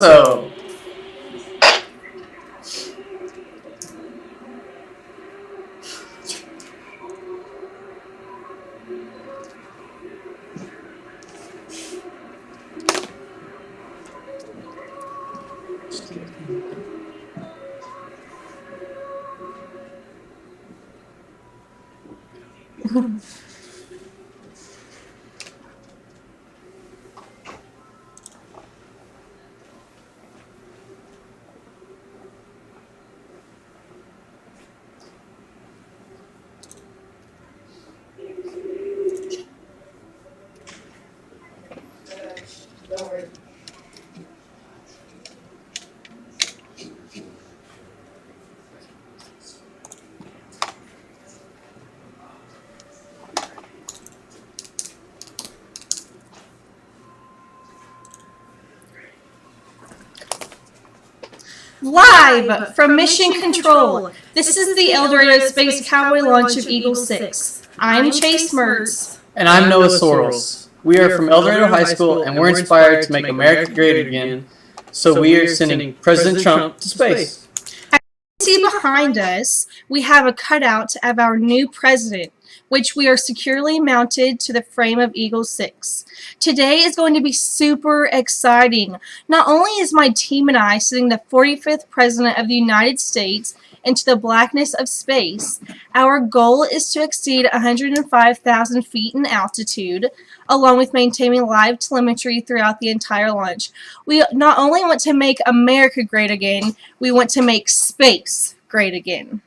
So, Live from Mission Control, this is the Eldorado Space Cowboy launch of Eagle 6. I'm Chase Mertz. and I'm Noah Sorrells. We are from Eldorado High School, and we're inspired to make America great again. So we are sending President Trump to space. As you see behind us, we have a cutout of our new president, which we are securely mounted to the frame of Eagle 6. Today is going to be super exciting. Not only is my team and I sending the 45th President of the United States into the blackness of space, our goal is to exceed 105,000 feet in altitude, along with maintaining live telemetry throughout the entire launch. We not only want to make America great again, we want to make space great again.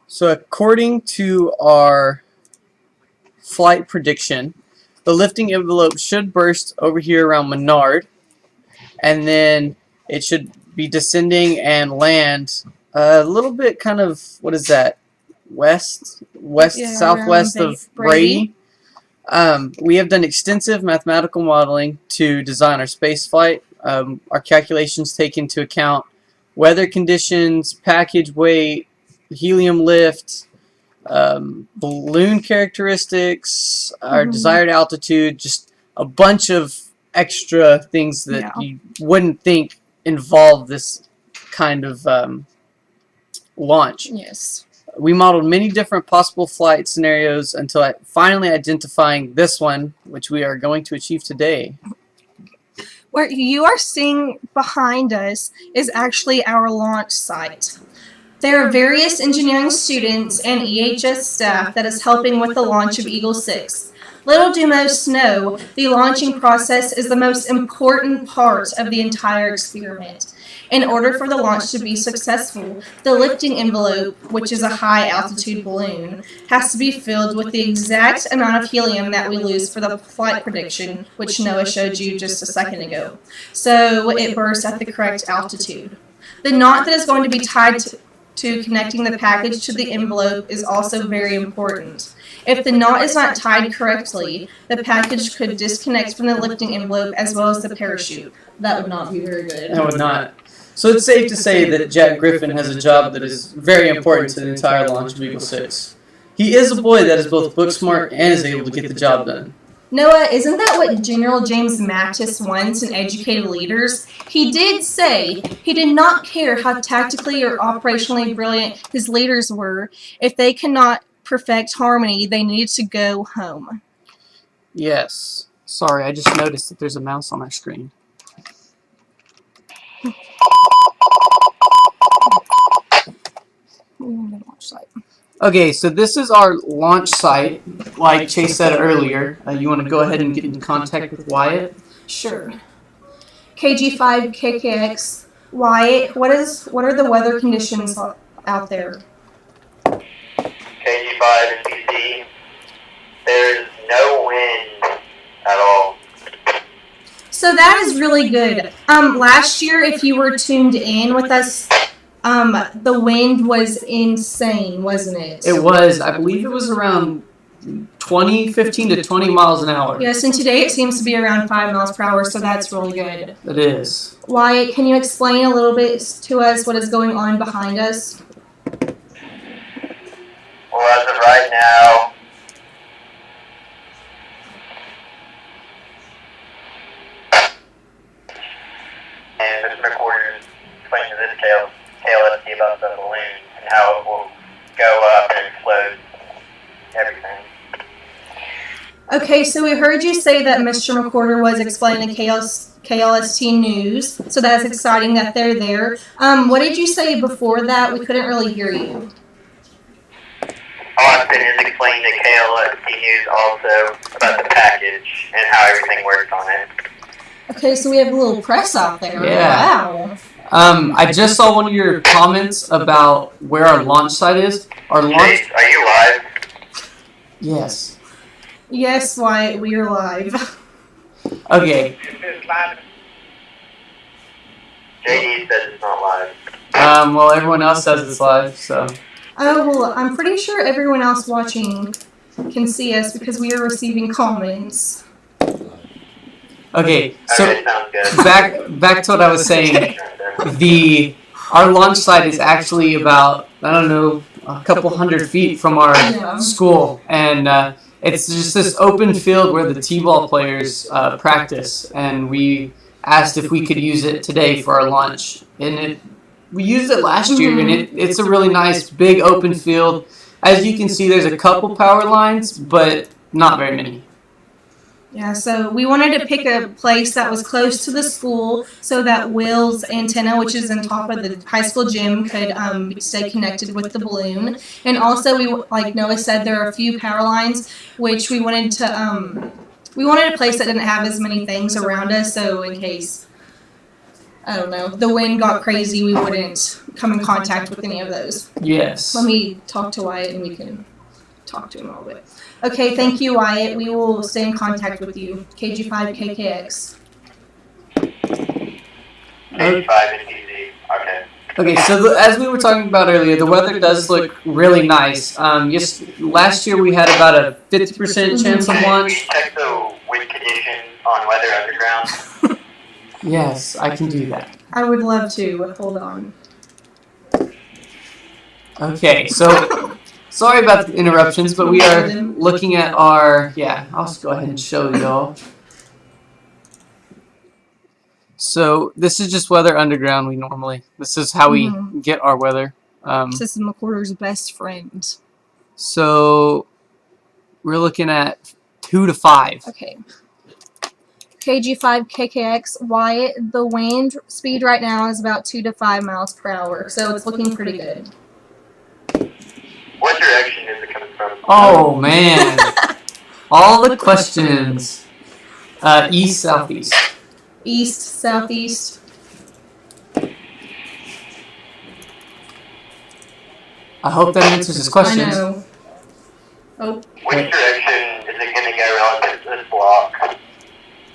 So according to our flight prediction, the lifting envelope should burst over here around Menard, and then it should be descending and land a little bit kind of, what is that, southwest of Brady. We have done extensive mathematical modeling to design our space flight. Our calculations take into account weather conditions, package weight, helium lift, balloon characteristics, our desired altitude, just a bunch of extra things that you wouldn't think involve this kind of launch. Yes. We modeled many different possible flight scenarios until finally identifying this one, which we are going to achieve today. What you are seeing behind us is actually our launch site. There are various engineering students and EHS staff that is helping with the launch of Eagle 6. Little do most know, the launching process is the most important part of the entire experiment. In order for the launch to be successful, the lifting envelope, which is a high-altitude balloon, has to be filled with the exact amount of helium that we lose for the flight prediction, which Noah showed you just a second ago. So it bursts at the correct altitude. The knot that is going to be tied to connecting the package to the envelope is also very important. If the knot is not tied correctly, the package could disconnect from the lifting envelope as well as the parachute. That would not be very good. That would not. So it's safe to say that Jack Griffin has a job that is very important to the entire launch of Eagle 6. He is a boy that is both book smart and is able to get the job done. Noah, isn't that what General James Mattis wants in educated leaders? He did say he did not care how tactically or operationally brilliant his leaders were. If they cannot perfect harmony, they needed to go home. Yes. Sorry, I just noticed that there's a mouse on our screen. Okay, so this is our launch site, like Chase said earlier. You want to go ahead and get in contact with Wyatt? Sure. KG5 KKX. Wyatt, what are the weather conditions out there? KG5 and PC. There's no wind at all. So that is really good. Last year, if you were tuned in with us, the wind was insane, wasn't it? It was. I believe it was around 15 to 20 miles an hour. Yes, and today it seems to be around 5 miles per hour, so that's really good. It is. Wyatt, can you explain a little bit to us what is going on behind us? Well, as of right now, KLST about the balloon and how it will go up and explode everything. Okay, so we heard you say that Mr. McWhorter was explaining KLST news, so that's exciting that they're there. What did you say before that? We couldn't really hear you. Austin is explaining to KLST News also about the package and how everything works on it. Okay, so we have a little press out there. Yeah. Wow. I just saw one of your comments about where our launch site is. Our launch. Chase, are you live? Yes. Yes, Wyatt, we are live. Okay. JD says it's not live. Well, everyone else says it's live, so. Oh, well, I'm pretty sure everyone else watching can see us because we are receiving comments. Okay, so Okay, sounds good. back to what I was saying. Our launch site is actually about, I don't know, a couple hundred feet from our school, and it's just this open field where the t-ball players practice, and we asked if we could use it today for our launch, and we used it last year, and it's a really nice big open field. As you can see, there's a couple power lines, but not very many. Yeah, so we wanted to pick a place that was close to the school so that Will's antenna, which is on top of the high school gym, could stay connected with the balloon. And also, like Noah said, there are a few power lines, which we wanted a place that didn't have as many things around us, so in case, I don't know, the wind got crazy, we wouldn't come in contact with any of those. Yes. Let me talk to Wyatt and we can talk to him a little bit. Okay, thank you, Wyatt. We will stay in contact with you. KG5KKX. KG5 and TZ. Okay. Okay, so as we were talking about earlier, the weather does look really nice. Just last year we had about a 50% chance of Can we launch. check the wind condition on Weather Underground? Yes, I can do that. I would love to, but hold on. Okay, so sorry about the interruptions, but we are looking at our, I'll just go ahead and show y'all. So this is just Weather Underground. This is how we get our weather. This is McWhorter's best friend. So we're looking at 2 to 5. Okay. KG5KKX, Wyatt, the wind speed right now is about 2 to 5 miles per hour, so it's looking pretty good. What direction is it coming from? Oh man, all the questions. East, southeast. East, southeast. I hope that answers his I questions. know. Oh. Which direction is it going to go relative to this block?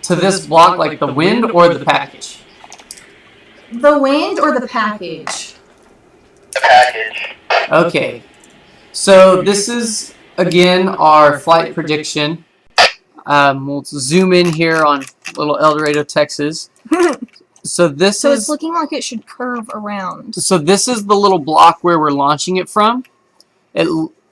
To this block, like the wind or the package? The wind or the package? The package. Okay. So this is, again, our flight prediction. We'll zoom in here on little Eldorado, Texas. So this it's looking like it should curve around. So this is the little block where we're launching it from.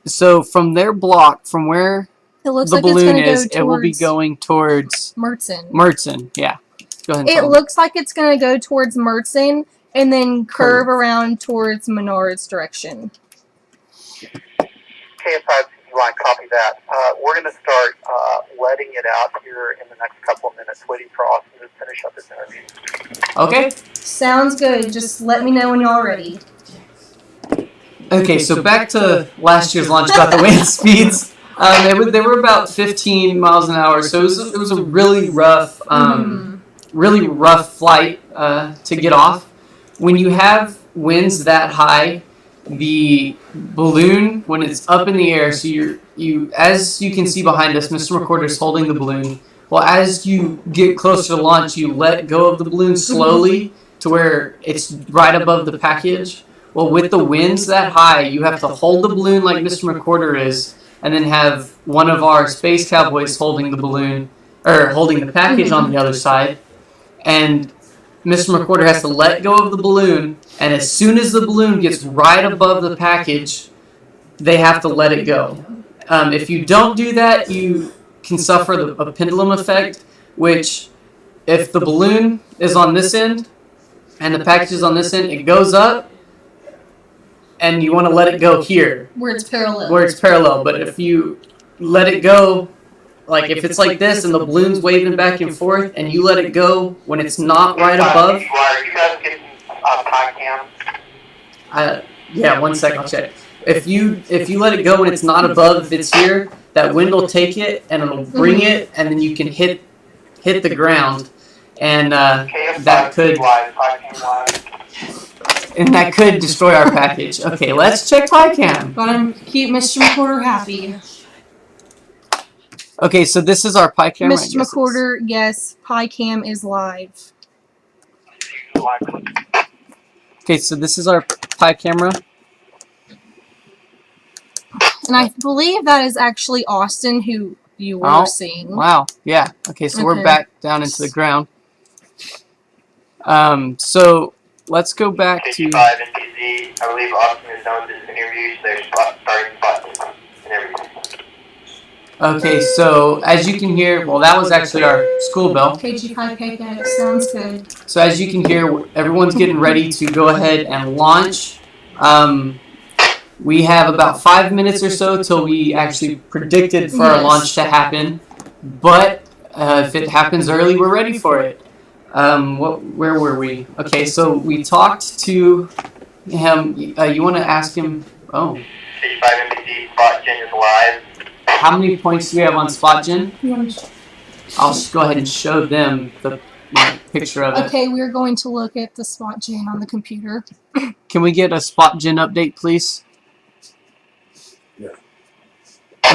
So from their block, from where it looks the like balloon it's is, it will be going towards Mertzen. Yeah. Go ahead. It looks like it's going to go towards Mertzen and then curve around towards Menard's direction. KS5, you want to copy that? We're going to start letting it out here in the next couple of minutes, waiting for Austin to finish up his interview. Okay. Sounds good. Just let me know when y'all ready. Okay, so back to last year's launch about the wind speeds. They were about 15 miles an hour, so it was a really rough flight to get off. When you have winds that high, the balloon, when it's up in the air, so you as you can see behind us, Mr. McWhorter is holding the balloon. Well, as you get closer to launch, you let go of the balloon slowly to where it's right above the package. Well, with the winds that high, you have to hold the balloon like Mr. McWhorter is, and then have one of our Space Cowboys holding the balloon, or holding the package on the other side. And Mr. McWhorter has to let go of the balloon, and as soon as the balloon gets right above the package, they have to let it go. If you don't do that, you can suffer a pendulum effect, which if the balloon is on this end, and the package is on this end. It goes up, and you want to let it go here. Where it's parallel. Where it's parallel. But if you let it go, like if it's like this and the balloon's waving back and forth, and you let it go when it's not right above. Are you guys getting PyCam? Yeah, 1 second, I'll check. If you let it go when it's not above, if it's here, that wind will take it and it'll bring it, and then you can hit the ground, and that could destroy our package. Okay, let's check PyCam. Gotta keep Mr. McCorder happy. Okay, so this is our PyCam. Mr. McCorder, yes, PyCam is live. Okay, so this is our Pi camera. And I believe that is actually Austin, who you were seeing. Wow, yeah. Okay, so we're back down into the ground. So let's go back to... I believe Austin is done with his interviews. They're starting spots and everything. Okay, so as you can hear, well, that was actually our school bell. KG5KK, sounds good. So as you can hear, everyone's getting ready to go ahead and launch. We have about 5 minutes or so till we actually predicted for our launch to happen. But if it happens early, we're ready for it. Where were we? Okay, so we talked to him. You want to ask him? Oh. KG5MPC spot gen is live. How many points do we have on spot gen? I'll just go ahead and show them the picture of it. Okay, we're going to look at the spot gen on the computer. Can we get a spot gen update, please? Yeah.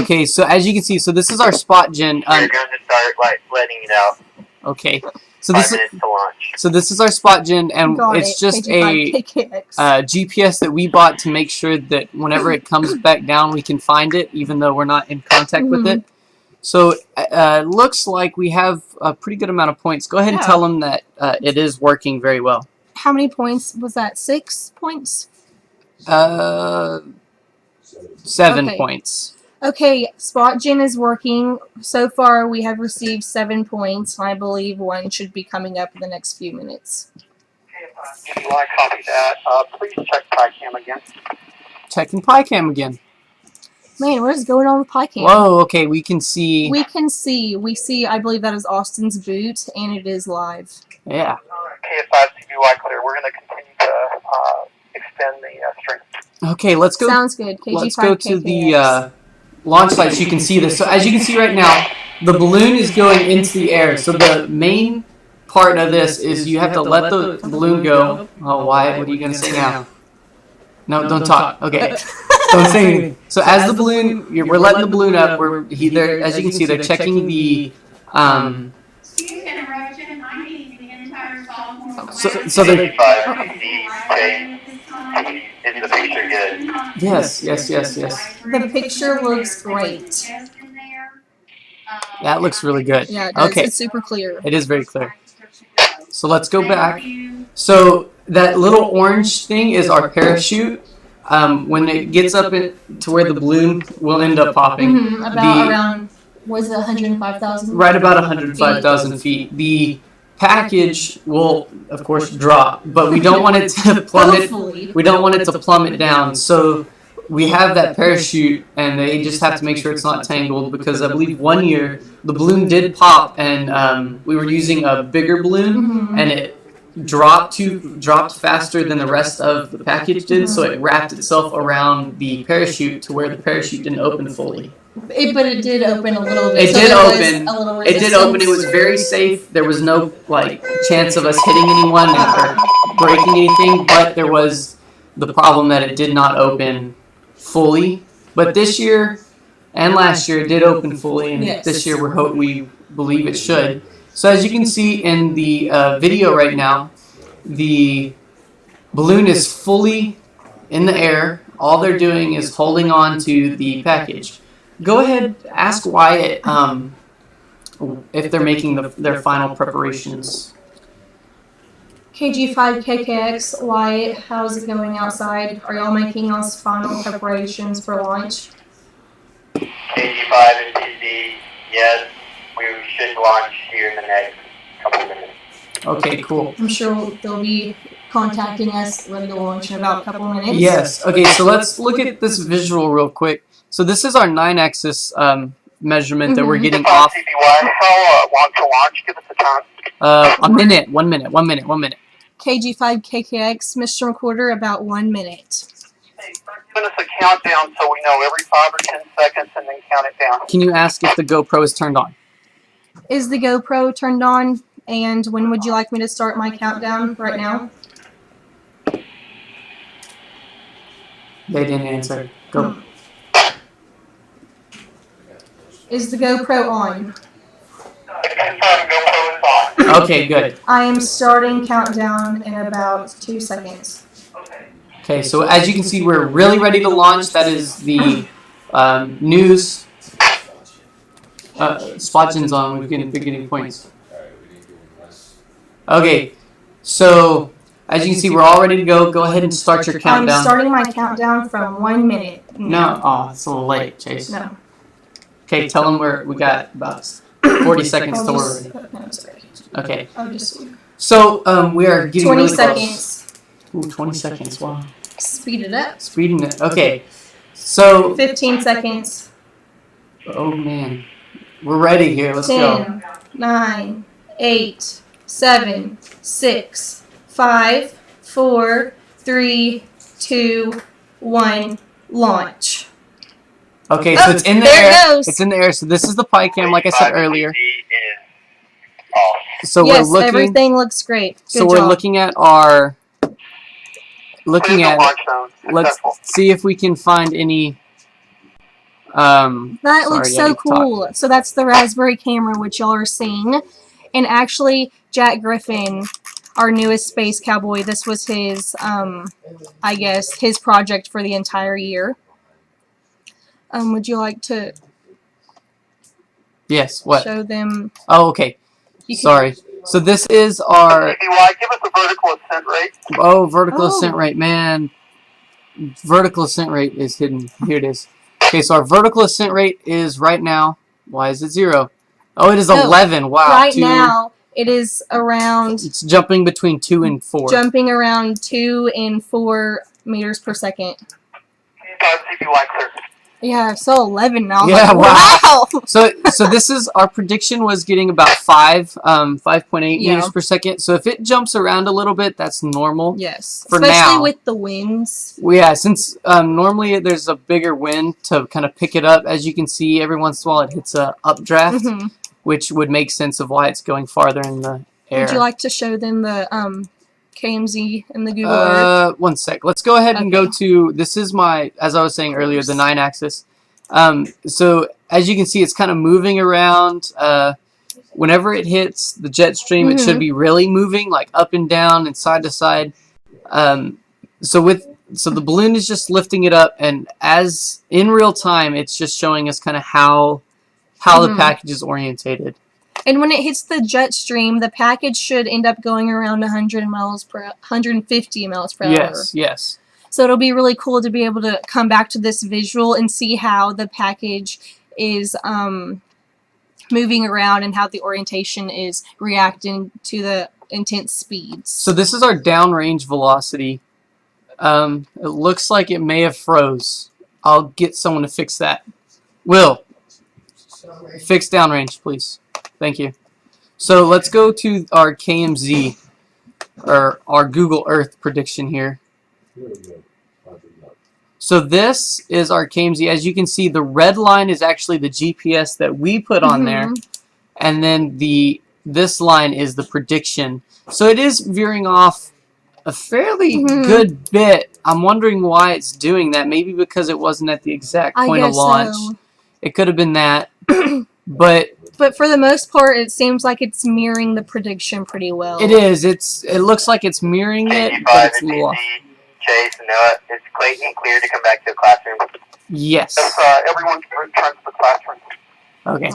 Okay, so as you can see, so this is our spot gen. We're going to start letting it out. Okay, so this is our spot gen, and it's just a GPS that we bought to make sure that whenever it comes back down, we can find it, even though we're not in contact with it. So it looks like we have a pretty good amount of points. Go ahead and tell them that it is working very well. How many points was that? 6 points? 7 points. Okay, spot gen is working. So far, we have received 7 points. I believe one should be coming up in the next few minutes. If you want to copy that, please check PyCam again. Checking PyCam again. Man, what is going on with PyCam? Whoa, okay, we can see. We see, I believe that is Austin's boot, and it is live. Yeah. KF5CBY clear. We're going to continue to extend the string. Okay, let's go. Sounds good. Let's go to the launch site so you can see this. So as you can see right now, the balloon is going into the air. So the main part of this is you have to let the balloon go. Oh, why? What are you going to say now? No, don't talk. Okay. Don't say anything. So as the balloon, we're letting the balloon up. As you can see, they're checking the. Excuse interruption. I'm needing the entire sophomore. So they're. Is the picture good? Yes. The picture looks great. That looks really good. Yeah, it does. Okay. It's super clear. It is very clear. So let's go back. So that little orange thing is our parachute. When it gets up to where the balloon will end up popping. Around, was it 105,000? Right about 105,000 feet. The package will, of course, drop, but we don't want it to plummet. We don't want it to plummet down. So we have that parachute, and they just have to make sure it's not tangled, because I believe one year the balloon did pop, and we were using a bigger balloon, and it dropped faster than the rest of the package did, so it wrapped itself around the parachute to where the parachute didn't open fully. But it did open a little bit. It did open. It did open. It was very safe. There was no chance of us hitting anyone or breaking anything, but there was the problem that it did not open fully. But this year and last year it did open fully, and this year we believe it should. So as you can see in the video right now, the balloon is fully in the air. All they're doing is holding on to the package. Go ahead, ask Wyatt if they're making their final preparations. KG5KKX, Wyatt, how's it going outside? Are y'all making those final preparations for launch? KG5 and TZ, yes. We should launch here in the next couple of minutes. Okay, cool. I'm sure they'll be contacting us ready to launch in about a couple minutes. Yes. Okay, so let's look at this visual real quick. So this is our 9-axis measurement that we're getting off. CBY, how long to launch? Give us a time. A minute. 1 minute. 1 minute. 1 minute. KG5 KKX mission recorder about 1 minute. Give us a countdown so we know every 5 or 10 seconds and then count it down. Can you ask if the GoPro is turned on? Is the GoPro turned on? And when would you like me to start my countdown? Right now? They didn't answer. Go. Is the GoPro on? Okay, good. I am starting countdown in about 2 seconds. Okay, so as you can see, we're really ready to launch. That is the news. Spotgen's on. We're getting points. Okay, so as you can see, we're all ready to go. Go ahead and start your countdown. I'm starting my countdown from 1 minute. No, oh, it's a little late, Chase. No. Okay, tell them we got about 40 seconds to work. No, sorry. Okay. I'll just So we are getting 20 really seconds. close. Ooh, 20 seconds. Wow. Speed it up. Speeding it. Okay. So. 15 seconds. Oh man, we're ready here. Let's go. 10, 9, 8, 7, 6, 5, 4, 3, 2, 1. Launch. Okay, so it's in the there air. it goes. It's in the air. So this is the pie cam, like I said earlier. So Yes, we're looking. everything looks great. Good So we're job. looking at our. Looking at. Let's see if we can find any. That looks sorry, I so need to talk. cool. So that's the Raspberry camera, which y'all are seeing. And actually, Jack Griffin, our newest Space Cowboy, this was his, I guess, his project for the entire year. Would you like to Yes. What? show them? Oh, okay. You can- Sorry. So this is our. CBY, give us a vertical ascent rate. Oh, vertical Oh. ascent rate, man. Vertical ascent rate is hidden. Here it is. Okay, so our vertical ascent rate is right now. Why is it 0? Oh, it is No, 11. Wow. Right now, it is around, It's jumping between 2 and 4. jumping around 2 and 4 meters per second. CBY clear. Yeah, so 11 now. Yeah, Like, wow. So this is our prediction was getting about 5.8 Yeah. meters per second. So if it jumps around a little bit, that's normal. Yes, For especially now. with the winds. Well, yeah, since normally there's a bigger wind to kind of pick it up. As you can see, every once in a while it hits a updraft, Mhm. which would make sense of why it's going farther in the air. Would you like to show them the KMZ and the Google Earth? 1 sec. Let's go ahead and go Okay. to, this is my, as I was saying earlier, the 9-axis. So as you can see, it's kind of moving around. Whenever it hits the jet stream, it should be really moving, like up and down and side to side. So the balloon is just lifting it up, and as in real time, it's just showing us kind of how the package is orientated. And when it hits the jet stream, the package should end up going around 150 miles per hour. Yes, yes. So it'll be really cool to be able to come back to this visual and see how the package is moving around and how the orientation is reacting to the intense speeds. So this is our downrange velocity. It looks like it may have froze. I'll get someone to fix that. Will, fix downrange, please. Thank you. So let's go to our KMZ, or our Google Earth prediction here. So this is our KMZ. As you can see, the red line is actually the GPS that we put on there, and then this line is the prediction. So it is veering off a fairly good bit. I'm wondering why it's doing that. Maybe because it wasn't at the exact point of launch. So. It could have been that. But for the most part, it seems like it's mirroring the prediction pretty well. it is. It looks like it's mirroring it, but it's a little off. Chase, Noah, is Clayton clear to come back to the classroom? Yes. Everyone can return to the classroom. Okay.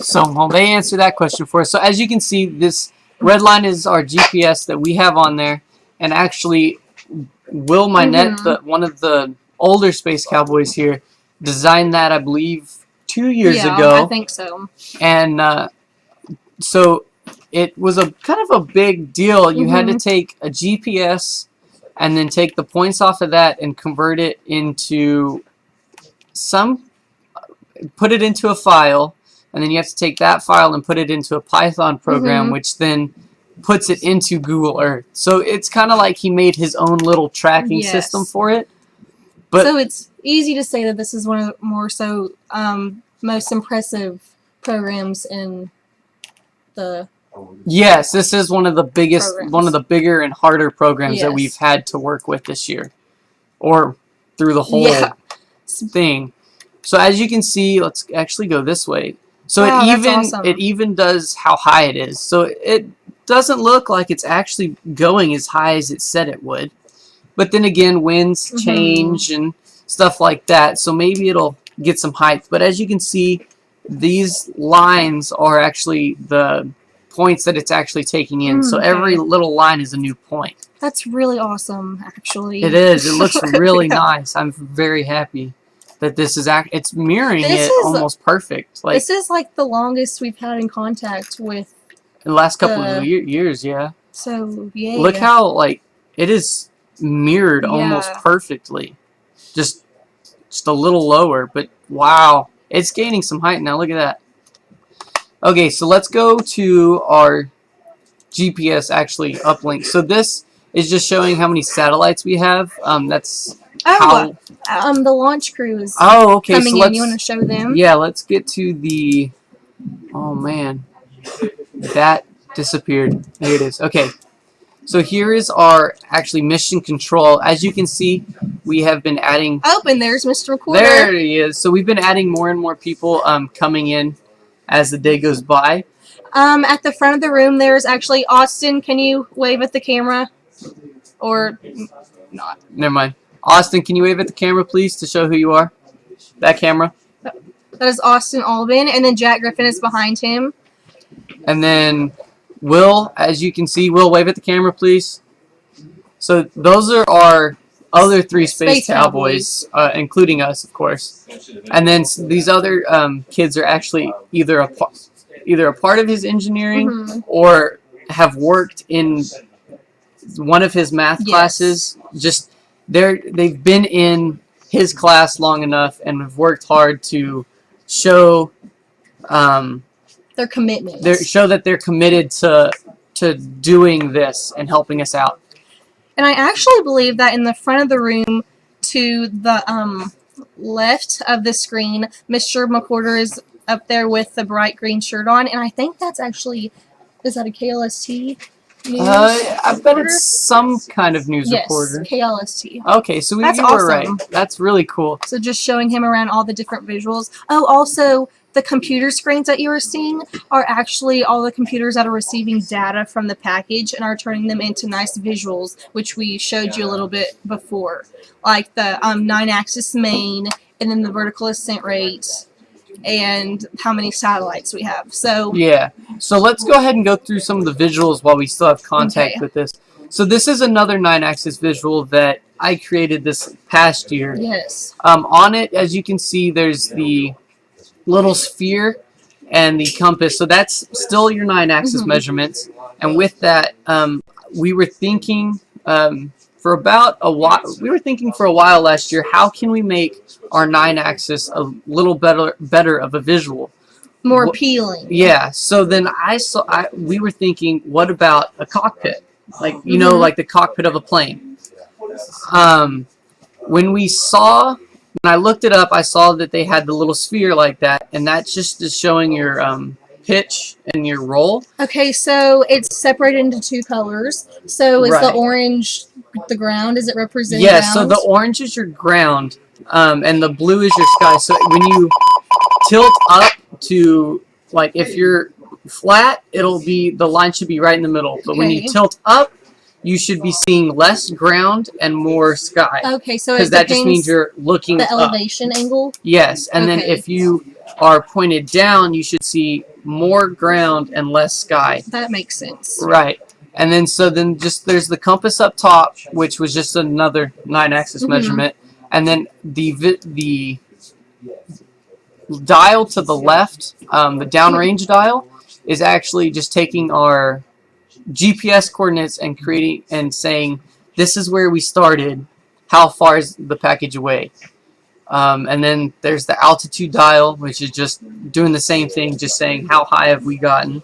So well, they answered that question for us. So as you can see, this red line is our GPS that we have on there, and actually, Will Minette, one of the older Space Cowboys here, designed that, I believe, 2 years ago. I think so. And so it was a kind of a big deal. You had to Mhm. take a GPS and then take the points off of that and convert it into put it into a file, and then you have to take that file and put it into a Python program, Mhm. which then puts it into Google Earth. So it's kind of like he made his own little tracking system Yes. for it. But So it's easy to say that this is one of the most impressive programs in the yes, this is one of the biggest, programs. one of the bigger and harder programs that Yes. we've had to work with this year, or through the whole Yeah. thing. So as you can see, let's actually go this way. So Wow, it that's even awesome. it even does how high it is. So it doesn't look like it's actually going as high as it said it would. But then again, winds Mhm. change and stuff like that. So maybe it'll get some height. But as you can see, these lines are actually the points that it's actually taking in. So every Okay. little line is a new point. That's really awesome, actually. It is. It looks really Yeah. nice. I'm very happy that this is it's mirroring This it is- almost perfect. Like This is like the longest we've had in contact with. in the last couple the- of years, yeah. So yeah. Look how like it is mirrored almost Yeah. perfectly. Just a little lower, but wow, it's gaining some height now. Look at that. Okay, so let's go to our GPS actually uplink. So this is just showing how many satellites we have. That's Oh, how. the launch crew is Oh, okay. coming So in. You want to show them? yeah, let's get to the. Oh man, that disappeared. Here it is. Okay. So here is our actually mission control. As you can see, we have been adding. Oh, and there's Mr. Recorder. There he is. So we've been adding more and more people coming in as the day goes by. At the front of the room, there's actually Austin. Can you wave at the camera? Or not? Never mind. Austin, can you wave at the camera, please, to show who you are? That camera. That is Austin Albin, and then Jack Griffin is behind him. And then Will, as you can see, Will, wave at the camera, please. So those are our other three Space Cowboys, including us, of course. And then these other kids are actually either a part of his engineering Mhm. or have worked in one of his math Yes. classes. Just they've been in his class long enough and have worked hard to show Their commitment. show that they're committed to doing this and helping us out. And I actually believe that in the front of the room, to the left of the screen, Mr. McWhorter is up there with the bright green shirt on, and I think that's actually, is that a KLST news I bet reporter? it's some kind of news Yes, reporter. KLST. Okay, so That's you were right. awesome. That's really cool. So just showing him around all the different visuals. Oh, also, the computer screens that you were seeing are actually all the computers that are receiving data from the package and are turning them into nice visuals, which we showed you a little bit before. Like the 9-axis main, and then the vertical ascent rate, and how many satellites we have. So Yeah. So let's go ahead and go through some of the visuals while we still have contact Okay. with this. So this is another 9-axis visual that I created this past year. yes. On it, as you can see, there's the little sphere and the compass. So that's still your 9-axis Mhm. measurements. And with that, we were thinking for about a while. We were thinking for a while last year, how can we make our 9-axis a little better of a visual? More Wh- appealing. Yeah. So then we were thinking, what about a cockpit? Like you know, Mhm. like the cockpit of a plane. When I looked it up, I saw that they had the little sphere like that, and that's just is showing your pitch and your roll. Okay, so it's separated into two colors. So is the Right. orange the ground? Is it representing Yes, so ground? the orange is your ground, and the blue is your sky. So when you tilt up to, like, if you're flat, the line should be right in the middle. But when you Okay. tilt up, you should be seeing less ground and more sky. Okay, so Because it that just means depends you're looking the up. elevation angle. Yes, and then Okay. if you are pointed down, you should see more ground and less sky. That makes sense. Right. And then there's the compass up top, which was just another 9-axis Mhm. measurement, and then the dial to the left, the downrange dial, is actually just taking our GPS coordinates and creating and saying this is where we started. How far is the package away? And then there's the altitude dial, which is just doing the same thing, just saying how high have we gotten.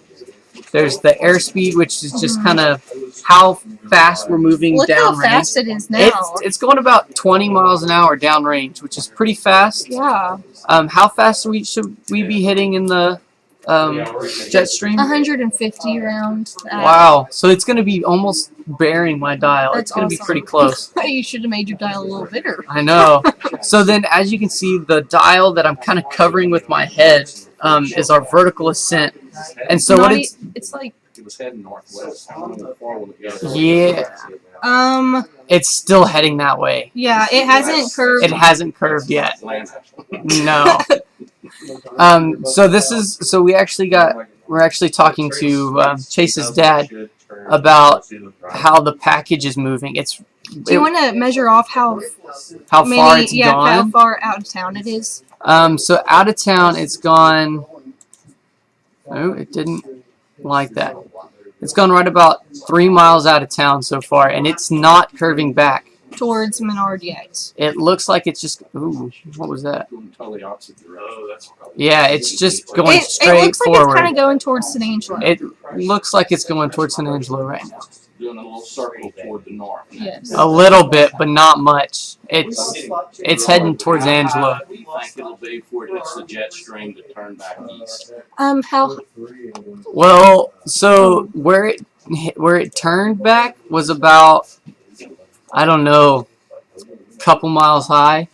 There's the airspeed, which is just kind of how fast we're moving Look how downrange. fast it is now. It's going about 20 miles an hour downrange, which is pretty fast. Yeah. How fast should we be hitting in the jet stream? 150 around. Wow. So it's going to be almost bearing my dial. That's It's going to be awesome. pretty close. You should have made your dial a little bigger. I know. So then, as you can see, the dial that I'm kind of covering with my head is our vertical ascent. And so what it's like, It was heading northwest. I don't know how far we'll get. yeah, it's still heading that way. yeah, it hasn't curved. It hasn't curved yet. No. So we're actually talking to Chase's dad about how the package is moving. Do you want to measure off how far many, it's yeah, gone? how far out of town it is? So out of town, it's gone. Oh, it didn't like that. It's gone right about 3 miles out of town so far, and it's not curving back. Towards Menard yet. It looks like it's just. Ooh, what was that? Totally opposite direction. Yeah, it's just going It straight looks like forward. it's kind of going towards San Angelo. It looks like it's going towards San Angelo right now. Doing a little circle toward the north. Yes. A little bit, but not much. It's heading towards Angelo. What do you think it'll be before it hits the jet stream to turn back east? How? Well, so where it turned back was about, I don't know, a couple miles high,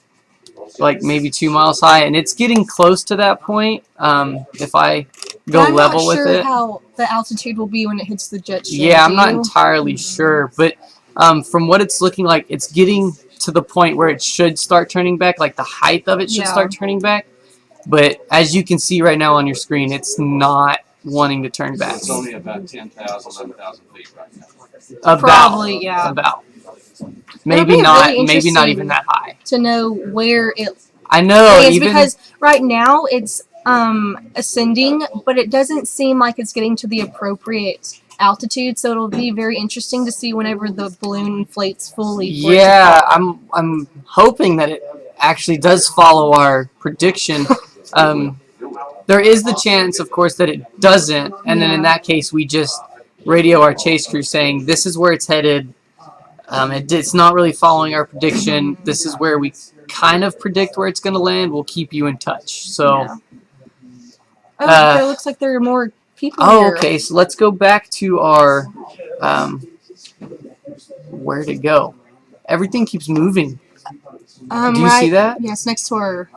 like maybe 2 miles high, and it's getting close to that point. If I go I'm level not with sure it. how the altitude will be when it hits the jet stream. Yeah, I'm not Do you? entirely sure, but from what it's looking like, it's getting to the point where it should start turning back, like the height of it should Yeah. start turning back. But as you can see right now on your screen, it's not wanting to turn back. It's only about 10,000, 11,000 feet right now. About, Probably, yeah. About. It'll Maybe be not. really Maybe not interesting even that high. To know where it I know. is, Even because right now it's ascending, but it doesn't seem like it's getting to the appropriate altitude. So it'll be very interesting to see whenever the balloon inflates fully. for it to yeah, fall. I'm hoping that it actually does follow our prediction. There is the chance, of course, that it doesn't, and then in Yeah. that case, we just radio our chase crew saying, this is where it's headed. It's not really following our prediction. This is where we kind of predict where it's going to land. We'll keep you in touch. So, Yeah. Oh, it looks like there are more people here. okay, so let's go back to our, where to go. Everything keeps moving. Do you see that? Yes, next to our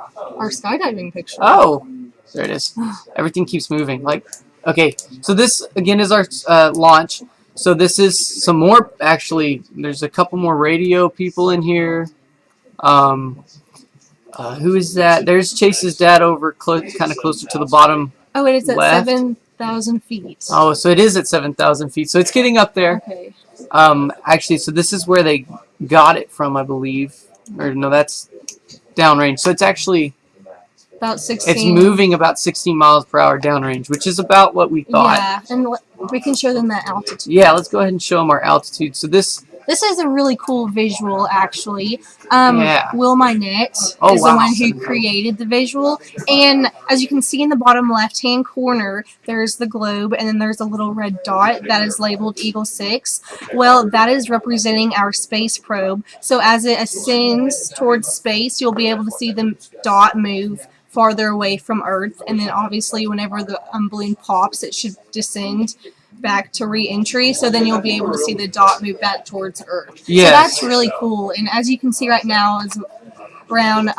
skydiving picture. Oh, there it is. Everything keeps moving. Like, okay, so this again is our launch. So this is some more. Actually, there's a couple more radio people in here. Who is that? There's Chase's dad over kind of closer to the bottom. Oh, it is at left. 7,000 feet. Oh, so it is at 7,000 feet. So it's getting up there. Okay. Actually, so this is where they got it from, I believe. Or no, that's downrange. So it's actually. About 16. It's moving about 16 miles per hour downrange, which is about what we thought. Yeah, and we can show them that altitude. Yeah, let's go ahead and show them our altitude. So this is a really cool visual, actually. Yeah. Will Minette Oh, is wow. the one who created the visual. And as you can see in the bottom left-hand corner, there's the globe, and then there's a little red dot that is labeled Eagle 6. Well, that is representing our space probe. So as it ascends towards space, you'll be able to see the dot move farther away from Earth, and then obviously whenever the balloon pops, it should descend back to re-entry, so then you'll be able to see the dot move back towards Earth. Yes. So that's really cool, and as you can see right now, it's around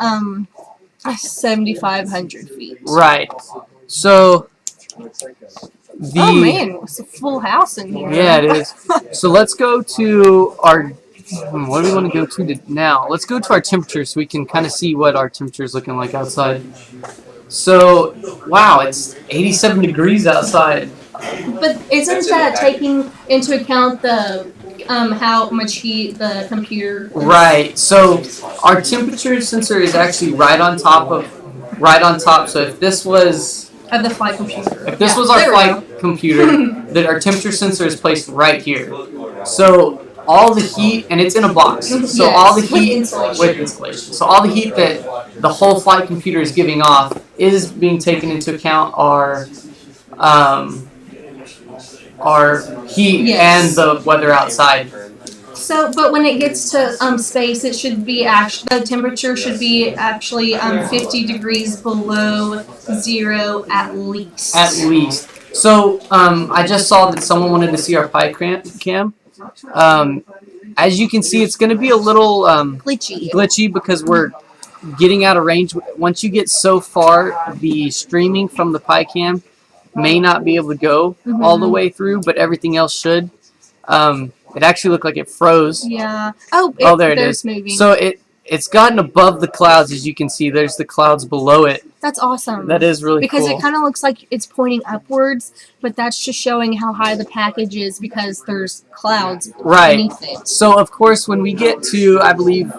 7,500 feet. right. So Oh man, it's a full house in here. Yeah, it is. So let's go to our. What do we want to go to now? Let's go to our temperature so we can kind of see what our temperature is looking like outside. So, wow, it's 87 degrees outside. But isn't that taking into account the how much heat the computer? Right. So our temperature sensor is actually right on top. So if this was of the flight computer. If this Yeah, was our there we go. flight computer, our temperature sensor is placed right here. So all the heat, and it's in a box. So all the Yes, with heat insulation. with insulation. So all the heat that the whole flight computer is giving off is being taken into account um, our heat Yes. and the weather outside. So, but when it gets to space, it should be actually the temperature should be actually 50 degrees below zero at least. At least. So I just saw that someone wanted to see our pie cam. As you can see, it's going to be a little glitchy because we're getting out of range. Once you get so far, the streaming from the pie cam may not be able to go all the way through, but everything else should. It actually looked like it froze. Yeah. Oh, there it is. Moving. So it's gotten above the clouds, as you can see. There's the clouds below it. That's awesome. That is really because cool. it kind of looks like it's pointing upwards, but that's just showing how high the package is because there's clouds beneath it. So of course, when we get to, I believe,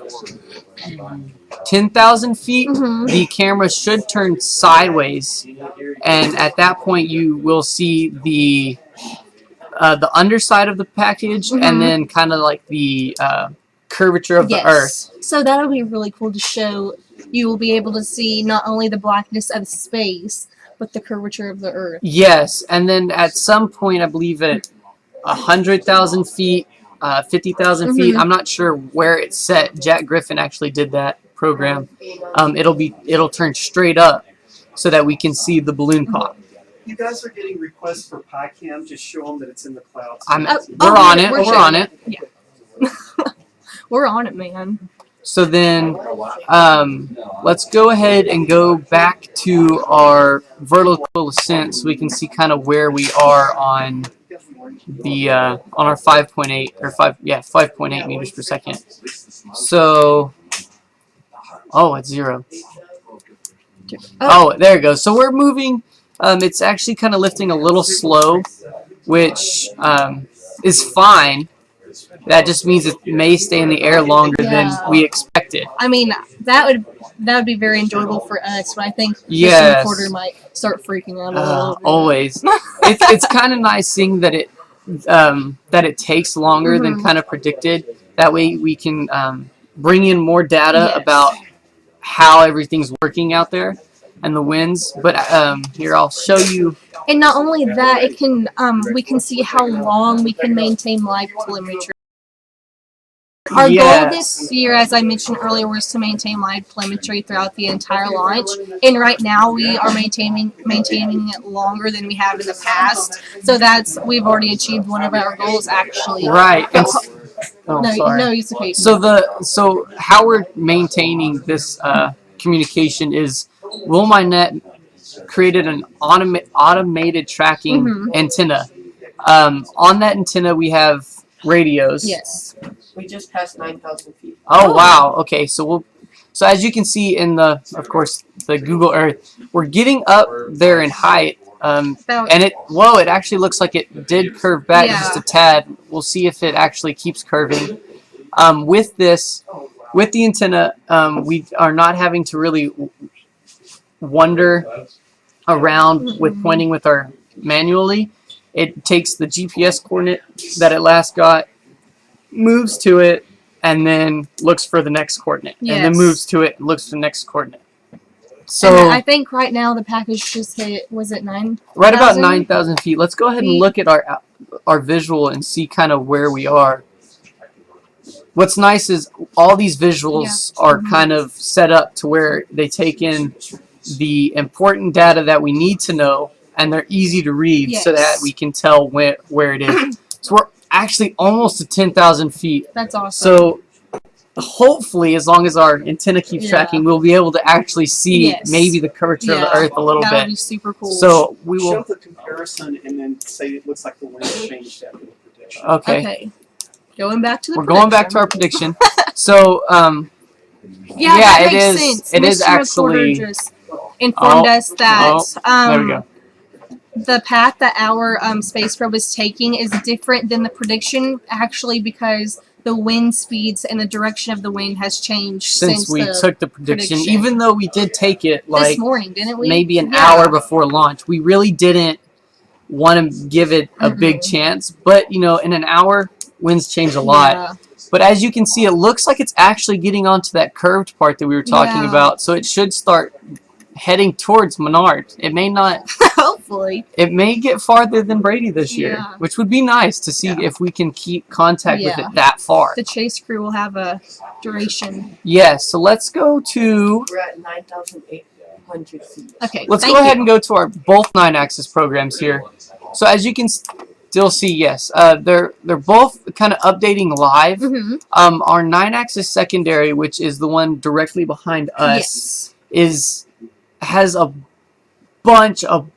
10,000 feet, the camera should turn sideways, and at that point, you will see the underside of the package, and then kind of like the curvature of the Earth. So that'll be really cool to show. You will be able to see not only the blackness of space, but the curvature of the Earth. Yes, and then at some point, I believe at 100,000 feet, 50,000 feet, I'm not sure where it's set. Jack Griffin actually did that program. It'll turn straight up so that we can see the balloon pop. You guys are getting requests for PyCam. Just show them that it's in the clouds. We're on it. We're on it. Yeah. We're on it, man. So then, let's go ahead and go back to our vertical ascent so we can see kind of where we are on the on our 5.8 or 5.8 meters per second. So, it's 0. Oh, there it goes. So we're moving. It's actually kind of lifting a little slow, which is fine. That just means it may stay in the air longer than we expected. I mean, that would be very enjoyable for us, but I think the recorder might start freaking out a little bit. Always. It's kind of nice seeing that it takes longer than kind of predicted. That way we can bring in more data about how everything's working out there and the winds. But here, I'll show you. And not only that, it can we can see how long we can maintain live telemetry. Our goal this year, as I mentioned earlier, was to maintain live telemetry throughout the entire launch. And right now, we are maintaining it longer than we have in the past. So we've already achieved one of our goals, actually. Right. No, it's okay. So how we're maintaining this communication is WillMyNet created an automated tracking antenna. On that antenna, we have radios. Yes. We just passed 9,000 feet. Oh wow. Okay, so as you can see in of course the Google Earth, we're getting up there in height. And it actually looks like it did curve back just a tad. We'll see if it actually keeps curving. With the antenna, we are not having to really wander around with pointing with our manually. It takes the GPS coordinate that it last got, moves to it, and then looks for the next coordinate, and then moves to it and looks for the next coordinate. So and I think right now the package just hit, was it 9? Right about 9,000 feet. Let's go ahead and look at our visual and see kind of where we are. What's nice is all these visuals are kind of set up to where they take in the important data that we need to know, and they're easy to read so that we can tell where it is. So we're actually almost to 10,000 feet. That's awesome. So hopefully, as long as our antenna keeps tracking, we'll be able to actually see maybe the curvature of the Earth a little bit. That would be super cool. So we will show the comparison and then say it looks like the wind changed after the prediction. Okay. Going back to the We're going back to our prediction. So that it makes is. sense. It is Mr. actually. Recorder just informed us that there we go. the path that our space probe is taking is different than the prediction, actually, because the wind speeds and the direction of the wind has changed Since we the took the prediction, prediction. even though we did take it this like morning, didn't we? maybe an Yeah. hour before launch, we really didn't want to give it a big chance. But you know, in an hour, winds change a lot. Yeah. But as you can see, it looks like it's actually getting onto that curved part that we were talking Yeah. about. So it should start heading towards Menard. It may not. Hopefully. It may get farther than Brady this year, Yeah. which would be nice to see if we can keep contact with Yeah. it that far. The chase crew will have a duration. Yes, so let's go to. We're at 9,800 feet. Okay. Let's thank go you. ahead and go to our both 9-axis programs here. So as you can still see, yes, they're both kind of updating live. Mhm. Our 9-axis secondary, which is the one directly behind us, has a bunch of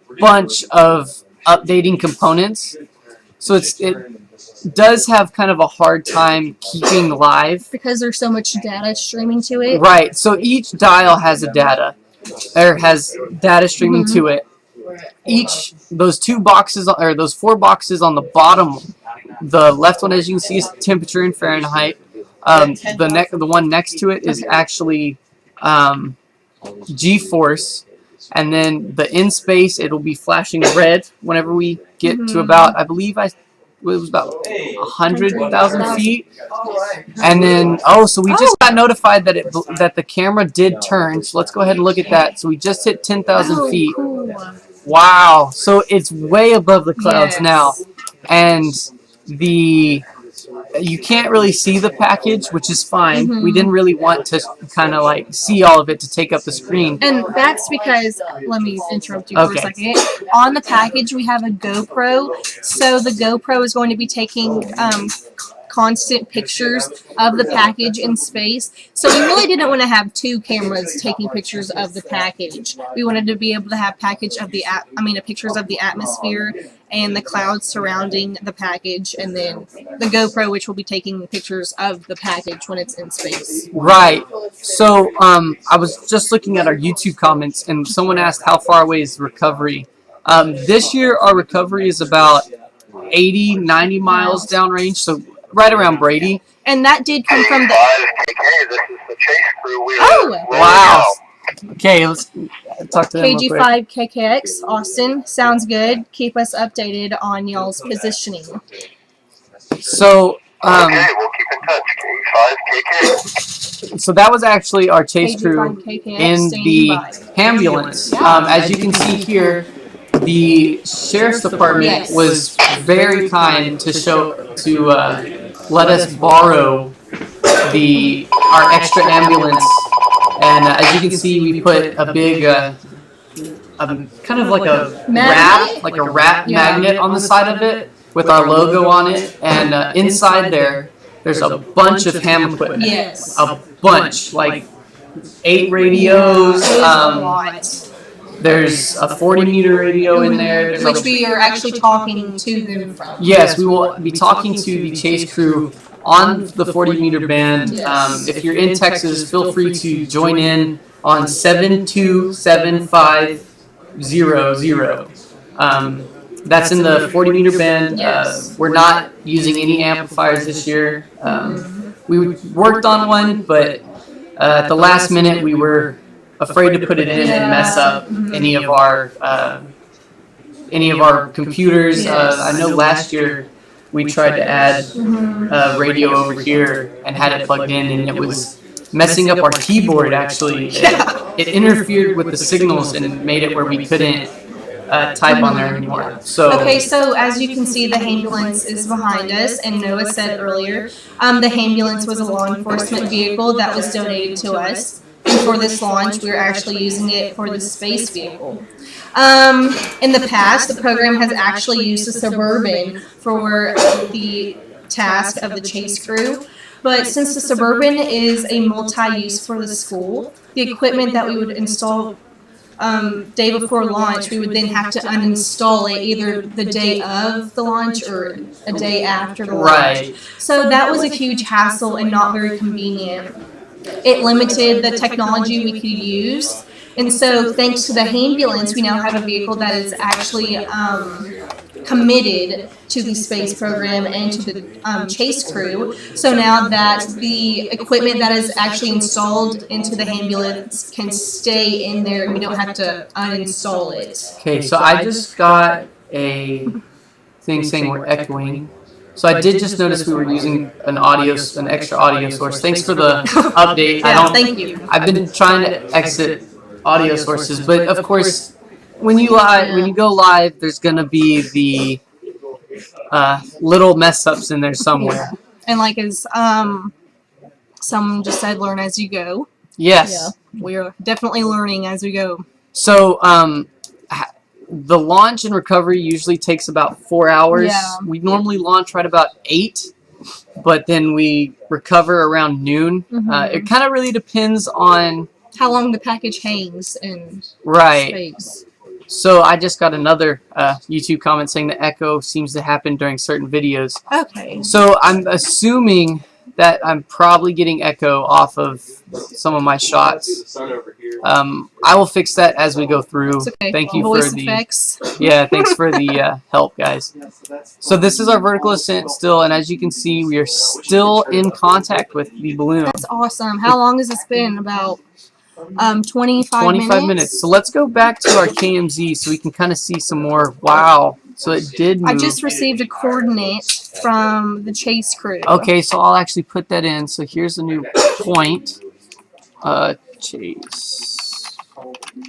updating components. So it does have kind of a hard time keeping live. Because there's so much data streaming to it. Right. So each dial has has data streaming to it. Those 2 boxes, or those 4 boxes on the bottom, the left one, as you can see, is temperature in Fahrenheit. The one next to it is actually G-force, and then the in space, it'll be flashing red whenever we get to about, I believe it was about 100,000 feet. And then, so we just got notified that the camera did turn. So let's go ahead and look at that. So we just hit 10,000 feet. Cool. Wow. So it's way above the clouds Yes. now. And you can't really see the package, which is fine. We didn't really want to kind of like see all of it to take up the screen. And that's because, let me interrupt you for a second. On the package, we have a GoPro. So the GoPro is going to be taking constant pictures of the package in space. So we really didn't want to have 2 cameras taking pictures of the package. We wanted to be able to have pictures of the atmosphere and the clouds surrounding the package, and then the GoPro, which will be taking pictures of the package when it's in space. Right. So I was just looking at our YouTube comments, and someone asked how far away is recovery. This year, our recovery is about 80, 90 miles downrange, so right around Brady. And that did come from the... KK, this is the chase crew. We Oh! Wow. Okay, let's talk to them real quick. KG5 KKX, Austin. Sounds good. Keep us updated on y'all's positioning. So, Okay, we'll keep in touch. K5 KK. so that was actually our chase KG5 crew KKX in standing the by. ambulance. As you can see here, the sheriff's department was very kind to let us borrow our extra ambulance. And as you can see, we put a big, kind of like a wrap magnet on the side of it with our logo on it. And inside there's a bunch of ham equipment. Yes. A bunch, like 8 radios. There's a 40-meter radio in there. Which we are actually talking to them from. Yes, we will be talking to the chase crew on the 40-meter band. Yes. If you're in Texas, feel free to join in on 7275000. That's in the 40-meter band. Yes. We're not using any amplifiers this year. We worked on one, but at the last minute we were afraid to put it in and mess up any of our computers. I know last year we tried to add radio over here and had it plugged in, and it was messing up our keyboard. Actually, it interfered with the signals and made it where we couldn't type on there anymore. So Okay, so as you can see, the ambulance is behind us, and Noah said earlier, the ambulance was a law enforcement vehicle that was donated to us. And for this launch, we're actually using it for the space vehicle. In the past, the program has actually used a Suburban for the task of the chase crew. But since the Suburban is a multi-use for the school, the equipment that we would install day before launch, we would then have to uninstall it either the day of the launch or a day after the launch. Right. So that was a huge hassle and not very convenient. It limited the technology we could use, And so, thanks to the ambulance, we now have a vehicle that is actually committed to the space program and to the chase crew. So now that the equipment that is actually installed into the ambulance can stay in there, and we don't have to uninstall it. Okay, so I just got a thing saying we're echoing. So I did just notice we were using an extra audio source. Thanks for the update. Yeah, thank you. I've been trying to exit audio sources, but of course, when you go live, there's gonna be the little mess ups in there somewhere. And like as someone just said, learn as you go. Yes. Yeah, we're definitely learning as we go. So the launch and recovery usually takes about 4 hours. Yeah. We normally launch right about 8, but then we recover around noon. It kind of really depends on how long the package hangs in space. So I just got another YouTube comment saying the echo seems to happen during certain videos. Okay. So I'm assuming that I'm probably getting echo off of some of my shots. I will fix that as we go through. It's okay. Thank you Voice for the effects. Yeah, thanks for the help, guys. So this is our vertical ascent still, and as you can see, we are still in contact with the balloon. That's awesome. How long has this been? About 25 minutes. So let's go back to our KMZ so we can kind of see some more. Wow. So it did move. I just received a coordinate from the chase crew. Okay, so I'll actually put that in. So here's a new point. Chase.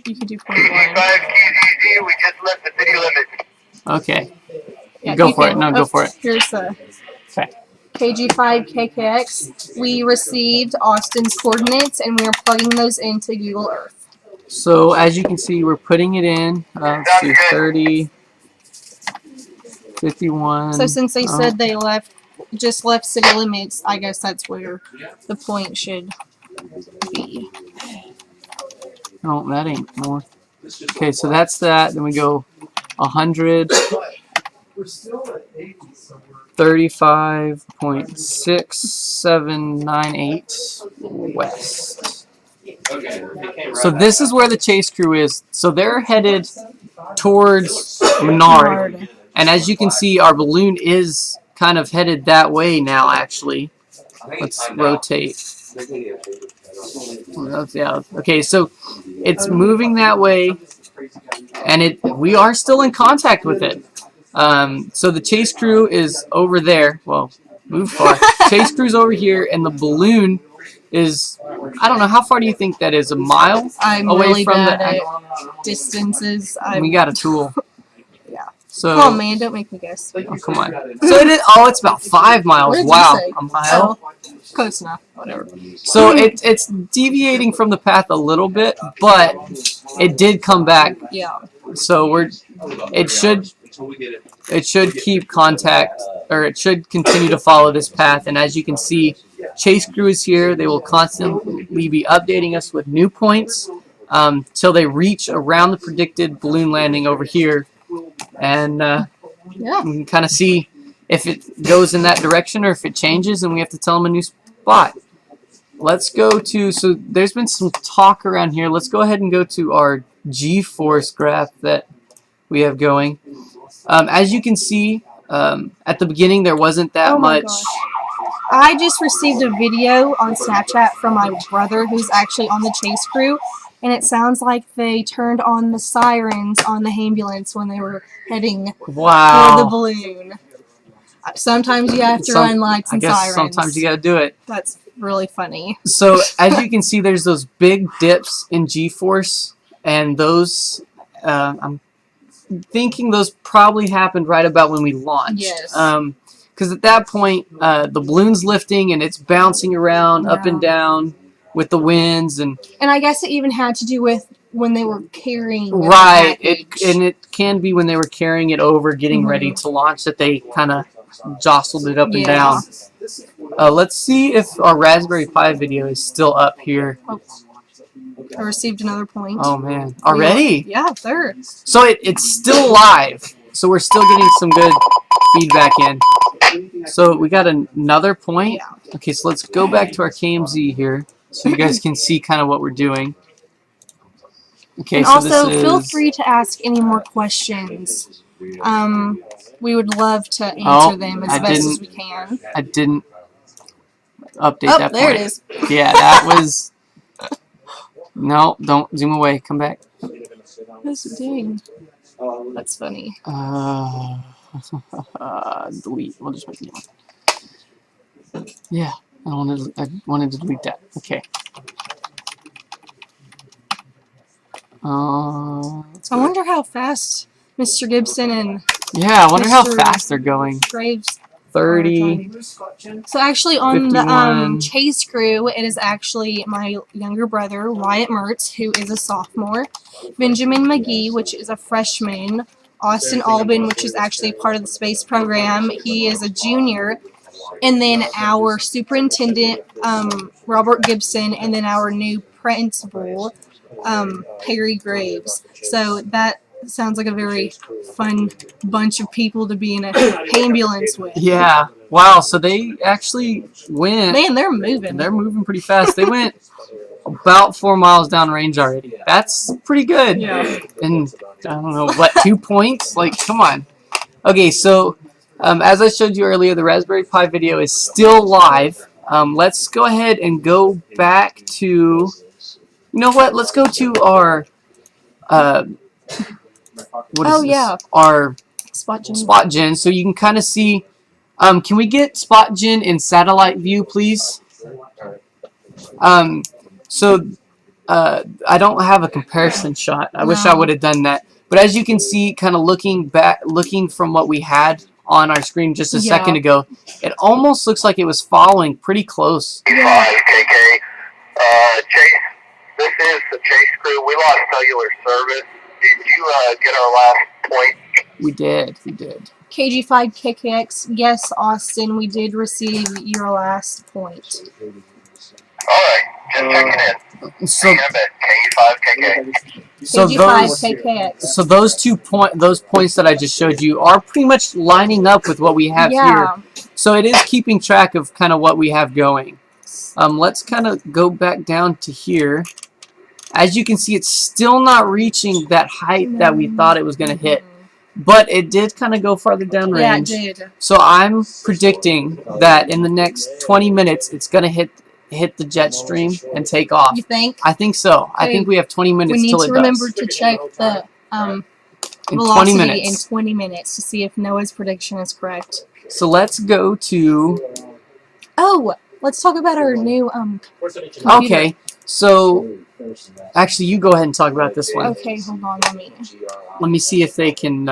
You could do KZ, we just left the city limits. Okay. Yeah, Go for it. No, go for it. Here's the Okay. KG5KKX. We received Austin's coordinates, and we are plugging those into Google Earth. So as you can see, we're putting it in. Let's see, 30, 51. So since they said they just left city limits, I guess that's where the point should be. No, that ain't more. Okay, so that's that. Then we go 100. 35.6798 west. So this is where the chase crew is. So they're headed towards Menard. And as you can see, our balloon is kind of headed that way now, actually. Let's rotate. Yeah. Okay, so it's moving that way, and we are still in contact with it. So the chase crew is over there. Well, move far. Chase crew's over here, and the balloon is, I don't know, how far do you think that is? A mile I'm away really from bad the at distances. We got a tool. Yeah. So Come on, man, don't make me guess. oh, come on. So it is, it's about 5 miles. What did you Wow. say? A mile? Oh, close enough. Whatever. So it's deviating from the path a little bit, but it did come back. Yeah. So it should keep contact, or it should continue to follow this path. And as you can see, chase crew is here. They will constantly be updating us with new points till they reach around the predicted balloon landing over here, and Yeah. we can kind of see if it goes in that direction or if it changes, and we have to tell them a new spot. Let's go to, so there's been some talk around here. Let's go ahead and go to our G-force graph that we have going. As you can see, at the beginning there wasn't that much. Gosh. I just received a video on Snapchat from my brother who's actually on the chase crew, and it sounds like they turned on the sirens on the ambulance when they were heading for the Wow. balloon. Sometimes you have to run lights and I guess sirens. sometimes you gotta do it. That's really funny. So as you can see, there's those big dips in G-force, and those, I'm thinking those probably happened right about when we launched. Yes. Because at that point, the balloon's lifting and it's bouncing around up and down with the winds, and I guess it even had to do with when they were carrying right. the It can be when they were carrying it over, getting ready to launch, that they kind of jostled it up and down. Let's see if our Raspberry Pi video is still up here. I received another point. Oh man, already? Yeah, third. So it's still live. So we're still getting some good feedback in. So we got another point. Yeah. Okay, so let's go back to our KMZ here so you guys can see kind of what we're doing. Okay, And so also, this feel is... free to ask any more questions. We would love to answer Oh, them as I best as didn't- we can. I didn't update Oh, that there point. it is. Yeah, that was... No, don't zoom away. Come back. What's it doing? That's funny. Delete. We'll just make a new one. Yeah, I wanted to delete that. Okay. Let's I go. wonder how fast Mr. Gibson and Yeah, I wonder how Mr. fast they're going. Graves 30. So actually on 51. the chase crew, it is actually my younger brother, Wyatt Mertz, who is a sophomore, Benjamin McGee, which is a freshman, Austin Albin, which is actually part of the space program, he is a junior, and then our superintendent, Robert Gibson, and then our new principal, Perry Graves. So that sounds like a very fun bunch of people to be in an ambulance with. Yeah. Wow, so they actually went... Man, they're moving. They're moving pretty fast. They went about 4 miles down range already. That's pretty good. Yeah. And I don't know, what, 2 points? Like, come on. Okay, so as I showed you earlier, the Raspberry Pi video is still live. Let's go ahead and go back to... You know what? Let's go to our... what is this? Yeah. Our Spot Spot Gen, so you can kind of see... can we get Spot Gen in satellite view, please? So I don't have a comparison shot. I wish I would have done that. But as you can see, kind of looking from what we had on our screen just a second ago, it almost looks like it was following pretty close. Yeah. KK. Chase, this is the Chase crew. We lost cellular service. Did you get our last point? We did. KG5 KKX, yes, Austin, we did receive your last point. Alright, just checking in. So, Hang on a bit. KE5 KK. so KG5 KKX. So those points that I just showed you are pretty much lining up with what we have here. So it is keeping track of kind of what we have going. Let's kind of go back down to here. As you can see, it's still not reaching that height that we thought it was going to hit. But it did kind of go farther down range. Yeah, it did. So I'm predicting that in the next 20 minutes, it's going to hit the jet stream and take off. You think? I think so. I think we have 20 minutes till it does. We need to remember to check the velocity in 20 minutes to see if Noah's prediction is correct. So let's go to... Oh, let's talk about our new computer. Okay, so actually you go ahead and talk about this one. Okay, hold on, Let me see if they can,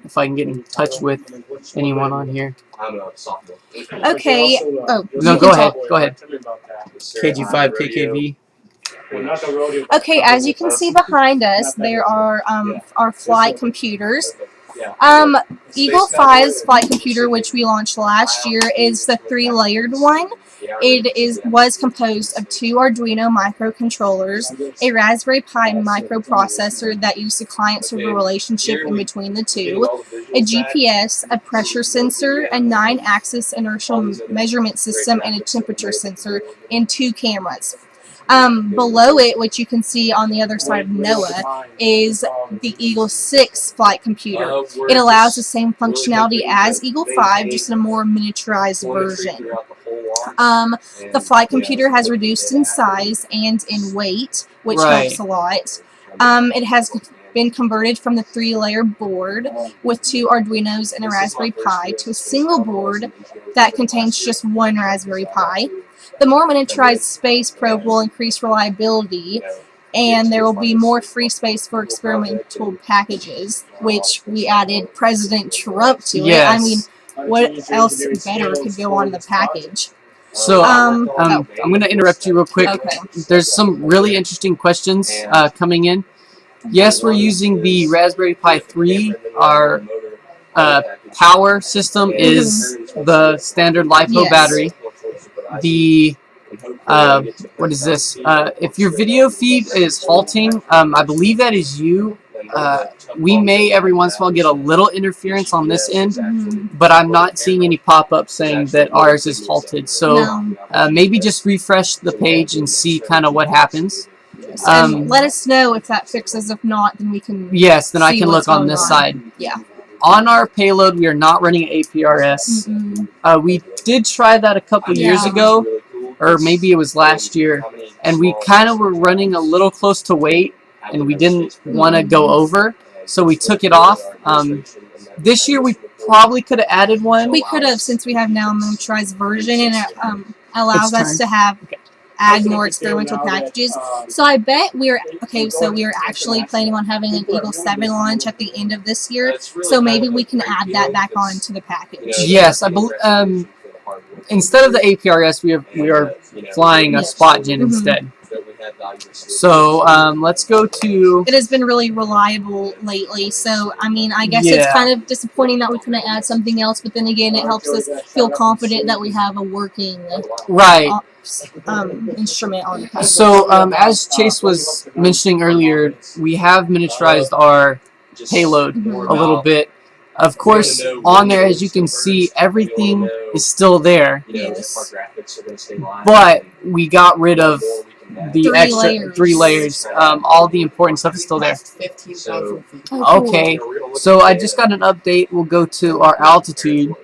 if I can get in touch with anyone on here. Okay. Oh, no, go ahead. Go ahead. KG5 KKV. Okay, as you can see behind us, there are our flight computers. Eagle 5's flight computer, which we launched last year, is the 3-layered one. It was composed of 2 Arduino microcontrollers, a Raspberry Pi microprocessor that used the client-server relationship in between the two, a GPS, a pressure sensor, a 9-axis inertial measurement system, and a temperature sensor, and 2 cameras. Below it, which you can see on the other side of Noah, is the Eagle 6 flight computer. It allows the same functionality as Eagle 5, just in a more miniaturized version. The flight computer has reduced in size and in weight, which helps a lot. It has been converted from the 3-layer board with 2 Arduinos and a Raspberry Pi to a single board that contains just 1 Raspberry Pi. The more miniaturized space probe will increase reliability, and there will be more free space for experimental packages, which we added President Trump to it. I mean, what else better could go on in the package? So, I'm going to interrupt you real quick. Okay. There's some really interesting questions coming in. Yes, we're using the Raspberry Pi 3. Our power system is the standard LiPo battery. The what is this? If your video feed is halting, I believe that is you. We may every once in a while get a little interference on this end, but I'm not seeing any pop-up saying that ours is halted. So maybe just refresh the page and see kind of what happens. Yes. And let us know if that fixes. If not, then we can. Yes, then I see can what's look on going this on. side. Yeah. On our payload, we are not running APRS. We did try that a couple years ago, or maybe it was last year, and we kind of were running a little close to weight, and we didn't want to go over, so we took it off. This year, we probably could have added one. We could have, since we have now a miniaturized version, and it allows It's us to have add more experimental packages. So I bet we're actually planning on having an Eagle 7 launch at the end of this year. So maybe we can add that back onto the package. Yes, I believe. Instead of the APRS, we are flying a spot gen instead. So let's go to. It has been really reliable lately. So I mean, I guess it's kind of disappointing that we couldn't add something else. But then again, it helps us feel confident that we have a working instrument on the package. So as Chase was mentioning earlier, we have miniaturized our payload a little bit. Of course, on there, as you can see, everything is still there. Yes. But we got rid of the extra layers. 3 layers. All the important stuff is still there. 15,000 feet. Okay, so I just got an update. We'll go to our altitude.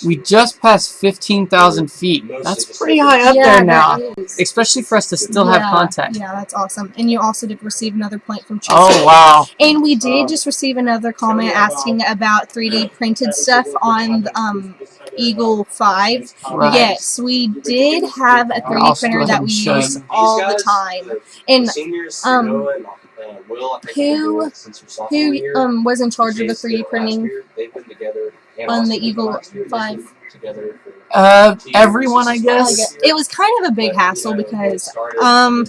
We just passed 15,000 feet. That's pretty high up there now, especially for us to still have contact. Yeah, that's awesome. And you also did receive another point from Chase. Oh, wow. And we did just receive another comment asking about 3D printed stuff on Eagle 5. Right. Yes, we did have a 3D printer that we use all the time. And who was in charge of the 3D printing on the Eagle 5? Everyone, I guess. It was kind of a big hassle because I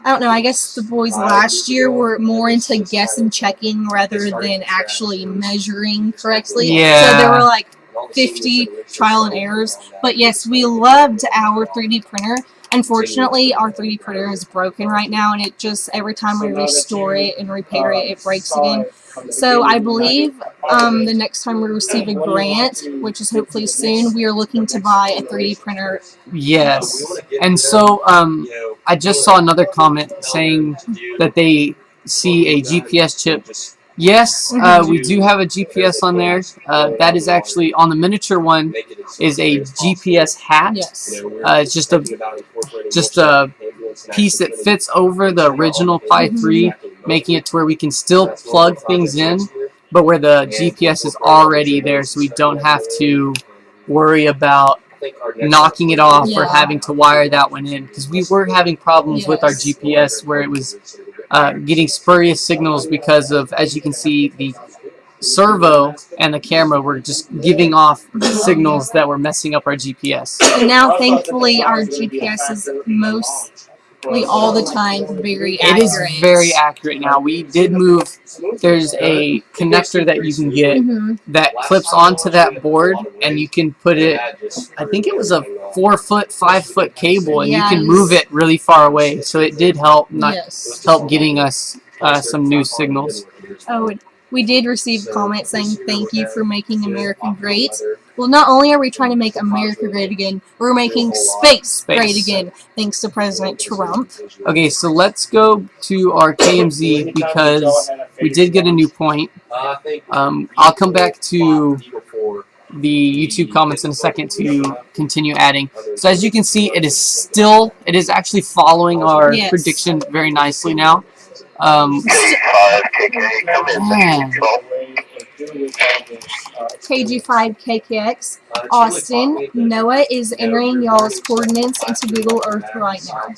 don't know, I guess the boys last year were more into guess and checking rather than actually measuring correctly. Yeah. So there were like 50 trial and errors. But yes, we loved our 3D printer. Unfortunately, our 3D printer is broken right now, and it just, every time we restore it and repair it, it breaks again. So I believe the next time we receive a grant, which is hopefully soon, we are looking to buy a 3D printer. Yes. And so I just saw another comment saying that they see a GPS chip. Yes, we do have a GPS on there. That is actually, on the miniature one, is a GPS hat. Yes. It's just a piece that fits over the original Pi 3, making it to where we can still plug things in, but where the GPS is already there, so we don't have to worry about knocking it off or having to wire that one in. Because we were having problems with our GPS where it was getting spurious signals because of, as you can see, the servo and the camera were just giving off signals that were messing up our GPS. And now, thankfully, our GPS is mostly all the time very accurate. It is very accurate now. We did move. There's a connector that you can get that clips onto that board, and you can put it, I think it was a 4-foot, 5-foot cable, and you can move it really far away. So it did help help getting us some new signals. Oh, we did receive comments saying thank you for making America great. Well, not only are we trying to make America great again, we're making space great again, thanks to President Trump. Okay, so let's go to our KMZ because we did get a new point. I'll come back to the YouTube comments in a second to continue adding. So as you can see, it is actually following our prediction very nicely now. KG5 KKX, Austin, Noah is entering y'all's coordinates into Google Earth right now.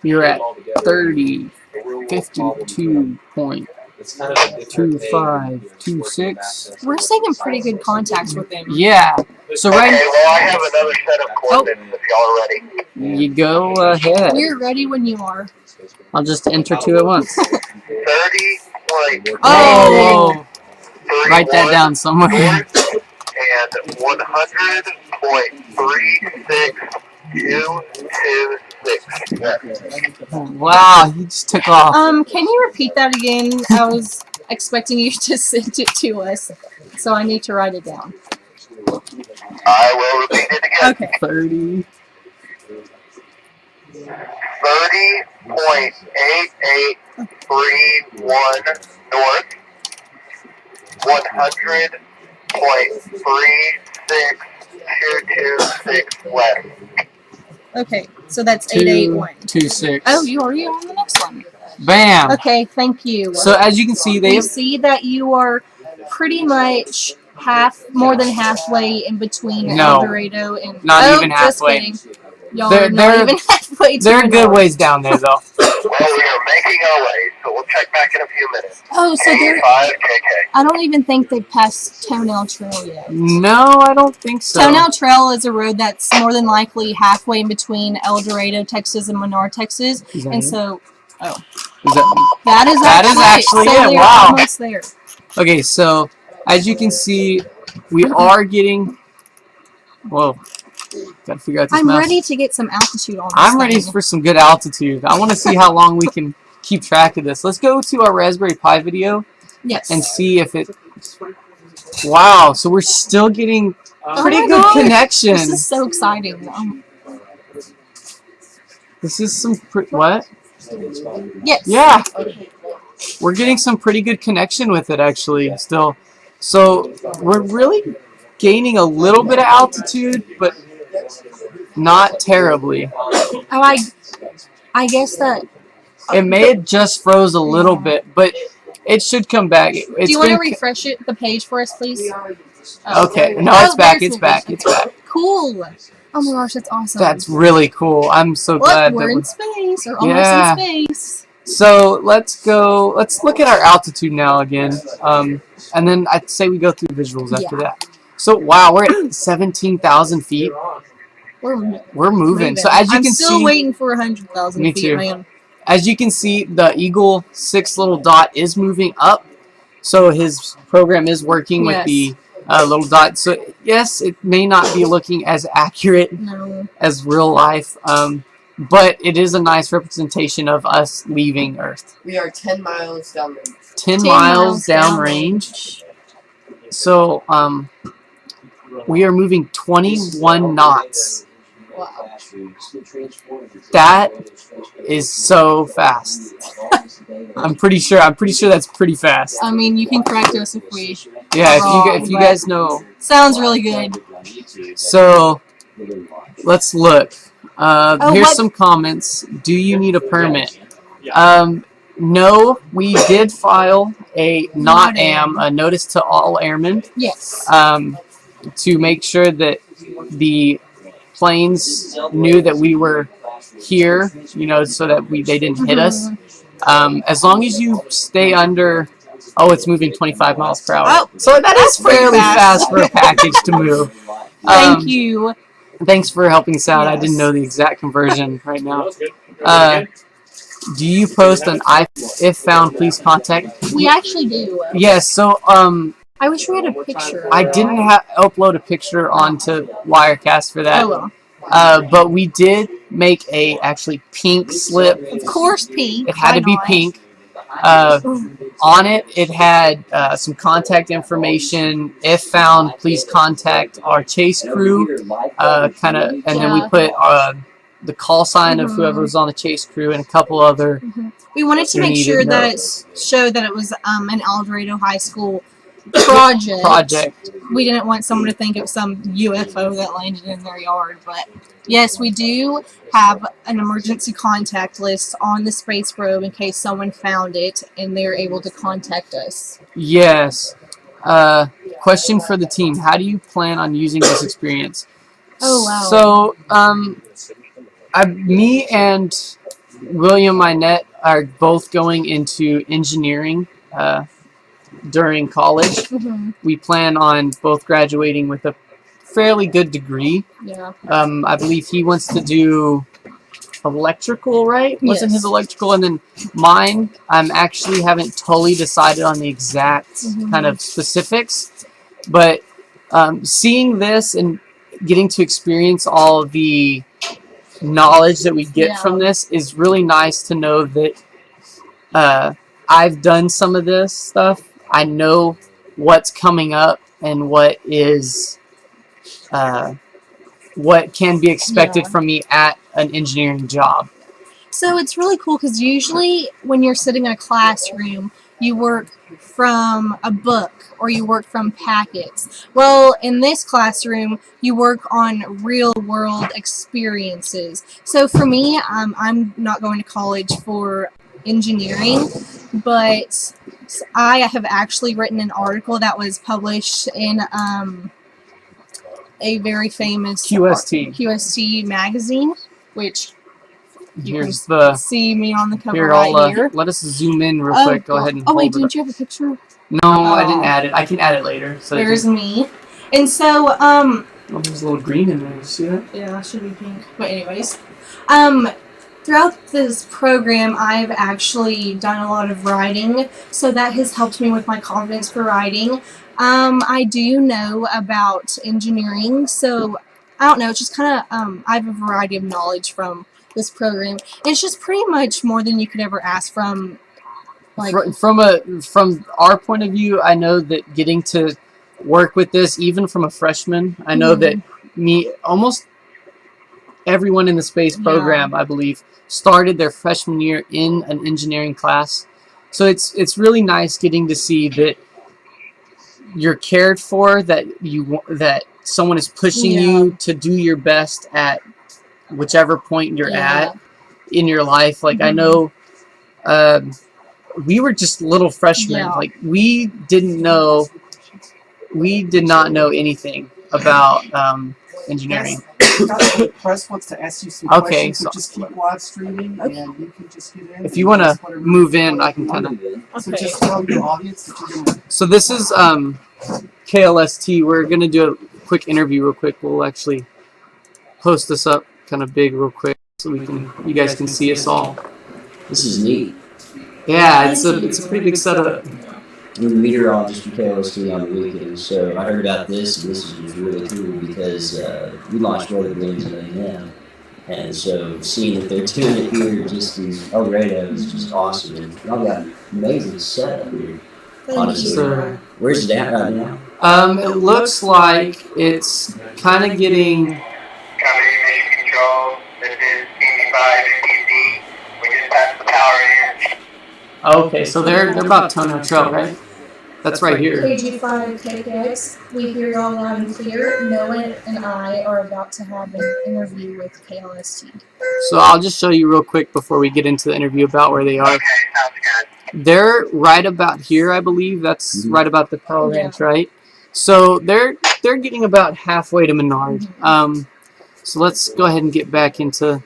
You're at 3052.2526. We're staying in pretty good contacts with them. Yeah. So well, I have another set of coordinates if y'all are ready. You go ahead. We're ready when you are. I'll just enter 2 at once. 30.3. Oh! Write that down somewhere. And 100.36226. Wow, he just took off. Can you repeat that again? I was expecting you to send it to us, so I need to write it down. I will repeat it again. Okay. 30. 30.8831 north, 100.36226 west. Okay, so that's 881. 226. Oh, you already on the next one. Bam. Okay, thank you. So as you can see, they We have, see that you are pretty much more than halfway in between No, Eldorado and not even just halfway. kidding. Y'all They're- are not they're- even halfway to they're a the good north. ways down there though. Well, we are making our way, so we'll check back in a few minutes. Oh, so they're. 85 KK. I don't even think they've passed Toenail Trail yet. No, I don't think so. Toenail Trail is a road that's more than likely halfway in between Eldorado, Texas, and Menard, Texas, Is that and it? so Is that is actually so it. we're Wow. almost there. Okay, so as you can see, we are getting. Whoa, gotta figure out this I'm mouse. ready to get some altitude on this I'm ready thing. for some good altitude. I want to see how long we can keep track of this. Let's go to our Raspberry Pi video Yes. and see if it. Wow, so we're still getting pretty my good God. connection. This is so exciting. This is some what? Yes. Yeah, we're getting some pretty good connection with it actually still. So we're really gaining a little bit of altitude, but not terribly. Oh, I guess that. It may have just froze a little bit, but it should come back. Do you want to refresh the page for us, please? Okay, no, it's back. It's back. It's back. Cool. Oh my gosh, that's awesome. That's really cool. I'm so glad we're that in space, or almost in space. So let's go. Let's look at our altitude now again, and then I'd say we go through visuals after that. So wow, we're at 17,000 feet. We're moving. So as you can see, I'm still waiting for 100,000 Me feet, too. man. As you can see, the Eagle 6 little dot is moving up. So his program is working with the little dot. So yes, it may not be looking as accurate as real life, but it is a nice representation of us leaving Earth. We are 10 miles downrange. 10 miles downrange. So we are moving 21 knots. Wow. That is so fast. I'm pretty sure that's pretty fast. I mean, you can correct us if we. Yeah, wrong, if you guys know. Sounds really good. So let's look. Here's some comments. Do you need a permit? No, we did file a NOTAM, a notice to all airmen. Yes. To make sure that the planes knew that we were here, so that they didn't hit us. As long as you stay under, it's moving 25 miles per hour. Oh, so that is fairly fast for a package to move. Thank you. Thanks for helping us out. Yes. I didn't know the exact conversion right now. Do you post an if found, please contact? We actually do. Yes. So I wish we had a picture. I didn't upload a picture onto Wirecast for that. Oh well. But we did make a actually pink slip. Of course, pink. It had to be pink. On it, it had some contact information. If found, please contact our chase crew. And then we put the call sign of whoever was on the chase crew and a couple other. We wanted to make sure that it showed that it was an Eldorado High School project. We didn't want someone to think it was some UFO that landed in their yard, but yes, we do have an emergency contact list on the space probe in case someone found it and they're able to contact us. Yes. Question for the team: how do you plan on using this experience? Oh wow. So, me and William Minette are both going into engineering during college. We plan on both graduating with a fairly good degree. Yeah. I believe he wants to do electrical, right? Wasn't his electrical? And then mine, actually haven't totally decided on the exact kind of specifics. But seeing this and getting to experience all the knowledge that we get from this is really nice to know that I've done some of this stuff. I know what's coming up and what is what can be expected Yeah. from me at an engineering job. So it's really cool because usually when you're sitting in a classroom, you work from a book or you work from packets. Well, in this classroom, you work on real world experiences. So for me, I'm not going to college for engineering, but I have actually written an article that was published in a very famous QST magazine, which you Here's can the see me on the cover here. right here. Let us zoom in real Oh, quick. Go ahead and oh wait, hold it didn't up. you have a picture? No, I didn't Oh. add it. I can add it later. So There's me. And so, oh, there's a little green in there. You see that? yeah, that should be pink. But anyways, throughout this program, I've actually done a lot of writing, so that has helped me with my confidence for writing. I do know about engineering, so I don't know. It's just kind of I have a variety of knowledge from this program. It's just pretty much more than you could ever ask from. Like, From our point of view, I know that getting to work with this, even from a freshman, I know that almost everyone in the space program, I believe, started their freshman year in an engineering class. So it's really nice getting to see that you're cared for, that someone is pushing you to do your best at whichever point you're at in your life. Like I know we were just little freshmen. Like we did not know anything about engineering. The press wants to ask you some questions, so just keep live streaming and you can just get in. If you want to move in, I can kind of. So just tell your audience that you're going to. So this is KLST. We're gonna do a quick interview real quick. We'll actually post this up kind of big real quick so you guys can see us all. This is neat. Yeah, it's a pretty big setup. I'm a meteorologist for KLST on the weekends, so I heard about this, and this is just really cool because we launched weather balloons at AM, and so seeing that they're doing it here just in Eldorado is just awesome, and y'all got an amazing setup here. Honestly, where's it at right now? It looks like it's kind of getting. Mission control. This is TV5 NTD. We just passed the power in. Okay, so they're about to on our trail, right? That's right here. KG5 KKX, we hear y'all loud and clear. Noah and I are about to have an interview with KLST. So I'll just show you real quick before we get into the interview about where they are. Okay, sounds good. They're right about here, I believe. That's right about the power ranch, right? So they're getting about halfway to Menard. So let's go ahead and get back into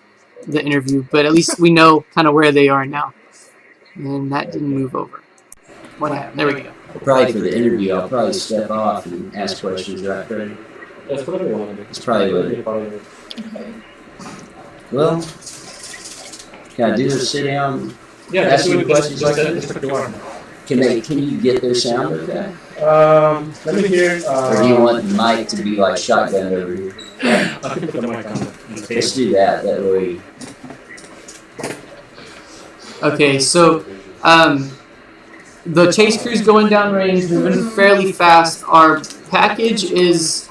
the interview, but at least we know kind of where they are now. And that didn't move over. What happened? There we go. Probably for the interview, I'll probably step off and ask questions, right, Freddie? That's what I wanted. It's probably what. Well, can I do this sit down? Yeah, Ask you questions like that. Can you get their sound okay? Let me hear. Or do you want the mic to be like shotgun over here? I can put the mic on. Let's do that. That way. Okay, so the chase crew's going downrange, moving fairly fast. Our package is.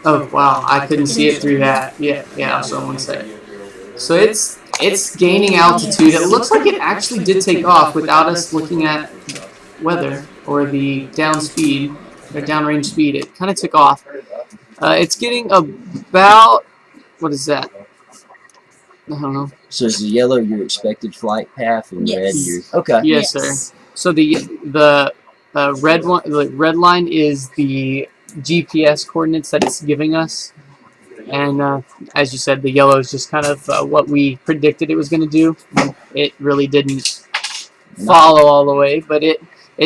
Oh wow, I couldn't see it through that. Yeah, I'll show one second. So it's gaining altitude. It looks like it actually did take off without us looking at weather or the down speed or downrange speed. It kind of took off. It's getting about, what is that? I don't know. So is the yellow your expected flight path and red your okay? Yes, sir. So the red one, the red line is the GPS coordinates that it's giving us, and as you said, the yellow is just kind of what we predicted it was going to do. It really didn't follow all the way, but it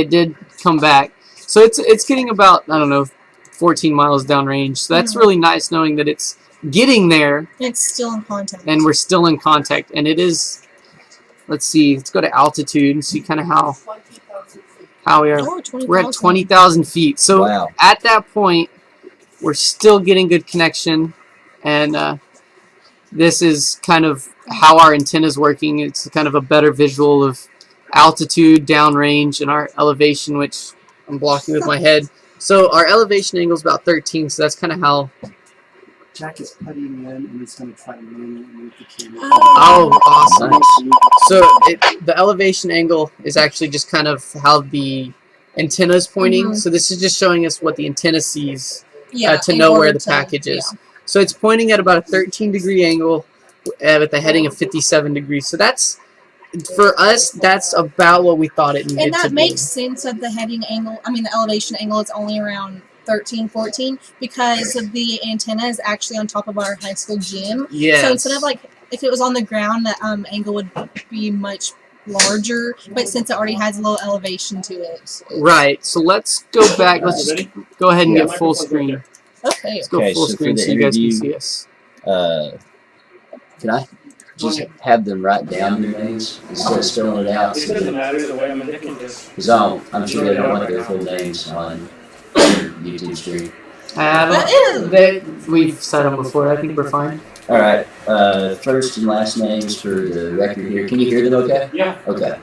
did come back. So it's getting about, I don't know, 14 miles downrange. So that's really nice knowing that it's getting there. It's still in contact. And we're still in contact. And it is, let's see, let's go to altitude and see kind of how we are. Oh, 20,000. We're at 20,000 feet. So at that point, we're still getting good connection. And this is kind of how our antenna is working. It's kind of a better visual of altitude, downrange, and our elevation, which I'm blocking with my head. So our elevation angle is about 13, so that's kind of how. Jack is putting in, and he's going to try to manually move the camera. Oh, awesome. Nice. So the elevation angle is actually just kind of how the antenna is pointing. Mhm. So this is just showing us what the antenna sees Yeah, to in know where order the to- package is. So it's pointing at about a 13-degree angle with a heading of 57 degrees. So that's, for us, that's about what we thought it needed And that to makes be. sense of the heading angle. I mean, the elevation angle is only around 13, 14 because of the antenna is actually on top of our high school gym. Yes. So instead of like, if it was on the ground, the angle would be much larger. But since it already has a little elevation to it. Right. So let's go back. Let's just go ahead and Yeah. get full screen. Okay. Let's go Okay, full so for screen the so you guys can interview- see us. Can I just have them write down their names instead of spelling it out? It doesn't matter the way. I mean, they can just. Because I'm sure they don't want their full names on YouTube stream. We've said them before. I think we're fine. All right. First and last names for the record here. Can you hear them okay? Yeah. Okay.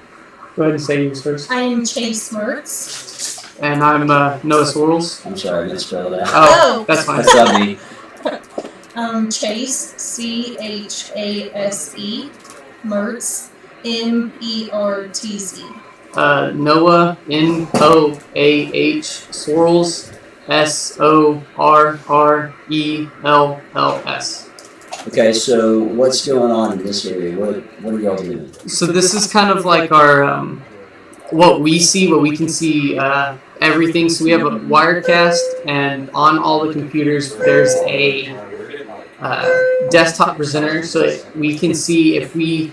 Go ahead and say yours first. I'm Chase Mertz. And I'm Noah Swirls. I'm sorry, I misspelled that. Oh, that's fine. That's not me. Chase, Chase, Mertz, Mertz. Noah, Noah, Swirls, Sorrells. Okay, so what's going on in this area? What are y'all doing? So this is kind of like our what we can see everything. So we have a Wirecast, and on all the computers there's a desktop presenter, so we can see if we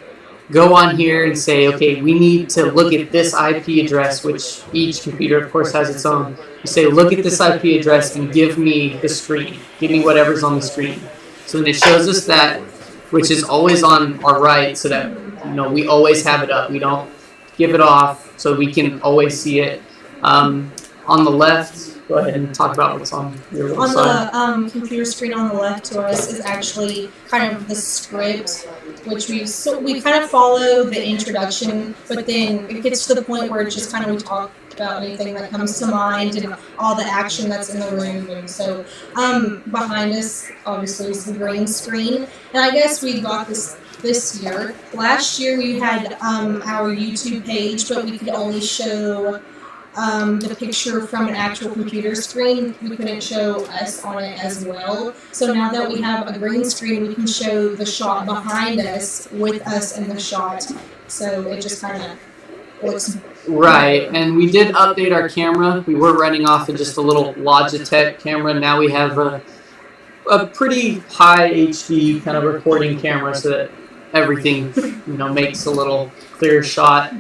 go on here and say, okay, we need to look at this IP address, which each computer, of course, has its own. You say, look at this IP address and give me the screen. Give me whatever's on the screen. So then it shows us that, which is always on our right, so that we always have it up. We don't give it off, so we can always see it. On the left, go ahead and talk about what's on your little side. On the computer screen on the left to us is actually kind of the script, which we kind of follow the introduction, but then it gets to the point where it's just kind of we talk about anything that comes to mind and all the action that's in the room. And so behind us, obviously, is the green screen. And I guess we got this year. Last year we had our YouTube page, but we could only show the picture from an actual computer screen. We couldn't show us on it as well. So now that we have a green screen, we can show the shot behind us with us in the shot. So it just kind of looks right. And we did update our camera. We were running off of just a little Logitech camera. Now we have a pretty high HD kind of recording camera, so that everything makes a little clearer shot.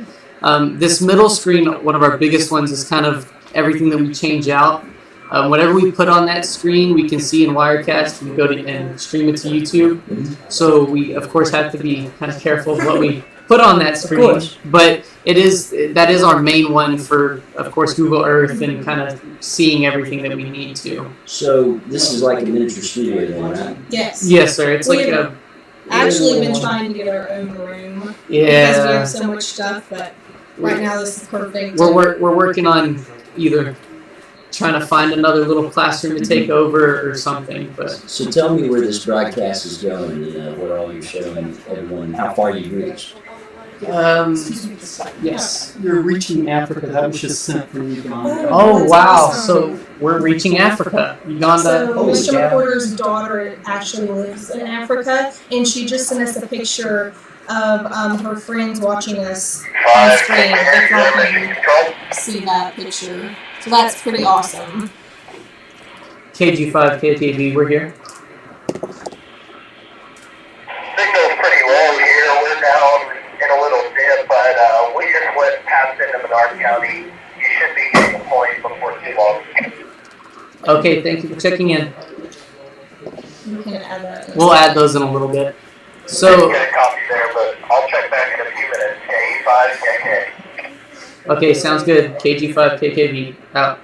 This middle screen, one of our biggest ones, is kind of everything that we change out. Whatever we put on that screen, we can see in Wirecast. We go to and stream it to YouTube. So we, of course, have to be kind of careful of what we put on that screen. But that is our main one for, of course, Google Earth and kind of seeing everything that we need to. So this is like a miniature studio then, right? Yes. Yes, sir. It's like a... Actually been trying to get our own room. Yeah. Because we have so much stuff, but right now this is perfect. We're working on either trying to find another little classroom to take over or something. But So tell me where this broadcast is going, what all you're showing everyone, how far you've reached. Excuse me just a second. yes. You're reaching Africa. That was just sent from Uganda. Oh That's wow! awesome. So we're reaching Africa, Uganda. So Holy Mr. cow. Reporter's daughter actually lives in Africa, and she just sent us a picture of her friends watching us on screen. If I can see that picture. So that's pretty awesome. KG5 KKV, we're here. Signal's pretty low here. We're down in a little dip, but we just went past into Menard County. You should be getting a point before too long. Okay, thank you for checking in. You can add that. We'll add those in a little bit. Didn't So get a copy there, but I'll check back in a few minutes. K5KK. okay, sounds good. KG5 KKV out.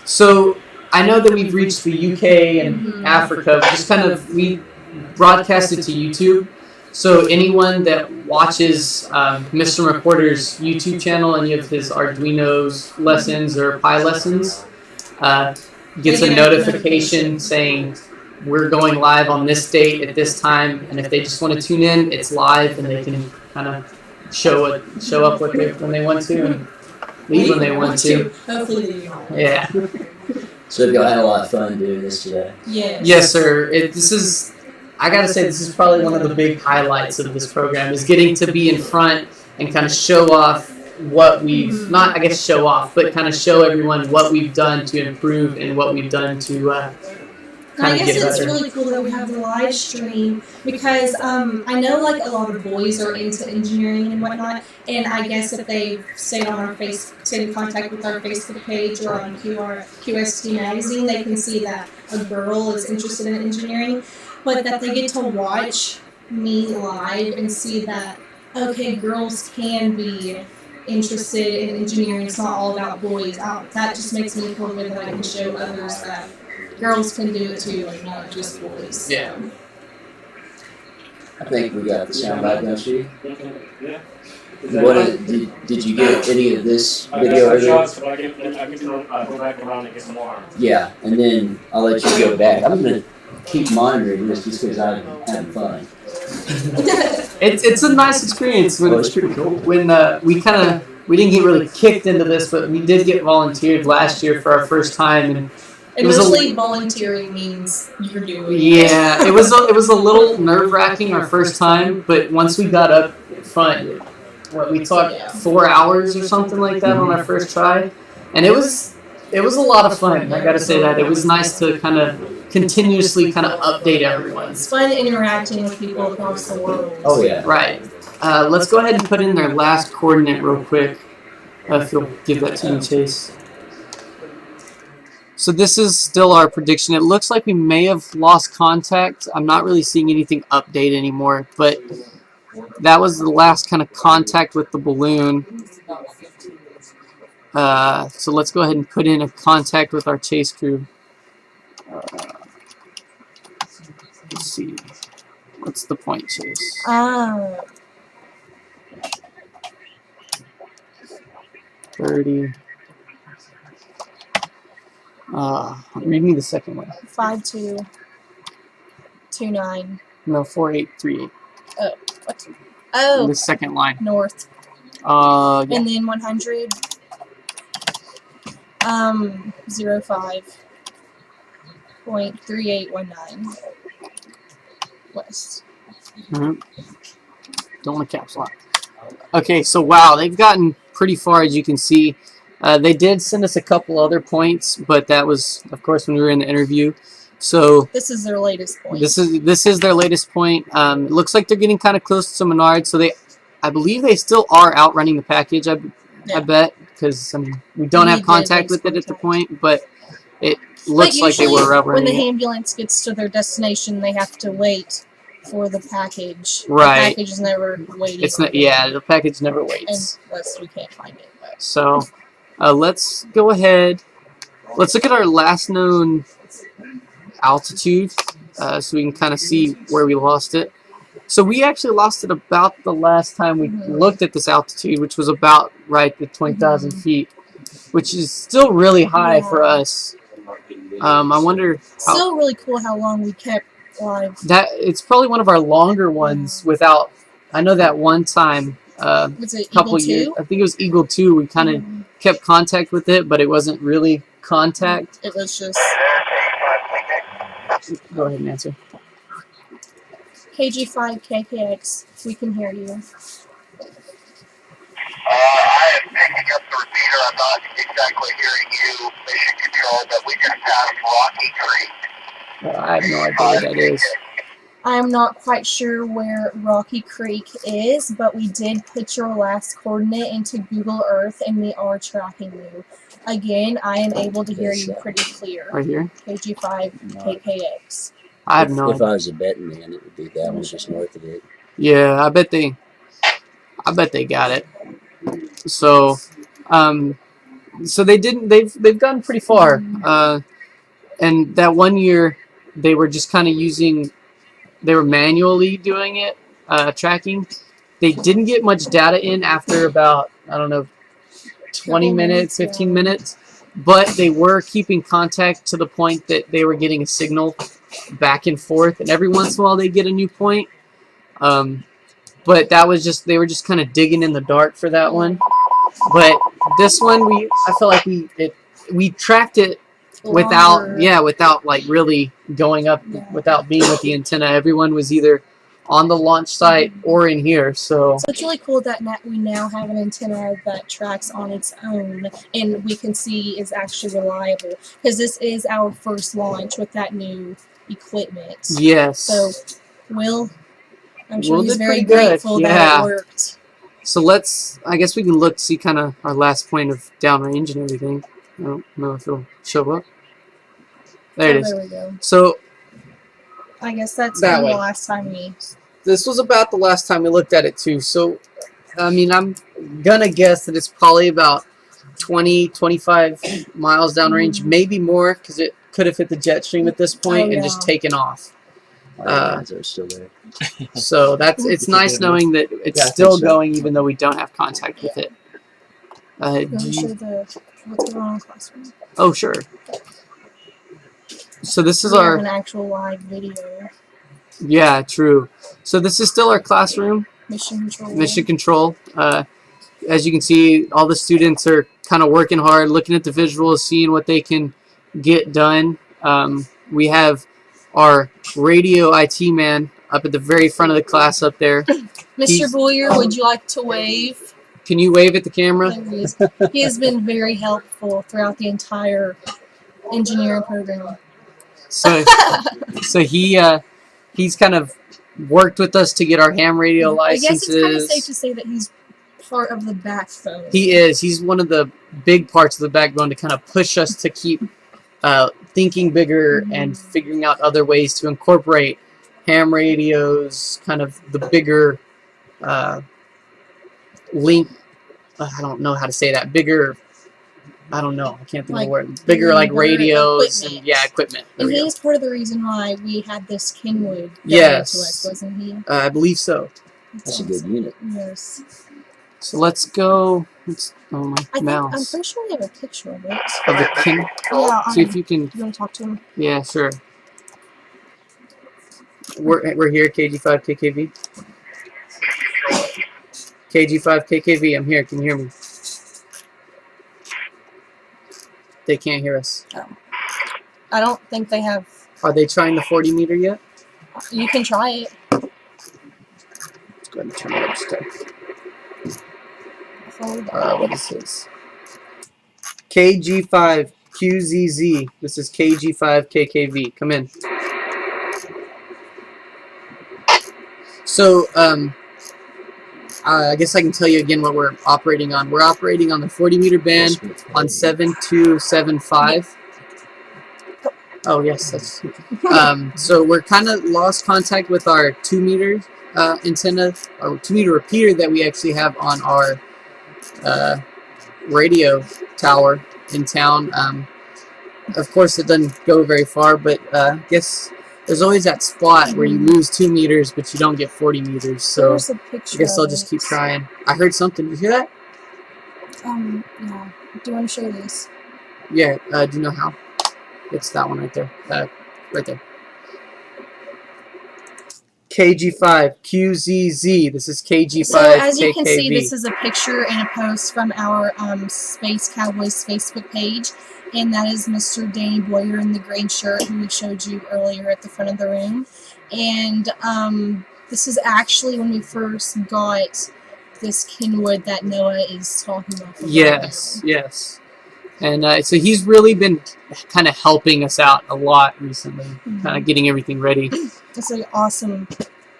So I know that we've reached the UK and Africa. We broadcasted to YouTube. So anyone that watches Mr. McWhorter's YouTube channel, any of his Arduino's lessons or Pi lessons, gets a notification saying we're going live on this date at this time, and if they just want to tune in, it's live, and they can kind of show up when they want to, and leave when they want to. Hopefully they do. Yeah. So y'all had a lot of fun doing this today. Yes, sir. I gotta say, this is probably one of the big highlights of this program, is getting to be in front and kind of show off what we've, not I guess show off, but kind of show everyone what we've done to improve and what we've done to I guess it's really cool that we have the live stream because I know like a lot of boys are into engineering and whatnot, and I guess if they stay in contact with our Facebook page or on QST magazine, they can see that a girl is interested in engineering, but that they get to watch me live and see that okay, girls can be interested in engineering. It's not all about boys. That just makes me feel good that I can show others that girls can do it too, like not just boys. Yeah. I think we got the sound back, don't you? Yeah. Did you get any of this video earlier? So I can go back around and get some more. Yeah, and then I'll let you go back. I'm gonna keep monitoring this just because I'm having fun. It's a nice experience when it's pretty cool. When we didn't get really kicked into this, but we did get volunteered last year for our first time, and And mostly volunteering means you're doing it. yeah, it was a little nerve-wracking our first time, but once we got up front, we talked 4 hours or something like that on our first try, and it was a lot of fun. I gotta say that it was nice to kind of continuously kind of update everyone. It's fun interacting with people across the world. Oh yeah. Right. Let's go ahead and put in their last coordinate real quick. If you'll give that to me, Chase. So this is still our prediction. It looks like we may have lost contact. I'm not really seeing anything update anymore, but that was the last kind of contact with the balloon. So let's go ahead and put in a contact with our chase crew. Let's see. What's the point, Chase? 30. Read me the second one. 5229. No, 4838. Oh, what? Oh, The second line. north. Yeah. And then 100. 05.3819 west. Don't want to caps lock. Okay, so wow, they've gotten pretty far, as you can see. They did send us a couple other points, but that was, of course, when we were in the interview. So this is their latest point. This is their latest point. It looks like they're getting kind of close to Menard, so I believe they still are outrunning the package. I bet, because we don't have contact with it at the point, but it looks like they were outrunning. When the ambulance gets to their destination, they have to wait for the package. Right. The package is never waiting. It's not. Yeah, the package never waits. Unless we can't find it. But. So let's go ahead. Let's look at our last known altitude, so we can kind of see where we lost it. So we actually lost it about the last time we looked at this altitude, which was about right at 20,000 feet, which is still really high for us. I wonder. Still really cool how long we kept live. That it's probably one of our longer ones. Without, I know that one time, was it couple Eagle years. 2? I think it was Eagle 2. We kind of kept contact with it, but it wasn't really contact. It was just. Go ahead and answer. KG5 KKX, we can hear you. I am picking up the repeater. I'm not exactly hearing you, Mission Control, but we just passed Rocky Creek. I have no idea what that is. I'm not quite sure where Rocky Creek is, but we did put your last coordinate into Google Earth, and we are tracking you. Again, I am able to hear you pretty clear. Right here? KG5 KKX. I have no If idea. I was a betting man, it would be that one's just north of it. Yeah, I bet they got it. So, so they've gotten pretty far. And that one year, they were just kind of they were manually doing it, tracking. They didn't get much data in after about, I don't know, 20 minutes, 15 minutes, but they were keeping contact to the point that they were getting a signal back and forth, and every once in a while they get a new point. But that was just, they were just kind of digging in the dark for that one. But this one, I feel like we tracked it without like really going up, without being with the antenna. Everyone was either on the launch site or in here. So it's really cool that we now have an antenna that tracks on its own, and we can see is actually reliable, because this is our first launch with that new equipment. Yes. So I'm sure he's did very pretty good. grateful that it worked. So I guess we can look, see kind of our last point of downrange and everything. I don't know if it'll show up. There it is. There we go. So I guess that's that the way. last time This was about the last time we looked at it too. So, I mean, I'm gonna guess that it's probably about 20, 25 miles downrange, maybe more, because it could have hit the jet stream at this point and just taken off. Are still there. So it's nice knowing that it's still going, even though we don't have contact with it. What's going on in the classroom? Oh, sure. So this is We our have an actual live video. Yeah, true. So this is still our classroom. Mission control. As you can see, all the students are kind of working hard, looking at the visuals, seeing what they can get done. We have our radio IT man up at the very front of the class up there. Mr. Boyer, would you like to wave? Can you wave at the camera? There he is. He has been very helpful throughout the entire engineering program. So he's kind of worked with us to get our ham radio licenses. I guess it's kind of safe to say that he's part of the backbone. He is. He's one of the big parts of the backbone to kind of push us to keep thinking bigger and figuring out other ways to incorporate ham radios, kind of the bigger link. I don't know how to say that. Bigger. I don't know. I can't think of the word. Bigger like radios and equipment. And he is part of the reason why we had this Kenwood. Yes. To us, wasn't he? I believe so. That's a good unit. Yes. So let's go. Oh, my mouse. I'm pretty sure we have a picture of it. Of the Kenwood. Yeah. See if you can. You want to talk to him? Yeah, sure. We're here, KG5 KKV. KG5 KKV, I'm here. Can you hear me? They can't hear us. Oh. I don't think they have. Are they trying the 40 meter yet? You can try it. Let's go ahead and turn it up still. What is this? KG5 QZZ. This is KG5 KKV. Come in. So, I guess I can tell you again what we're operating on. We're operating on the 40 meter band on 7275. Oh yes, that's. So we're kind of lost contact with our 2 meter antenna, or 2 meter repeater that we actually have on our radio tower in town. Of course, it doesn't go very far, but I guess there's always that spot where you lose 2 meters, but you don't get 40 meters. So I guess I'll just keep trying. I heard something. Did you hear that? Yeah. Do you want to show this? Yeah. Do you know how? It's that one right there. Right there. KG5 QZZ. This is KG5 So as you can KKV. see, this is a picture and a post from our Space Cowboys Facebook page, and that is Mr. Danny Boyer in the green shirt who we showed you earlier at the front of the room. And this is actually when we first got this Kenwood that Noah is talking about. Yes, yes. And so he's really been kind of helping us out a lot recently, kind of getting everything ready. It's an awesome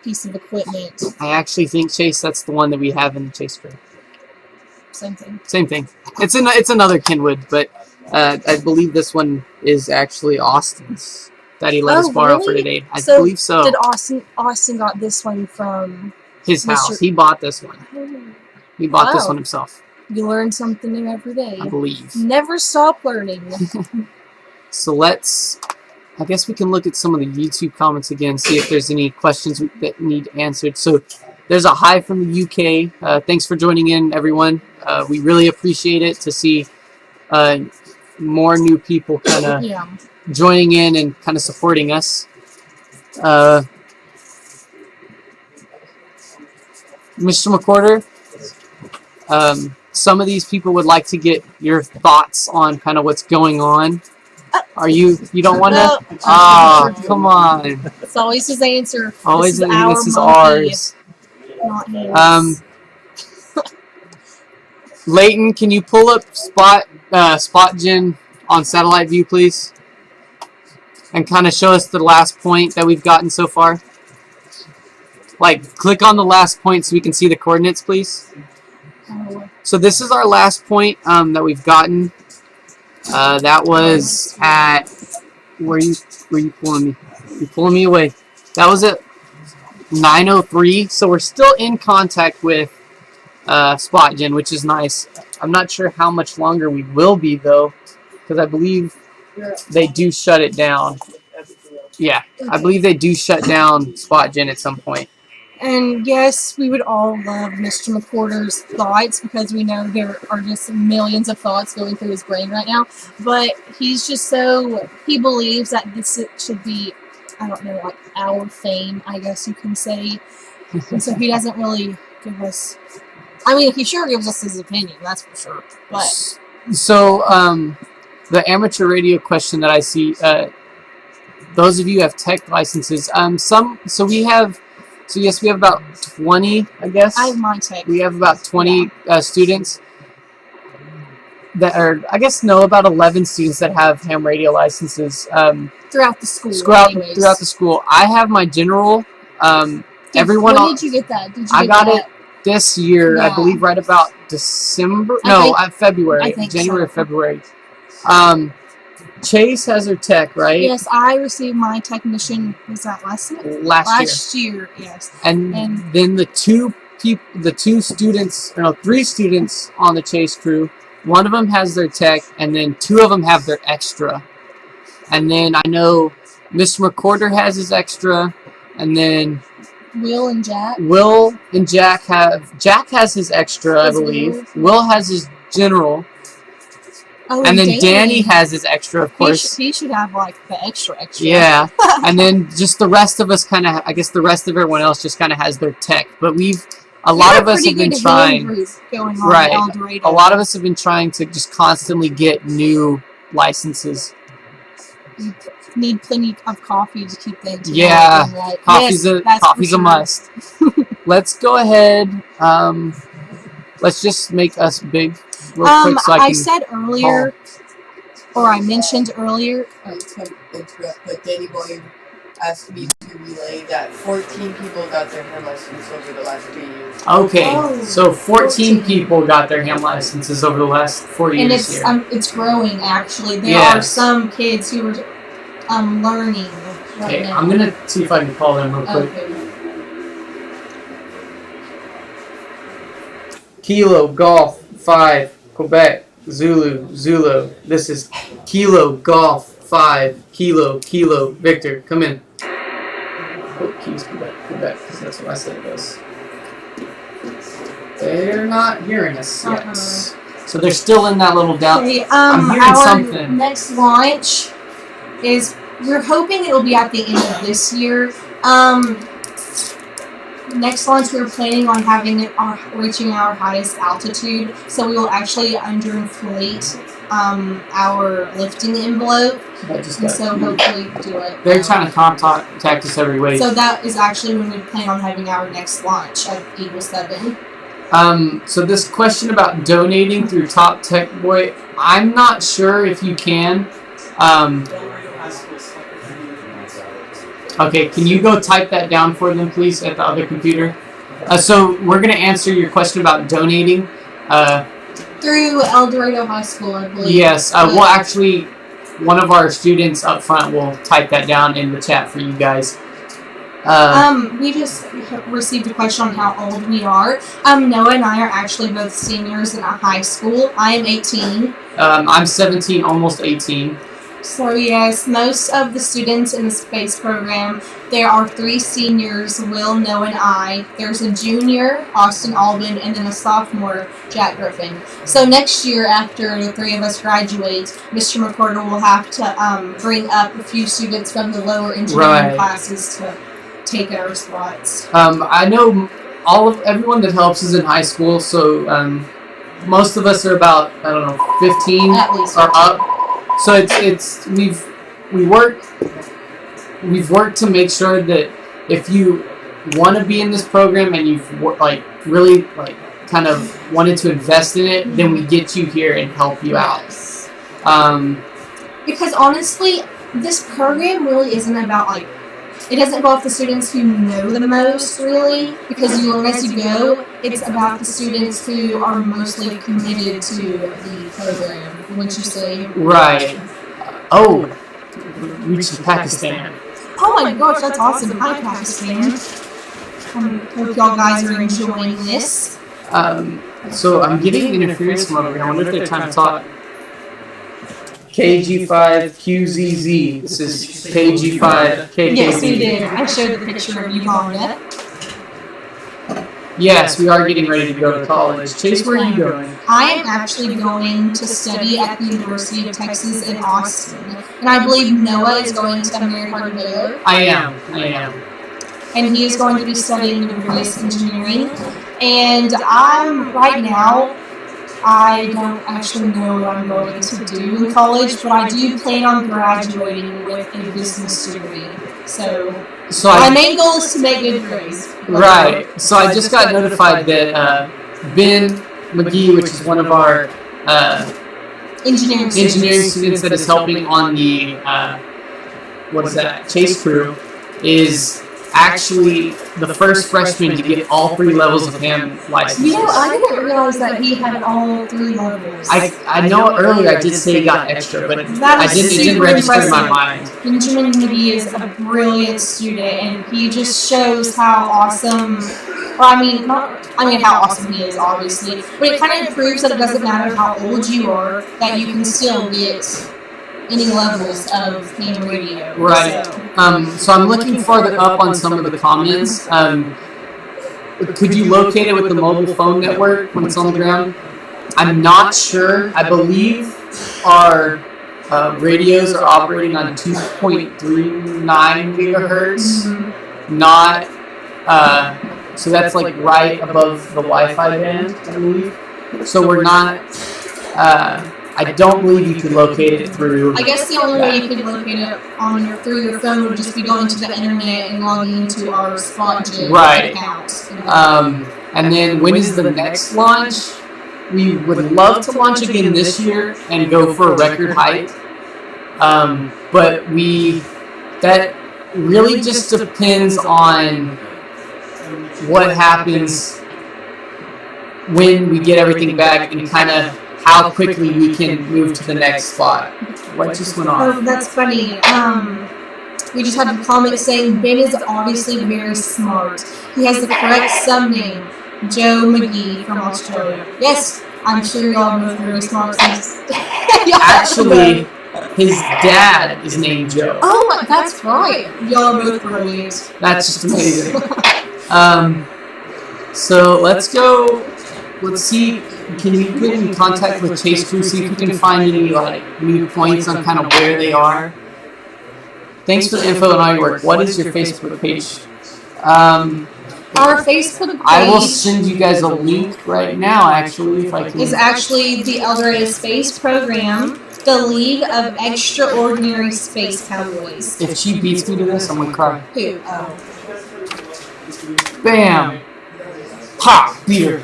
piece of equipment. I actually think, Chase, that's the one that we have in the Chase crew. Same thing. Same thing. It's another Kenwood, but I believe this one is actually Austin's that he let us borrow for today. I believe so. Did Austin got this one from his house? He bought this one. He bought this one himself. You learn something new every day. I believe. Never stop learning. So let's I guess we can look at some of the YouTube comments again, see if there's any questions that need answered. So there's a hi from the UK. Thanks for joining in, everyone. We really appreciate it to see more new people kind of joining in and kind of supporting us. Mr. McCorder, some of these people would like to get your thoughts on kind of what's going on. Are you don't want to? Come on. It's always his answer. Always this is monkey, ours. not his. Leighton, can you pull up Spot Gen on satellite view, please? And kind of show us the last point that we've gotten so far. Like, click on the last point so we can see the coordinates, please. So this is our last point that we've gotten. That was at where you pulling me? You're pulling me away. That was at 9:03. So we're still in contact with Spot Gen, which is nice. I'm not sure how much longer we will be though, because I believe they do shut it down. Yeah, I believe they do shut down Spot Gen at some point. And yes, we would all love Mr. McCorder's thoughts because we know there are just millions of thoughts going through his brain right now. But he's just he believes that this should be, I don't know, like our fame, I guess you can say. And so he doesn't really give us, I mean, he sure gives us his opinion, that's for sure. But so, the amateur radio question that I see, those of you who have tech licenses, So yes, we have about 20, I guess. I have my tech. We have about 20 students that are, I guess, no, about 11 students that have ham radio licenses. Throughout the school. Throughout the school. I have my general. Everyone. When did you get that? I got it this year, I believe, right about December. February. January or February. Chase has her tech, right? Yes, I received my technician. Was that last year? Yes. And then three students on the Chase crew. One of them has their tech, and then two of them have their extra. And then I know Mr. McCorder has his extra, and then Will and Jack Jack has his extra, I believe. Will has his general. Oh, and then Danny has his extra, of course. He should have, like, the extra. Yeah. And then just the rest of us kind of, I guess the rest of everyone else just kind of has their tech. But a lot of us have been trying. Right. A lot of us have been trying to just constantly get new licenses. You need plenty of coffee to keep things going, right? Coffee's a must. Let's go ahead. Let's just make us big. Real quick so I said earlier, or I mentioned earlier. But Danny Boy asked me to relay that 14 people got their ham license over the last 3 years. Okay, so 14 people got their ham licenses over the last 4 years. And it's growing actually. There are some kids who are learning right now. I'm gonna see if I can call them real quick. Okay. Kilo Golf 5 Quebec Zulu. This is Kilo Golf 5 Kilo Victor. Come in. Oh, keys Quebec, because that's what I said it was. They're not hearing us yet. So they're still in that little doubt. Okay, I'm hearing something. Next launch is, we're hoping it'll be at the end of this year. Next launch, we're planning on reaching our highest altitude, so we will actually underinflate our lifting envelope, and so hopefully do it. They're trying to contact us every week. So that is actually when we plan on having our next launch at Eagle 7. So this question about donating through Top Tech Boy, I'm not sure if you can. Okay, can you go type that down for them, please, at the other computer? So we're going to answer your question about donating. Through Eldorado High School, I believe. Yes, we'll actually, one of our students up front will type that down in the chat for you guys. We just received a question on how old we are. Noah and I are actually both seniors in a high school. I am 18. I'm 17, almost 18. So yes, most of the students in the space program, there are 3 seniors, Will, Noah, and I. There's a junior, Austin Albin, and then a sophomore, Jack Griffin. So next year, after the 3 of us graduate, Mr. McCordle will have to bring up a few students from the lower engineering classes to take our spots. I know everyone that helps is in high school, so most of us are about 15 At least. or up. So it's we've worked to make sure that if you want to be in this program and you've really kind of wanted to invest in it, then we get you here and help you out. Because honestly, this program really isn't about it doesn't go off the students who know the most, really, because you learn as you go. It's about the students who are mostly committed to the program, wouldn't you say? Right. Oh, reached Pakistan. Oh my gosh, that's awesome. Hi, Pakistan. Hope y'all guys are enjoying this. So I'm getting interference from over here. I wonder if they have time to talk. KG5QZZ. This is KG5KKZ. Yes, we did. I showed the picture of you on that. Yes, we are getting ready to go to college. Chase, where are you going? I am actually going to study at the University of Texas in Austin. And I believe Noah is going to American Baylor. I am. And he is going to be studying various engineering. And right now, I don't actually know what I'm going to do in college, but I do plan on graduating with a business degree. So my main goal is to make good grades. Right. So I just got notified that Ben McGee, which is one of our engineering students that is helping on the Chase crew, is actually the first freshman to get all 3 levels of ham licenses. I didn't realize that he had all 3 levels. I know earlier I did say he got extra, but it didn't register in my mind. Benjamin McGee is a brilliant student, and he just shows how awesome. Well, how awesome he is, obviously, but it kind of proves that it doesn't matter how old you are, that you can still get any levels of ham radio. Right. So I'm looking farther up on some of the comments. Could you locate it with the mobile phone network when it's on the ground? I'm not sure. I believe our radios are operating on 2.39 gigahertz. Mm-hmm. Not. So that's right above the Wi-Fi band, I believe. So we're not. I don't believe you could locate it through. I guess the only way you could locate it through your phone would just be going to the internet and logging into our Spotjet account. And then when is the next launch? We would love to launch again this year and go for a record height. But that really just depends on what happens when we get everything back and kind of how quickly we can move to the next spot. What just went on? Oh, that's funny. We just had a comment saying Ben is obviously very smart. He has the correct surname, Joe McGee from Australia. Yes, I'm sure y'all are both very smart. Actually, his dad is named Joe. Oh, that's right. Y'all are both brilliant. That's just amazing. So let's go. Let's see. Can you get in contact with Chase Crew, see if we can find any new points on kind of where they are? Thanks for the info and all your work. What is your Facebook page? Our Facebook page I will send you guys a link right now, actually, if I can. Is actually the Eldorado Space Program, the League of Extraordinary Space Cowboys. If she beats me to this, I'm gonna cry. Who? Oh. Bam! Ha! Beat her.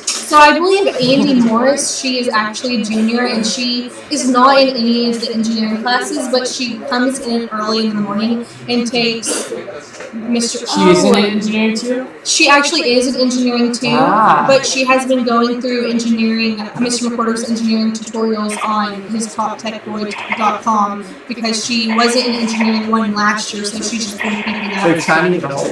So I believe Andy Morris, she is actually a junior, and she is not in any of the engineering classes, but she comes in early in the morning and takes Mr. She is in engineering too? She actually is in engineering too, but she has been going through engineering, Mr. McWhorter's engineering tutorials on his toptechboy.com because she wasn't in engineering one last year, so she's just been keeping up.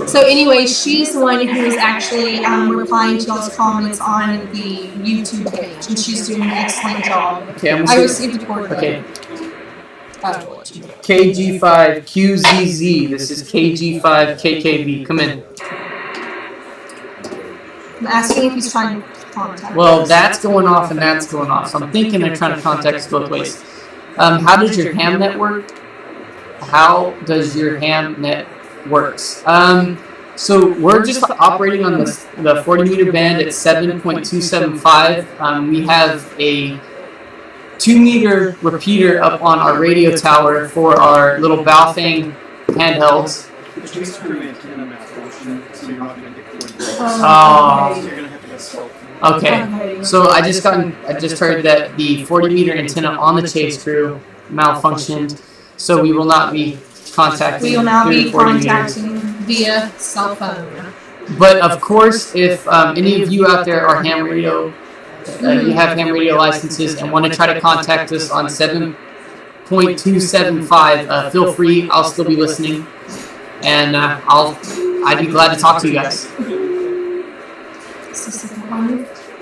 So anyway, she's the one who is actually replying to y'all's comments on the YouTube page, and she's doing an excellent job. Okay, I received a report. Okay. KG5QZZ. This is KG5KKB. Come in. I'm asking if he's trying to contact Well, us. that's going off and that's going off. So I'm thinking they're trying to contact us both ways. How does your ham net work? How does your ham net works? So we're just operating on the 40 meter band at 7.275. We have a 2 meter repeater up on our radio tower for our little Baofeng handhelds. Okay. So I just heard that the 40 meter antenna on the chase crew malfunctioned, so we will not be contacting. We will now be 40 meters. contacting via cell phone. But of course, if any of you out there are ham radio, you have ham radio licenses and want to try to contact us on 7.275, feel free. I'll still be listening, and I'd be glad to talk to you guys.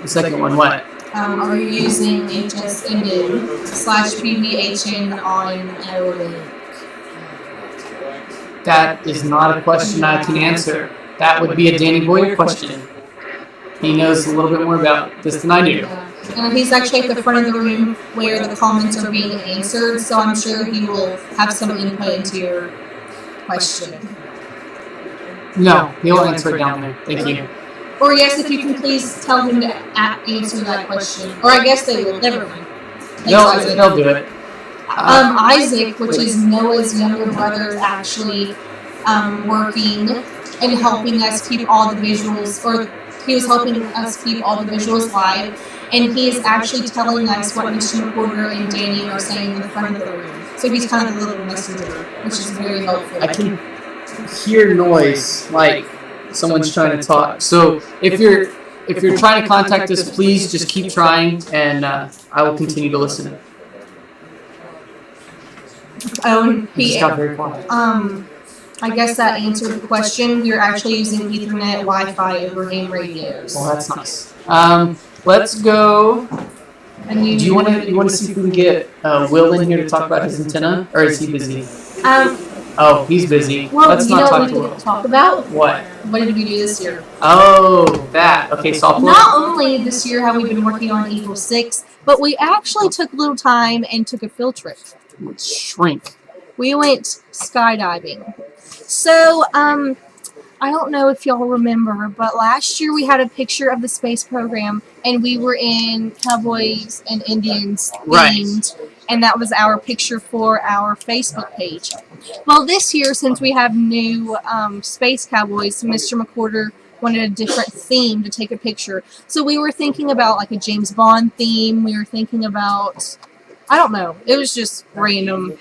The second one, what? Are you using HSNN/PBHN on our link? That is not a question I can answer. That would be a Danny Boyer question. He knows a little bit more about this than I do. And he's actually at the front of the room where the comments are being answered, so I'm sure he will have some input into your question. No, he'll answer it down there. Thank you. Or yes, if you can please tell him to answer that question. Or I guess they will. Never mind. They'll do it. Isaac, which is Noah's younger brother, is actually working and helping us keep all the visuals, or he was helping us keep all the visuals live, and he is actually telling us what Mr. McWhorter and Danny are saying in the front of the room. So he's kind of a little messenger, which is very helpful. I can hear noise like someone's trying to talk. So if you're trying to contact us, please just keep trying, and I will continue to listen. Oh, Just got very quiet. I guess that answered the question. We're actually using Ethernet Wi-Fi over ham radios. Well, that's nice. Let's go. And Do you want to see if we can get Will in here to talk about his antenna, or is he busy? Oh, he's busy. Well, Let's you not know talk what to we Will. could talk about? What? What did we do this year? Oh, that. Okay, so I'll pull Not only this year have we been working on Eagle 6, but we actually took a little time and took a field trip. shrink. We went skydiving. So, I don't know if y'all remember, but last year we had a picture of the space program, and we were in Cowboys and Indians themed, and that was our picture for our Facebook page. Well, this year, since we have new Space Cowboys, Mr. McWhorter wanted a different theme to take a picture. So we were thinking about like a James Bond theme. We were thinking about, I don't know, it was just random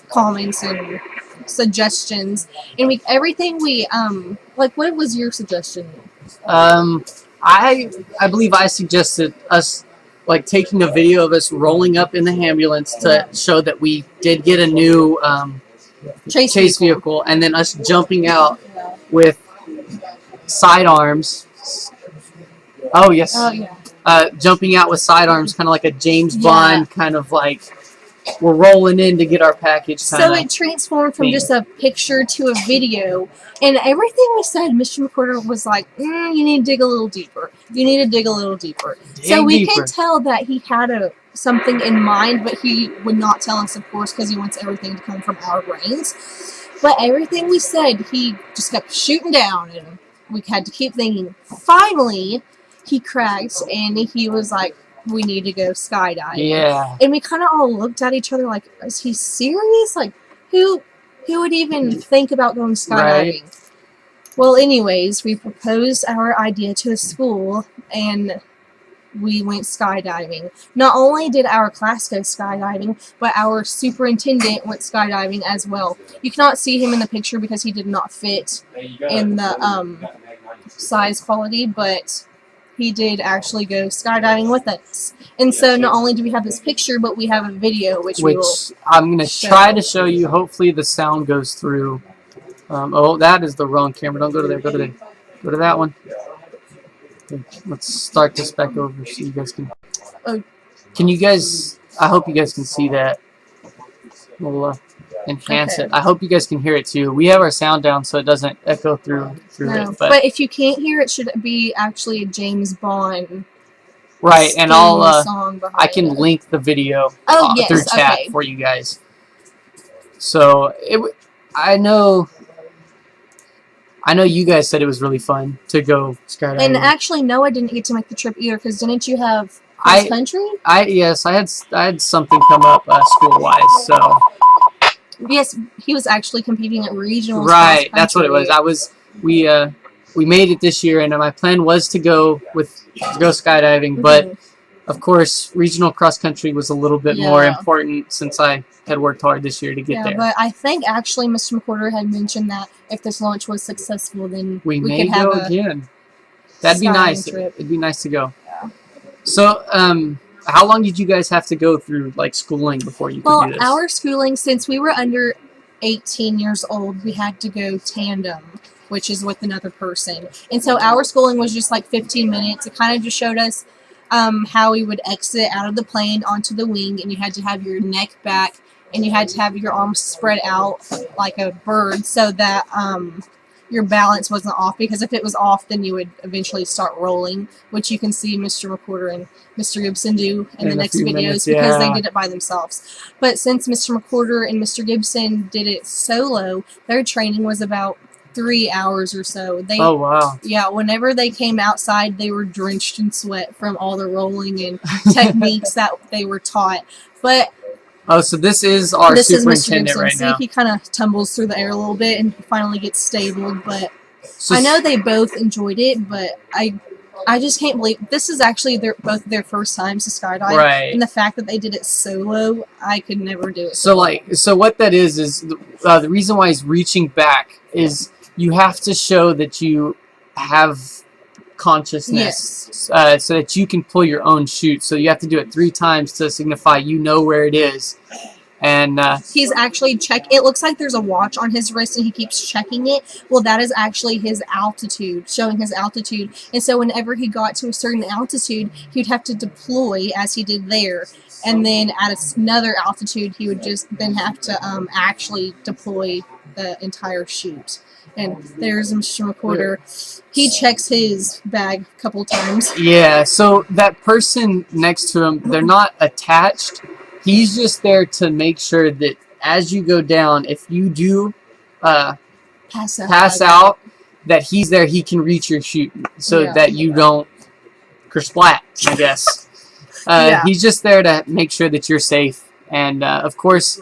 comments and suggestions, and everything we like. What was your suggestion? I believe I suggested us like taking a video of us rolling up in the ambulance to show that we did get a new chase vehicle, and then us jumping out with sidearms. Oh yes. Oh yeah. Jumping out with sidearms, kind of like a James Bond kind of like. We're rolling in to get our package. So it transformed from just a picture to a video, and everything we said, Mr. McWhorter was like, "You need to dig a little deeper. You need to dig a little deeper." So we could tell that he had something in mind, but he would not tell us, of course, because he wants everything to come from our brains. But everything we said, he just kept shooting down, and we had to keep thinking. Finally, he cracked, and he was like, "We need to go skydiving." Yeah. And we kind of all looked at each other like, is he serious? Like, who would even think about going skydiving? Right. Well, anyways, we proposed our idea to a school, and we went skydiving. Not only did our class go skydiving, but our superintendent went skydiving as well. You cannot see him in the picture because he did not fit in the size quality, but he did actually go skydiving with us. And so not only do we have this picture, but we have a video, which we will I'm going to try to show you. Hopefully the sound goes through. Oh, that is the wrong camera. Don't go to there. Go to there. Go to that one. Okay, let's start this back over so you guys can... Can you guys... I hope you guys can see that. We'll enhance Okay. it. I hope you guys can hear it too. We have our sound down so it doesn't echo through No. it. But if you can't hear it, should be actually a James Bond right, and song behind I can it. link the video Oh, yes, through chat okay. for you guys. So I know you guys said it was really fun to go skydiving. And actually, no, I didn't get to make the trip either because didn't you have cross country? Yes, I had something come up school wise, so. Yes, he was actually competing at regionals. Right, that's what it was. We made it this year, and my plan was to go skydiving, but of course, regional cross country was a little bit more important since I had worked hard this year to get there. But I think actually Mr. McWhorter had mentioned that if this launch was successful, then we could may have go again. That'd be nice. Trip. It'd be nice to go. Yeah. So, how long did you guys have to go through like schooling before you could do this? Our schooling, since we were under 18 years old, we had to go tandem, which is with another person. And so our schooling was just like 15 minutes. It kind of just showed us how we would exit out of the plane onto the wing, and you had to have your neck back, and you had to have your arms spread out like a bird so that your balance wasn't off, because if it was off, then you would eventually start rolling, which you can see Mr. McWhorter and Mr. Gibson do in the next videos because they did it by themselves. But since Mr. McWhorter and Mr. Gibson did it solo, their training was about 3 hours or so. Oh, wow. Yeah, whenever they came outside, they were drenched in sweat from all the rolling and techniques that they were taught. But oh, so this is our superintendent right now. See, he kind of tumbles through the air a little bit and finally gets stabled. But so I know they both enjoyed it, but I just can't believe this is actually both their first times to skydive. Right. And the fact that they did it solo, I could never do it. So what that is the reason why he's reaching back is you have to show that you have consciousness, so that you can pull your own chute. So you have to do it 3 times to signify you know where it is. And he's actually it looks like there's a watch on his wrist and he keeps checking it. Well, that is actually his altitude, showing his altitude. And so whenever he got to a certain altitude, he'd have to deploy as he did there. And then at another altitude, he would just then have to actually deploy the entire chute. And there's Mr. McWhorter. He checks his bag a couple times. Yeah, so that person next to him, they're not attached. He's just there to make sure that as you go down, if you do pass out, that he's there, he can reach your chute so that you don't kersplat, I guess. He's just there to make sure that you're safe. And of course,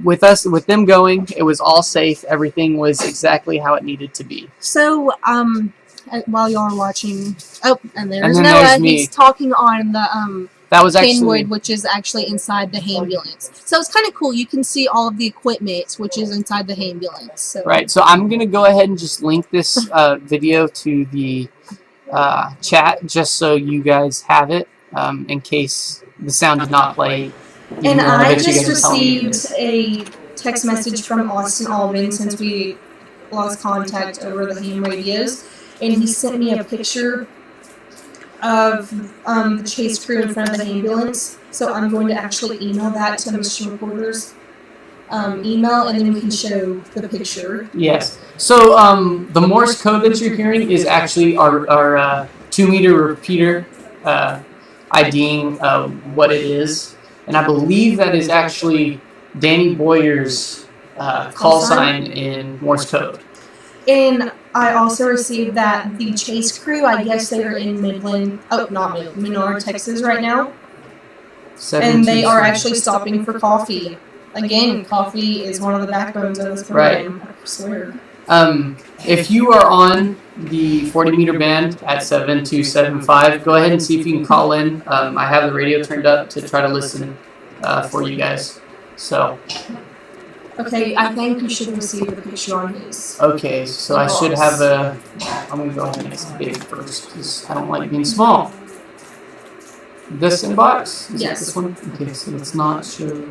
with them going, it was all safe. Everything was exactly how it needed to be. So, while y'all are watching, and there's Noah. He's talking on the that was actually Pinwood, which is actually inside the ambulance. So it's kind of cool. You can see all of the equipment, which is inside the ambulance. So. Right. So I'm gonna go ahead and just link this video to the chat, just so you guys have it, in case the sound did not play. And I just received a text message from Austin Alban since we lost contact over the ham radios, and he sent me a picture of the chase crew in front of the ambulance. So I'm going to actually email that to Mr. McWhorter's email, and then we can show the picture. Yes. So the Morse code that you're hearing is actually our 2-meter repeater IDing what it is. And I believe that is actually Danny Boyer's call sign in Morse code. And I also received that the chase crew, I guess they are in Menard, Texas right now. And they are actually stopping for coffee. Again, coffee is one of the backbones of this program, I swear. If you are on the 40-meter band at 7275, go ahead and see if you can call in. I have the radio turned up to try to listen for you guys. So. Okay, I think you should receive the picture on his. Okay, so I should have I'm going to go ahead and make it big first, because I don't like being small. This inbox? Yes. This one? Okay, so it's not show.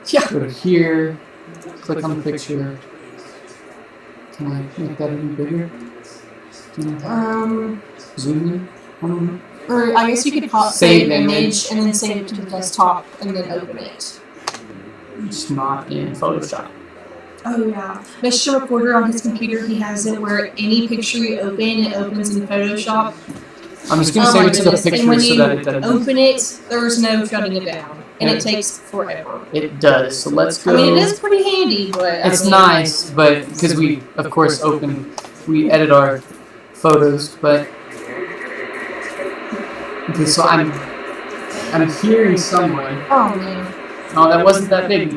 Yeah. Go to here, click on the picture. Can I make that any bigger? Zoom in? Or I guess you could save image and then save it to the desktop and then open it. just not in Photoshop. Oh yeah. Mr. Recorder on his computer, he has it where any picture you open, it opens in Photoshop. I'm just gonna Oh save my it to the goodness. And picture when so you that it doesn't. open it, there's no shutting it down, and it takes forever. It does. So let's go. I mean, it is pretty handy, but It's nice, but because we, of course, we edit our photos, but okay. So I'm hearing someone. Oh man. Oh, that wasn't that big.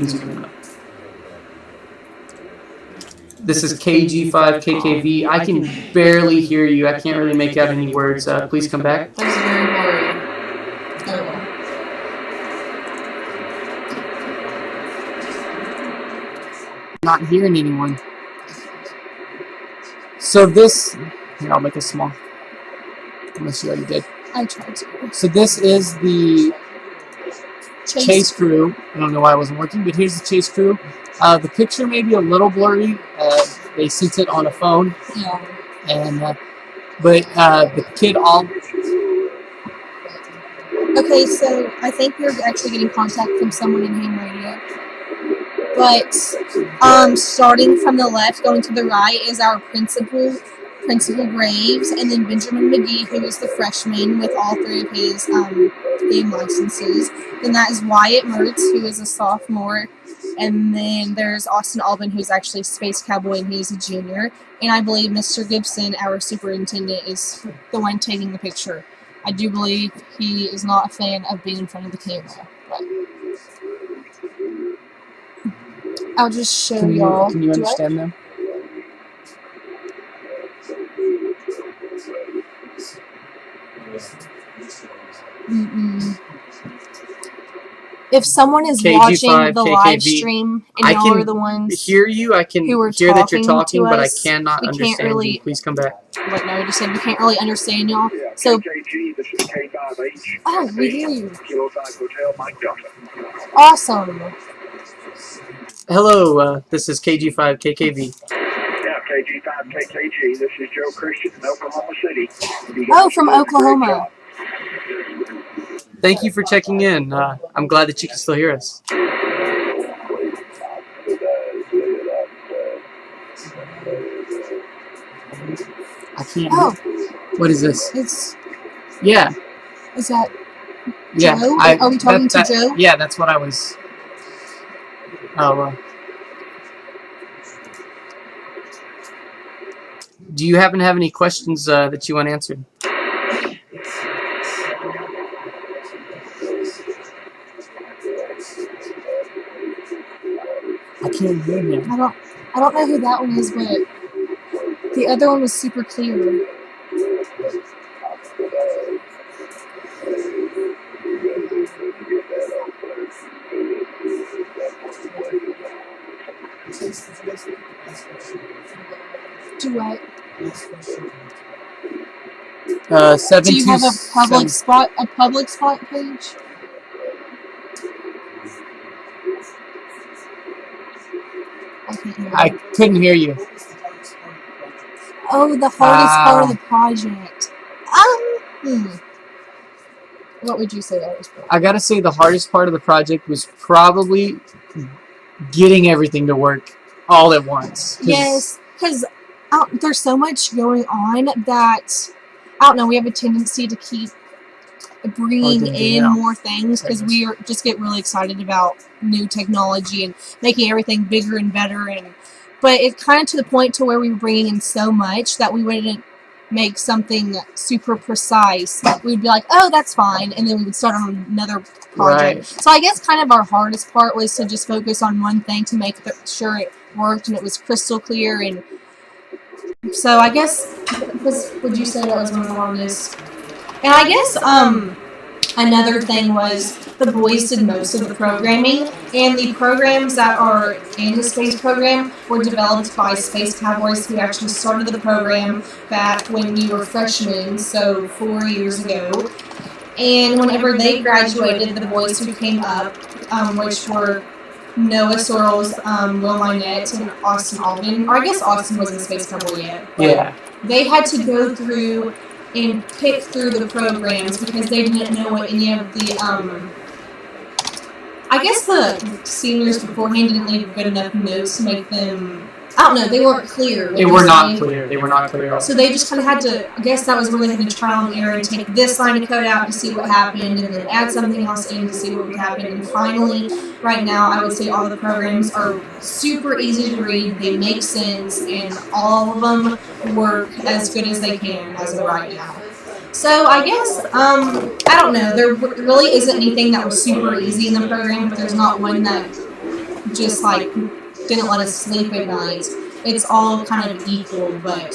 This is KG5KKV. I can barely hear you. I can't really make out any words. Please come back. That was very blurry. Oh well. Not hearing anyone. So this, here, I'll make it small. Unless you already did. I tried to. So this is the chase crew. I don't know why it wasn't working, but here's the chase crew. The picture may be a little blurry. They sent it on a phone. Yeah. And but the kid all. Okay, so I think we're actually getting contact from someone in ham radio. But starting from the left, going to the right is our Principal Graves, and then Benjamin McGee, who is the freshman with all three of his game licenses. Then that is Wyatt Mertz, who is a sophomore. And then there's Austin Albin, who's actually Space Cowboy, and he's a junior. And I believe Mr. Gibson, our superintendent, is the one taking the picture. I do believe he is not a fan of being in front of the camera. But I'll just show y'all. Can you understand them? If someone is KG5, watching the live KKV, stream and I y'all are the can ones hear you. I can who are hear that you're talking, talking to but I us, cannot we can't understand really- you. Please come back. Like no, I just said we can't really understand y'all. So KG, this is K5H. oh, we hear you. Kilo 5 Hotel, Mike Delta. Awesome. Hello, this is KG5KKV. Yeah, KG5KKG. This is Joe Christian in Oklahoma City. Oh, from Oklahoma. Thank you for checking in. I'm glad that you can still hear us. I can't. Oh, What is this? it's Yeah. is that Yeah. Joe? Are we talking to Joe? Yeah, that's what I was. Oh. Do you happen to have any questions that you want answered? I can't hear him. I don't know who that one is, but the other one was super clear. Do what? Do you have a public spot page? I couldn't hear you. Oh, the hardest part of the project. What would you say that was? I gotta say the hardest part of the project was probably getting everything to work all at once. Yes, because there's so much going on that, I don't know, we have a tendency to keep bringing in more things because we just get really excited about new technology and making everything bigger and better. But it's kind of to the point to where we were bringing in so much that we wouldn't make something super precise. We would be like, oh, that's fine, and then we would start on another project. Right. So I guess kind of our hardest part was to just focus on one thing to make sure it worked and it was crystal clear. And so I guess, would you say that was one of the hardest? And I guess another thing was the boys did most of the programming, and the programs that are in the space program were developed by Space Cowboys, who actually started the program back when we were freshmen, so 4 years ago. And whenever they graduated, the boys who came up, which were Noah Sorrells, Will Minette, and Austin Albin, or I guess Austin wasn't a Space Cowboy yet. Yeah. They had to go through and pick through the programs because they didn't know what any of the I guess the seniors beforehand didn't leave good enough notes to make them. I don't know. They weren't clear. They were not clear. They were not clear. So they just kind of had to. I guess that was where they had to trial and error and take this line of code out to see what happened, and then add something else in to see what would happen. And finally, right now, I would say all the programs are super easy to read. They make sense, and all of them work as good as they can as of right now. So I guess, I don't know, there really isn't anything that was super easy in the program, but there's not one that just like didn't let us sleep at night. It's all kind of equal, but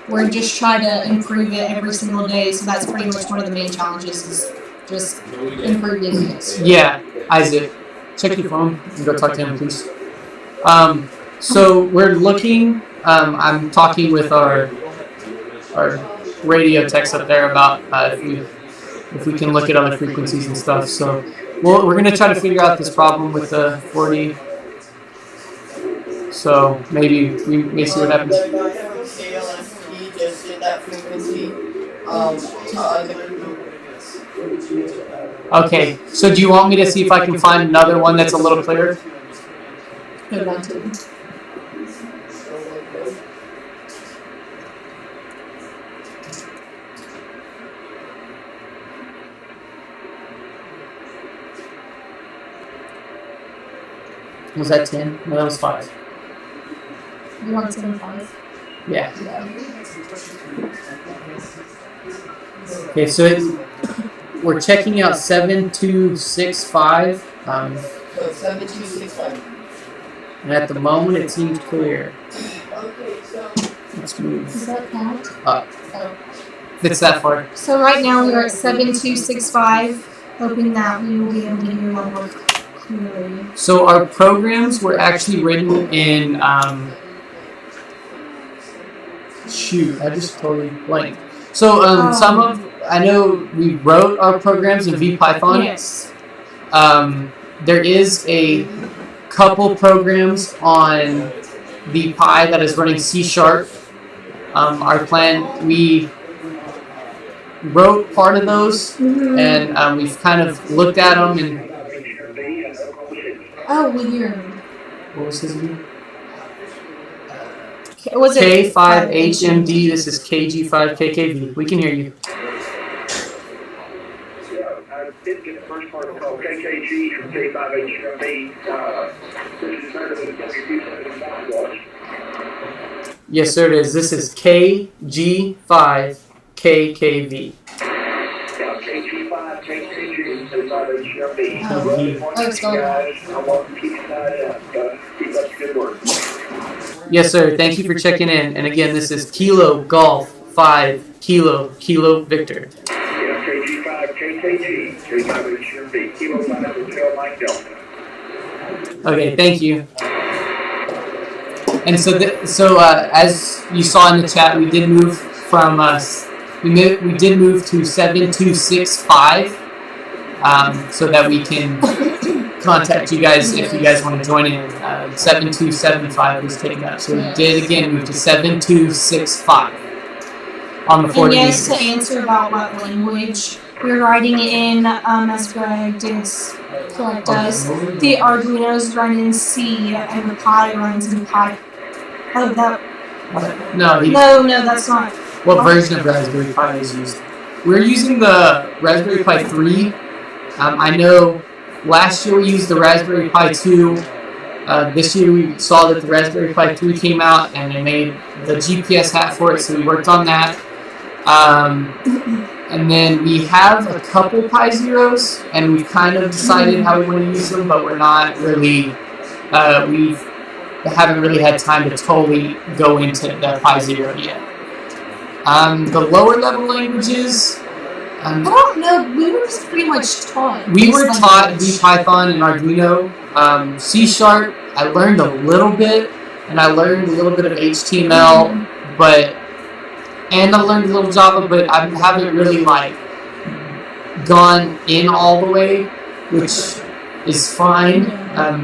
we're just trying to improve it every single day, so that's pretty much one of the main challenges is just improving it. Yeah, Isaac, check your phone and go talk to him, please. So we're looking, I'm talking with our radio techs up there about if we can look at other frequencies and stuff. So we're going to try to figure out this problem with the 40. So maybe we may see what happens. KLSP just did that frequency to other people. Okay, so do you want me to see if I can find another one that's a little clearer? Good one too. Was that 10? No, that was 5. You want 75? Yeah. Okay, so we're checking out 7265. So 7265. And at the moment it seems clear. Okay, so Let's move Does that count? up. Oh. If it's that far. So right now we're at 7265, hoping that we will be able to hear more clearly. So our programs were actually written in shoot, I just totally blanked. So I know we wrote our programs in VPython. Yes. There is a couple programs on the Pi that is running C#. Our plan, we wrote part of those, and we've kind of looked at them and. Oh, we hear. What was his name? Was it K5HMD. This is KG5KKV. We can hear you. Did get the first part called KKG from K5HMB. This is better than W275 was. Yes, sir, it is. This is KG5KKV. Yeah, KG5, KKG, K5HMB. Oh, it's going on. I want to keep that up. Keep up the good work. Yes, sir. Thank you for checking in. And again, this is Kilo Golf 5 Kilo Victor. Yeah, KG5, KKG, K5HMB. Kilo 5 Hotel Mike Delta. Okay, thank you. And so, as you saw in the chat, we did move from we did move to 7265, so that we can contact you guys if you guys want to join in. 7275 was taken up, so we did again move to 7265 on the 40. And yes, to answer about what language we're writing in, as Greg did correct us, the Arduino's run in C and the Pi runs in Pi. Oh, that. No, No, that's not. What version of Raspberry Pi is used? We're using the Raspberry Pi 3. I know last year we used the Raspberry Pi 2. This year we saw that the Raspberry Pi 3 came out and it made the GPS hat for it, so we worked on that. And then we have a couple Pi Zeros, and we've kind of decided how we want to use them, but we're not really, we haven't really had time to totally go into the Pi Zero yet. The lower level languages, I don't know. We were just pretty much taught. we were taught VPython and Arduino. C#, I learned a little bit, and I learned a little bit of HTML, and I learned a little Java, but I haven't really gone in all the way, which is fine,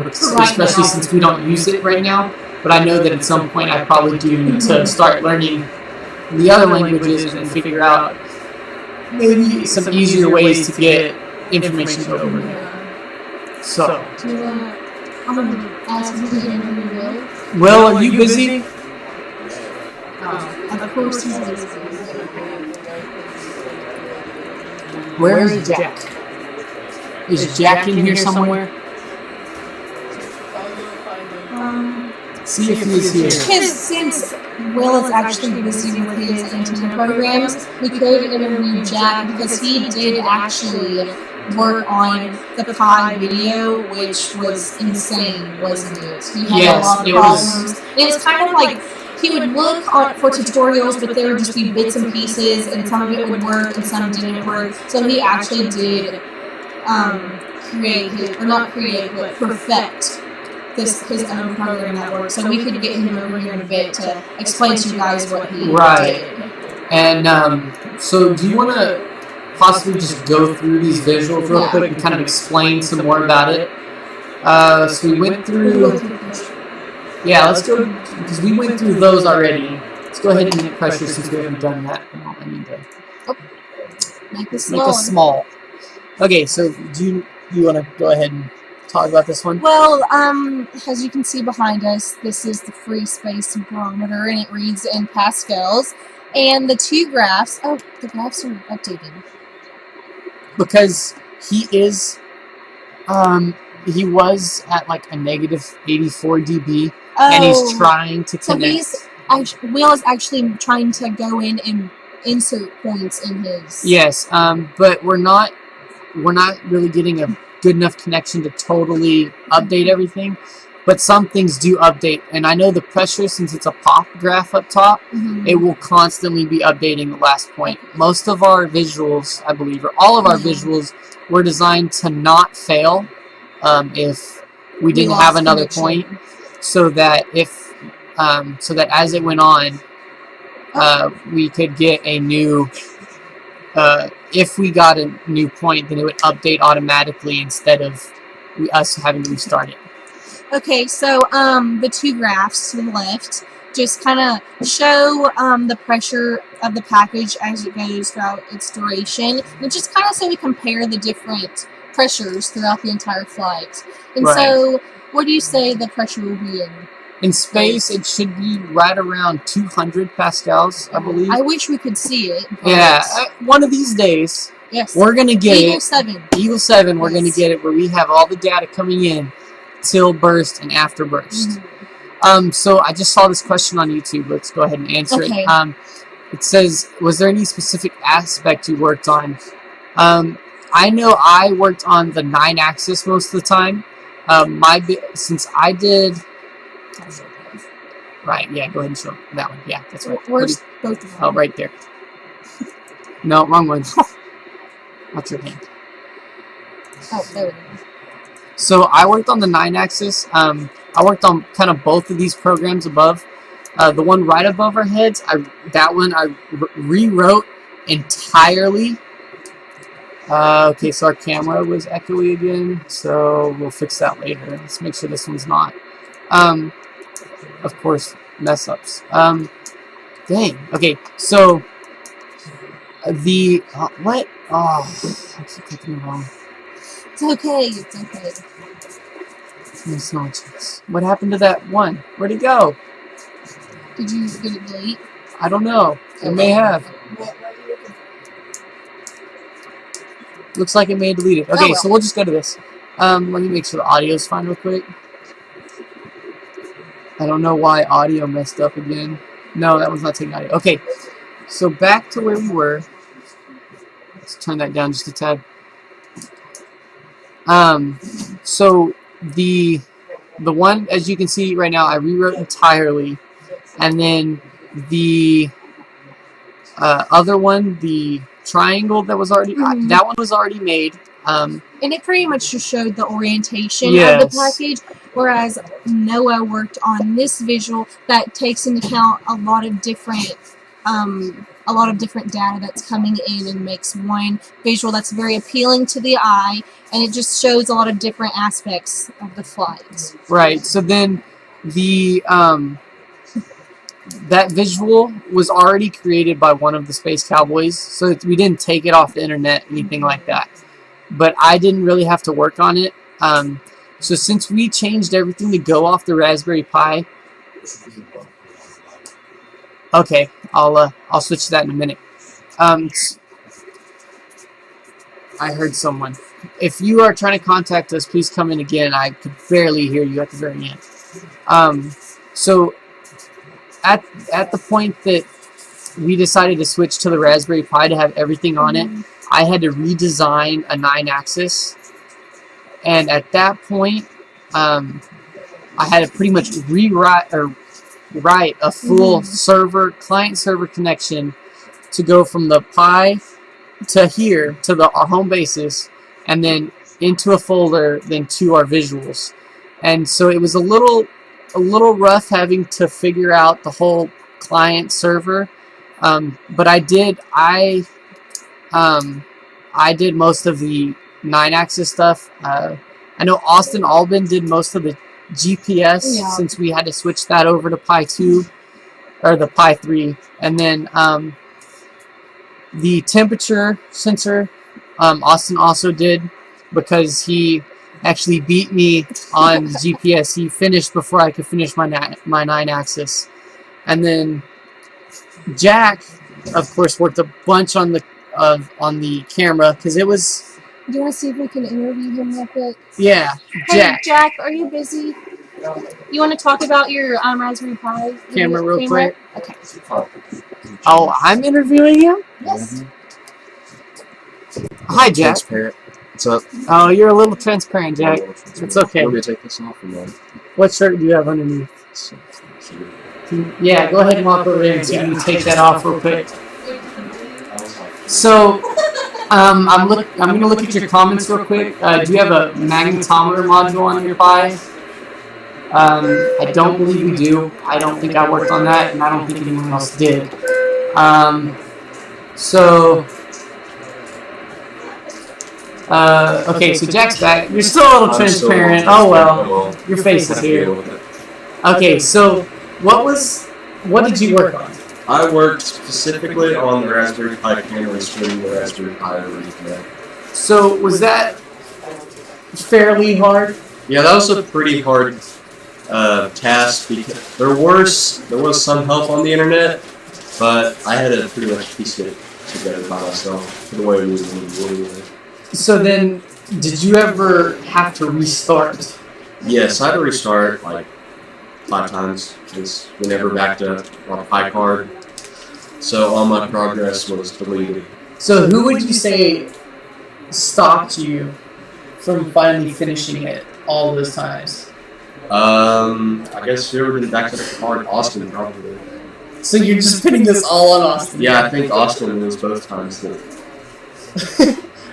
especially since we don't use it right now. But I know that at some point I probably do need to start learning the other languages and figure out maybe some easier ways to get information over there. So, Do you want to ask me to interview Will? Will, are you busy? Of course he's busy. Where is Jack? Is Jack in here somewhere? See if he's here. Because since Will is actually busy with his antenna programs, we could interview Jack because he did actually work on the Pi video, which was insane, wasn't it? He had Yes, a lot of it was. problems. And it's kind of like he would look for tutorials, but there would just be bits and pieces, and some of it would work and some didn't work. So he actually did perfect his own program that works. So we could get him over here in a bit to explain to you guys what he did. And so do you want to possibly just go through these visuals real quick and kind of explain some more about it? So we went through... Yeah, let's go, because we went through those already. Let's go ahead and hit pressure since we haven't done that. I need to Make us small. Okay, so do you want to go ahead and talk about this one? Well, as you can see behind us, this is the free space barometer, and it reads in pascals. And the two graphs, the graphs are updated. Because he was at like a negative 84 dB, and he's trying to connect. So Will is actually trying to go in and insert points in his. Yes, but we're not really getting a good enough connection to totally update everything. But some things do update, and I know the pressure, since it's a pop graph up top, it will constantly be updating the last point. Most of our visuals, I believe, or all of our visuals, were designed to not fail if we didn't have another point, so that as it went on, we could get a new. If we got a new point, then it would update automatically instead of us having to restart it. Okay, so the two graphs to the left just kind of show the pressure of the package as it goes throughout its duration, which is kind of so we compare the different pressures throughout the entire flight. And so, what do you say the pressure will be in? In space, it should be right around 200 pascals, I believe. I wish we could see it. Yeah, one of these days, we're going to get Eagle 7. Eagle 7, we're going to get it where we have all the data coming in till burst and after burst. So I just saw this question on YouTube. Let's go ahead and answer it. It says, was there any specific aspect you worked on? I know I worked on the 9-axis most of the time. Since I did... Right, yeah, go ahead and show that one. Yeah, that's right. Where's both of them? Oh, right there. No, wrong one. What's your hand? Oh, there we go. So I worked on the 9-axis. I worked on kind of both of these programs above. The one right above our heads, that one I rewrote entirely. Okay, so our camera was echoey again, so we'll fix that later. Let's make sure this one's not. Of course, mess ups. Dang. Okay, so the what? Oh, I keep clicking wrong. It's okay. It's okay. There's no chance. What happened to that one? Where'd it go? Did it delete? I don't know. It may have. Looks like it may have deleted. Okay, so we'll just go to this. Let me make sure the audio's fine real quick. I don't know why audio messed up again. No, that one's not taking audio. Okay, so back to where we were. Let's turn that down just a tad. So the one, as you can see right now, I rewrote entirely, and then the other one, the triangle that was already that one was already made. And it pretty much just showed the orientation of the package, whereas Noah worked on this visual that takes into account a lot of different data that's coming in and makes one visual that's very appealing to the eye, and it just shows a lot of different aspects of the flight. Right. So then the that visual was already created by one of the Space Cowboys, so we didn't take it off the internet, anything like that. But I didn't really have to work on it. So since we changed everything to go off the Raspberry Pi, okay, I'll switch to that in a minute. I heard someone. If you are trying to contact us, please come in again. I could barely hear you at the very end. So at the point that we decided to switch to the Raspberry Pi to have everything on it, I had to redesign a 9-axis. And at that point, I had to pretty much write a full client-server connection to go from the Pi to here, to our home basis, and then into a folder, then to our visuals. And so it was a little rough having to figure out the whole client server. But I did most of the 9-axis stuff. I know Austin Albin did most of the GPS since we had to switch that over to Pi 2 or the Pi 3, and then the temperature sensor Austin also did, because he actually beat me on GPS. He finished before I could finish my 9-axis. And then Jack, of course, worked a bunch on the camera, because it was... Do you want to see if we can interview him real quick? Yeah, Jack. Hey, Jack, are you busy? You want to talk about your Raspberry Pi camera real quick? Okay. Oh, I'm interviewing you? Yes. Hi, Jack. Transparent. What's up? Oh, you're a little transparent, Jack. It's okay. You want me to take this off or what? What shirt do you have underneath? Yeah, go ahead and walk over there and see if you can take that off real quick. So, I'm going to look at your comments real quick. Do you have a magnetometer module on your Pi? I don't believe we do. I don't think I worked on that, and I don't think anyone else did. Okay, so Jack's back. You're still a little transparent. Oh well, your face is here. Okay, so what did you work on? I worked specifically on the Raspberry Pi camera and streaming the Raspberry Pi over Ethernet. So was that fairly hard? Yeah, that was a pretty hard task, because there was some help on the internet, but I had to pretty much piece it together by myself for the way we were doing it. So then, did you ever have to restart? Yes, I had to restart like 5 times, because we never backed up on a Pi card, so all my progress was deleted. So who would you say stopped you from finally finishing it all those times? I guess whoever did back to the card, Austin probably. So you're just putting this all on Austin? Yeah, I think Austin was both times.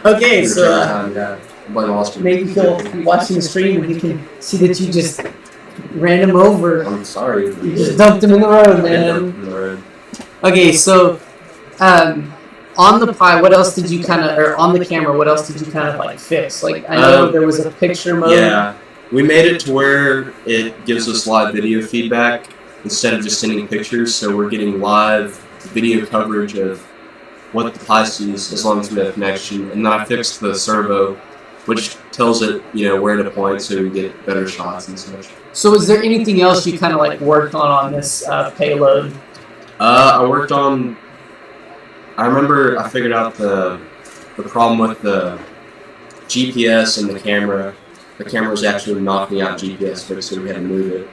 Okay, so yeah, blame Austin. Maybe he'll be watching the stream and he can see that you just ran him over. I'm sorry. You just dumped him in the road, man. Okay, so on the Pi, what else did you or on the camera, what else did you like fix? Like, I know there was a picture mode. Yeah, we made it to where it gives us live video feedback instead of just sending pictures, so we're getting live video coverage of what the Pi sees as long as we have connection. And then I fixed the servo, which tells it, where to point so we get better shots and such. So is there anything else you worked on this payload? I remember I figured out the problem with the GPS and the camera. The camera was actually knocking out GPS, so we had to move it.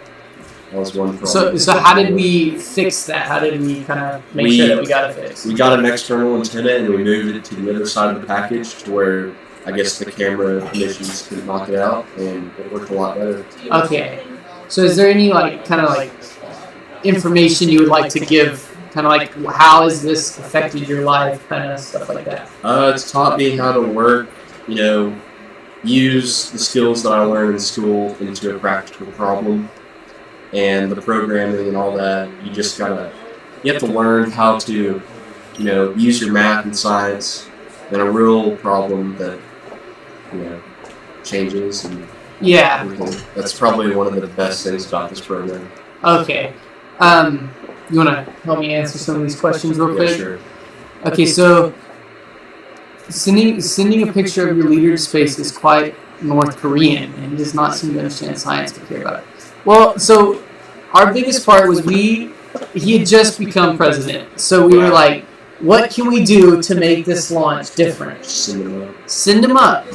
That was one problem. So how did we fix that? How did we make sure that we got it fixed? We got an external antenna and we moved it to the other side of the package to where I guess the camera conditions could knock it out, and it worked a lot better. Okay. So is there any information you would like to give? How has this affected your life? Stuff like that. It's taught me how to work. Use the skills that I learned in school into a practical problem. And the programming and all that, you have to learn how to, use your math and science in a real problem that, changes. And that's probably one of the best things about this program. Okay. You want to help me answer some of these questions real quick? Yeah, sure. Okay, so sending a picture of your leader to space is quite North Korean, and he does not seem to understand science or care about it. Well, so our biggest part was he had just become president, so we were like, what can we do to make this launch different? Send him up.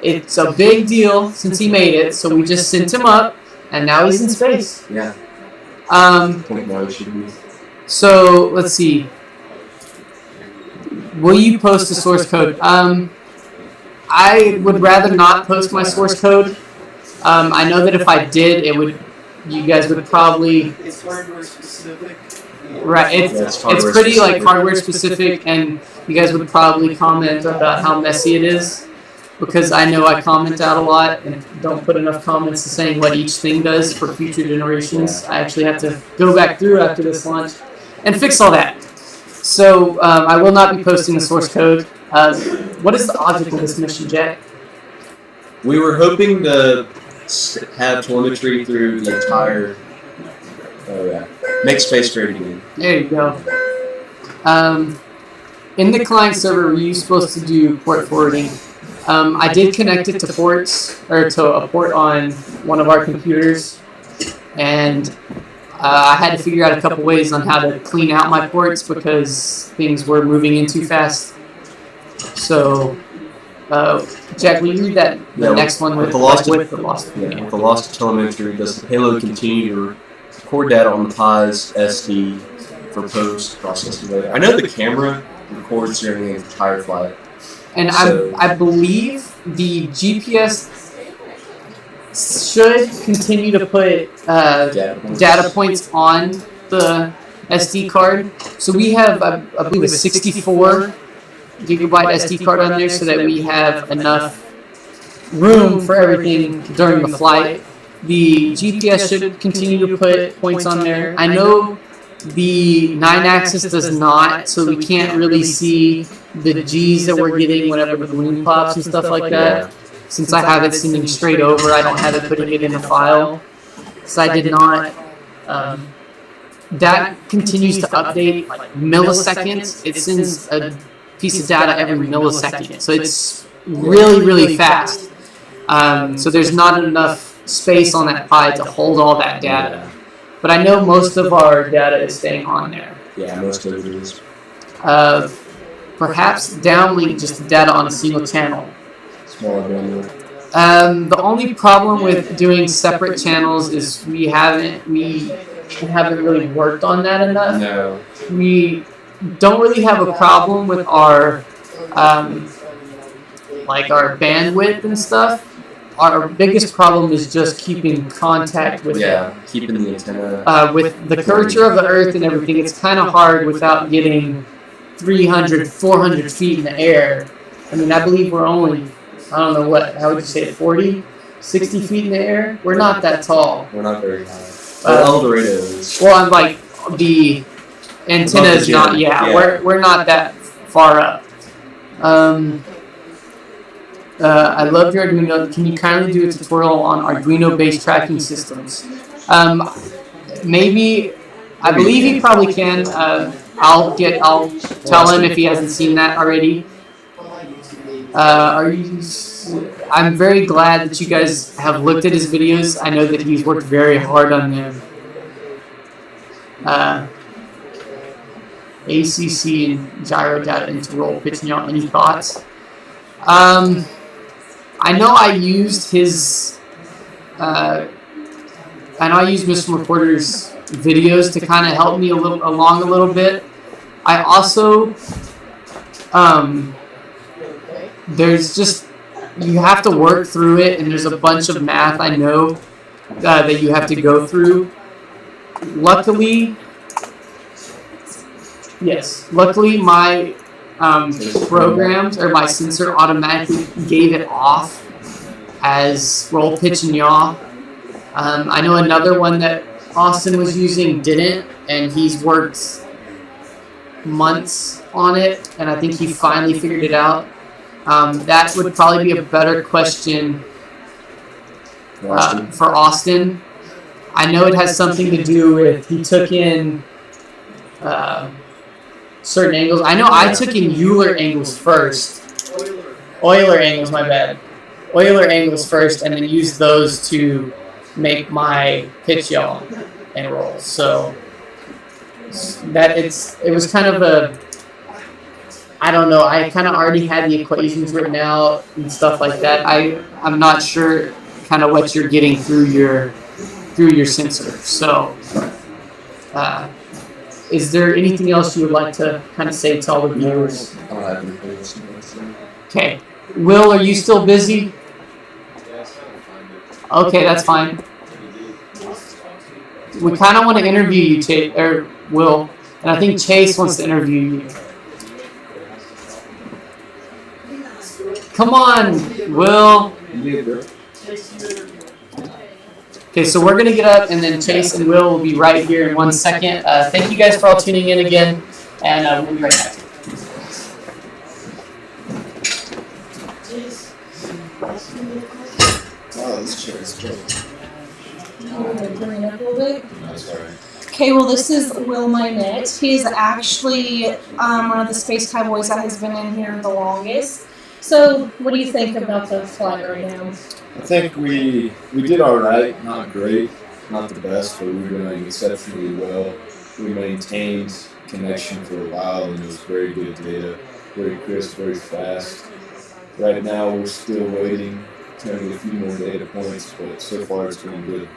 It's a big deal since he made it, so we just sent him up, and now he's in space. Yeah. So let's see. Will you post the source code? I would rather not post my source code. I know that if I did, you guys would probably. It's hardware specific. Right, it's pretty like hardware specific, and you guys would probably comment about how messy it is, because I know I comment out a lot and don't put enough comments to saying what each thing does for future generations. I actually have to go back through after this launch and fix all that. So I will not be posting the source code. What is the object of this mission, Jack? We were hoping to have telemetry through the entire. Make space great again. There you go. In the client server, were you supposed to do port forwarding? I did connect it to ports, or to a port on one of our computers, and I had to figure out a couple ways on how to clean out my ports because things were moving in too fast. So, Jack, will you read that the next one with the lost? With the lost telemetry, does the payload continue to record data on the PI's SD for post-processing later? I know the camera records during the entire flight. And I believe the GPS should continue to put data points on the SD card. So we have, I believe, a 64 gigabyte SD card on there so that we have enough room for everything during the flight. The GPS should continue to put points on there. I know the 9-axis does not, so we can't really see the G's that we're getting whenever the balloon pops and stuff like that. Since I have it sending straight over, I don't have it putting it in a file. So I did not. That continues to update like milliseconds. It sends a piece of data every millisecond. So it's really, really fast. So there's not enough space on that Pi to hold all that data. But I know most of our data is staying on there. Yeah, most of it is. Perhaps downlink just the data on a single channel. Smaller bandwidth. The only problem with doing separate channels is we haven't really worked on that enough. No. We don't really have a problem with our like our bandwidth and stuff. Our biggest problem is just keeping contact with keeping the antenna. with the curvature of the Earth and everything. It's kind of hard without getting 300, 400 feet in the air. I mean, I believe we're only, I don't know what, how would you say it, 40, 60 feet in the air? We're not that tall. We're not very high. Eldorado is. Well, I'm like, the antenna is not, we're not that far up. I love your Arduino. Can you kindly do a tutorial on Arduino-based tracking systems? Maybe, I believe he probably can. I'll tell him if he hasn't seen that already. I'm very glad that you guys have looked at his videos. I know that he's worked very hard on them. ACC and gyro data into roll pitch and yaw. Any thoughts? I know I used his. I know I used Mr. Reporter's videos to kind of help me along a little bit. I also, there's just, you have to work through it, and there's a bunch of math I know that you have to go through. Luckily, my programs or my sensor automatically gave it off as roll, pitch, and yaw. I know another one that Austin was using didn't, and he's worked months on it, and I think he finally figured it out. That would probably be a better question for Austin. I know it has something to do with he took in certain angles. I know I took in Euler angles first. Euler angles, my bad. Euler angles first, and then used those to make my pitch yaw and roll. So it was kind of a, I don't know. I kind of already had the equations written out and stuff like that. I'm not sure kind of what you're getting through your sensor. So, is there anything else you would like to kind of say to all the viewers? Okay. Will, are you still busy? Okay, that's fine. We kind of want to interview you, Will, and I think Chase wants to interview you. Come on, Will. Okay, so we're going to get up, and then Chase and Will be right here in 1 second. Thank you guys for all tuning in again, and we'll be right back. Oh, this chair is great. Okay, well, this is Will Minette. He is actually one of the Space Cowboys that has been in here the longest. So, what do you think about the flight right now? I think we did all right. Not great, not the best, but we were doing exceptionally well. We maintained connection for a while, and it was very good data, very crisp, very fast. Right now, we're still waiting, trying to get a few more data points, but so far it's going good.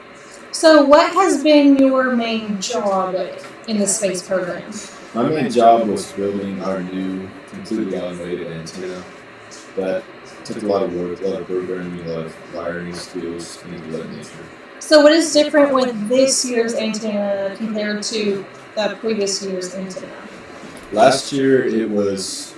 So, what has been your main job in the space program? My main job was building our new completely automated antenna. That took a lot of work, a lot of programming, a lot of wiring skills, things of that nature. So, what is different with this year's antenna compared to the previous year's antenna? Last year it was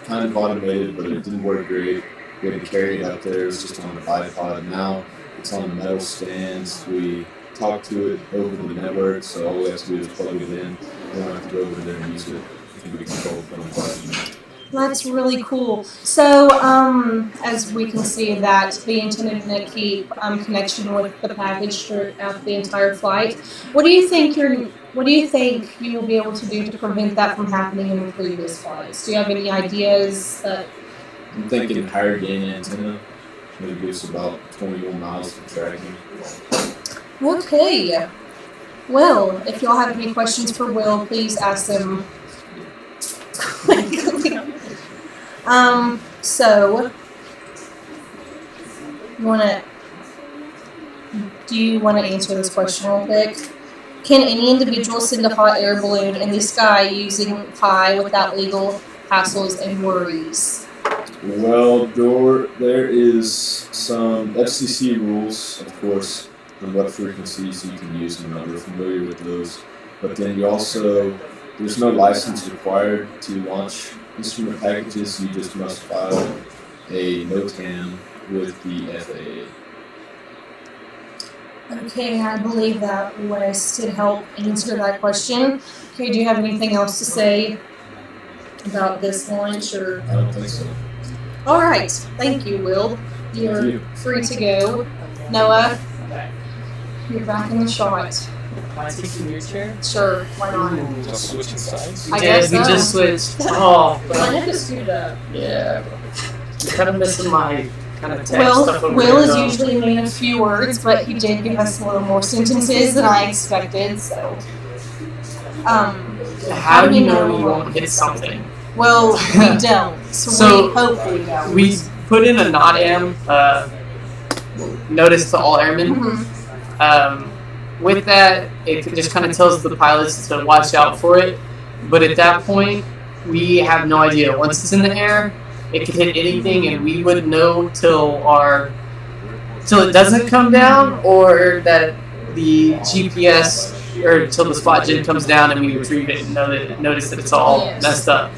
kind of automated, but it didn't work great. We had to carry it up there. It was just on a bipod. Now it's on metal stands. We talk to it over the network, so all we have to do is plug it in. We don't have to go over there and use it. It can be controlled from the button. That's really cool. So, as we can see that the antenna can keep connection with the package throughout the entire flight. What do you think you'll be able to do to prevent that from happening in the previous flights? Do you have any ideas? I'm thinking higher gain antenna. Maybe gives about 21 miles of tracking. Okay. Well, if y'all have any questions for Will, please ask them. So, do you want to answer this question real quick? Can any individual send a hot air balloon in the sky using pi without legal hassles and worries? Well, there is some FCC rules, of course, on what frequencies you can use, and we're familiar with those. But then there's no license required to launch instrument packages. You just must file a NOTAM with the FAA. Okay, I believe that Wes did help answer that question. Okay, do you have anything else to say about this launch? Or? I don't think so. All right, thank you, Will. You're free to go. Noah, you're back in the shot. Can I take your chair? Sure, why not? Just switching sides? I guess we so. just switched. Oh, I have to scoot up. yeah. You're kind of missing my kind of text stuff over Will there, is usually a man of few words, but he did give us a little more sentences than I expected, so. How do you know we won't hit something? Well, we don't. So we hope we don't. We put in a NOTAM notice to all airmen. Mm-hmm. With that, it just kind of tells the pilots to watch out for it. But at that point, we have no idea. Once it's in the air, it could hit anything, and we wouldn't know till it doesn't come down, or that the GPS or till the spot gen comes down and we retrieve it and notice that it's all messed up.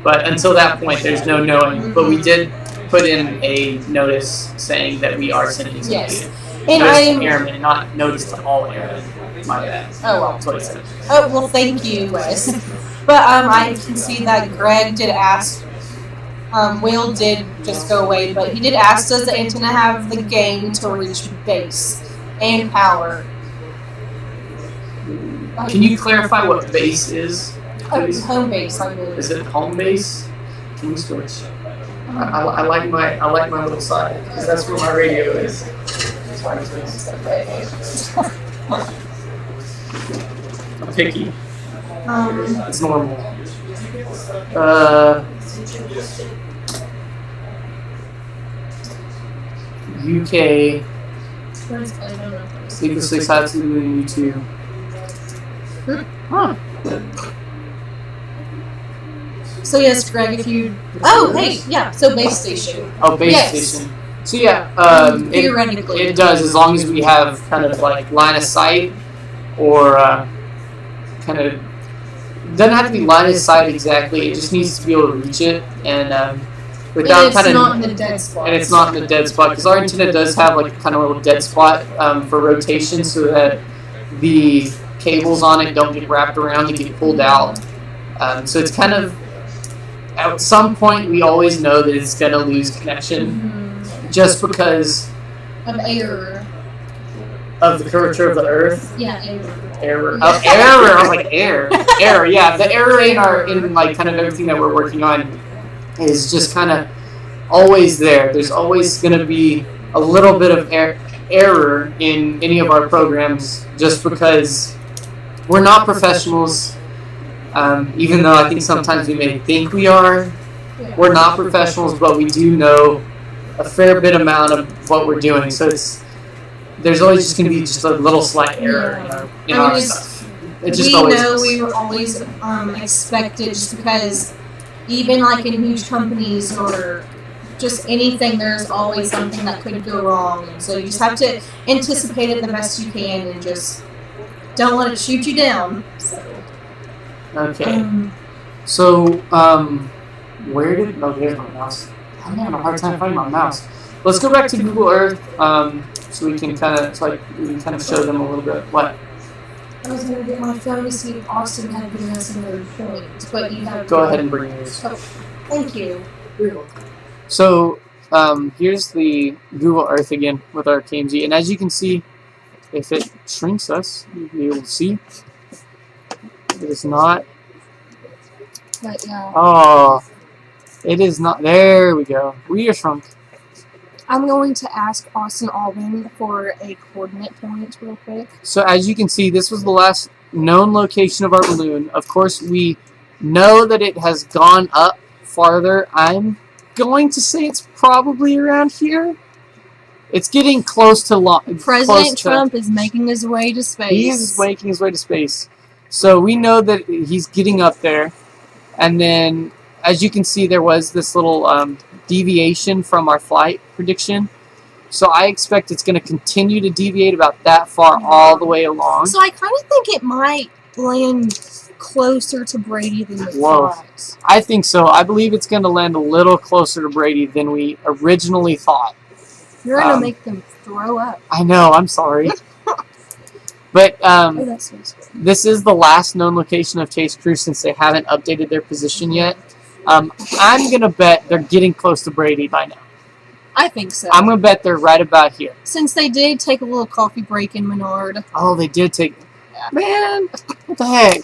But until that point, there's no knowing. But we did put in a notice saying that we are sending something. Yes. Notice to airmen, not notice to all airmen. My bad. Oh, well. That's what I said. Oh, well, thank you, Wes. But I can see that Greg did ask, Will did just go away, but he did ask, does the antenna have the gain to reach base and power? Can you clarify what base is? please? Home base, I believe. Is it home base? Can we switch? I like my little side because that's where my radio is. I'm picky. It's normal. UK. Equals 6 hats to U2. Huh. So yes, Greg, if you... Oh, hey, yeah, so base station. Oh, base Yes. station. So yeah, Theoretically. it does as long as we have kind of like line of sight or kind of... Doesn't have to be line of sight exactly. It just needs to be able to reach it and without it's kind of... not in the dead spot. And it's not in the dead spot because our antenna does have like kind of a little dead spot for rotation so that the cables on it don't get wrapped around and get pulled out. So it's kind of, at some point we always know that it's going to lose connection just because Of error. of the curvature of the Earth. Yeah, Error. Oh, error. I was like error. Error. Yeah, the error in like kind of everything that we're working on is just kind of always there. There's always going to be a little bit of error in any of our programs just because we're not professionals. Even though I think sometimes we may think we are, we're not professionals, but we do know a fair bit amount of what we're doing. So there's always just going to be just a little slight error in our stuff. It just always is. We were always expected just because even like in huge companies or just anything, there's always something that could go wrong. So you just have to anticipate it the best you can and just don't let it shoot you down. So. Okay. So, where did... Oh, there's my mouse. I'm having a hard time finding my mouse. Let's go back to Google Earth, so we can kind of show them a little bit. What? I was going to get my phone to see if Austin had given us another point, but you have... Go ahead and bring yours. Oh, thank you. So, here's the Google Earth again with our KMG, and as you can see, if it shrinks us, you'll be able to see. It is not. But yeah. Oh, it is not. There we go. We are shrunk. I'm going to ask Austin Alban for a coordinate point real quick. So as you can see, this was the last known location of our balloon. Of course, we know that it has gone up farther. I'm going to say it's probably around here. It's getting close to President Trump is making his way to space. He is making his way to space. So we know that he's getting up there. And then, as you can see, there was this little deviation from our flight prediction. So I expect it's going to continue to deviate about that far all the way along. So I kind of think it might land closer to Brady than we thought. I think so. I believe it's going to land a little closer to Brady than we originally thought. You're going to make them throw up. I know. I'm sorry. But this is the last known location of Chase Crew since they haven't updated their position yet. I'm going to bet they're getting close to Brady by now. I think so. I'm going to bet they're right about here. Since they did take a little coffee break in Menard. Oh, they did take... Yeah. Man, what the heck?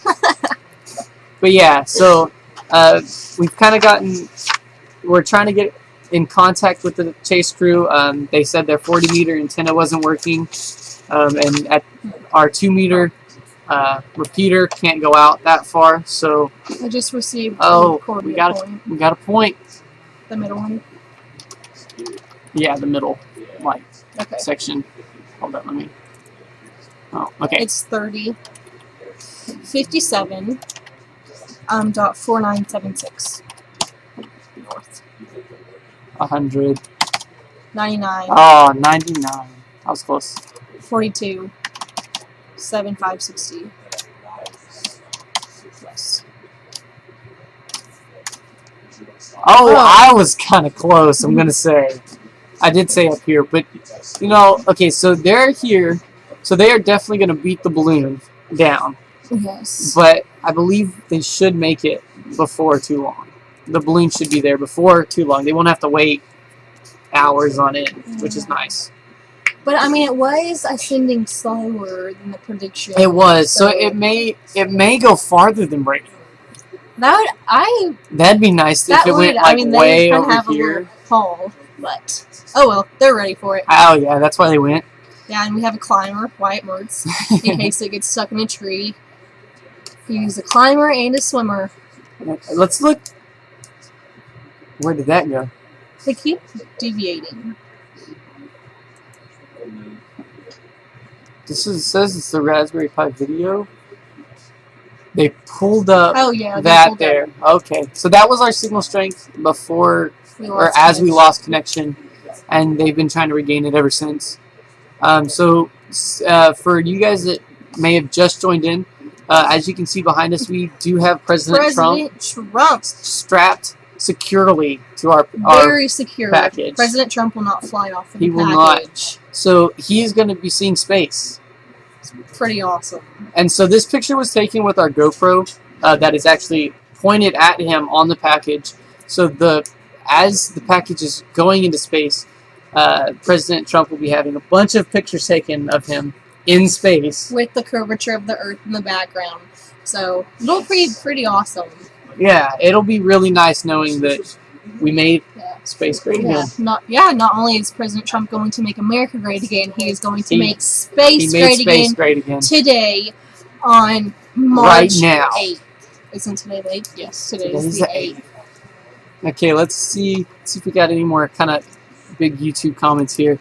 But yeah, so we've kind of gotten... We're trying to get in contact with the Chase Crew. They said their 40-meter antenna wasn't working. And at our 2-meter repeater can't go out that far, so... I just received we got a point. The middle one? Yeah, the middle section. Hold on, let me... Oh, okay. It's 30. 57. Dot 4976. North. 100. 99. Oh, 99. That was close. 42. 7560. Yes. Oh, I was kind of close, I'm going to say. I did say up here, but, you know, okay, so they're here. So they are definitely going to beat the balloon down. Yes. But I believe they should make it before too long. The balloon should be there before too long. They won't have to wait hours on it, which is nice. But I mean, it was ascending slower than the prediction. It was, so it may go farther than Brady. That'd be nice if it went like way over here. Fall, but oh well, they're ready for it. Oh yeah, that's why they went. Yeah, and we have a climber, Wyatt Mertz, in case it gets stuck in a tree. He's a climber and a swimmer. Let's look. Where did that go? They keep deviating. Says it's the Raspberry Pi video. They pulled up they that pulled there. Okay, so that was our signal strength before or as we lost connection, and they've been trying to regain it ever since. For you guys that may have just joined in, as you can see behind us, we do have President Trump strapped securely to our very secure package. President Trump will not fly off the package. He will not. So he's going to be seeing space. It's pretty awesome. And so this picture was taken with our GoPro that is actually pointed at him on the package. So as the package is going into space, President Trump will be having a bunch of pictures taken of him in space with the curvature of the Earth in the background. So it'll be pretty awesome. Yeah, it'll be really nice knowing that we made space great again. Not only is President Trump going to make America great again, he is going to make space great again today on March 8th. Isn't today the 8th? Yes, today is the 8th. Okay, let's see if we got any more kind of big YouTube comments here.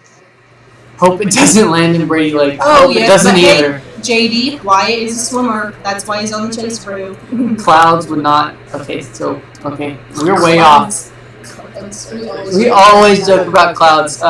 Hope it doesn't land in Brady Lake. Oh, it doesn't either. JD, Wyatt is a swimmer. That's why he's on the chase crew. Clouds would not. Okay, we're way off. We always joke about clouds.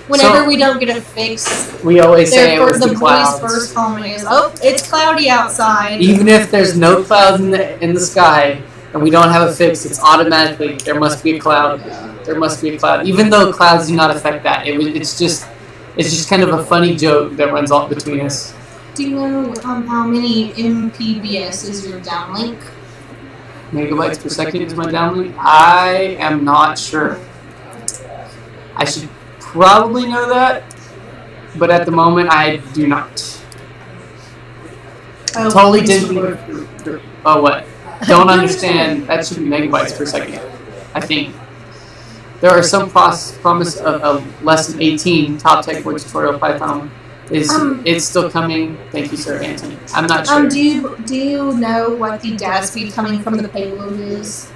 Whenever we don't get it fixed, we always say it was the clouds. first comment is, "Oh, it's cloudy outside." Even if there's no clouds in the sky and we don't have it fixed, it's automatically there must be a cloud. There must be a cloud, even though clouds do not affect that. It's just kind of a funny joke that runs off between us. Do you know how many Mbps is your downlink? Megabytes per second is my downlink? I am not sure. I should probably know that, but at the moment I do not. Totally didn't. Oh, what? Don't understand. That should be megabytes per second, I think. There are some promise of a lesson 18 top tech board tutorial Python. It's still coming. Thank you, sir, Anthony. I'm not sure. Do you know what the data speed coming from the payload is?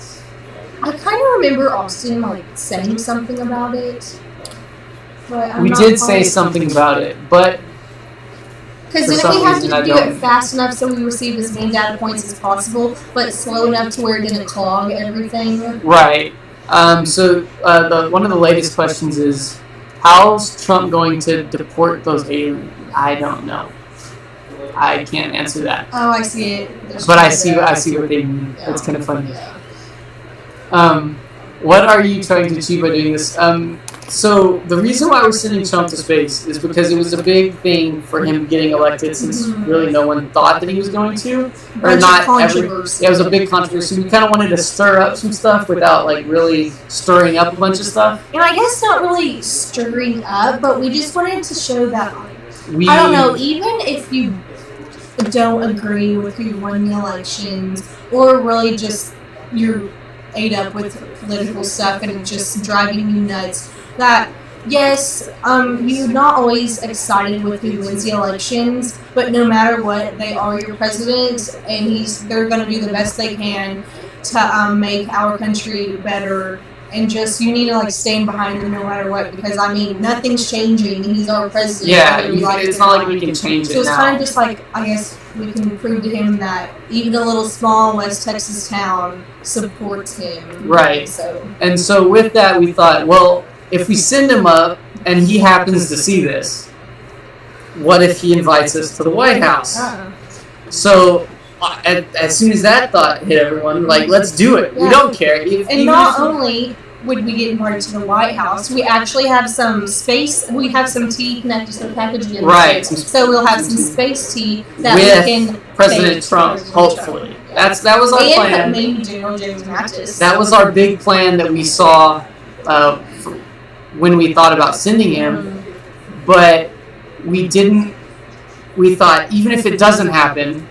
I kind of remember Austin saying something about it. But we did say something about it, but because then we have to do it fast enough so we receive as many data points as possible, but slow enough to where it didn't clog everything. Right. One of the latest questions is, how's Trump going to deport those aliens? I don't know. I can't answer that. Oh, I see it. But I see what they mean. It's kind of funny. What are you trying to achieve by doing this? So the reason why we're sending Trump to space is because it was a big thing for him getting elected, since really no one thought that he was going to, or not. It was a big controversy. We kind of wanted to stir up some stuff without really stirring up a bunch of stuff. And I guess not really stirring up, but we just wanted to show that I don't know, even if you don't agree with who won the elections, or really just you're ate up with political stuff and it's just driving you nuts, that yes, you're not always excited with who wins the elections, but no matter what, they are your president, and they're going to do the best they can to make our country better. And just, you need to stand behind him no matter what, because nothing's changing. He's our president. Yeah, it's not like we can change it now. So it's kind of just I guess we can prove to him that even a little small West Texas town supports him. Right. And so with that, we thought, well, if we send him up and he happens to see this, what if he invites us to the White House? So as soon as that thought hit everyone, let's do it. Yeah. We don't care. And not only would we get invited to the White House, we actually have some space. We have some tea connected to the packaging. Right. So we'll have some space tea that with we can President Trump, hopefully. That was our plan. And maybe General James Mattis. That was our big plan that we saw when we thought about sending him, but we didn't. We thought, even if it doesn't happen,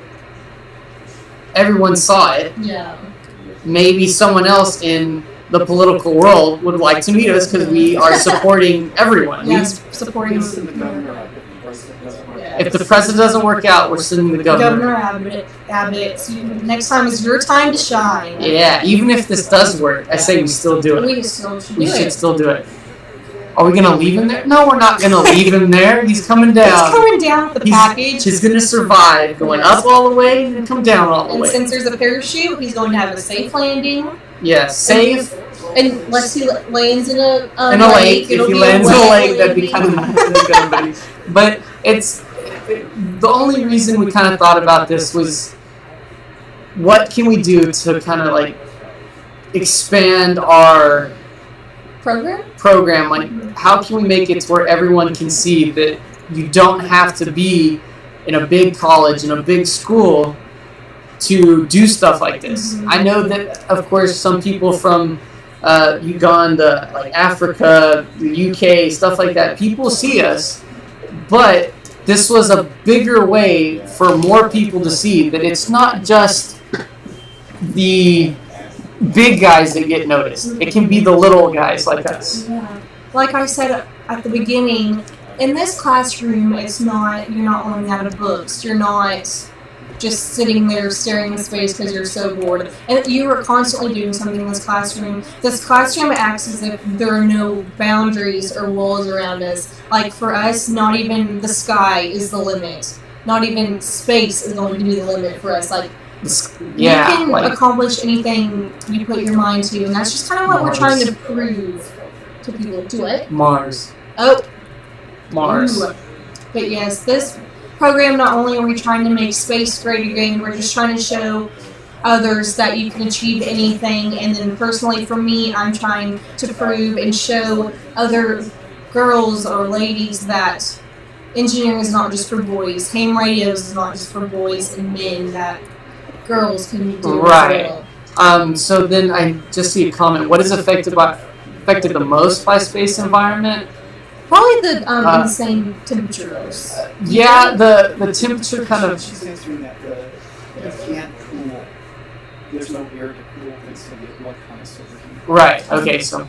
everyone saw it. Yeah. maybe someone else in the political world would like to meet us because we are supporting everyone. Yes, supporting If the president doesn't work out, we're sending the governor. Abbott. So next time is your time to shine. Yeah, even if this does work, I say we still do it. We should still do it. Are we going to leave him there? No, we're not going to leave him there. He's coming down. He's coming down with the package. He's going to survive going up all the way and come down all the And way. since there's a parachute, he's going to have a safe landing. Yeah, safe. And unless he lands in a lake. it'll If he be lands in a lake, landing. that'd be kind of nice. But the only reason we kind of thought about this was, what can we do to kind of like expand our program? Like, how can we make it to where everyone can see that you don't have to be in a big college, in a big school, to do stuff like this? I know that, of course, some people from Uganda, like Africa, the UK, stuff like that, people see us, but this was a bigger way for more people to see that it's not just the big guys that get noticed. It can be the little guys like us. Yeah. Like I said at the beginning, in this classroom, you're not learning out of books. You're not just sitting there staring into space because you're so bored. And you are constantly doing something in this classroom. This classroom acts as if there are no boundaries or walls around us. Like for us, not even the sky is the limit. Not even space is going to be the limit for us. Like, you can accomplish anything you put your mind to, and that's just kind of what we're trying to prove to people. Do it. Mars. Oh. Mars. Ooh. But yes, this program, not only are we trying to make space great again, we're just trying to show others that you can achieve anything. And then personally for me, I'm trying to prove and show other girls or ladies that engineering is not just for boys. Ham radios is not just for boys and men, that girls can do right. as well. So then I just see a comment. What is affected the most by space environment? Probably the insane temperatures. Yeah, the temperature kind of. She's answering that you can't cool. There's no air to cool things to get blood counts over here. Right. Okay. So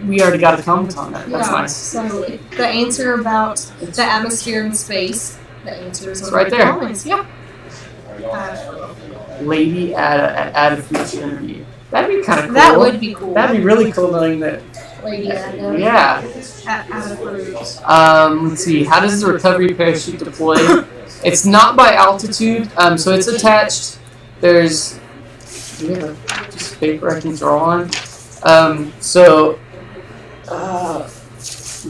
we already got a comment on that. That's nice. So the answer about the atmosphere in space, the answer is right there. Comments. Yeah. Lady at a future interview. That'd be kind of cool. That would be cool. That'd be really cool knowing that. Lady yeah. Let's see. How does the recovery parachute deploy? It's not by altitude. So it's attached. There's just paper I can draw on. Do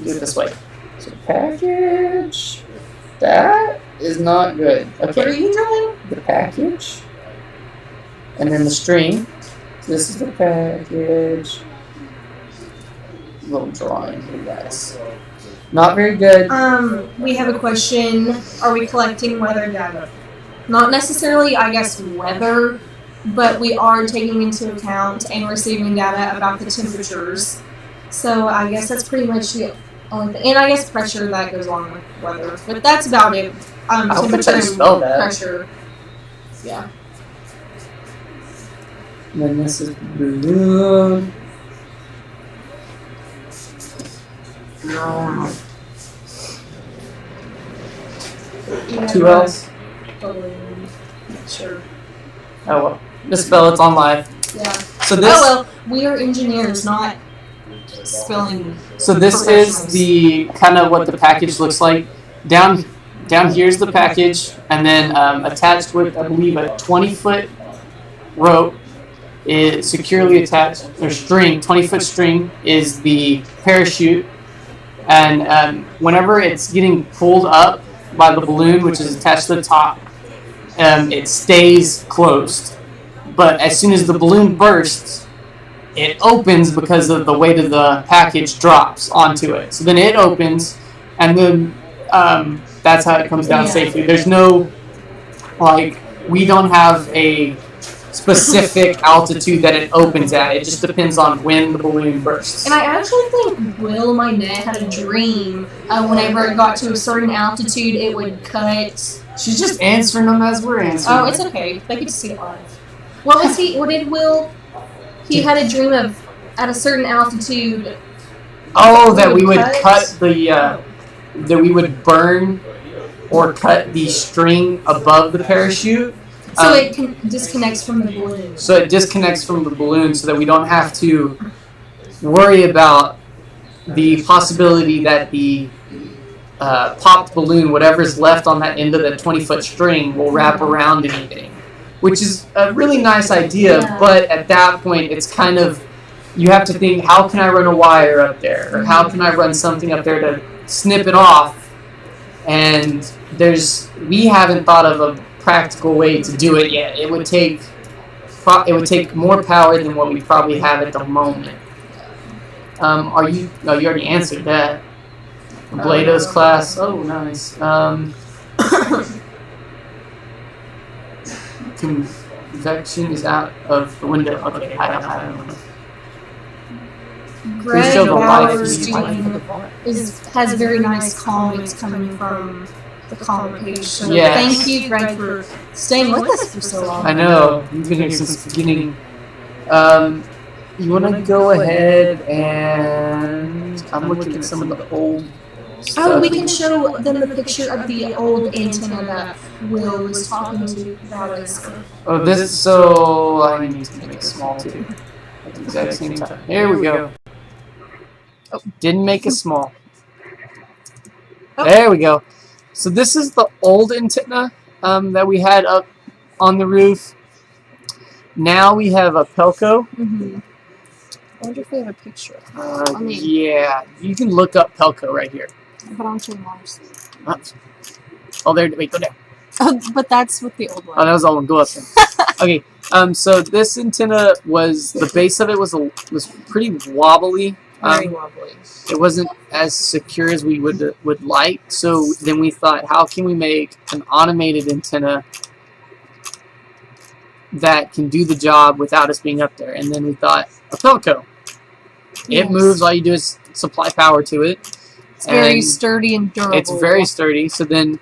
it this way. So package. That is not good. Okay. What are you drawing? The package. And then the string. So this is the package. Little drawing here, guys. Not very good. We have a question. Are we collecting weather data? Not necessarily, I guess, weather, but we are taking into account and receiving data about the temperatures. So I guess that's pretty much the only thing. And I guess pressure that goes along with weather. But that's about it. Temperature and pressure. Yeah. And then this is balloon. No. Yeah, 2 L's? Sure. Oh well. Just spell it's on live. Yeah. So this. Oh well, we are engineers, not spelling. So this is the kind of what the package looks like. Down here's the package, and then attached with, I believe, a 20-foot rope. It securely attached, or string, 20-foot string is the parachute. And whenever it's getting pulled up by the balloon, which is attached to the top, it stays closed. But as soon as the balloon bursts, it opens because of the weight of the package drops onto it. So then it opens, and then that's how it comes down safely. There's no, we don't have a specific altitude that it opens at. It just depends on when the balloon bursts. And I actually think Will, my net, had a dream whenever it got to a certain altitude, it would cut. She's just answering them as we're answering. Oh, it's okay. They could see it live. What was he? What did Will? He had a dream of at a certain altitude. Oh, that we would cut the that we would burn or cut the string above the parachute. So it disconnects from the balloon. So it disconnects from the balloon so that we don't have to worry about the possibility that the popped balloon, whatever's left on that end of the 20-foot string, will wrap around anything. Which is a really nice idea, but at that point it's kind of, you have to think, how can I run a wire up there? Or how can I run something up there to snip it off? And we haven't thought of a practical way to do it yet. It would take more power than what we probably have at the moment. You already answered that. Blado's class. Oh, nice. Convection is out of the window. Okay, I don't know. Greg Bauer's has very nice comments coming from the comment page. So thank you, Greg, for staying with us for so long. I know. You've been here since the beginning. You want to go ahead and I'm looking at some of the old stuff. Oh, we can show them the picture of the old antenna that Will was talking to about us. Oh, so I need to make it small too. At the exact same time. Here we go. Oh, didn't make it small. Oh. There we go. So this is the old antenna that we had up on the roof. Now we have a Pelco. I wonder if we have a picture. Yeah, you can look up Pelco right here. But on to Mars. Oh, there. Wait, go there. Oh, but that's with the old one. Oh, that was all one. Go up there. Okay. So this antenna the base of it was pretty wobbly. Very wobbly. It wasn't as secure as we would like. So then we thought, how can we make an automated antenna that can do the job without us being up there? And then we thought, a Pelco. It moves. All you do is supply power to it. It's very sturdy and durable. It's very sturdy. So then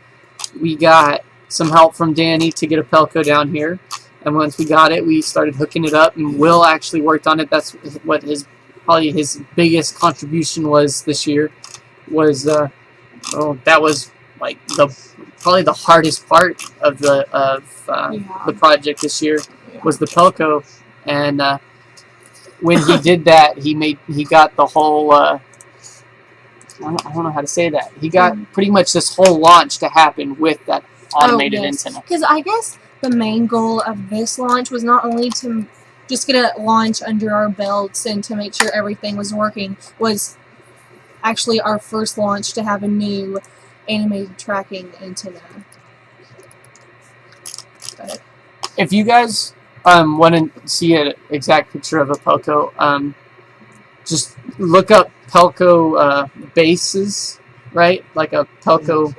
we got some help from Danny to get a Pelco down here. And once we got it, we started hooking it up. And Will actually worked on it. That's what probably his biggest contribution was this year. That was like probably the hardest part of the project this year was the Pelco. And when he did that, he got the whole. I don't know how to say that. He got pretty much this whole launch to happen with that automated antenna. Because I guess the main goal of this launch was not only to just get a launch under our belts and to make sure everything was working, was actually our first launch to have a new animated tracking antenna. But if you guys want to see an exact picture of a Pelco, just look up Pelco bases, right? Like a Pelco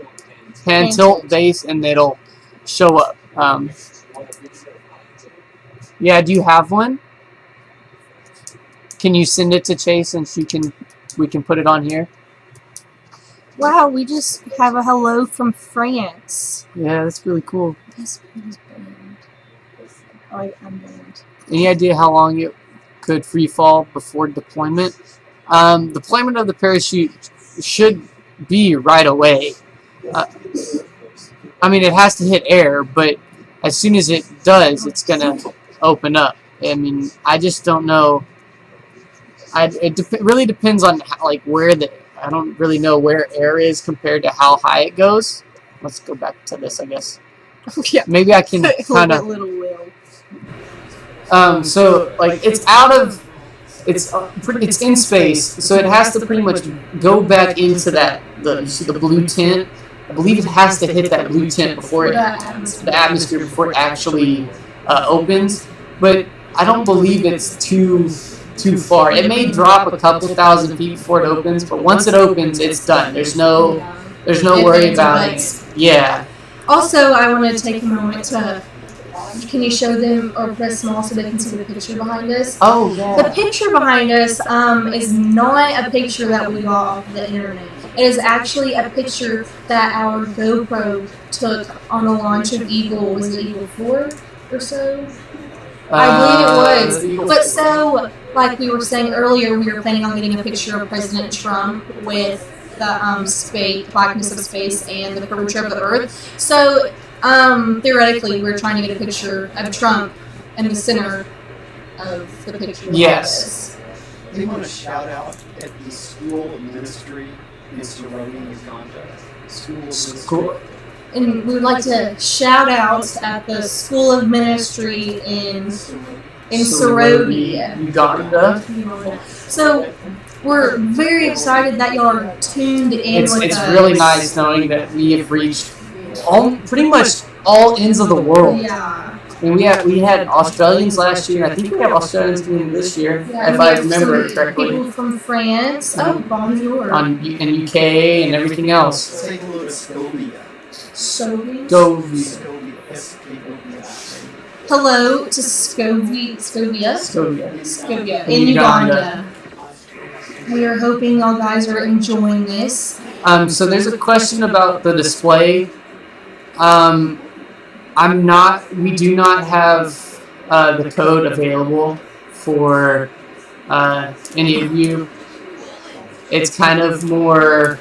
hand tilt base, and it'll show up. Yeah, do you have one? Can you send it to Chase and we can put it on here? Wow, we just have a hello from France. Yeah, that's really cool. This is banned. I'm banned. Any idea how long it could free fall before deployment? Deployment of the parachute should be right away. I mean, it has to hit air, but as soon as it does, it's gonna open up. I mean, I just don't know. It really depends on where I don't really know where air is compared to how high it goes. Let's go back to this, I guess. Yeah. Maybe I can kind of. So it's out of. It's in space, so it has to pretty much go back into you see the blue tint. I believe it has to hit that blue tint before the atmosphere before it actually opens. But I don't believe it's too far. It may drop a couple thousand feet before it opens, but once it opens, it's done. There's no worry about it. Yeah. Also, I want to take a moment to. Can you show them or press small so they can see the picture behind us? Oh, yeah. The picture behind us is not a picture that we got off the internet. It is actually a picture that our GoPro took on the launch of Eagle. Was it Eagle 4 or so? I believe it was. But so, like we were saying earlier, we were planning on getting a picture of President Trump with the space, blackness of space, and the curvature of the Earth. So, theoretically, we're trying to get a picture of Trump in the center of the picture. Yes. We want to shout out at the School of Ministry in Saroni, Uganda. School. And we would like to shout out at the School of Ministry in Sarodi, Uganda. So we're very excited that y'all are tuned in with us. It's really nice knowing that we have reached pretty much all ends of the world. Yeah. I mean, we had Australians last year. I think we have Australians doing this year, Yeah, if I remember correctly. People from France. Oh, bonjour. And UK and everything else. Say hello to Scobia. Hello to Scovia in Uganda. We are hoping y'all guys are enjoying this. So there's a question about the display. We do not have the code available for any of you. It's kind of more,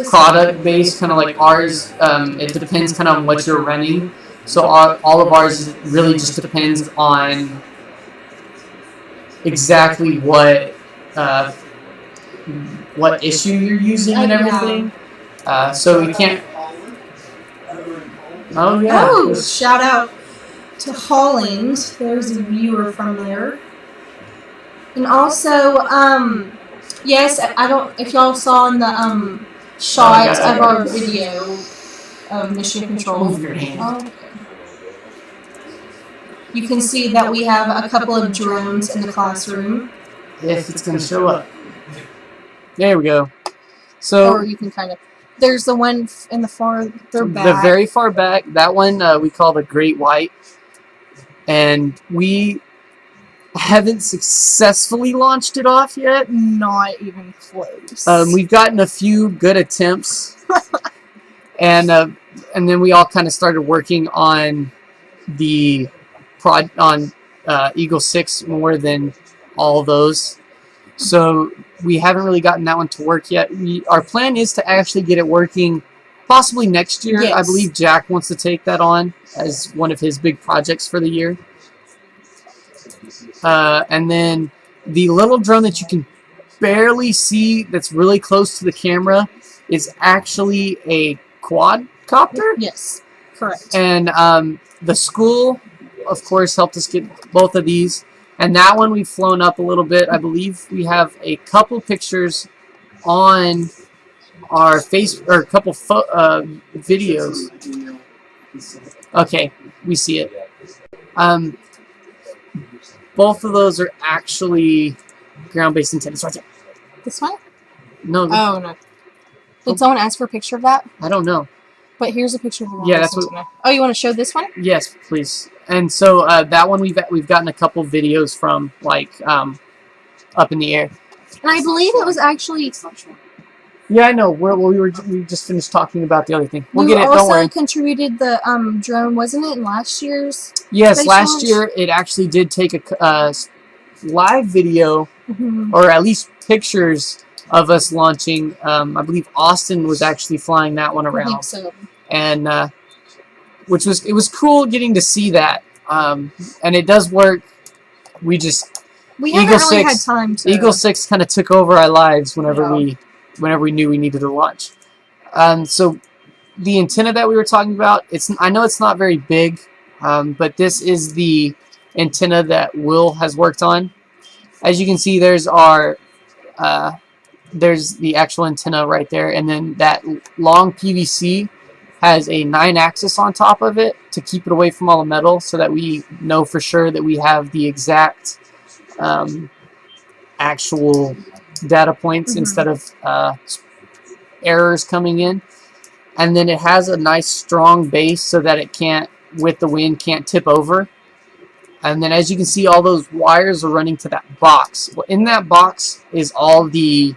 product based, kind of like ours. It depends kind of on what you're running. So all of ours really just depends on exactly what issue you're using and everything. So we can't. Oh yeah. Oh, shout out to Holland. There's a viewer from there. And also, yes, I don't. If y'all saw in the shot of our video of Mission Control, Move your hand. You can see that we have a couple of drones in the classroom. If it's gonna show up. There we go. So Or you can kind of. There's the one in the farther back. the very far back, that one we call the Great White, and we haven't successfully launched it off yet. Not even close. We've gotten a few good attempts, and then we all kind of started working on the Eagle 6 more than all those. So we haven't really gotten that one to work yet. Our plan is to actually get it working possibly next year. Yes. I believe Jack wants to take that on as one of his big projects for the year. And then the little drone that you can barely see that's really close to the camera is actually a quadcopter. Yes, correct. And the school, of course, helped us get both of these. And that one we've flown up a little bit. I believe we have a couple pictures on our a couple videos. Okay, we see it. Both of those are actually ground-based antennas right there. This one? No. Oh, no. Did someone ask for a picture of that? I don't know. But here's a picture of the Yeah, that's what. Oh, you want to show this one? Yes, please. And so that one we've gotten a couple videos from, like, up in the air. And I believe it was actually. Yeah, I know. We just finished talking about the other thing. We'll get it. Also Don't worry. contributed the drone, wasn't it, in last year's? Yes, space last launch? year it actually did take a live video, or at least pictures of us launching. I believe Austin was actually flying that one I around, think so. and it was cool getting to see that. And it does work. We haven't really had time to. Eagle 6 kind of took over our lives whenever we knew we needed to launch. So the antenna that we were talking about, I know it's not very big, but this is the antenna that Will has worked on. As you can see, there's the actual antenna right there, and then that long PVC has a 9-axis on top of it to keep it away from all the metal, so that we know for sure that we have the exact actual data points instead of errors coming in. And then it has a nice strong base so that it can't, with the wind, can't tip over. And then as you can see, all those wires are running to that box. Well, in that box is all the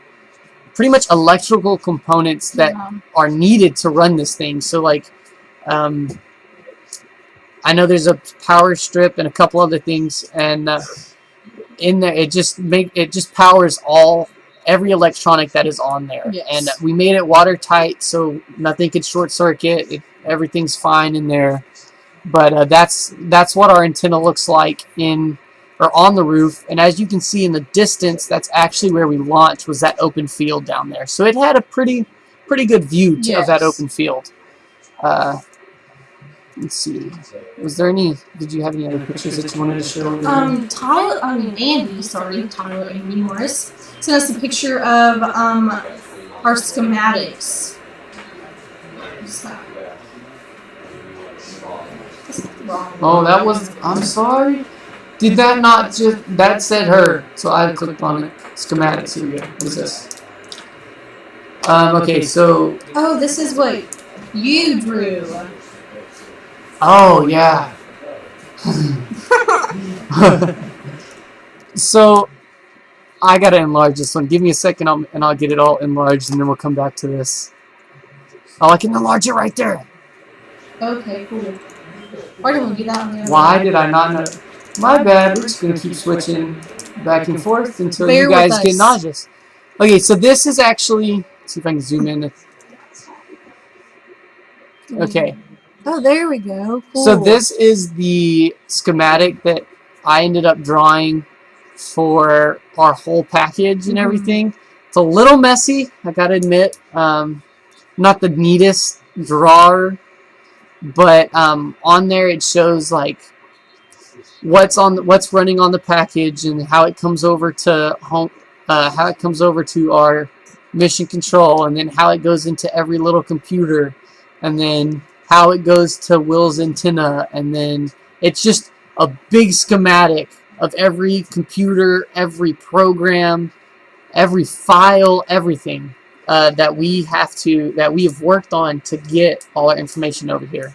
pretty much electrical components that are needed to run this thing. So like I know there's a power strip and a couple other things, and in there it just powers every electronic that is on there. Yes. And we made it watertight so nothing could short circuit. Everything's fine in there. But that's what our antenna looks like on the roof. And as you can see in the distance, that's actually where we launched, was that open field down there. So it had a pretty good view of that open field. Let's see. Did you have any other pictures that you wanted to show? Andy Morris sent us a picture of our schematics. Oh, I'm sorry. Did that not that said her, so I clicked on it. Schematics, here we go. What is this? Okay, so... Oh, this is what you drew. Oh, yeah. So, I gotta enlarge this one. Give me a second and I'll get it all enlarged and then we'll come back to this. Oh, I can enlarge it right there. Okay, cool. Why didn't we do that on the other Why did I not know? My bad. We're just going to keep switching back and forth until you guys get nauseous. Okay, so this is actually... Let's see if I can zoom in. Okay. Oh, there we go. Cool. So this is the schematic that I ended up drawing for our whole package and everything. It's a little messy, I got to admit. Not the neatest drawer. But on there it shows like what's running on the package and how it comes over to our mission control, and then how it goes into every little computer, and then how it goes to Will's antenna, and then it's just a big schematic of every computer, every program, every file, everything. That we have worked on to get all our information over here.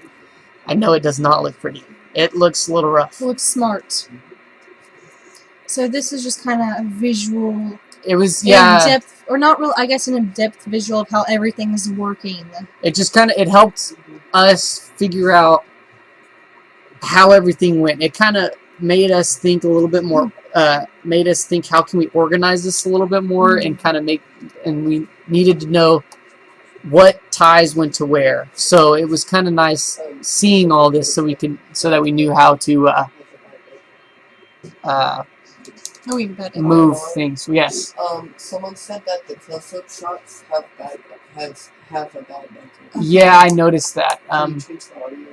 I know it does not look pretty. It looks a little rough. It looks smart. So this is just kind of a visual. It was in-depth, or not real. I guess an in-depth visual of how everything is working. It just it helped us figure out how everything went. It kind of made us think a little bit more. Made us think, how can we organize this a little bit more, and we needed to know what ties went to where. So it was kind of nice seeing all this, so that we knew how to move things. Yes. Someone said that the close-up shots have a bad echo. Yeah, I noticed that.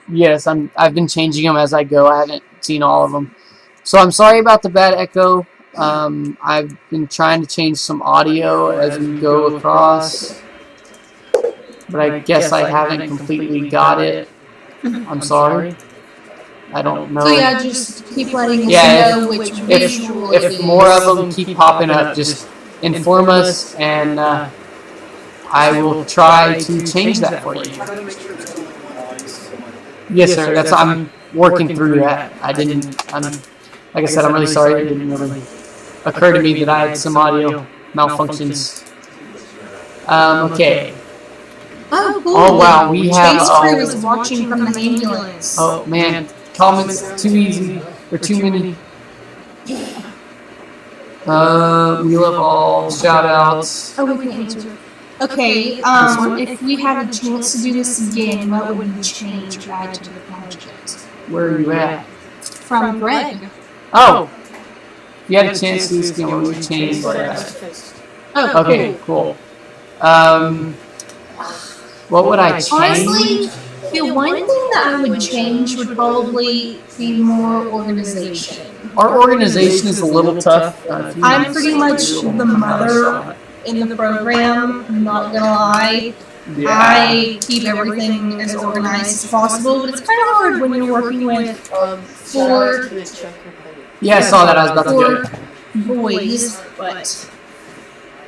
Yes, I've been changing them as I go. I haven't seen all of them, so I'm sorry about the bad echo. I've been trying to change some audio as we go across, but I guess I haven't completely got it. I'm sorry. I don't know. So yeah, just keep letting us know which visual it is. If more of them keep popping up, just inform us, and I will try to change that for you. Yes, sir. I'm working through that. Like I said, I'm really sorry. It didn't really occur to me that I had some audio malfunctions. Okay. Oh, cool. Oh, wow. We have... Space crew is watching from the ambulance. Oh, man. Comments too easy. Or too many. We love all shout-outs. Oh, we can answer. Okay, if we had a chance to do this again, what would you change or add to the project? Where are you at? From Greg. Oh! If you had a chance to do this again, what would you change? Oh, okay, cool. What would I change? Honestly, the one thing that I would change would probably be more organization. Our organization is a little tough. I'm pretty much the mother in the program, I'm not gonna lie. Yeah. I keep everything as organized as possible, but it's kind of hard when you're working with four... Yeah, I saw that. I was about to do it. Boys, but...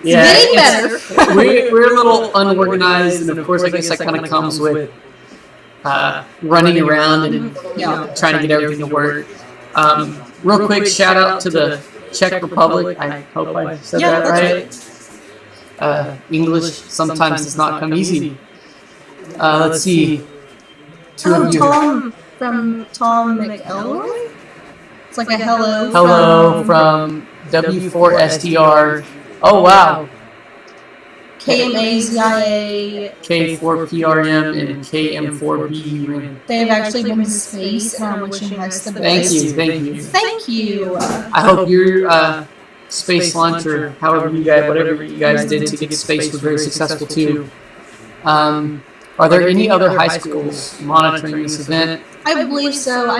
Yeah, getting better. We're a little unorganized, and of course, I guess that kind of comes with running around and trying to get everything to work. Real quick, shout out to the Czech Republic. I hope I said that right. English sometimes does not come easy. Let's see. Two of you. from Tom McElroy. It's like a hello. Hello from W4STR. Oh wow. KMAZIA. K4PRM and KM4BUN. They have actually been to space, and I'm wishing us the best. Thank you, thank you. Thank you. I hope your space launch or however you guys, whatever you guys did to get to space was very successful too. Are there any other high schools monitoring this event? I believe so.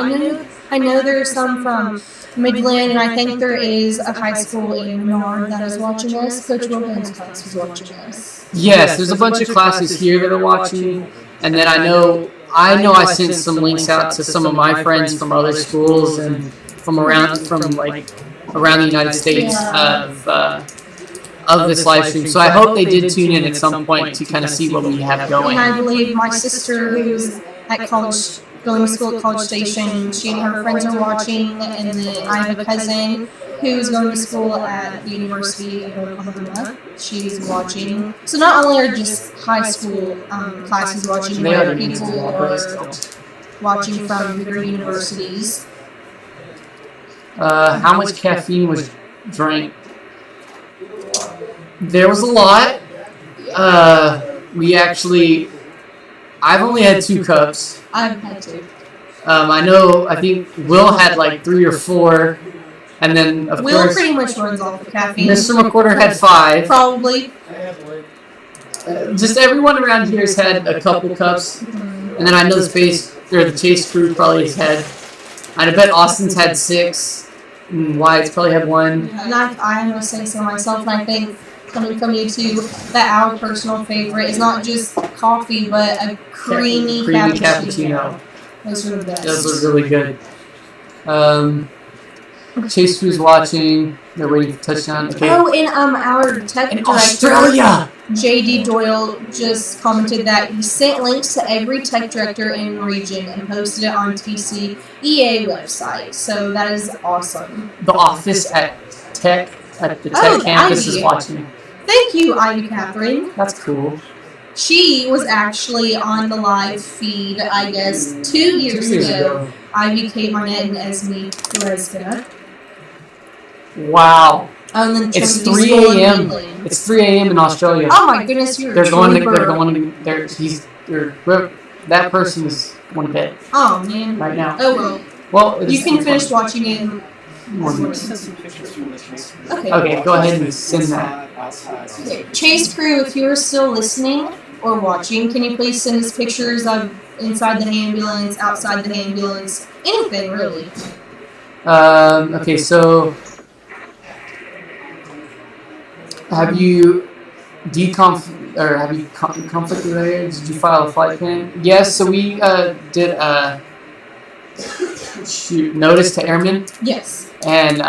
I know there are some from Midland, and I think there is a high school in Menard that is watching us. Coach Wilkins' class was watching us. Yes, there's a bunch of classes here that are watching, and then I know I sent some links out to some of my friends from other schools and from around the United States of this live stream. So I hope they did tune in at some point to kind of see what we have going. And I believe my sister, who's at college, going to school at College Station, she and her friends are watching, and then I have a cousin who's going to school at the University of Oklahoma. She's watching. So not only are just high school classes watching, but people are watching from bigger universities. How much caffeine was drank? There was a lot. I've only had 2 cups. I've had 2. I think Will had like 3 or 4. And then, of Will course, pretty much runs off the caffeine. Mr. McWhorter had 5. Probably. Just everyone around here has had a couple cups. And then I know the Chase crew probably has had. I bet Austin's had 6. And Wyatt's probably had 1. And I am going to say so myself, and I think coming from you too, that our personal favorite is not just coffee, but a creamy cappuccino. Those are the best. Those are really good. Chase crew's watching. They're waiting for touchdown. Okay. Oh, and our tech director, Australia, JD Doyle, just commented that he sent links to every tech director in the region and posted it on TCEA website. So that is awesome. The office at the Tech campus is watching. Thank you, Ivy Catherine. That's cool. She was actually on the live feed, I guess, 2 years ago. Ivy, Kate Barnett, and Esme Perezca. Wow. And then It's 3 a.m. It's 3 a.m. in Australia. Oh my goodness, you're That person is going to bed. Oh man. Right now. Oh well. You can finish watching it. Okay, go ahead and send that. Okay. Chase crew, if you are still listening or watching, can you please send us pictures of inside the ambulance, outside the ambulance, anything really? Okay, so have you conflicted there? Did you file a flight plan? Yes, so we did notice to airmen. Yes. And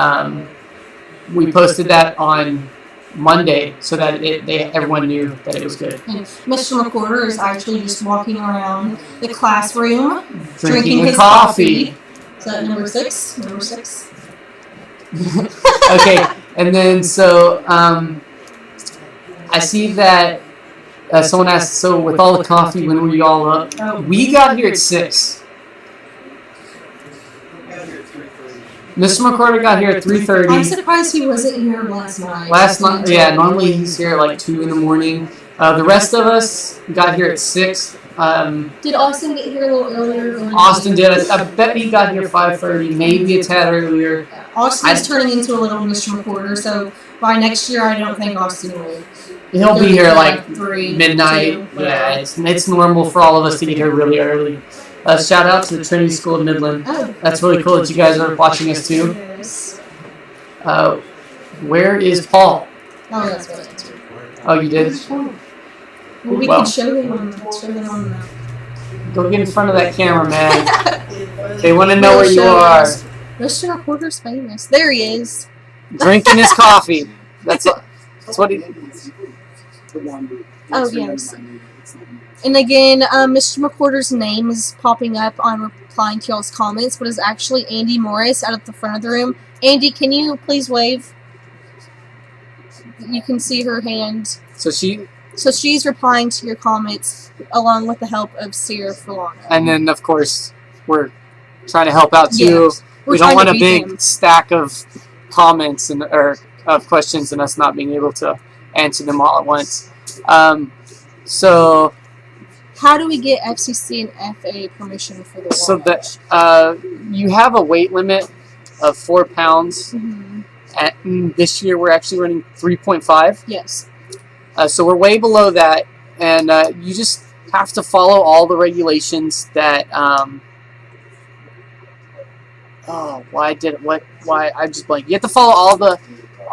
we posted that on Monday so that everyone knew that it was good. And Mr. McWhorter is actually just walking around the classroom drinking his coffee. Is that number 6? Number 6. Okay, and then so I see that someone asked, so with all the coffee, when were you all up? We got here at 6. Mr. McWhorter got here at 3:30. I'm surprised he wasn't here last night. Last night, yeah, normally he's here at like 2 in the morning. The rest of us got here at 6. Did Austin get here a little earlier? Austin did. I bet he got here 5:30, maybe a tad earlier. Austin's turning into a little Mr. McWhorter, so by next year I don't think Austin will. He'll be here like 3, midnight. 2. Yeah, it's normal for all of us to get here really early. Shout out to the Trinity School of Midland. Oh. That's really cool that you guys are watching us too. Where is Paul? Oh, that's what it's. Oh, you did? Well, we can show them on the Go get in front of that camera, man. They want to know where you are. Mr. McWhorter's famous. There he is. Drinking his coffee. That's what he. Oh, yes. And again, Mr. McWhorter's name is popping up on replying to y'all's comments, but it's actually Andy Morris out at the front of the room. Andy, can you please wave? You can see her hand. So she's replying to your comments along with the help of Sierra Fulano. And then, of course, we're trying to help out too. Yes. We don't want a big stack of comments or of questions and us not being able to answer them all at once. So how do we get FCC and FAA permission for the launch? So that you have a weight limit of 4 pounds. This year we're actually running 3.5. Yes. So we're way below that, and you just have to follow all the regulations that. Why I just blanked. You have to follow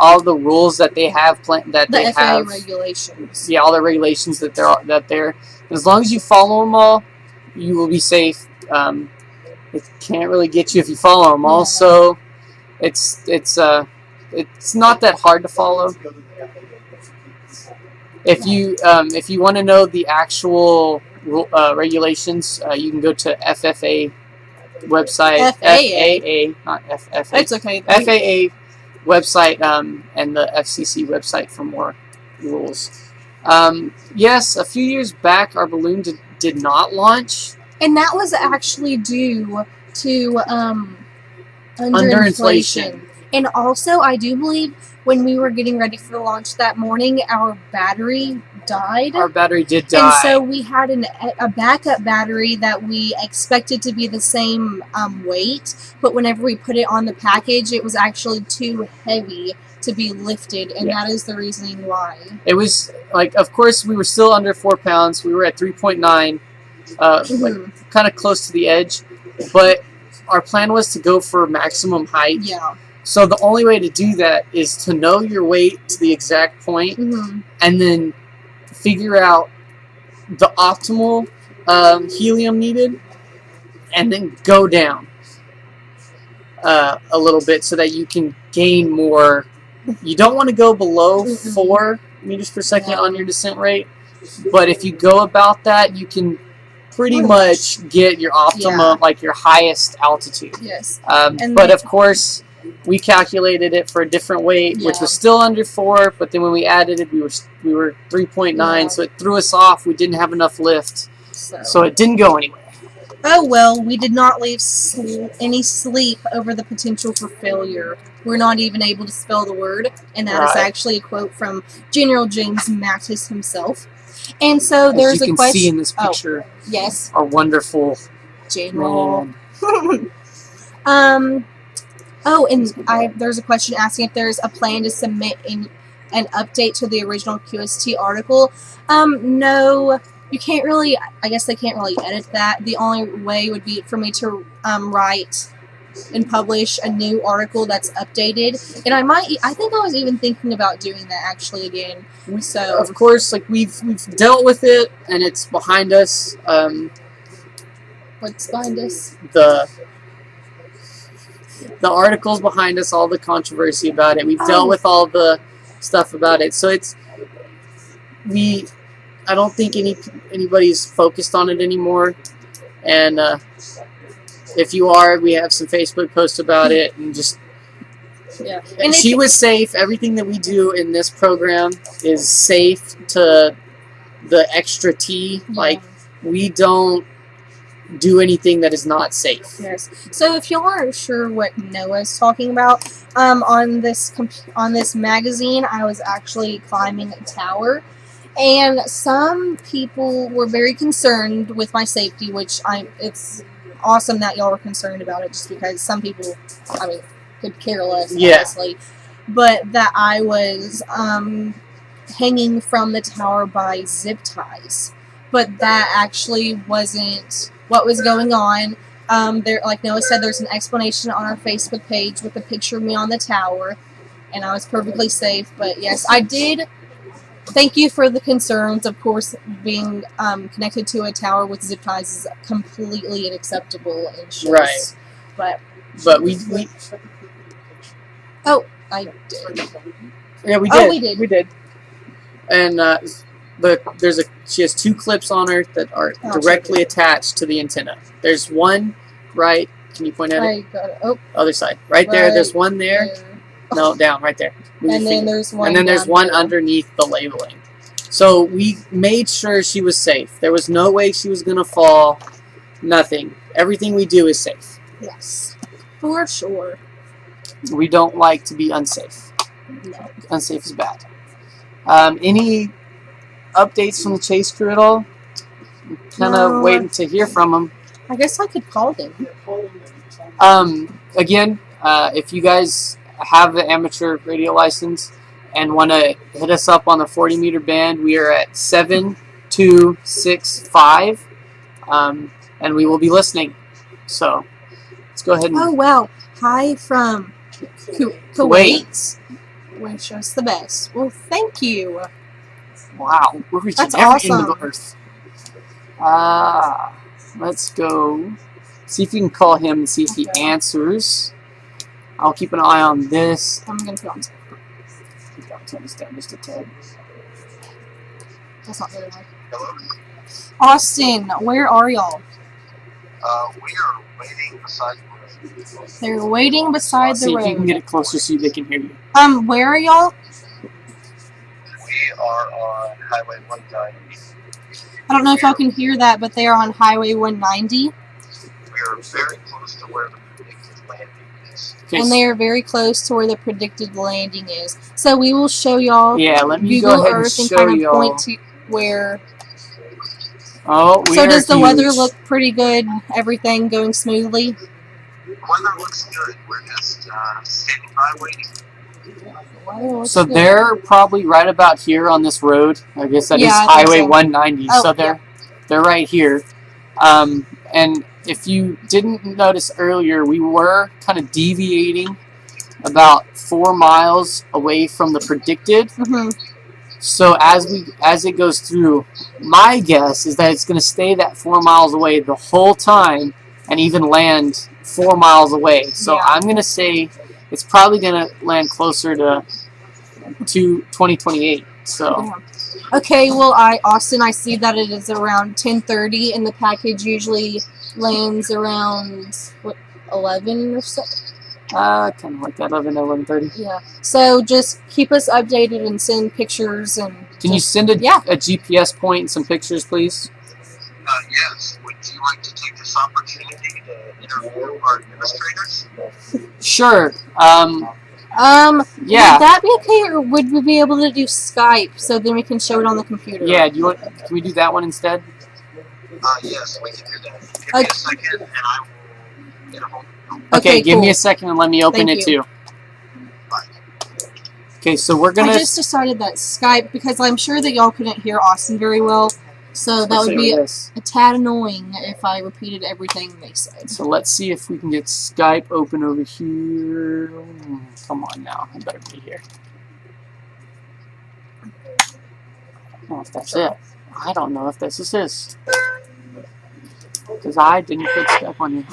all the rules that they have The FAA regulations. Yeah, all the regulations that they're. As long as you follow them all, you will be safe. It can't really get you if you follow them all. So it's not that hard to follow. If you want to know the actual regulations, you can go to FFA website. FAA, not FFA. It's okay. FAA website and the FCC website for more rules. Yes, a few years back, our balloon did not launch. And that was actually due to underinflation. And also, I do believe when we were getting ready for the launch that morning, our battery died. Our battery did die. And so we had a backup battery that we expected to be the same weight, but whenever we put it on the package, it was actually too heavy to be lifted, and that is the reasoning why. It was, like, of course, we were still under 4 pounds. We were at 3.9, like, kind of close to the edge, but our plan was to go for maximum height. Yeah. So the only way to do that is to know your weight to the exact point, and then figure out the optimal helium needed, and then go down a little bit so that you can gain more. You don't want to go below 4 meters per second on your descent rate, but if you go about that, you can pretty much get your optimum, like your highest altitude. Yes. But of course, we calculated it for a different weight, which was still under 4. But then when we added it, we were 3.9, so it threw us off. We didn't have enough lift, so it didn't go anywhere. Oh well, we did not leave any sleep over the potential for failure. We're not even able to spell the word, and that is actually a quote from General James Mattis himself. And so there's a question. As you can see in this picture, yes, our wonderful General. There's a question asking if there's a plan to submit an update to the original QST article. No, you can't really. I guess they can't really edit that. The only way would be for me to write and publish a new article that's updated. And I think I was even thinking about doing that actually again. So of course, like we've dealt with it and it's behind us. What's behind us? The article's behind us, all the controversy about it. We've dealt with all the stuff about it. So I don't think anybody's focused on it anymore. And if you are, we have some Facebook posts about it, and just and she was safe. Everything that we do in this program is safe to the extra T. Like, we don't do anything that is not safe. Yes. So if y'all aren't sure what Noah's talking about, on this magazine, I was actually climbing a tower, and some people were very concerned with my safety, which it's awesome that y'all were concerned about it, just because some people, could care less, honestly. But that I was hanging from the tower by zip ties. But that actually wasn't what was going on. There, like Noah said, there's an explanation on our Facebook page with a picture of me on the tower, and I was perfectly safe. But yes, I did. Thank you for the concerns. Of course, being connected to a tower with zip ties is completely unacceptable and shows. Right. But we. Oh, I did. Yeah, we did. Oh, we did. We did. And she has 2 clips on her that are directly attached to the antenna. There's one right. Can you point at it? Got it. Oh. Other side. Right there. There's one there. No, down. Right there. And then there's one. And then there's one underneath the labeling. So we made sure she was safe. There was no way she was gonna fall. Nothing. Everything we do is safe. Yes, for sure. We don't like to be unsafe. No. Unsafe is bad. Any updates from the chase crew at all? Kind of No. waiting to hear from them. I guess I could call them. Again, if you guys have the amateur radio license and want to hit us up on the 40-meter band, we are at 7265, and we will be listening. So let's go ahead and. Oh wow! Hi from Kuwait. Wish us the best. Well, thank you. Wow, we're reaching That's every end of awesome. the earth. Let's go see if you can call him and see if he answers. I'll keep an eye on this. I'm gonna put on. Turn this down just a tad. That's not very hard. Hello? Austin, where are y'all? We are waiting beside the road. They're waiting beside See the if you can road. get it closer so they can hear you. Where are y'all? We are on Highway 190. I don't know if y'all can hear that, but they are on Highway 190. We are very close to where the predicted landing is. And they are very close to where the predicted landing is. So we will show y'all Yeah, let me Google go ahead Earth and show kind of y'all. point to where. Oh, we So are does the huge. weather look pretty good? Everything going smoothly? Weather looks good. We're just standing by waiting. So they're probably right about here on this road. I guess that is Yeah, I think Highway so. 190. Oh, So they're right here. And if you didn't notice earlier, we were kind of deviating about 4 miles away from the predicted. Mm-hmm. So as it goes through, my guess is that it's going to stay that 4 miles away the whole time and even land 4 miles away. So Yeah. I'm going to say it's probably going to land closer to 2028. So Yeah. Okay, well, Austin, I see that it is around 10:30, and the package usually lands around 11 or so. kind of like that, 11:30. Yeah. So just keep us updated and send pictures and. Can you send a GPS point and some pictures, please? Yes. Would you like to take this opportunity to interview our administrators? Sure. Yeah. Yeah. Would that be okay, or would we be able to do Skype so then we can show it on the computer? Yeah. Can we do that one instead? Yes, we can do that. Give me a second, and I will get a hold of you. Okay, give cool. me a second and let me open Thank it you. too. Okay, so we're gonna. I just decided that Skype, because I'm sure that y'all couldn't hear Austin very well, so that would be a tad annoying if I repeated everything they said. So let's see if we can get Skype open over here. Come on now, I better be here. I don't know if that's it. I don't know if this is this. Because I didn't put Skype on here.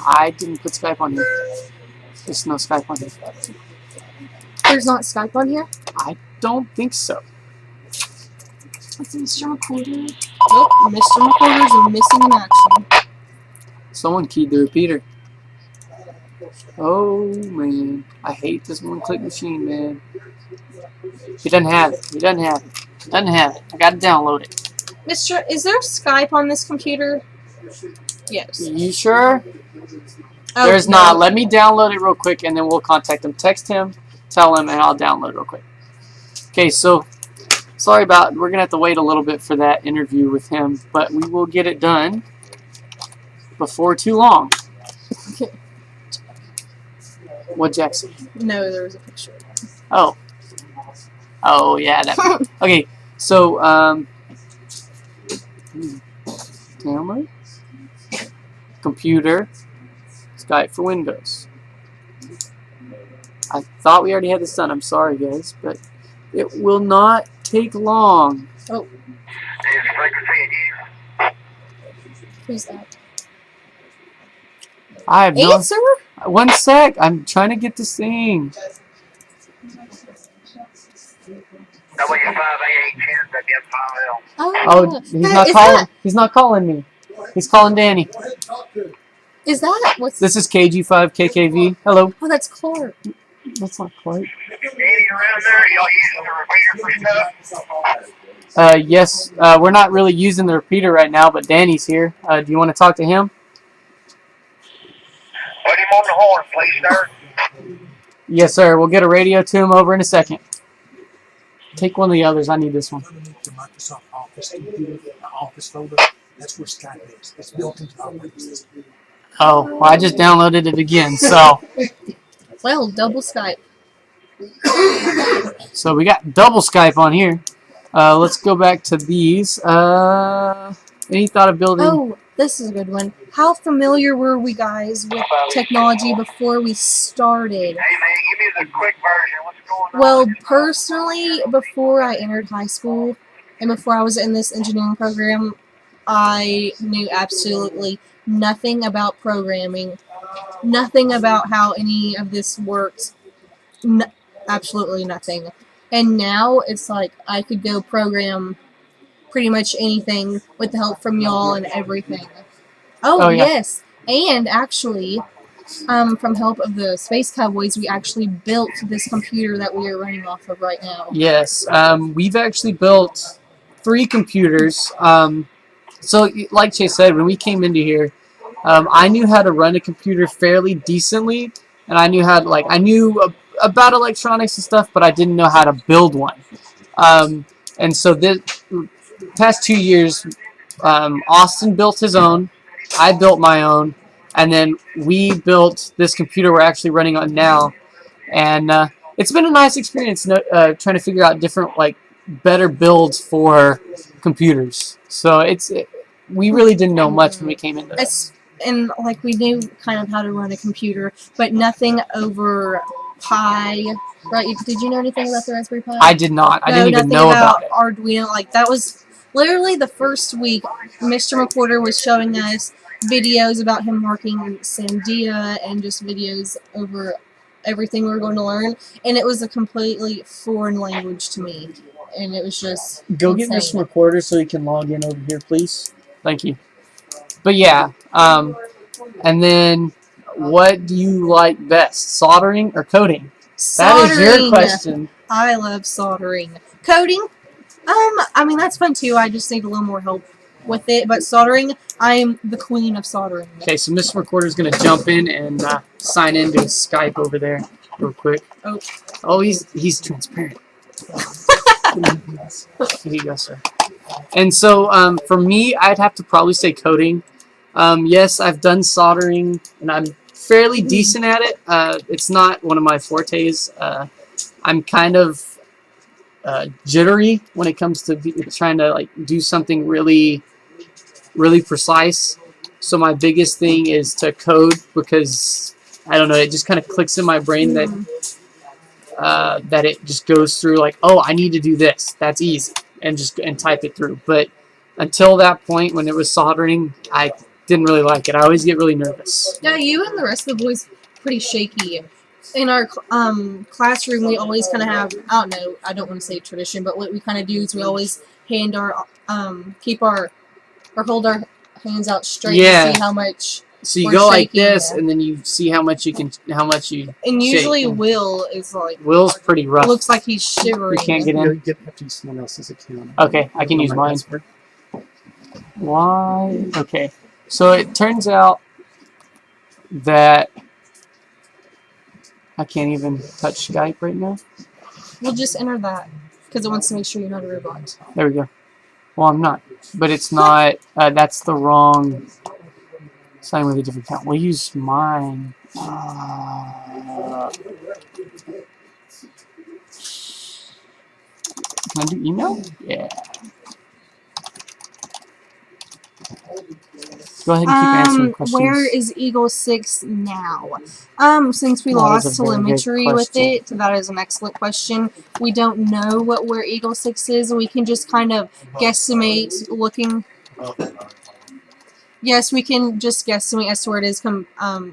There's no Skype on here. There's not Skype on here? I don't think so. It's Mr. McCorder. Nope, Mr. McCorder's missing in action. Someone keyed the repeater. Oh man, I hate this one-click machine, man. He doesn't have it. I gotta download it. Mr. Is there Skype on this computer? Yes. You sure? Oh, There's no. not. Let me download it real quick, and then we'll contact him. Text him, tell him, and I'll download it real quick. Okay, so sorry about. We're gonna have to wait a little bit for that interview with him, but we will get it done before too long. Okay. What, Jackson? No, there was a picture. Oh. Oh yeah. That. Okay. So download. Computer. Skype for Windows. I thought we already had this done. I'm sorry, guys, but it will not take long. Oh. Who's that? I have no. Answer? 1 sec. I'm trying to get this thing. Oh, he's not calling. He's not calling me. He's calling Danny. Is that what's? This is KG5KKV. Hello. Oh, that's Clark. That's not Clark. Danny around there? Y'all using the repeater for stuff? Yes. We're not really using the repeater right now, but Danny's here. Do you want to talk to him? Put him on the horn, please, sir. Yes, sir. We'll get a radio to him over in a second. Take one of the others. I need this one. Your Microsoft Office computer, Office folder. That's where Skype is. It's built into the operating system. Oh, well, I just downloaded it again. So, Well, double Skype. so we got double Skype on here. Let's go back to these. Any thought of building? Oh, this is a good one. How familiar were we guys with technology before we started? Hey, man, give me the quick version. What's going on? Well, personally, before I entered high school and before I was in this engineering program, I knew absolutely nothing about programming, nothing about how any of this worked, absolutely nothing. And now it's like I could go program pretty much anything with the help from y'all and everything. Oh, yeah. yes, and actually, from help of the Space Cowboys, we actually built this computer that we are running off of right now. Yes, we've actually built 3 computers. So, like Chase said, when we came into here, I knew how to run a computer fairly decently, and I knew how to, I knew about electronics and stuff, but I didn't know how to build one. And so this past 2 years, Austin built his own, I built my own, and then we built this computer we're actually running on now. And it's been a nice experience trying to figure out different, better builds for computers. So we really didn't know much when we came into this. And we knew kind of how to run a computer, but nothing over Pi. Right? Did you know anything about the Raspberry Pi? I did not. I didn't even know about it. Arduino. That was literally the first week Mr. McWhorter was showing us videos about him working Sandia and just videos over everything we were going to learn, and it was a completely foreign language to me, and it was just Go insane. get Mr. McWhorter so he can log in over here, please. Thank you. But yeah, and then what do you like best, soldering or coding? That is your question. I love soldering. Coding, I mean that's fun too. I just need a little more help with it. But soldering, I am the queen of soldering. Okay, so Mr. McWhorter is gonna jump in and sign into his Skype over there real quick. Oh, he's transparent. Here you go, sir. And so for me, I'd have to probably say coding. Yes, I've done soldering, and I'm fairly decent at it. It's not one of my fortes. I'm kind of jittery when it comes to trying to do something really precise. So my biggest thing is to code because I don't know, it just kind of clicks in my brain that it just goes through oh, I need to do this. That's easy, and type it through. But until that point, when it was soldering, I didn't really like it. I always get really nervous. Yeah, you and the rest of the boys pretty shaky. In our classroom, we always kind of have, I don't want to say tradition, but what we kind of do is we always hold our hands out straight to see how much. So you go like this, and then you see how much you. And usually shake. Will is Will's pretty rough. Looks like he's shivering. You can't get in. You have to use someone else's account. Okay, I can use mine. Why? Okay, so it turns out that I can't even touch Skype right now. We'll just enter that because it wants to make sure you're not a robot. There we go. Well, I'm not, but it's not. That's the wrong. Sign with a different account. We'll use mine. Can I do email? Yeah. Go ahead and keep answering questions. Where is Eagle 6 now? Since we lost telemetry with it, that is an excellent question. We don't know where Eagle 6 is. We can just kind of guesstimate looking. Yes, we can just guesstimate as to where it is when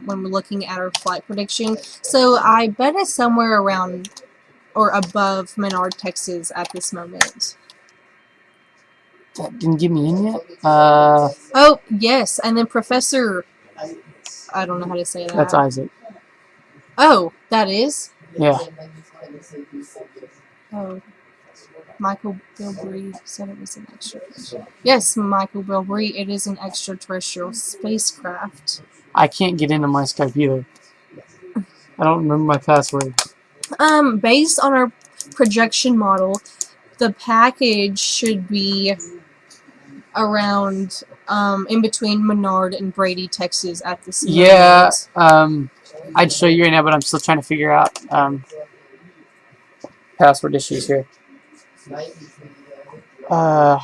we're looking at our flight prediction. So I bet it's somewhere around or above Menard, Texas at this moment. That didn't get me in yet? Oh, yes, and then Professor... I don't know how to say that. That's Isaac. Oh, that is? Yeah. Oh. Michael Bilbrey said it was an extraterrestrial. Yes, Michael Bilbrey, it is an extraterrestrial spacecraft. I can't get into my Skype either. I don't remember my password. Based on our projection model, the package should be around in between Menard and Brady, Texas at this moment. Yeah, I'd show you right now, but I'm still trying to figure out password issues here. I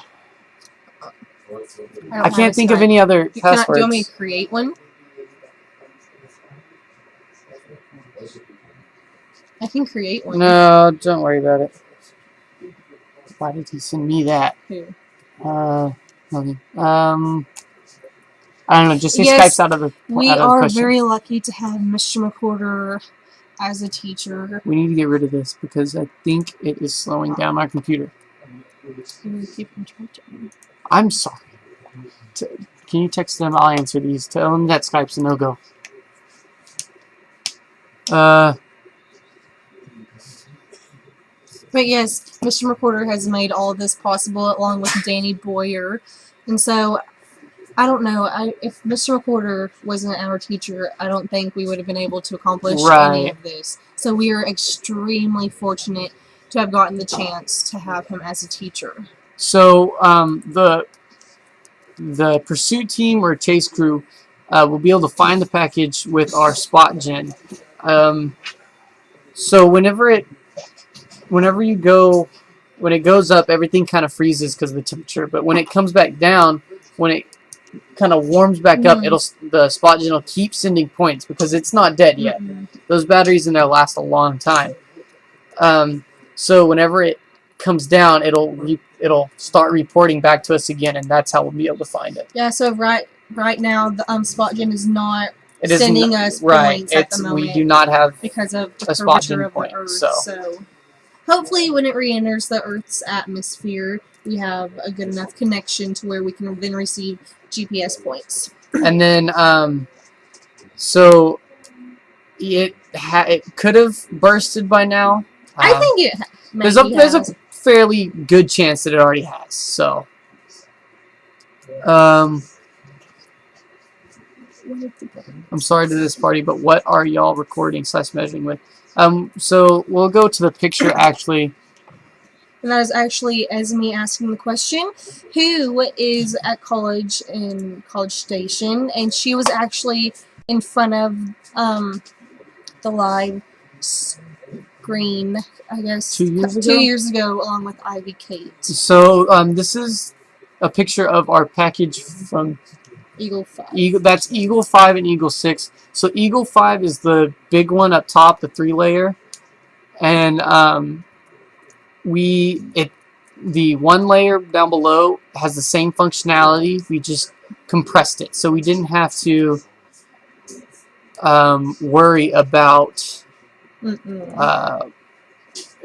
can't think of any other passwords. Do you want me to create one? I can create one. No, don't worry about it. Why did he send me that? Who? Okay. I don't know. Just say Skype's out of the we out of the are question. very lucky to have Mr. McWhorter as a teacher. We need to get rid of this because I think it is slowing down my computer. I'm sorry. Can you text them? I'll answer these. Tell them that Skype's a no-go. But yes, Mr. McWhorter has made all of this possible along with Danny Boyer. And so, I don't know. If Mr. McWhorter wasn't our teacher, I don't think we would have been able to accomplish any of this. So we are extremely fortunate to have gotten the chance to have him as a teacher. So the pursuit team or chase crew will be able to find the package with our spot gen. So whenever it goes up, everything kind of freezes because of the temperature. But when it comes back down, when it kind of warms back up, the spot gen will keep sending points because it's not dead yet. Those batteries in there last a long time. So whenever it comes down, it'll start reporting back to us again, and that's how we'll be able to find it. Yeah. So right now, the spot gen is not sending us points at the moment. We do not have because of the a spot gen curvature of point. the Earth. So hopefully, when it re-enters the Earth's atmosphere, we have a good enough connection to where we can then receive GPS points. And then, so it could have bursted by now. I think it. There's a fairly good chance that it already has. So, I'm sorry to this party, but what are y'all recording / measuring with? So we'll go to the picture actually. And that is actually Esme asking the question, who is at college in College Station, and she was actually in front of the live screen, I guess, 2 years ago? 2 years ago, along with Ivy Kate. So this is a picture of our package from Eagle 5. That's Eagle 5 and Eagle 6. So Eagle 5 is the big one up top, the 3-layer, and the 1 layer down below has the same functionality. We just compressed it, so we didn't have to worry about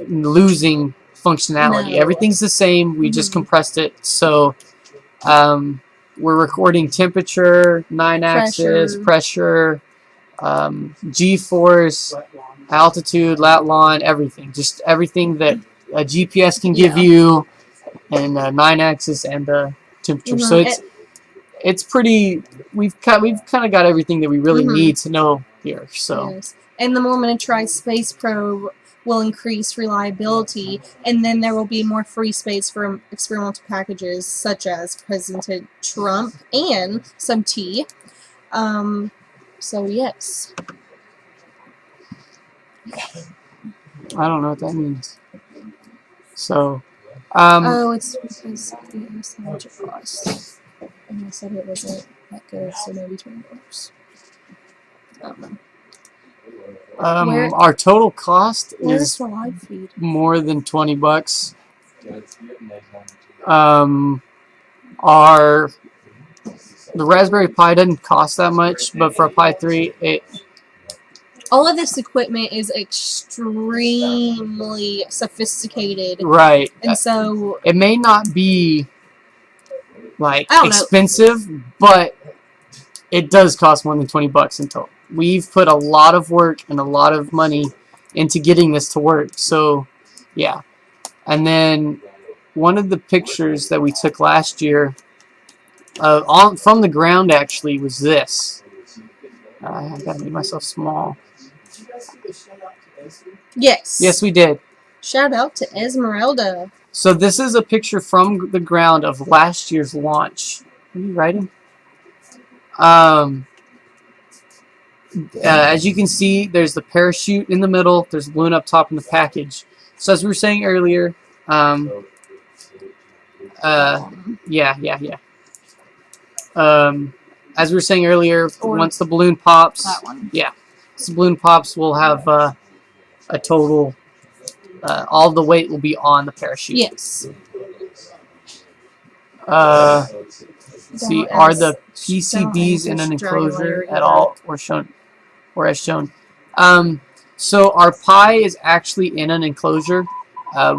losing functionality. No. Everything's the same. We just compressed it. So we're recording temperature, 9-axis, pressure, G-force, altitude, lat long, everything. Just everything that a GPS can give you, and 9-axis and the temperature. So it's pretty. We've kind of got everything that we really need to know here. So. Yes. And the more miniaturized space probe will increase reliability, and then there will be more free space for experimental packages such as President Trump and some tea. So yes. I don't know what that means. So. It's because the percentage of cost. And I said it wasn't that good, so maybe $20. I don't know. Our total cost is the live feed? more than $20. The Raspberry Pi doesn't cost that much, but for a Pi 3, all of this equipment is extremely sophisticated. Right. And so it may not be like expensive, but it does cost more than $20 in total. We've put a lot of work and a lot of money into getting this to work. So, yeah. And then one of the pictures that we took last year, from the ground actually, was this. I gotta make myself small. Yes. Yes, we did. Shout out to Esmeralda. So this is a picture from the ground of last year's launch. Are you writing? As you can see, there's the parachute in the middle. There's a balloon up top in the package. So as we were saying earlier, as we were saying earlier, once the balloon pops, once the balloon pops, we'll have a total. All the weight will be on the parachute. Yes. See, are the PCBs in an enclosure at all, or shown, or as shown? So our Pi is actually in an enclosure.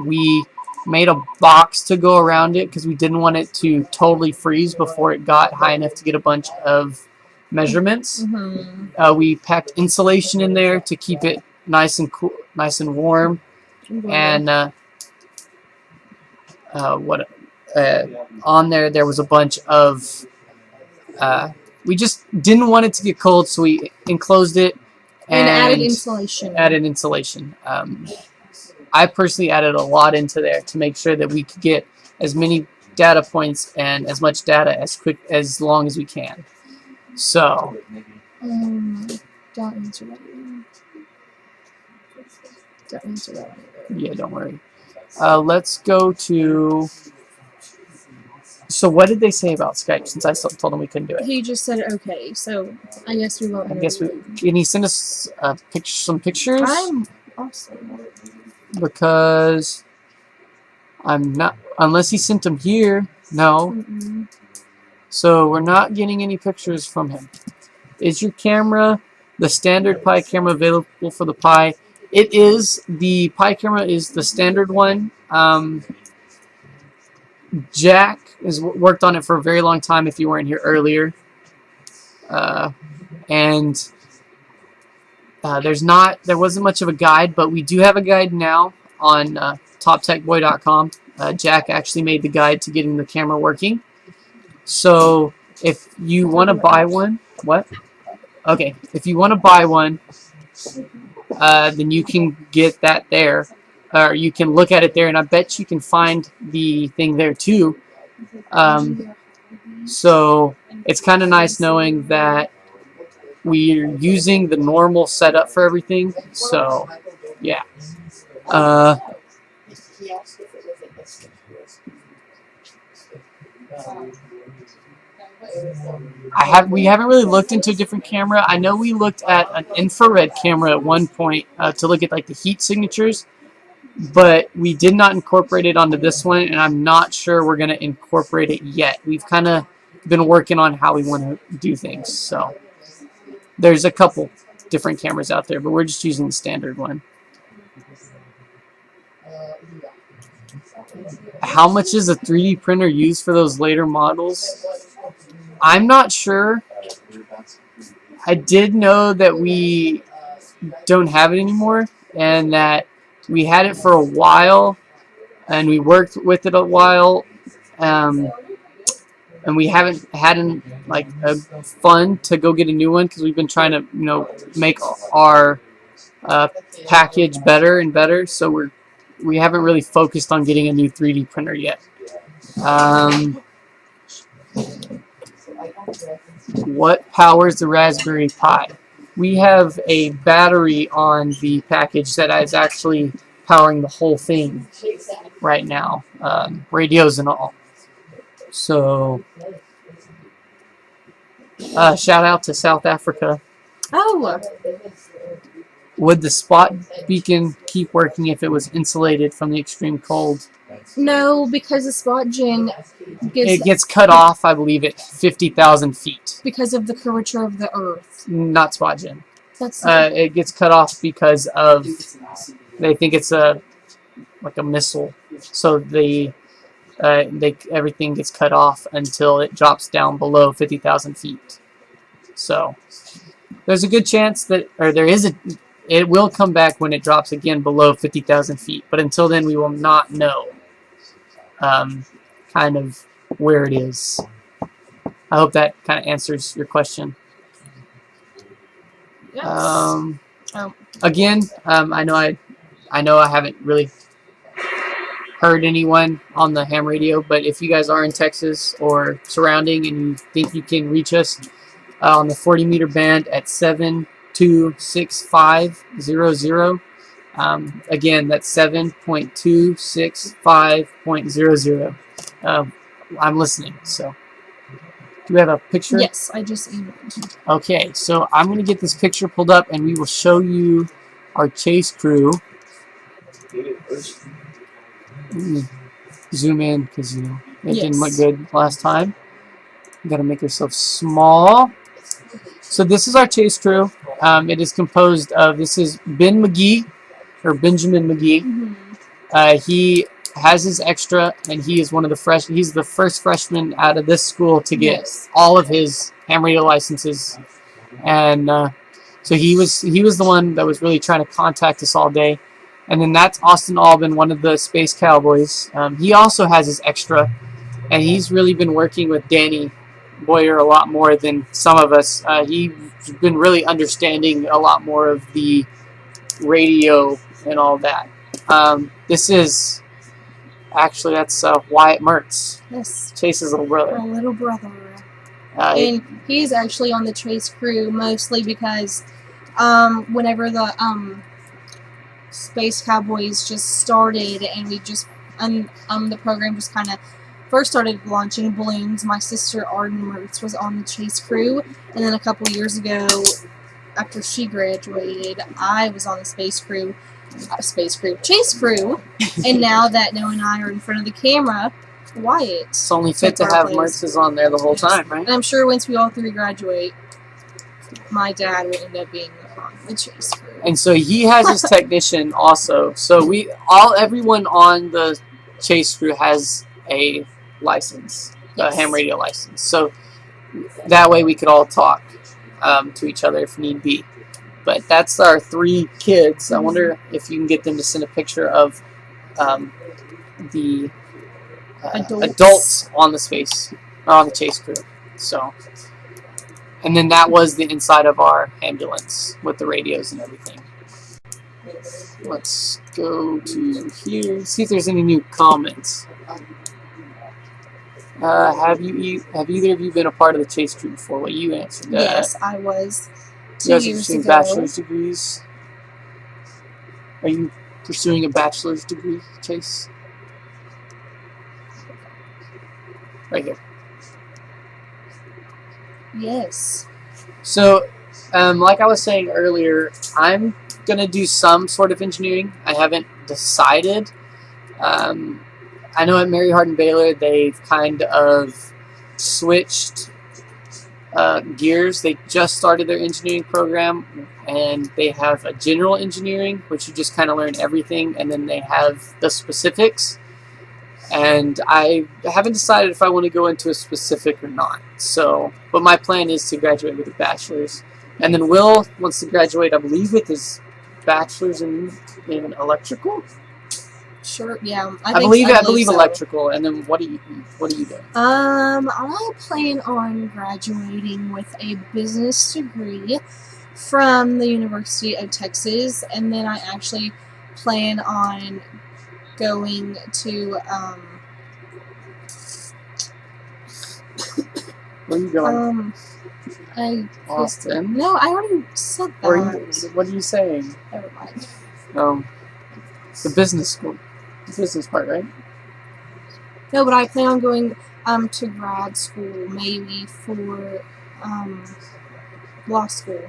We made a box to go around it because we didn't want it to totally freeze before it got high enough to get a bunch of measurements. Mm-hmm. We packed insulation in there to keep it nice and cool, nice and warm, and on there was a bunch of. We just didn't want it to get cold, so we enclosed it and added insulation. I personally added a lot into there to make sure that we could get as many data points and as much data as long as we can. So. Don't answer that. Don't answer that. Yeah, don't worry. Let's go to. So what did they say about Skype since I told them we couldn't do it? He just said okay, so I guess we won't. Can he send us some pictures? I'm awesome. Because I'm not, unless he sent them here. No. Mm-mm. So we're not getting any pictures from him. Is your camera, the standard Pi camera, available for the Pi? It is. The Pi camera is the standard one. Jack has worked on it for a very long time if you weren't here earlier. And there wasn't much of a guide, but we do have a guide now on toptechboy.com. Jack actually made the guide to getting the camera working. So if you want to buy one, okay, if you want to buy one, then you can get that there. Or you can look at it there, and I bet you can find the thing there too. So it's kind of nice knowing that we're using the normal setup for everything. So yeah. We haven't really looked into a different camera. I know we looked at an infrared camera at one point to look at like the heat signatures, but we did not incorporate it onto this one, and I'm not sure we're going to incorporate it yet. We've kind of been working on how we want to do things. So there's a couple different cameras out there, but we're just using the standard one. How much is a 3D printer used for those later models? I'm not sure. I did know that we don't have it anymore, and that we had it for a while, and we worked with it a while, and we haven't had like a fun to go get a new one because we've been trying to make our package better and better. So we haven't really focused on getting a new 3D printer yet. What powers the Raspberry Pi? We have a battery on the package that is actually powering the whole thing right now, radios and all. So, shout out to South Africa. Oh! Would the spot beacon keep working if it was insulated from the extreme cold? No, because the spot gen gets cut off, I believe, at 50,000 feet. Because of the curvature of the Earth. Not spot gen. That's it gets cut off because of they think it's like a missile, so everything gets cut off until it drops down below 50,000 feet. So there's a good chance that, it will come back when it drops again below 50,000 feet. But until then, we will not know. kind of where it is. I hope that kind of answers your question. Yes. Again, I know I haven't really heard anyone on the ham radio, but if you guys are in Texas or surrounding and you think you can reach us on the 40-meter band at 7.26500, again, that's 7.265.00. I'm listening. So, do we have a picture? Yes, I just emailed. Okay, so I'm going to get this picture pulled up, and we will show you our chase crew. Zoom in because it didn't look good last time. You got to make yourself small. So this is our chase crew. It is composed of, this is Ben McGee, or Benjamin McGee. He has his extra, and he is one of the he's the first freshman out of this school to get all of his ham radio licenses. And so he was the one that was really trying to contact us all day. And then that's Austin Albin, one of the Space Cowboys. He also has his extra, and he's really been working with Danny Boyer a lot more than some of us. He's been really understanding a lot more of the radio and all that. This is actually, that's Wyatt Mertz. Yes. Chase's little brother. My little brother. And he's actually on the chase crew mostly because whenever the Space Cowboys just started and we just the program just kind of first started launching balloons, my sister Arden Mertz was on the chase crew, and then a couple years ago after she graduated I was on the chase crew, and now that Noah and I are in front of the camera, Wyatt. It's only fit to have Mertz's on there the whole time, right? And I'm sure once we all three graduate, my dad will end up being on the chase crew. And so he has his technician also. So everyone on the chase crew has a license, a ham radio license. So that way we could all talk to each other if need be. But that's our 3 kids. I wonder if you can get them to send a picture of the adults on the chase crew. So, and then that was the inside of our ambulance with the radios and everything. Let's go to here. See if there's any new comments. Have either of you been a part of the chase crew before? Well, you answered that. Yes, I was. You guys are pursuing bachelor's degrees. Are you pursuing a bachelor's degree, Chase? Right here. Yes. So, like I was saying earlier, I'm going to do some sort of engineering. I haven't decided. I know at Mary Hardin Baylor, they've kind of switched gears. They just started their engineering program, and they have a general engineering, which you just kind of learn everything, and then they have the specifics. And I haven't decided if I want to go into a specific or not. So, but my plan is to graduate with a bachelor's, and then Will wants to graduate, I believe, with his bachelor's in electrical. Sure. Yeah. I believe so. Electrical. And then what are you doing? I plan on graduating with a business degree from the University of Texas, and then I actually plan on going to where are you going? Austin. No, I already said that. What are you saying? Never mind. The business school. The business part, right? No, but I plan on going to grad school, maybe for law school.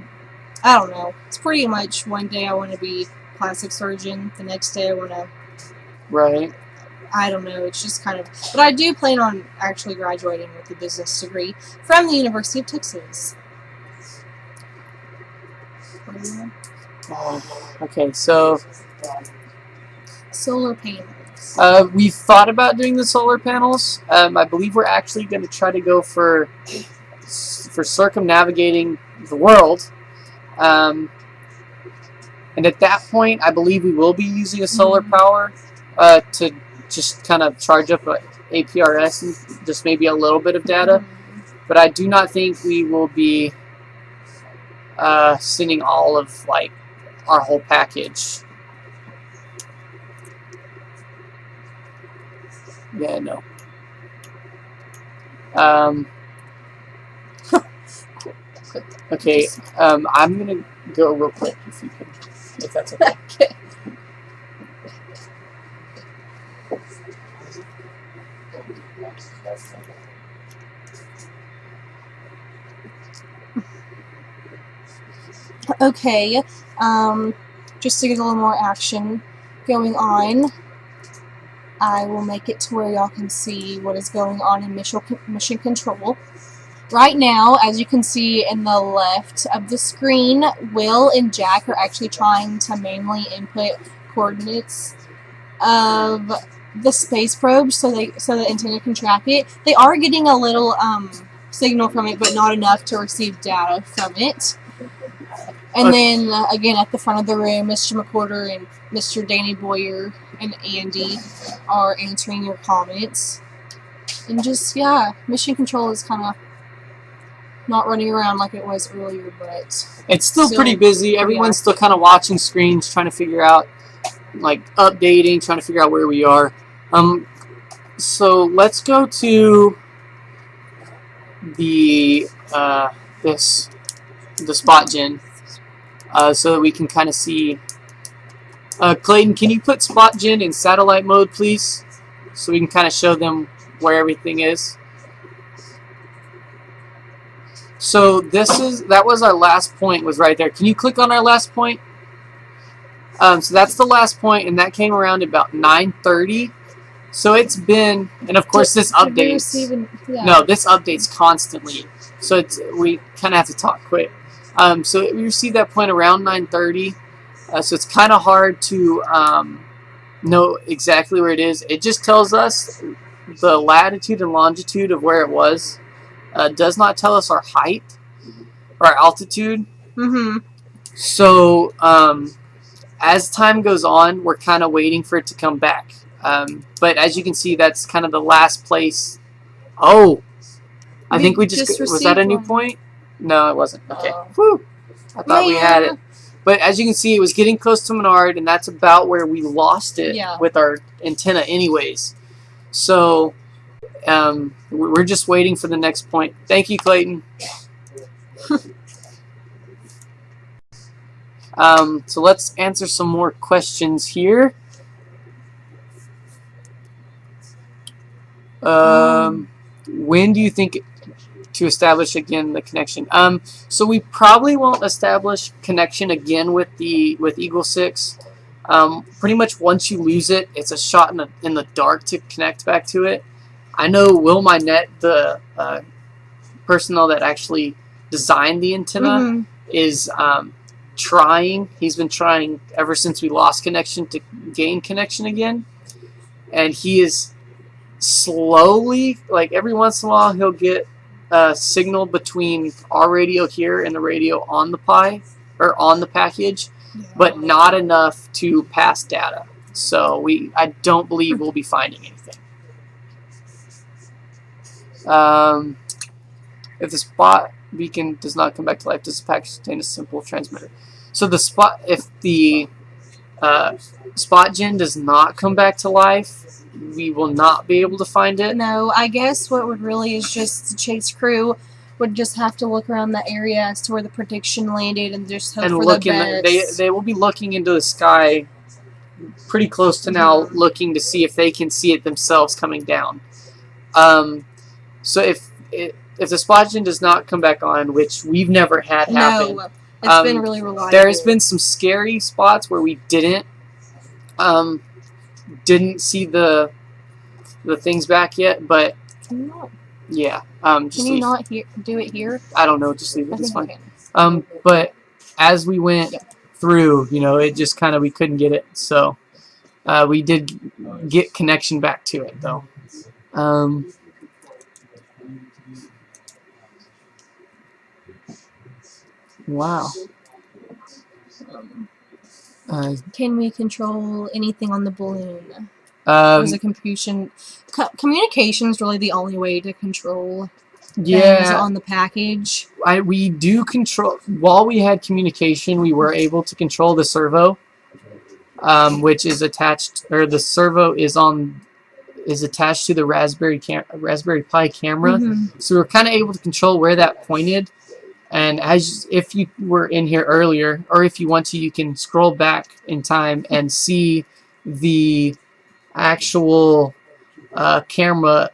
I don't know. It's pretty much one day I want to be a plastic surgeon, the next day I want to. Right. I don't know. It's just kind of. But I do plan on actually graduating with a business degree from the University of Texas. Okay, so. Solar panels. We've thought about doing the solar panels. I believe we're actually going to try to go for circumnavigating the world. And at that point, I believe we will be using a solar power to just kind of charge up a APRS and just maybe a little bit of data. But I do not think we will be sending all of like our whole package. Yeah, no. Okay, I'm gonna go real quick if you can, if that's okay. Okay, just to get a little more action going on, I will make it to where y'all can see what is going on in mission control. Right now, as you can see in the left of the screen, Will and Jack are actually trying to manually input coordinates of the space probe so the antenna can track it. They are getting a little signal from it, but not enough to receive data from it. And then, again, at the front of the room, Mr. McWhorter and Mr. Danny Boyer and Andy are answering your comments. And just, yeah, mission control is kind of not running around like it was earlier, but... It's still pretty busy. Everyone's still kind of watching screens, trying to figure out, like, updating, trying to figure out where we are. So let's go to the, the spot gen. So that we can kind of see. Clayton, can you put spot gen in satellite mode, please? So we can kind of show them where everything is. So that was our last point, was right there. Can you click on our last point? So that's the last point, and that came around about 9:30. So it's been, and of course this updates. No, this updates constantly. So we kind of have to talk quick. So we received that point around 9:30. So it's kind of hard to know exactly where it is. It just tells us the latitude and longitude of where it was. Does not tell us our height or our altitude. Mm-hmm. So as time goes on, we're kind of waiting for it to come back. But as you can see, that's kind of the last place. Oh, I think we just was that a new point? No, it wasn't. Okay. Whew. I thought we had it. But as you can see, it was getting close to Menard, and that's about where we lost it with our antenna anyways. So we're just waiting for the next point. Thank you, Clayton. So let's answer some more questions here. When do you think to establish again the connection? So we probably won't establish connection again with Eagle 6. Pretty much once you lose it, it's a shot in the dark to connect back to it. I know Will Minette, the personnel that actually designed the antenna, is trying. He's been trying ever since we lost connection to gain connection again, and he is slowly, like every once in a while, he'll get a signal between our radio here and the radio on the Pi or on the package, but not enough to pass data. So I don't believe we'll be finding anything. If the spot beacon does not come back to life, does the package contain a simple transmitter? So if the spot gen does not come back to life, we will not be able to find it. No, I guess what would really is just the chase crew would just have to look around the area as to where the prediction landed and just hope for the best. They will be looking into the sky pretty close to now, looking to see if they can see it themselves coming down. So if the spot gen does not come back on, which we've never had happen. No, it's been really reliable. There has been some scary spots where we didn't see the things back yet, but yeah. Just can you not do it here? I don't know. Just leave it. It's fine. But as we went through, it just kind of we couldn't get it, so we did get connection back to it though. Wow. Can we control anything on the balloon? Or is it communication is really the only way to control things yeah, on the package. we do control. While we had communication, we were able to control the servo, which is attached, or the servo is attached to the Raspberry Pi camera. Mm-hmm. So we're kind of able to control where that pointed. And if you were in here earlier, or if you want to, you can scroll back in time and see the actual camera,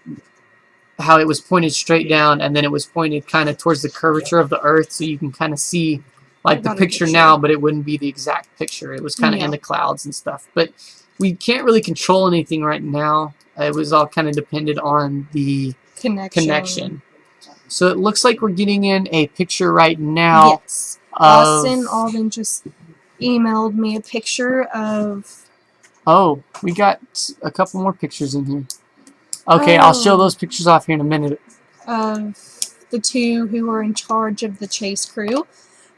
how it was pointed straight down, and then it was pointed kind of towards the curvature of the Earth, so you can kind of see like the picture now, but it wouldn't be the exact picture. It was kind of in the clouds and stuff. But we can't really control anything right now. It was all kind of dependent on the connection. So it looks like we're getting in a picture right now. Yes. Austin Alden just emailed me a picture of... Oh, we got a couple more pictures in here. Okay, I'll show those pictures off here in a minute. Of the two who were in charge of the chase crew.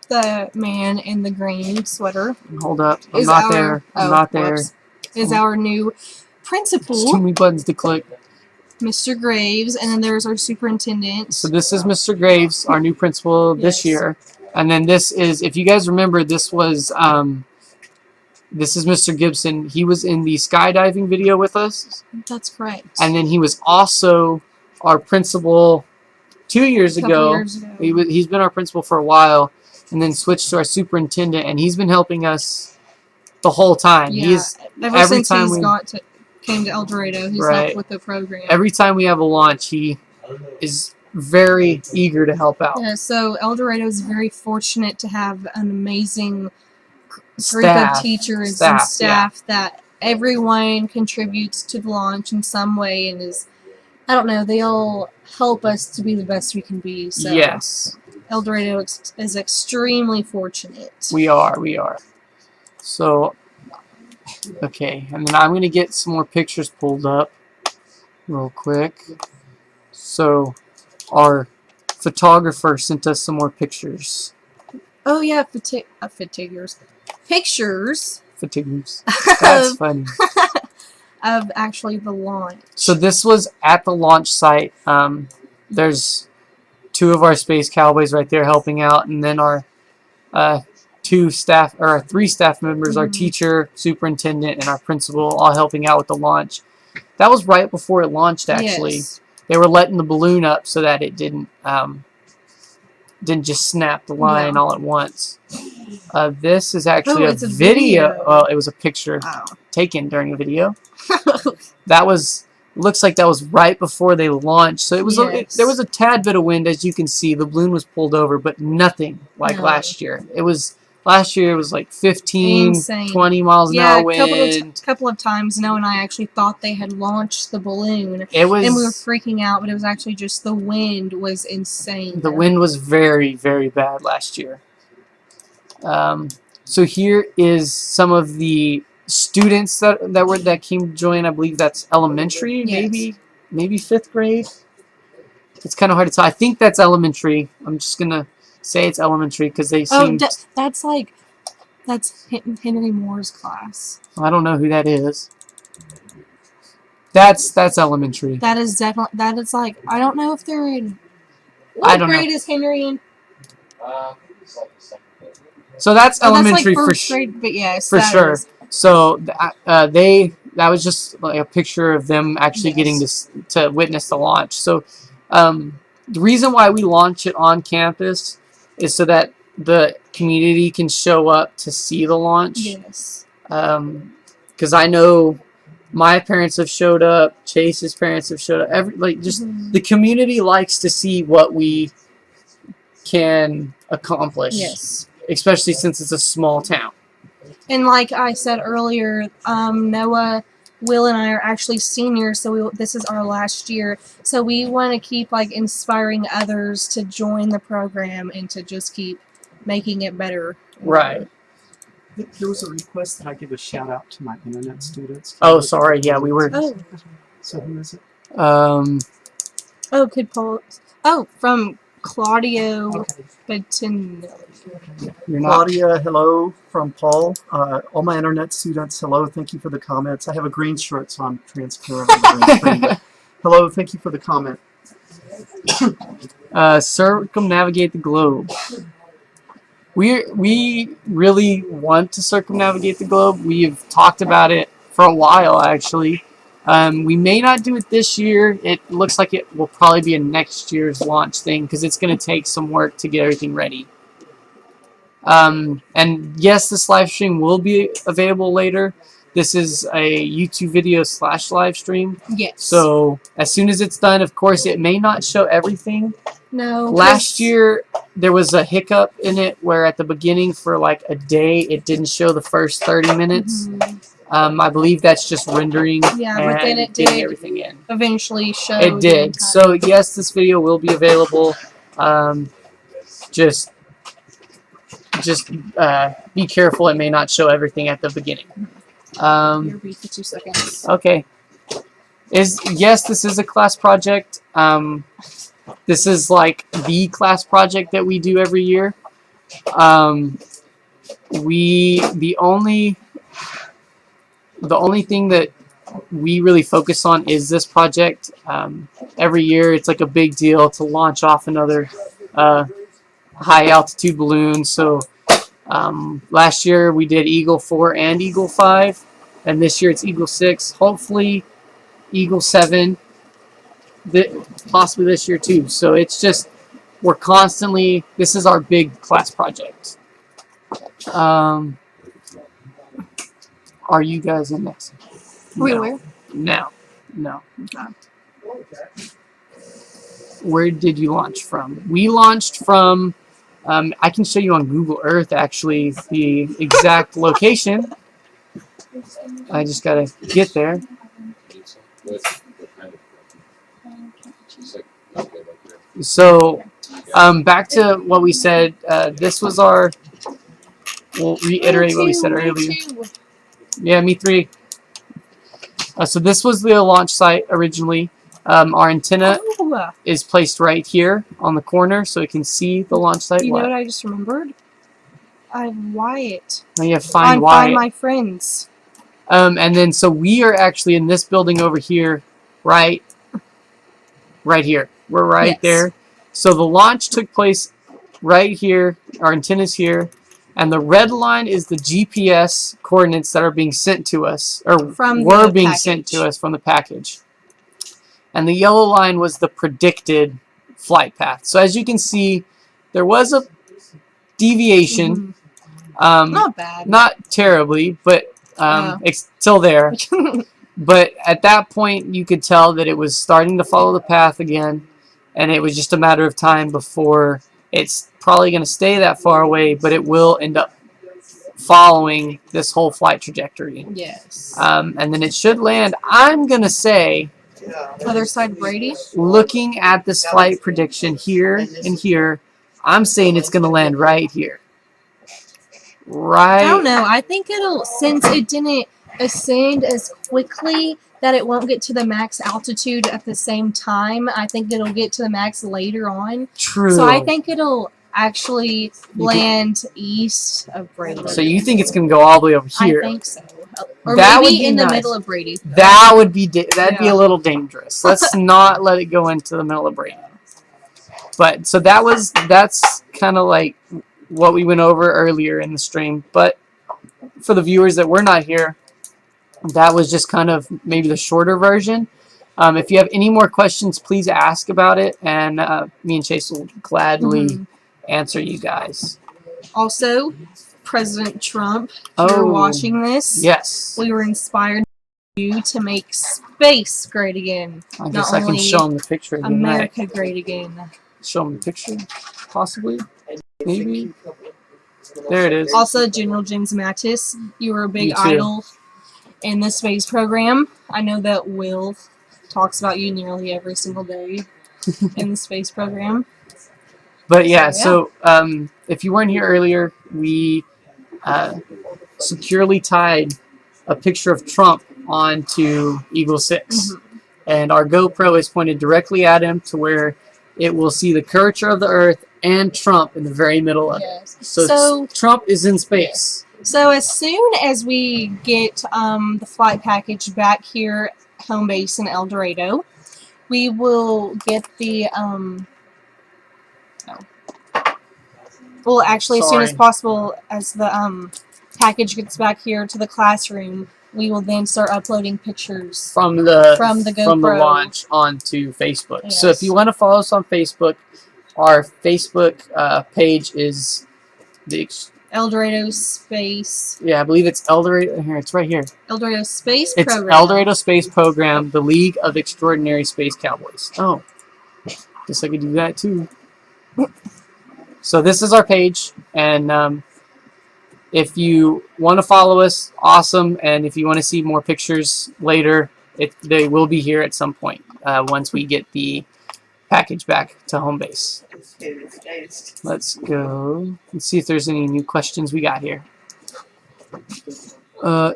The man in the green sweater. Hold up. I'm not there. I'm not there. Is our new principal. There's too many buttons to click. Mr. Graves, and then there's our superintendent. So this is Mr. Graves, our new principal this year. And then this is, if you guys remember, this was, this is Mr. Gibson. He was in the skydiving video with us. That's correct. And then he was also our principal 2 years ago. He's been our principal for a while, and then switched to our superintendent, and he's been helping us the whole time. Yeah, ever since he's came to Eldorado, he's helped with the program. Every time we have a launch, he is very eager to help out. Yeah, so Eldorado is very fortunate to have an amazing group of teachers and staff that everyone contributes to the launch in some way, and I don't know, they all help us to be the best we can be. So yes. Eldorado is extremely fortunate. We are. So, okay, and then I'm going to get some more pictures pulled up real quick. So, our photographer sent us some more pictures. Oh yeah, pictures. That's funny. Of actually the launch. So this was at the launch site. There's two of our Space Cowboys right there helping out, and then our three staff members, our teacher, superintendent, and our principal, all helping out with the launch. That was right before it launched, actually. Yes. They were letting the balloon up so that it didn't just snap the line all at once. This is actually a video. Well, it was a picture taken during a video. Looks like that was right before they launched. So it was there was a tad bit of wind, as you can see. The balloon was pulled over, but nothing like last year. Last year it was like 15, 20 miles an hour wind. Couple of times, Noah and I actually thought they had launched the balloon. And we were freaking out, but it was actually just the wind was insane. The wind was very, very bad last year. So here is some of the students that came to join. I believe that's elementary, maybe 5th grade. It's kind of hard to tell. I think that's elementary. I'm just gonna say it's elementary because they seem. That's Henry Moore's class. I don't know who that is. That's elementary. That is definitely I don't know if they're in. What grade is Henry in? So that's elementary that's first grade, but yes, for sure. So that was just like a picture of them actually getting to witness the launch. So the reason why we launch it on campus is so that the community can show up to see the launch. Yes. Because I know my parents have showed up, Chase's parents have showed up. The community likes to see what we can accomplish. Yes. Especially since it's a small town. And like I said earlier, Noah, Will, and I are actually seniors, so this is our last year. So we want to keep inspiring others to join the program and to just keep making it better. Right. There was a request that I give a shout out to my internet students. Oh, sorry. Yeah, we were. So who is it? Oh, could Paul? Oh, from Claudio Bettino. You're not. Claudia, hello from Paul. All my internet students, hello. Thank you for the comments. I have a green shirt, so I'm transparent on the green screen. But hello, thank you for the comment. Circumnavigate the globe. We really want to circumnavigate the globe. We've talked about it for a while, actually. We may not do it this year. It looks like it will probably be a next year's launch thing because it's going to take some work to get everything ready. And yes, this live stream will be available later. This is a YouTube video / live stream. Yes. So as soon as it's done, of course, it may not show everything. No. Last year, there was a hiccup in it where at the beginning for like a day, it didn't show the first 30 minutes. I believe that's just rendering but then it getting did everything in. eventually show. It did. So yes, this video will be available. Just be careful. It may not show everything at the beginning. You're beat for 2 seconds. Okay. Yes, this is a class project. This is like the class project that we do every year. The only thing that we really focus on is this project. Every year, it's like a big deal to launch off another high altitude balloon. So last year we did Eagle 4 and Eagle 5, and this year it's Eagle 6. Hopefully, Eagle 7. Possibly this year too. So it's just we're constantly. This is our big class project. Are you guys in this? Wait, where? No. Where did you launch from? We launched from. I can show you on Google Earth actually the exact location. I just gotta get there. So, back to what we said. This was our. We'll reiterate what we said earlier. Yeah, me three. So this was the launch site originally. Our antenna is placed right here on the corner, so you can see the launch site. You know what I just remembered? I have Wyatt. Oh, yeah, find Wyatt. Find my friends. And then so we are actually in this building over here, right here. We're right there. So the launch took place right here. Our antenna's here. And the red line is the GPS coordinates that are being sent to us, or were being sent to us from the package. And the yellow line was the predicted flight path. So as you can see, there was a deviation. Not bad. Not terribly, but it's still there. But at that point, you could tell that it was starting to follow the path again, and it was just a matter of time before it's probably going to stay that far away, but it will end up following this whole flight trajectory. Yes. And then it should land, I'm going to say, other side of Brady? Looking at this flight prediction here and here, I'm saying it's going to land right here. Right. I don't know. I think it'll, since it didn't ascend as quickly that it won't get to the max altitude at the same time, I think it'll get to the max later on. True. So I think it'll actually land east of Brady. So you think it's going to go all the way over here? I think so. Or that maybe would be in the nice. middle of Brady. That would be that'd be a little dangerous. Let's not let it go into the middle of Brady. But so that's kind of like what we went over earlier in the stream. But for the viewers that were not here, that was just kind of maybe the shorter version. If you have any more questions, please ask about it, and me and Chase will gladly answer you guys. Also, President Trump, if you're watching this, yes, we were inspired by you to make space great again. I guess I can show them the picture again. America great again. Show them the picture, possibly, maybe. There it is. Also, General James Mattis, you were a big idol in the space program. I know that Will talks about you nearly every single day in the space program. But yeah, so if you weren't here earlier, we securely tied a picture of Trump onto Eagle 6. And our GoPro is pointed directly at him to where it will see the curvature of the Earth and Trump in the very middle of it. So Trump is in space. So as soon as we get the flight package back here, home base in Eldorado, we will get the well, actually, as soon as possible, as the package gets back here to the classroom, we will then start uploading pictures from the GoPro. launch onto Facebook. Yes. So if you want to follow us on Facebook, our Facebook page is the Eldorado Space. Yeah, I believe it's Eldorado. Here, it's right here. Eldorado Space It's Program. Eldorado Space Program, the League of Extraordinary Space Cowboys. Oh, guess I could do that too. So this is our page, and if you want to follow us, awesome. And if you want to see more pictures later, they will be here at some point once we get the package back to home base. Let's go and see if there's any new questions we got here. Oh,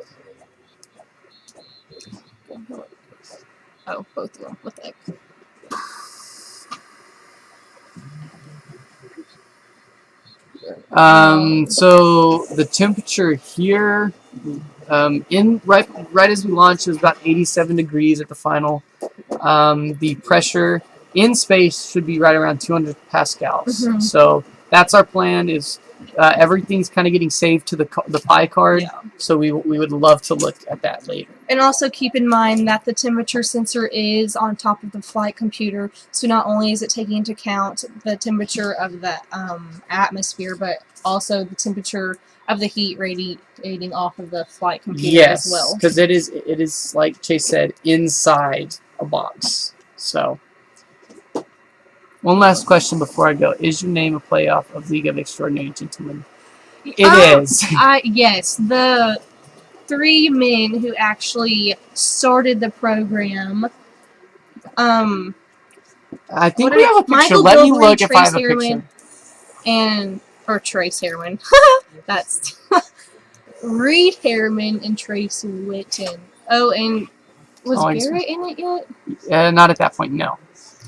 both of them. What the heck? So the temperature here, right as we launched, it was about 87 degrees at the final. The pressure in space should be right around 200 pascals. Mm-hmm. So that's our plan. Is everything's kind of getting saved to the Pi card. Yeah. So we would love to look at that later. And also keep in mind that the temperature sensor is on top of the flight computer, so not only is it taking into account the temperature of the atmosphere, but also the temperature of the heat radiating off of the flight computer as well. Yes, because it is like Chase said, inside a box. So, one last question before I go: is your name a playoff of League of Extraordinary Gentlemen? It is. Yes, the 3 men who actually started the program. I think we have a picture. Michael Let me Bilbrey, look if I have a Trace picture. Or Trace Harriman. That's Reed Harriman and Trace Witten. Oh, and was Garrett in it yet? Not at that point, no.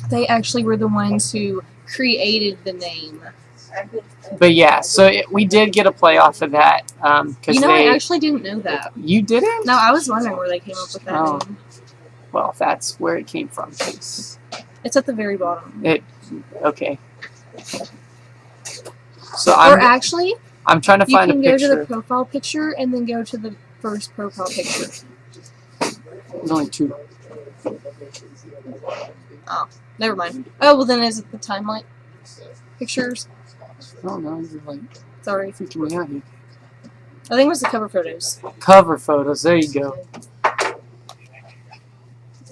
They actually were the ones who created the name. But yeah, so we did get a playoff of that. I actually didn't know that. You didn't? No, I was wondering where they came up with that name. Well, that's where it came from. It's at the very bottom. Okay. So I'm trying to find a picture. You can go to the profile picture and then go to the first profile picture. There's only 2. Oh, never mind. Oh, well then is it the timeline pictures? Oh no, you're like sorry. freaking me out here. I think it was the cover photos. Cover photos. There you go.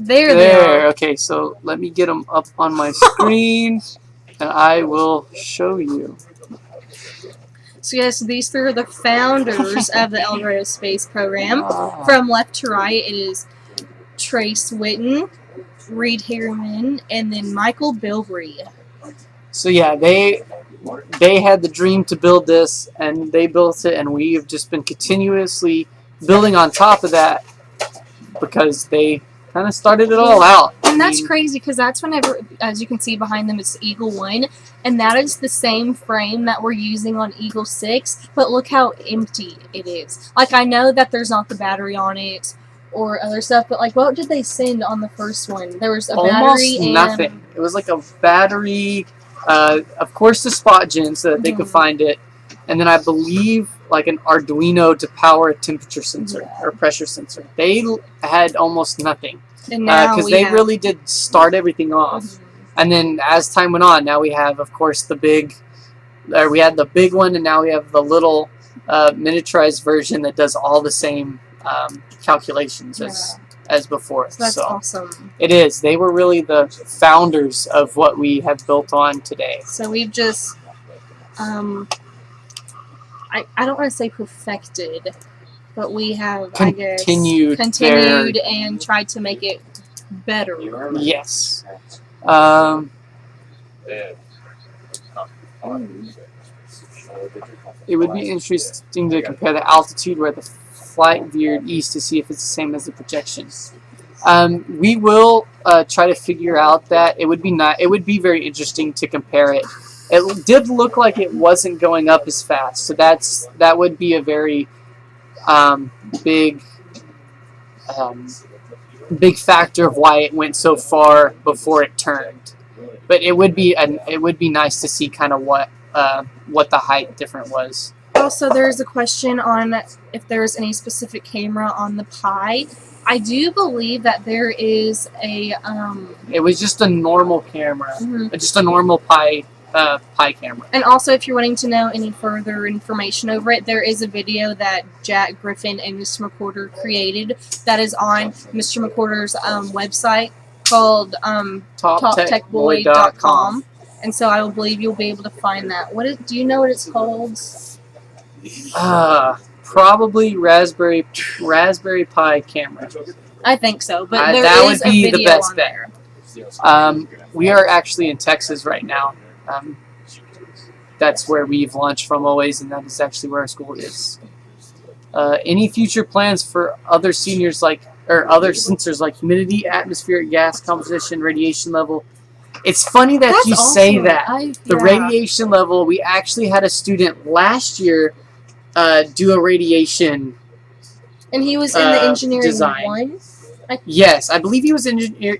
There they are. Okay, so let me get them up on my screen, and I will show you. So yes, these 3 are the founders of the Eldorado Space Program. From left to right, it is Trace Witten, Reed Harriman, and then Michael Bilbrey. So yeah, they had the dream to build this, and they built it, and we have just been continuously building on top of that because they kind of started it all out. And that's crazy because that's whenever, as you can see behind them, it's Eagle 1, and that is the same frame that we're using on Eagle 6, but look how empty it is. Like, I know that there's not the battery on it or other stuff, but like, what did they send on the first one? There was a battery and nothing. It was like a battery, of course the spot gen so that they could find it, and then I believe like an Arduino to power a temperature sensor or pressure sensor. They had almost nothing because they really did start everything off. And then as time went on, now we have, of course, we had the big one, and now we have the little miniaturized version that does all the same calculations as before. So that's awesome. It is. They were really the founders of what we have built on today. So we've just, I don't want to say perfected, but we have, continued and tried to make it better. Yes. It would be interesting to compare the altitude where the flight veered east to see if it's the same as the projections. We will try to figure out that. It would be not. It would be very interesting to compare it. It did look like it wasn't going up as fast, so that would be a very big big factor of why it went so far before it turned. But it would be nice to see kind of what the height difference was. Also, there's a question on if there's any specific camera on the Pi. I do believe that there is a. It was just a normal camera, just a normal Pi camera. And also, if you're wanting to know any further information over it, there is a video that Jack Griffin and Mr. McWhorter created that is on Mr. McWhorter's website called TopTechBoy.com. And so I believe you'll be able to find that. Do you know what it's called? Probably Raspberry Pi camera. I think so, but there that is would be a the video best on bet. there. We are actually in Texas right now. That's where we've launched from always, and that is actually where our school is. Any future plans for other other sensors like humidity, atmospheric gas composition, radiation level? It's funny that you say that. The radiation level, we actually had a student last year do a radiation and he was in the engineering design. 1? Yes, I believe he was in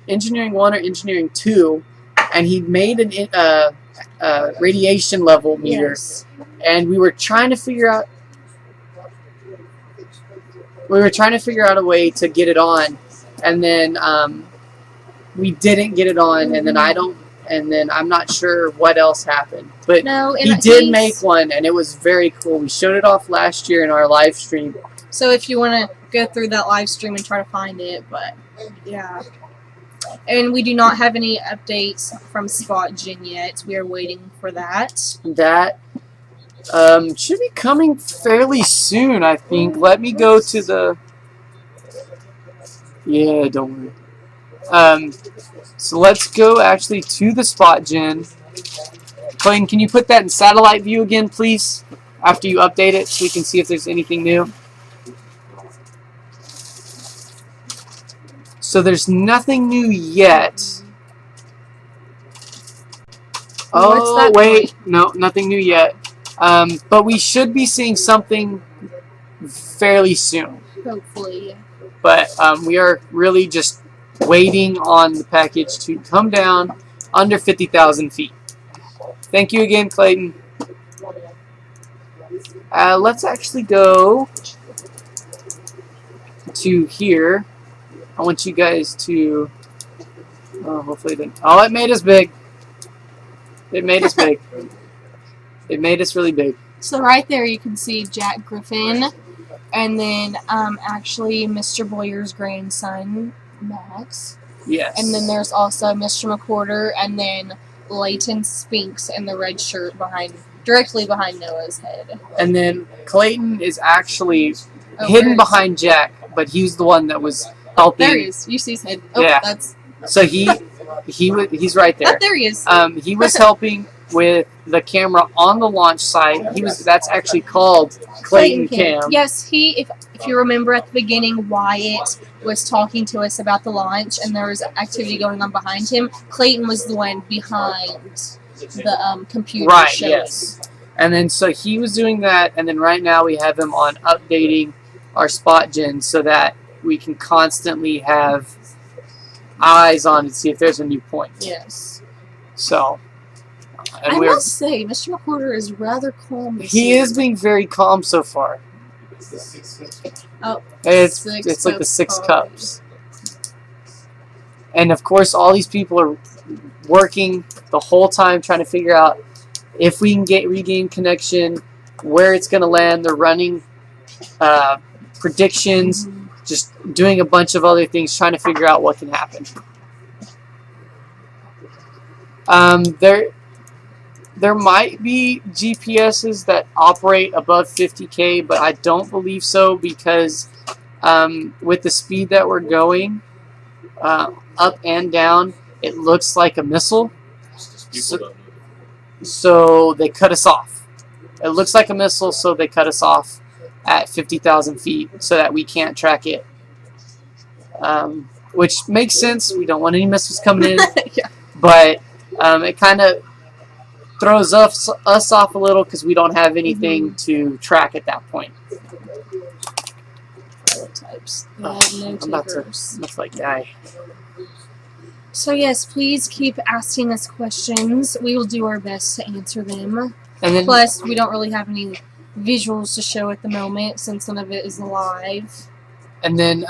engineering 1 or engineering 2, and he made an radiation level meter, and we were trying to figure out a way to get it on, and then we didn't get it on, and then I'm not sure what else happened, but he did make one, and it was very cool. We showed it off last year in our live stream. So if you want to go through that live stream and try to find it, but yeah. And we do not have any updates from Spot Gen yet. We are waiting for that. That should be coming fairly soon, I think. Let me go to the... Yeah, don't worry. So let's go actually to the Spot Gen. Clayton, can you put that in satellite view again, please? After you update it, so we can see if there's anything new. So there's nothing new yet. Oh, wait. No, nothing new yet. But we should be seeing something fairly soon. Hopefully. But we are really just waiting on the package to come down under 50,000 feet. Thank you again, Clayton. Let's actually go to here. I want you guys to... Oh, hopefully it didn't... Oh, it made us big. It made us big. It made us really big. So right there you can see Jack Griffin, and then actually Mr. Boyer's grandson, Max. Yes. And then there's also Mr. McWhorter, and then Leighton Spinks in the red shirt directly behind Noah's head. And then Clayton is actually hidden behind Jack, but he's the one that was helping. There he is. You see his head. Oh, yeah. So he's right there. Oh, there he is. He was helping with the camera on the launch site. That's actually called Clayton Cam. Yes, if you remember at the beginning, Wyatt was talking to us about the launch, and there was activity going on behind him. Clayton was the one behind the computer. Right. Yes. And then so he was doing that, and then right now we have him on updating our Spot Gen so that we can constantly have eyes on to see if there's a new point. Yes. So. I must say, Mr. McWhorter is rather calm. He is being very calm so far. Oh, it's like the 6 cups. And of course, all these people are working the whole time trying to figure out if we can regain connection, where it's going to land. They're running predictions, just doing a bunch of other things, trying to figure out what can happen. There might be GPSs that operate above 50K, but I don't believe so because with the speed that we're going up and down, it looks like a missile. So they cut us off. It looks like a missile, so they cut us off at 50,000 feet so that we can't track it. which makes sense. We don't want any missiles coming in, Yeah. but it kind of throws us off a little because we don't have anything to track at that point. Types. Oh, I'm about to like die. So yes, please keep asking us questions. We will do our best to answer them. And then, Plus, we don't really have any visuals to show at the moment since none of it is live. and then,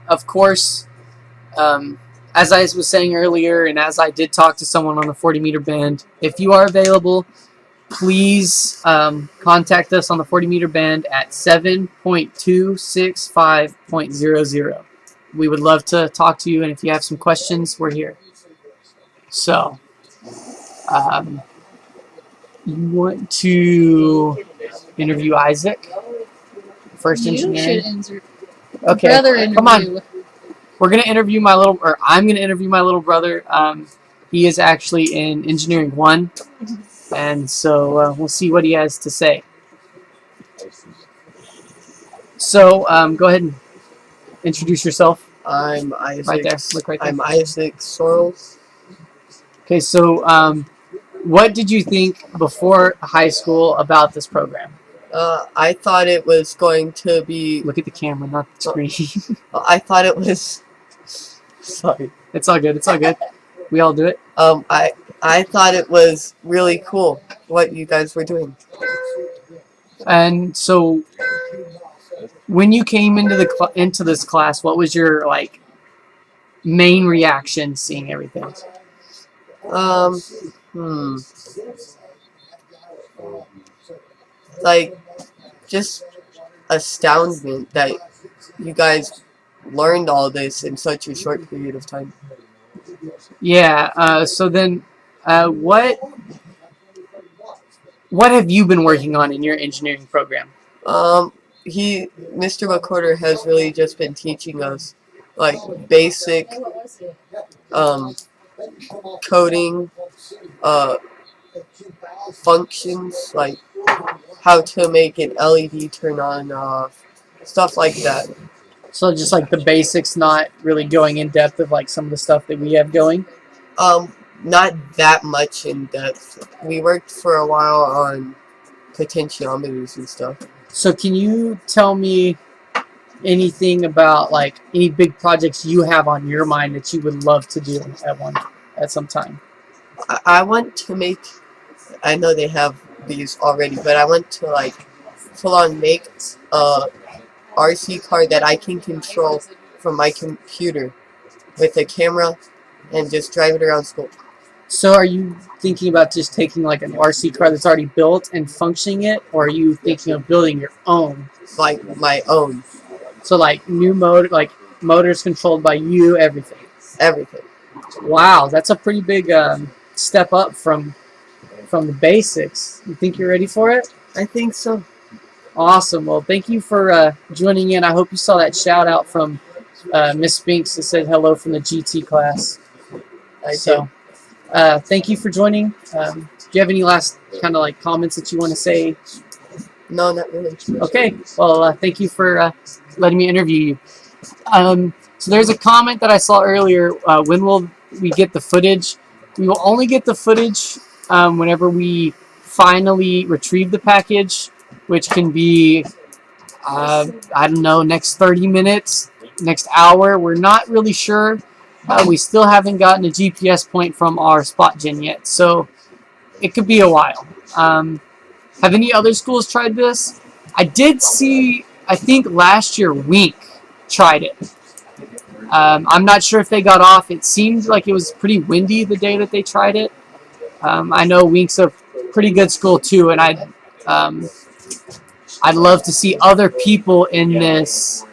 of course, as I was saying earlier, and as I did talk to someone on the 40-meter band, if you are available, please contact us on the 40-meter band at 7.265.00. We would love to talk to you, and if you have some questions, we're here. So, you want to interview Isaac? First engineering? Okay, come on. We're going to interview I'm going to interview my little brother. He is actually in Engineering 1, and so we'll see what he has to say. So go ahead and introduce yourself. I'm Isaac. Right there. Look right there. I'm Isaac Sorrells. Okay, so what did you think before high school about this program? I thought it was going to be... Look at the camera, not the screen. I thought it was... Sorry. It's all good. It's all good. We all do it. I thought it was really cool what you guys were doing. And so, when you came into into this class, what was your main reaction seeing everything? Like, just astoundment that you guys learned all this in such a short period of time. Yeah. So then, what have you been working on in your engineering program? Mr. McCorder has really just been teaching us like basic coding, functions, like how to make an LED turn on and off, stuff like that. So just like the basics, not really going in depth of like some of the stuff that we have going? Not that much in depth. We worked for a while on potentiometers and stuff. So can you tell me anything about like any big projects you have on your mind that you would love to do at some time? I want to make, I know they have these already, but I want to like full on make a RC car that I can control from my computer with a camera and just drive it around school. So are you thinking about just taking like an RC car that's already built and functioning it, or are you thinking of building your own? Like my own. So like new motor, like motors controlled by you, everything. Everything. Wow, that's a pretty big step up from the basics. You think you're ready for it? I think so. Awesome. Well, thank you for joining in. I hope you saw that shout out from Miss Spinks that said hello from the GT class. I did. Thank you for joining. Do you have any last kind of like comments that you want to say? No, not really. Okay. Well, thank you for letting me interview you. So there's a comment that I saw earlier. When will we get the footage? We will only get the footage whenever we finally retrieve the package, which can be, I don't know, next 30 minutes, next hour. We're not really sure. We still haven't gotten a GPS point from our spot gen yet, so it could be a while. Have any other schools tried this? I did see, I think last year, Wink tried it. I'm not sure if they got off. It seemed like it was pretty windy the day that they tried it. I know Wink's a pretty good school too, and I'd love to see other people in this,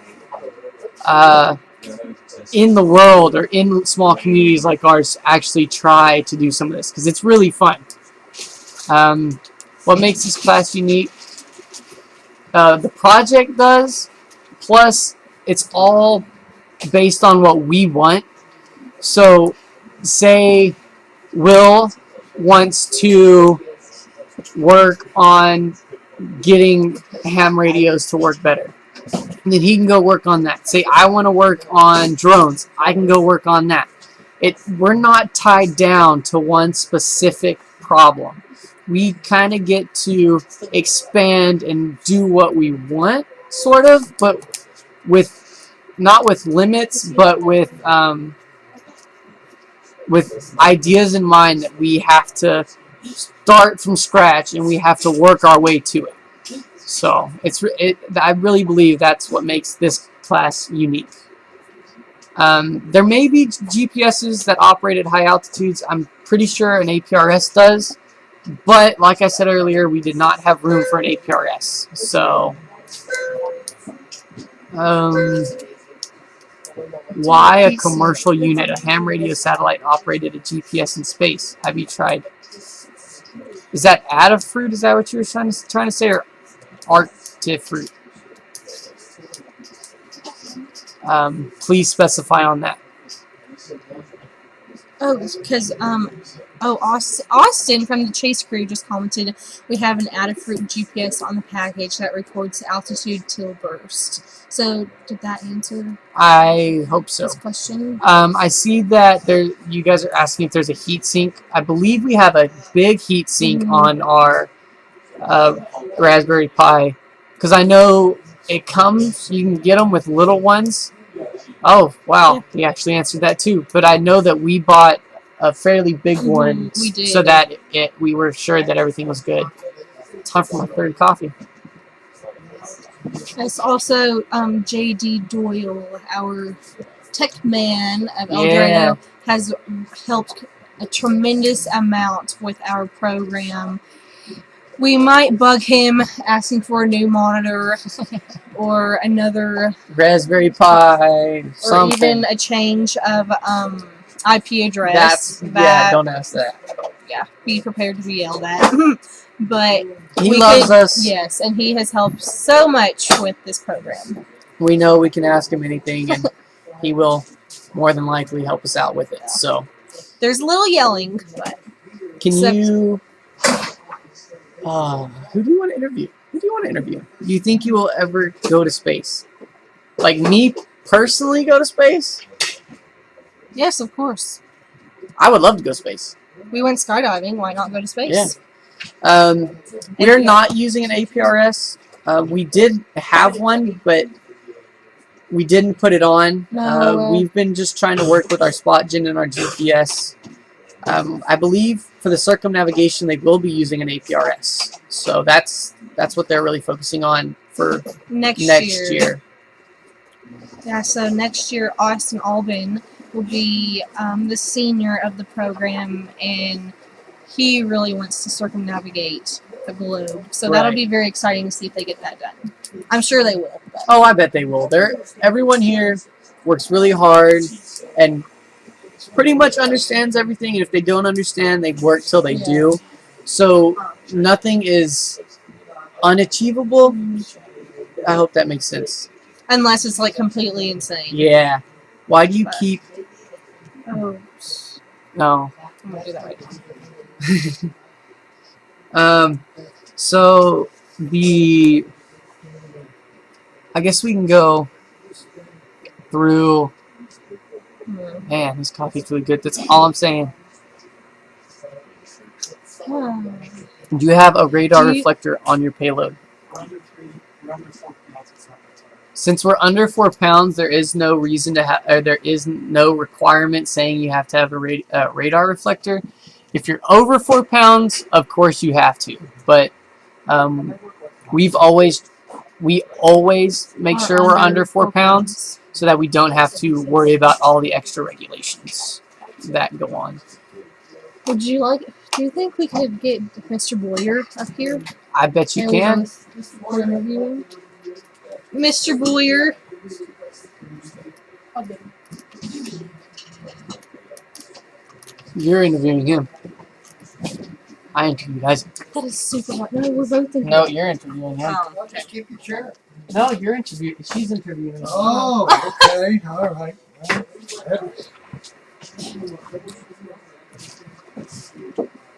in the world or in small communities like ours actually try to do some of this because it's really fun. What makes this class unique? The project does, plus it's all based on what we want. So say Will wants to work on getting ham radios to work better. And then he can go work on that. Say, I want to work on drones. I can go work on that. We're not tied down to one specific problem. We kind of get to expand and do what we want, sort of, but not with limits, but with ideas in mind that we have to start from scratch and we have to work our way to it. So I really believe that's what makes this class unique. There may be GPSs that operate at high altitudes. I'm pretty sure an APRS does, but like I said earlier, we did not have room for an APRS. So, why a commercial unit, a ham radio satellite operated a GPS in space? Have you tried? Is that Adafruit? Is that what you were trying to say, or Artifruit? Please specify on that. Oh, because Austin from the Chase crew just commented, we have an Adafruit GPS on the package that records altitude till burst. So did that answer? I hope so. This question. I see that you guys are asking if there's a heat sink. I believe we have a big heat sink on our Raspberry Pi, because I know it comes. You can get them with little ones. Oh, wow. We actually answered that too. But I know that we bought a fairly big one so that we were sure that everything was good. Time for my third coffee. It's also J.D. Doyle, our tech man of Eldorado, has helped a tremendous amount with our program. We might bug him asking for a new monitor or another Raspberry Pi, something. or even a change of IP address. Don't ask that. Yeah, be prepared to be yelled at. But he loves us. Yes, and he has helped so much with this program. We know we can ask him anything, and he will more than likely help us out with it. So there's a little yelling, but you? Who do you want to interview? Do you think you will ever go to space? Like me personally, go to space? Yes, of course. I would love to go to space. We went skydiving. Why not go to space? Yeah. We're not using an APRS. We did have one, but we didn't put it on. We've been just trying to work with our spot gen and our GPS. I believe for the circumnavigation, they will be using an APRS. So that's what they're really focusing on for next year. Yeah, so next year, Austin Albin will be the senior of the program, and he really wants to circumnavigate the globe. So that'll be very exciting to see if they get that done. I'm sure they will. But. Oh, I bet they will. Everyone here works really hard and pretty much understands everything, and if they don't understand, they work till they do. So nothing is unachievable. I hope that makes sense. Unless it's like completely insane. Yeah. Why do you keep... Oh. No. I'm going to do that right now. So I guess we can go through... Man, this coffee's really good. That's all I'm saying. Do you have a radar reflector on your payload? Since we're under 4 pounds, there is no reason to have, there is no requirement saying you have to have a radar reflector. If you're over 4 pounds, of course you have to. But we always make sure we're under 4 pounds so that we don't have to worry about all the extra regulations that go on. Do you think we could get Mr. Boyer up here? I bet you can. Mr. Boyer. You're interviewing him. I interviewed Isaac. That is super hot. No, we're both interviewing. No, you're interviewing him. Just keep your chair. No, you're interviewing. She's interviewing him. Oh, okay. All right.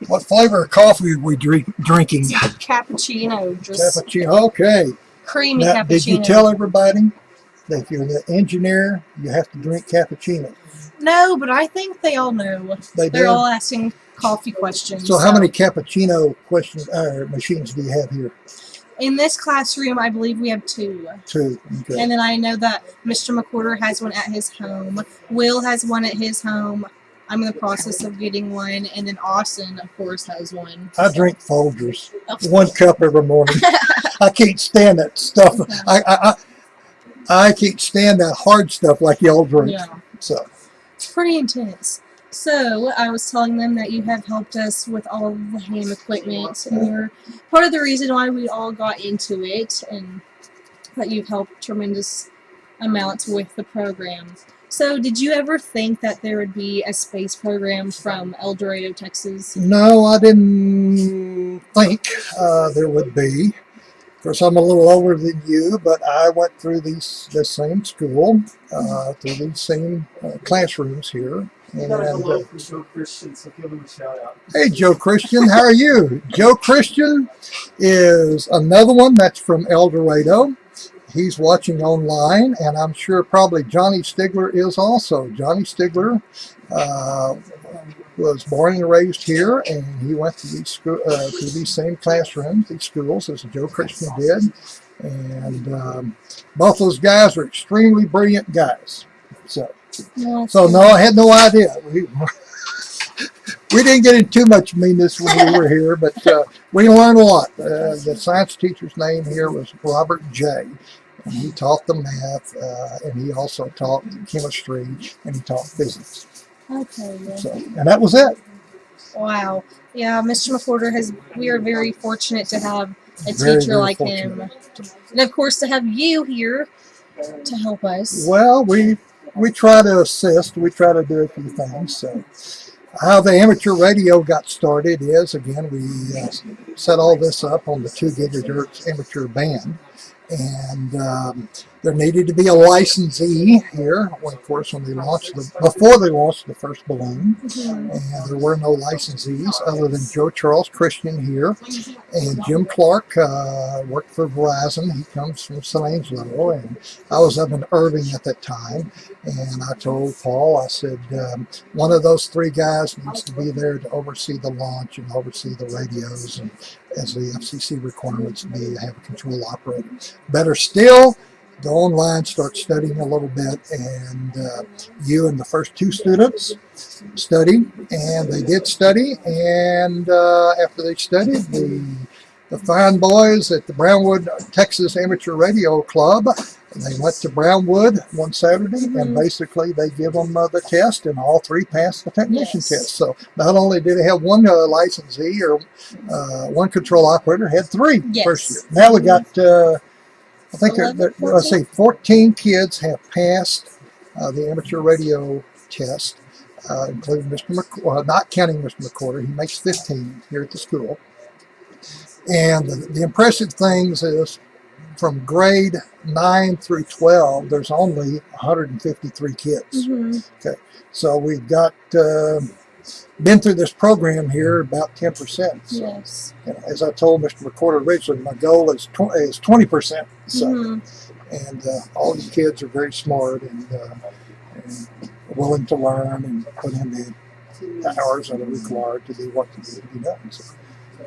What flavor of coffee are we drinking? Cappuccino. Cappuccino. Okay. creamy Now, cappuccino. did you tell everybody that if you're the engineer, you have to drink cappuccino? No, but I think they all know. They They're do? all asking coffee questions. So how many cappuccino machines do you have here? In this classroom, I believe we have 2. 2. Okay. And then I know that Mr. McWhorter has one at his home. Will has one at his home. I'm in the process of getting one. And then Austin, of course, has one. I drink Folgers. 1 cup every morning. I can't stand that stuff. Okay. I can't stand that hard stuff like y'all drink. Yeah. So it's pretty intense. So I was telling them that you have helped us with all of the ham equipment, and you're part of the reason why we all got into it, and that you've helped tremendous amounts with the program. So did you ever think that there would be a space program from Eldorado, Texas? no, I didn't think there would be. Of course, I'm a little older than you, but I went through the same school, through these same classrooms here. And, Joe Christian, so give him a shout out. Hey, Joe Christian, how are you? Joe Christian is another one that's from Eldorado. He's watching online, and I'm sure probably Johnny Stigler is also. Johnny Stigler was born and raised here, and he went to these same classrooms, these schools, as Joe Christian did. And both those guys are extremely brilliant guys. So no, I had no idea. We didn't get into too much meanness when we were here, but we learned a lot. The science teacher's name here was Robert J. And he taught the math, and he also taught chemistry, and he taught physics. Okay. Yeah. So, and that was it. Wow. Yeah, Mr. McWhorter we are very fortunate to have a Very, teacher very like fortunate. him. And of course to have you here to help us. Well, we try to assist. We try to do a few things. So, how the amateur radio got started is, again, we set all this up on the 2 gigahertz amateur band. And there needed to be a licensee here, of course, when they launched before they launched the first balloon. And there were no licensees other than Joe Charles Christian here. And Jim Clark worked for Verizon. He comes from San Angelo, and I was up in Irving at that time. And I told Paul, I said, one of those 3 guys needs to be there to oversee the launch and oversee the radios, and as the FCC requirements be, have a control operator. Better still, go online, start studying a little bit, and you and the first 2 students study, and they did study, and after they studied, the fine boys at the Brownwood, Texas Amateur Radio Club, they went to Brownwood one Saturday, and basically they give them the test, and all 3 passed the technician test. So not only did they have 1 licensee or 1 control operator, had 3 first year. Now we got, I think, let's see, 14 kids have passed the amateur radio test, including Mr. McWhorter, not counting Mr. McWhorter. He makes 15 here at the school. And the impressive things is, from grade 9 through 12, there's only 153 kids. Okay, so we've got been through this program here about 10%. So, Yes. you know, as I told Mr. McWhorter originally, my goal is 20%. So, and all the kids are very smart and willing to learn and put in the hours that are required to do what needs to be done. So,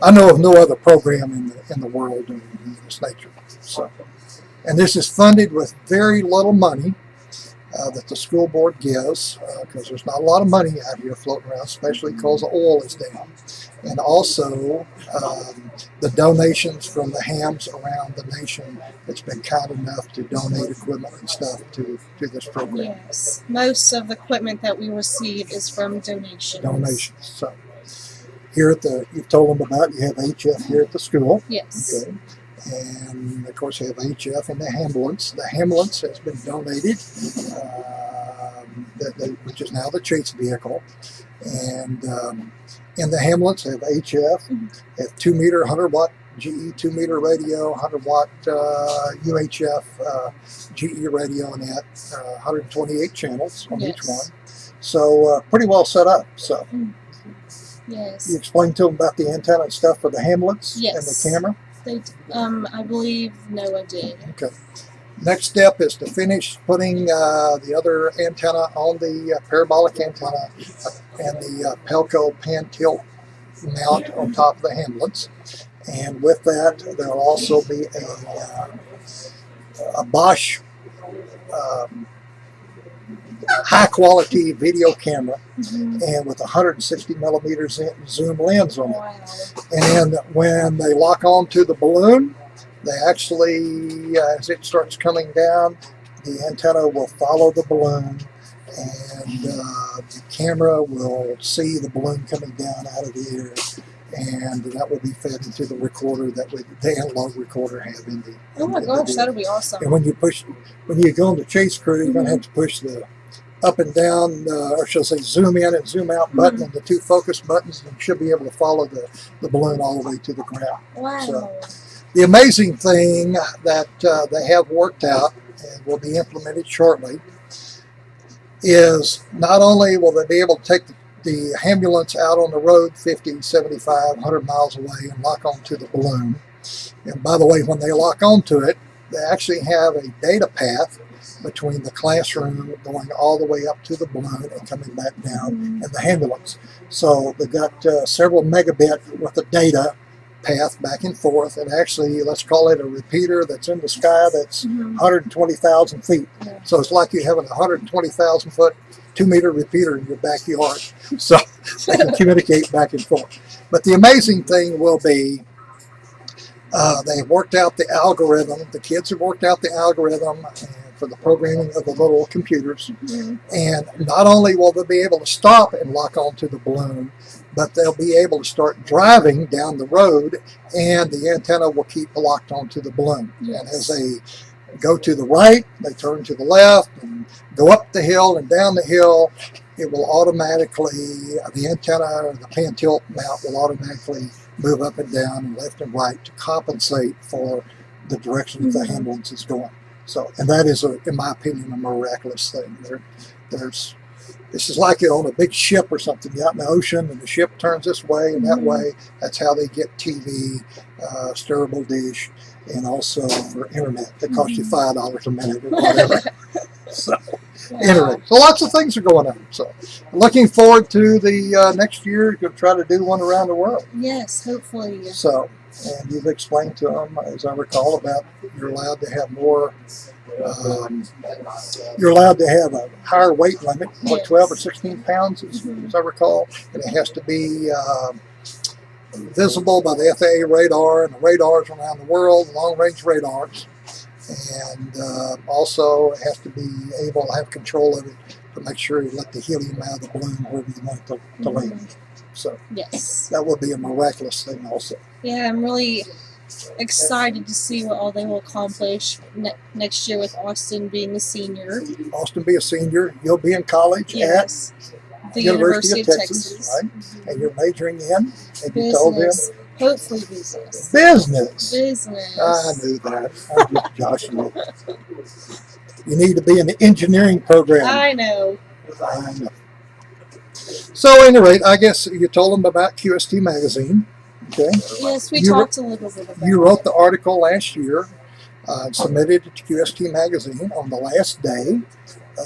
I know of no other program in the world of this nature. So, and this is funded with very little money that the school board gives, because there's not a lot of money out here floating around, especially because the oil is down. And also the donations from the hams around the nation that's been kind enough to donate equipment and stuff to this program. Yes. Most of the equipment that we receive is from donations. Donations. So here at you've told them about, you have HF here at the school. Yes. Okay. And of course, you have HF in the ambulance. The ambulance has been donated, which is now the chase vehicle. And in the ambulance, have HF, have 2 meter, 100 watt GE 2 meter radio, 100 watt UHF GE radio, and that 128 channels on each one. So pretty well set up. So. Yes. You explained to them about the antenna and stuff for the hamlets and the camera? I believe Noah did. Okay. Next step is to finish putting the other antenna on the parabolic antenna and the Pelco pan tilt mount on top of the Hamlets. And with that, there'll also be a Bosch high quality video camera and with 160 millimeter zoom lens on it. And when they lock onto the balloon, they actually, as it starts coming down, the antenna will follow the balloon, and the camera will see the balloon coming down out of the air, and that will be fed into the recorder that the analog recorder have in the. Oh my gosh, that'll be awesome. And when you go on the chase crew, you're going to have to push the up and down, or shall I say zoom in and zoom out button and the two focus buttons, and you should be able to follow the balloon all the way to the ground. Wow. So, the amazing thing that they have worked out and will be implemented shortly is not only will they be able to take the ambulance out on the road 50, 75, 100 miles away and lock onto the balloon. And by the way, when they lock onto it, they actually have a data path between the classroom going all the way up to the balloon and coming back down in the ambulance. So they've got several megabit worth of data path back and forth, and actually let's call it a repeater that's in the sky that's 120,000 feet. So it's like you have a 120,000 foot 2-meter repeater in your backyard, so they can communicate back and forth. But the amazing thing will be they've worked out the algorithm. The kids have worked out the algorithm for the programming of the little computers, and not only will they be able to stop and lock onto the balloon, but they'll be able to start driving down the road, and the antenna will keep locked onto the balloon. And as they go to the right, they turn to the left, and go up the hill and down the hill, it will automatically, the antenna or the pan tilt mount will automatically move up and down and left and right to compensate for the direction that the ambulance is going. So, and that is, in my opinion, a miraculous thing. This is like it on a big ship or something. You're out in the ocean and the ship turns this way and that way. That's how they get TV, steerable dish, and also for internet. That costs you $5 a minute or whatever. So, anyway, so lots of things are going on. So, looking forward to the next year. You'll try to do one around the world. Yes, hopefully. So, and you've explained to them, as I recall, about you're allowed to have more. You're allowed to have a higher weight limit, like 12 or 16 pounds, as I recall, and it has to be visible by the FAA radar, and the radars around the world, long-range radars, and also it has to be able to have control of it to make sure you let the helium out of the balloon wherever you want it to land. So yes, that will be a miraculous thing also. Yeah, I'm really excited to see what all they will accomplish next year with Austin being a senior. Austin be a senior. You'll be in college at the University of Texas. Right? And you're majoring in? Have you Business. told them? Hopefully business. Business. I knew that. I'm just joshing you. You need to be in the engineering program. I know. I know. So, at any rate, I guess you told them about QST Magazine. Okay. Yes, we talked a little bit about it. You wrote the article last year, submitted it to QST Magazine on the last day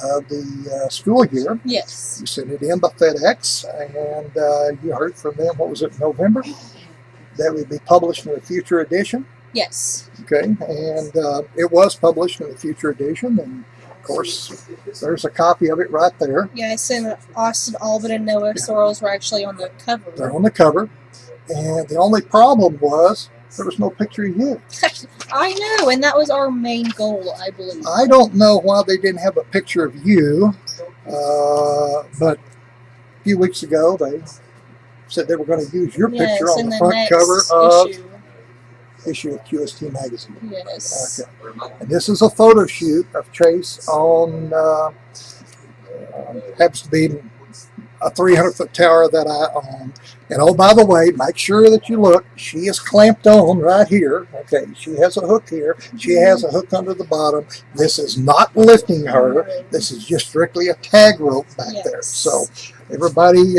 of the school year. Yes. You sent it in by FedEx, and you heard from them, what was it, November? That would be published in a future edition. Yes. Okay, and it was published in a future edition, and of course, there's a copy of it right there. Yeah, I sent Austin, Albin, and Noah Sorrells were actually on the cover. They're on the cover, and the only problem was there was no picture of you. I know, and that was our main goal, I believe. I don't know why they didn't have a picture of you, but a few weeks ago they said they were going to use your picture on the front cover of issue of QST Magazine. Yes. Okay. And this is a photo shoot of Chase on, happens to be a 300-foot tower that I own. And oh, by the way, make sure that you look. She is clamped on right here. Okay, she has a hook here. She has a hook under the bottom. This is not lifting her. This is just strictly a tag rope back there. So everybody,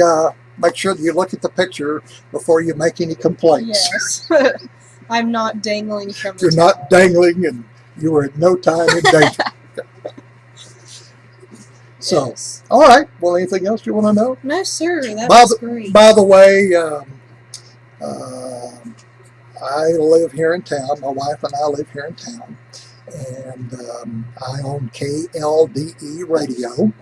make sure that you look at the picture before you make any complaints. Yes. I'm not dangling from the You're not dangling, and you were at no time in danger. So, Yes. all right. Well, anything else you want to know? No, sir. That was great. By the way, I live here in town. My wife and I live here in town. And I own KLDE radio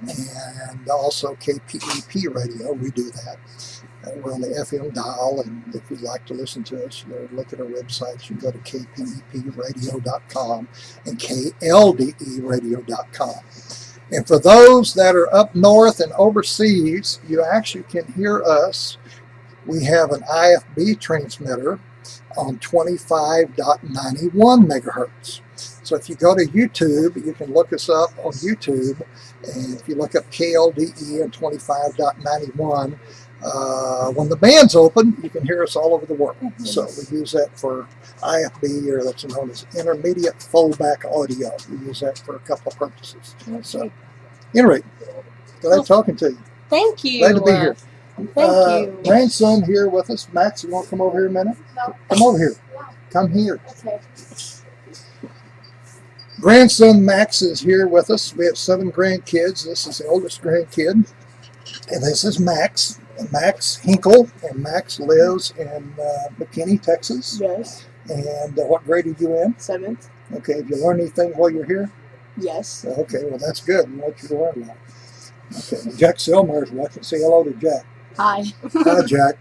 and also KPEP radio. We do that. We're on the FM dial, and if you'd like to listen to us, look at our websites. You can go to kpepradio.com and klderadio.com. And for those that are up north and overseas, you actually can hear us. We have an IFB transmitter on 25.91 megahertz. So if you go to YouTube, you can look us up on YouTube, and if you look up KLDE and 25.91, when the band's open, you can hear us all over the world. So we use that for IFB, or that's known as intermediate foldback audio. We use that for a couple of purposes. So, anyway, glad talking to you. Thank you. Glad to be here. Thank you. Grandson here with us. Max, you want to come over here a minute? No. Come over here. Come here. Okay. Grandson Max is here with us. We have 7 grandkids. This is the oldest grandkid. And this is Max. Max Hinkle. And Max lives in McKinney, Texas. Yes. And what grade are you in? 7th. Okay. Have you learned anything while you're here? Yes. Okay. Well, that's good. We want you to learn that. Okay. Jack Selmer's watching. Say hello to Jack. Hi. Hi, Jack.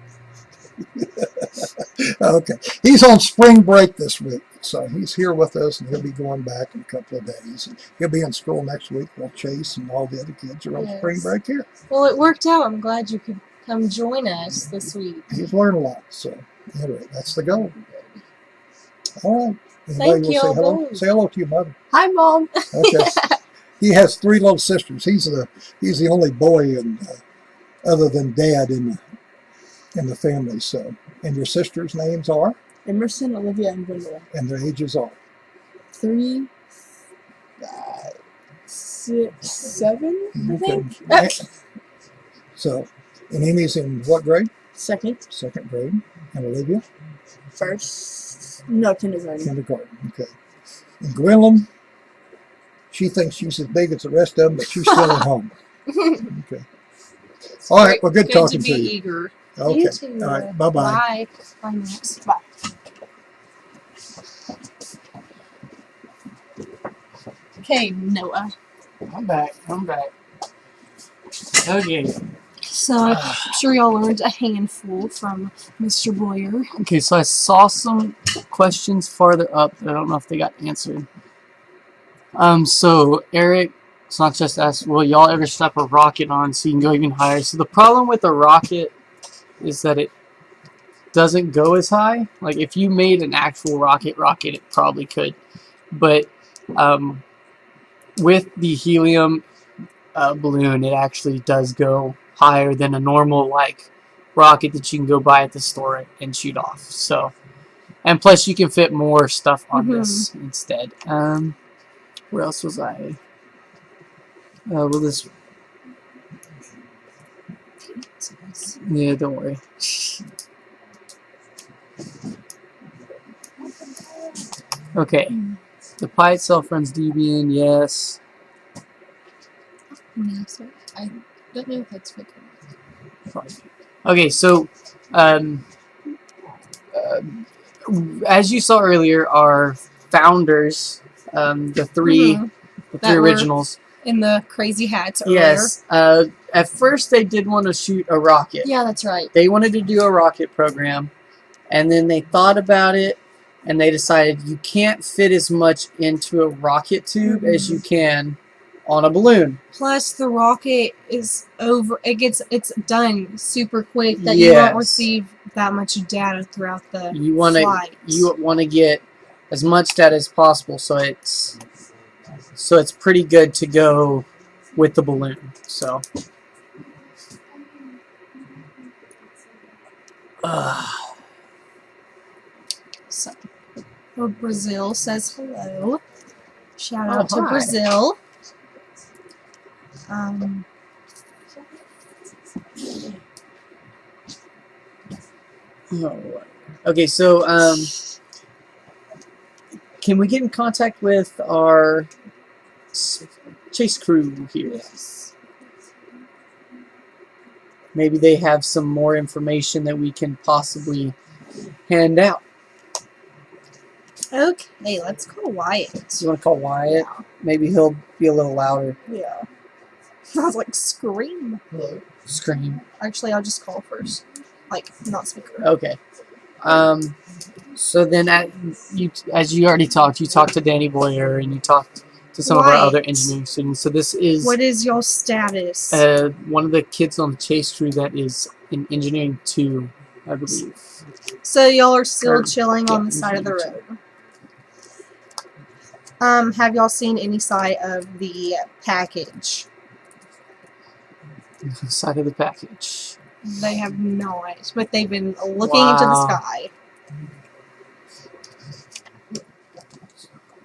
Okay. He's on spring break this week, so he's here with us, and he'll be going back in a couple of days. And he'll be in school next week while Chase and all the other kids are on spring break here. Well, it worked out. I'm glad you could come join us this week. He's learned a lot, so anyway, that's the goal. All right. Thank you. Say hello? Say hello to your mother. Hi, Mom. Okay. He has 3 little sisters. He's the only boy, other than Dad in the family. So, and your sisters' names are? Emerson, Olivia, and Brenda. And their ages are? 3, 6, 7, I think. Okay. So, and Amy's in what grade? 2nd. 2nd grade. And Olivia? 1st. No, kindergarten. Kindergarten. Okay. And Gwendolyn, she thinks she's as big as the rest of them, but she's still at home. Okay. All right. Well, good talking to you. Eager. Okay. You too. All right. Bye-bye. Bye. Bye, Max. Bye. Okay, Noah. I'm back. Okay. So I'm sure y'all learned a handful from Mr. Boyer. Okay, so I saw some questions farther up that I don't know if they got answered. So Eric Sanchez asked, will y'all ever strap a rocket on so you can go even higher? So the problem with a rocket is that it doesn't go as high. Like if you made an actual rocket, it probably could. But with the helium balloon, it actually does go higher than a normal like rocket that you can go buy at the store and shoot off. So, and plus you can fit more stuff on this instead. Where else was I? Well, this. Yeah, don't worry. Okay, the Pi itself runs Debian, yes. NASA. I don't know if that's fake or not. Okay, so as you saw earlier, our founders, the three originals, in the crazy hats earlier. yes. At first, they did want to shoot a rocket. Yeah, that's right. They wanted to do a rocket program, and then they thought about it, and they decided you can't fit as much into a rocket tube as you can on a balloon. Plus, the rocket is over. It's done super quick that you won't receive that much data throughout the flight. You want to get as much data as possible, so it's pretty good to go with the balloon. So. So, Brazil says hello. Shout out to hi. Brazil. Okay, so can we get in contact with our chase crew here? Yes. Maybe they have some more information that we can possibly hand out. Okay, let's call Wyatt. You want to call Wyatt? Yeah. Maybe he'll be a little louder. Yeah. I was like, scream. Scream. Actually, I'll just call first. Like, not speaker. Okay. So then, as you already talked, you talked to Danny Boyer and you talked to some of our other engineering students. So this is What is your status? one of the kids on the chase crew that is in engineering 2, I believe. So y'all are still Or- chilling on the side of the road. Have y'all seen any side of the package? Side of the package. They have not, but they've been looking into the sky.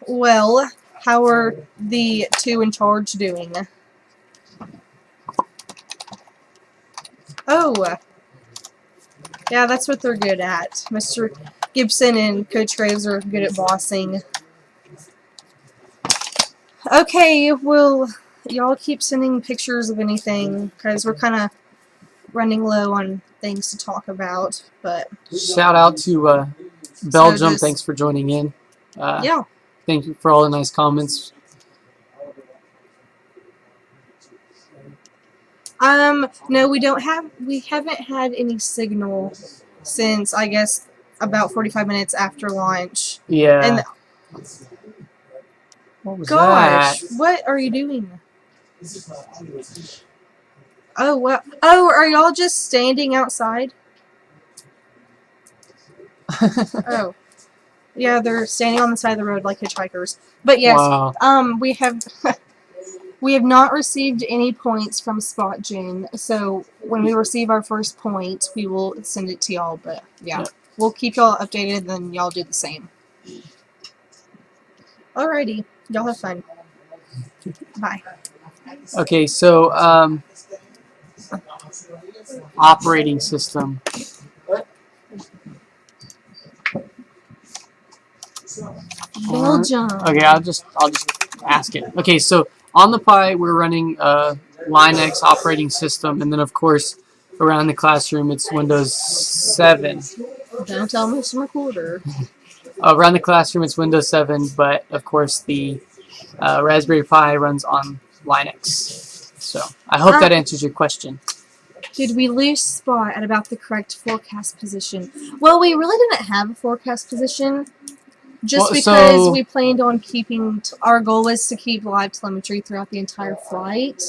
Well, how are the two in charge doing? Oh, yeah, that's what they're good at. Mr. Gibson and Coach Graves are good at bossing. Okay, well, y'all keep sending pictures of anything, because we're kind of running low on things to talk about, but... Shout out to Belgium. just- Thanks for joining in. Yeah. Thank you for all the nice comments. No, we haven't had any signal since, I guess, about 45 minutes after lunch. Yeah. And what was gosh, that? what are you doing? Oh, well, oh, are y'all just standing outside? Oh. Yeah, they're standing on the side of the road like hitchhikers. But yes, Wow. we have we have not received any points from Spot Gen, so when we receive our first point, we will send it to y'all, but yeah. We'll keep y'all updated, then y'all do the same. Alrighty, y'all have fun. Bye. Okay, so operating system. Belgium. Okay, I'll just ask it. Okay, so on the Pi we're running Linux operating system, and then of course around the classroom it's Windows 7. Don't tell Mr. Recorder. Around the classroom it's Windows 7, but of course the Raspberry Pi runs on Linux. So I hope that answers your question. Did we lose Spot at about the correct forecast position? Well, we really didn't have a forecast position. Just because we planned on keeping, our goal was to keep live telemetry throughout the entire flight.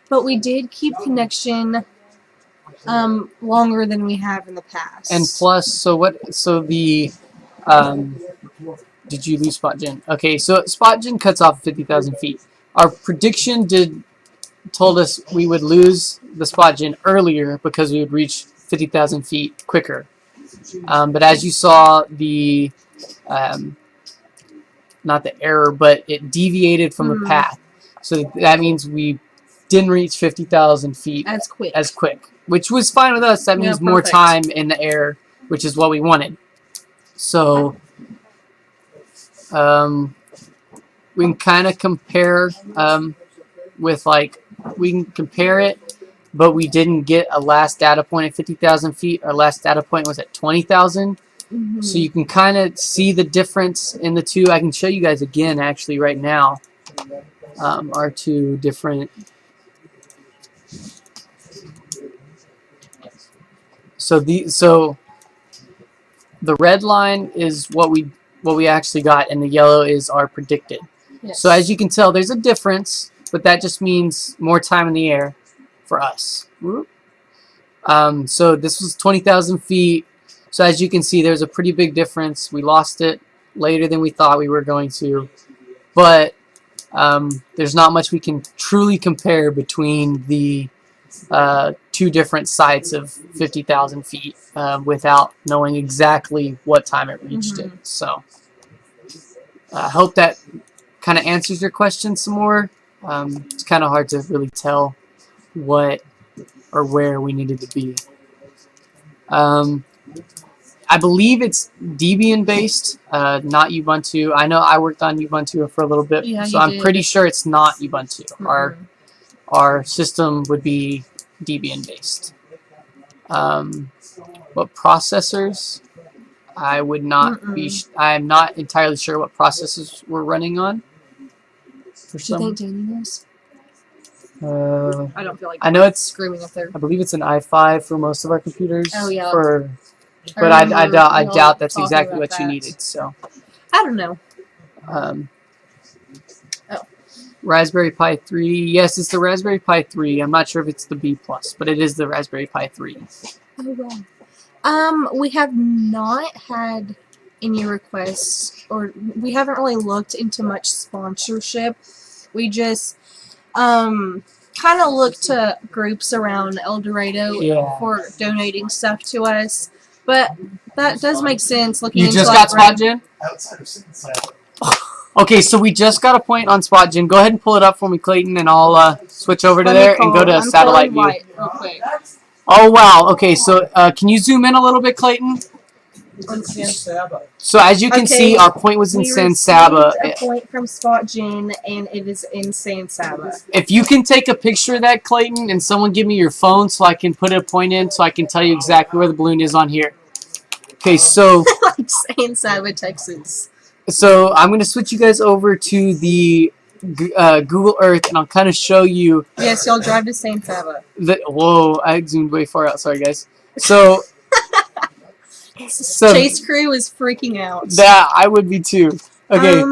But we did keep connection longer than we have in the past. And plus, did you lose Spot Gen? Okay, so Spot Gen cuts off 50,000 feet. Our prediction told us we would lose the Spot Gen earlier because we would reach 50,000 feet quicker. But as you saw, not the error, but it deviated from the path. So that means we didn't reach 50,000 feet as quick, which was fine with us. That means more time in the air, which is what we wanted. So we can kind of compare we can compare it, but we didn't get a last data point at 50,000 feet. Our last data point was at 20,000. So you can kind of see the difference in the two. I can show you guys again, actually, right now. Our two different. So the red line is what we actually got, and the yellow is our predicted. Yes. So as you can tell, there's a difference, but that just means more time in the air for us. So this was 20,000 feet. So as you can see, there's a pretty big difference. We lost it later than we thought we were going to, but there's not much we can truly compare between the two different sites of 50,000 feet without knowing exactly what time it reached it. So I hope that kind of answers your question some more. It's kind of hard to really tell what or where we needed to be. I believe it's Debian based, not Ubuntu. I know I worked on Ubuntu for a little bit, Yeah, so you I'm did. pretty sure it's not Ubuntu. Mhm. Our system would be Debian based. What processors? I would not be. I'm not entirely sure what processors we're running on. For Do you think Danny knows? I don't feel like I know it's screaming up there. I believe it's an i5 for most of our computers. Oh, yeah. But I remember doubt y'all that's talking exactly about what you that. needed. So, I don't know. Raspberry Pi 3. Yes, it's the Raspberry Pi 3. I'm not sure if it's the B plus, but it is the Raspberry Pi 3. Oh, wow. We have not had any requests, or we haven't really looked into much sponsorship. We just kind of look to groups around Eldorado for donating stuff to us. But that does make sense looking You into just like got SpotGen? Okay, so we just got a point on SpotGen. Go ahead and pull it up for me, Clayton, and I'll switch over to there and go to satellite view. White real quick. Oh, wow. Okay, so can you zoom in a little bit, Clayton? So as you can see, our point was in San Saba. We received a point from SpotGen, and it is in San Saba. If you can take a picture of that, Clayton, and someone give me your phone so I can put a point in so I can tell you exactly where the balloon is on here. Okay, so like San Saba, Texas. So I'm going to switch you guys over to the Google Earth, and I'll kind of show you. Yes, y'all drive to San Saba. Whoa, I zoomed way far out. Sorry, guys. So Chase crew is freaking out. That I would be too. Okay,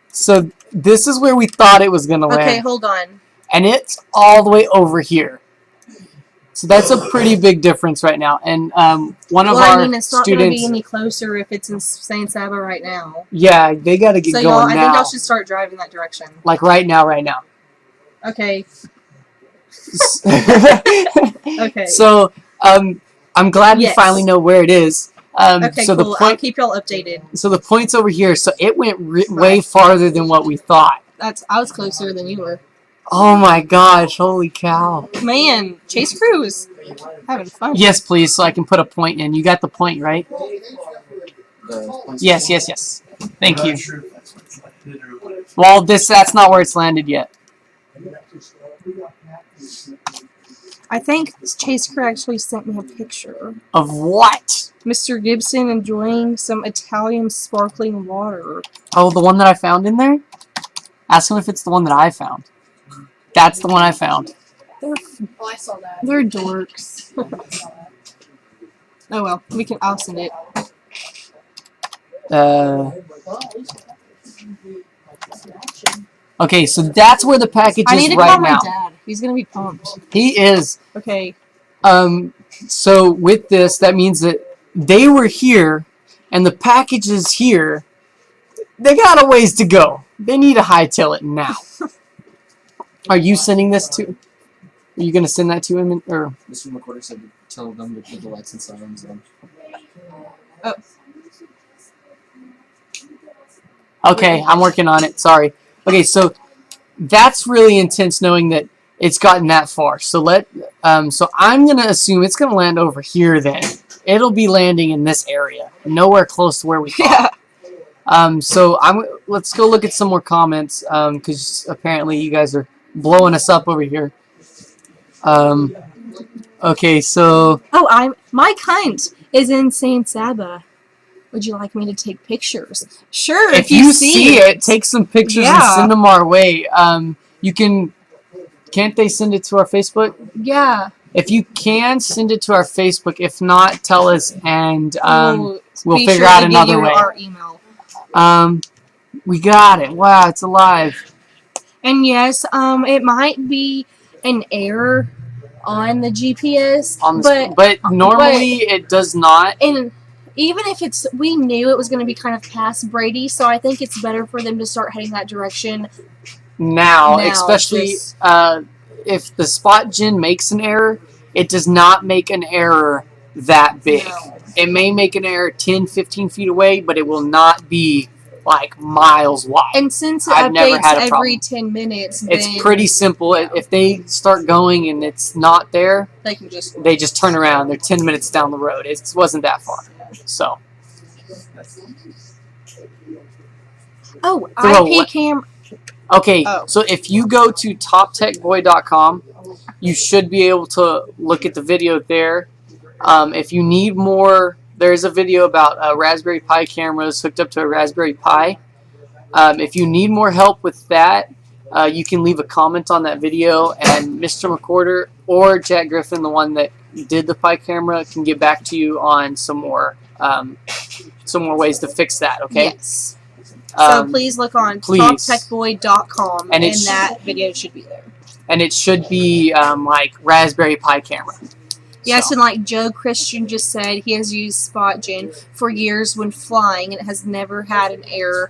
so this is where we thought it was going to land. Okay, hold on. And it's all the way over here. So that's a pretty big difference right now. And one of our it's not going to students. be any closer if it's in San Saba right now. Yeah, they got to get so going now. I think y'all should start driving that direction. Like right now. Okay. Okay. So I'm glad we finally know where it is. Okay, so cool. I'll keep y'all updated. So the point's over here. So it went way farther than what we thought. I was closer than you were. Oh my gosh! Holy cow! Man, Chase crew is having fun. Yes, please, so I can put a point in. You got the point, right? Yes. Thank you. Well, that's not where it's landed yet. I think Chase crew actually sent me a picture. Of what? Mr. Gibson enjoying some Italian sparkling water. Oh, the one that I found in there? Ask him if it's the one that I found. That's the one I found. I saw that. They're dorks. Oh well, I'll send it. Okay, so that's where the package is right now. I need to call my dad. He's gonna be pumped. He is. Okay. So with this, that means that they were here, and the package is here. They got a ways to go. They need to hightail it now. Are you sending this to? Are you gonna send that to him, or? Mr. McCorder said to tell them to put the lights and sirens on. Oh. Okay, I'm working on it. Sorry. Okay, so that's really intense knowing that it's gotten that far. So so I'm gonna assume it's gonna land over here. Then it'll be landing in this area, nowhere close to where we thought. So let's go look at some more comments because apparently you guys are blowing us up over here. Okay, so my Hunt is in San Saba. Would you like me to take pictures? Sure. If you see it, take some pictures and send them our way. You can. Can't they send it to our Facebook? Yeah. If you can, send it to our Facebook. If not, tell us and we'll figure sure out to another give you way. Our email. We got it. Wow, it's alive. And yes, it might be an error on the GPS, but normally it does not. And even if we knew it was going to be kind of past Brady, so I think it's better for them to start heading that direction now especially if the SpotGen makes an error, it does not make an error that big. No. It may make an error 10, 15 feet away, but it will not be like miles wide. And since it updates every 10 minutes, it's pretty simple. If they start going and it's not there, they just turn around. They're 10 minutes down the road. It wasn't that far. So Oh, Throw IP cam. Okay, Oh. so if you go to toptechboy.com, you should be able to look at the video there. If you need more, there's a video about Raspberry Pi cameras hooked up to a Raspberry Pi. If you need more help with that, you can leave a comment on that video, and Mr. McCorder or Jack Griffin, the one that did the Pi camera, can get back to you on some more ways to fix that. Okay. Yes. So please look on toptechboy.com, And and it's- that video should be there. And it should be like Raspberry Pi camera. Yes, So. and like Joe Christian just said, he has used SpotGen for years when flying, and it has never had an error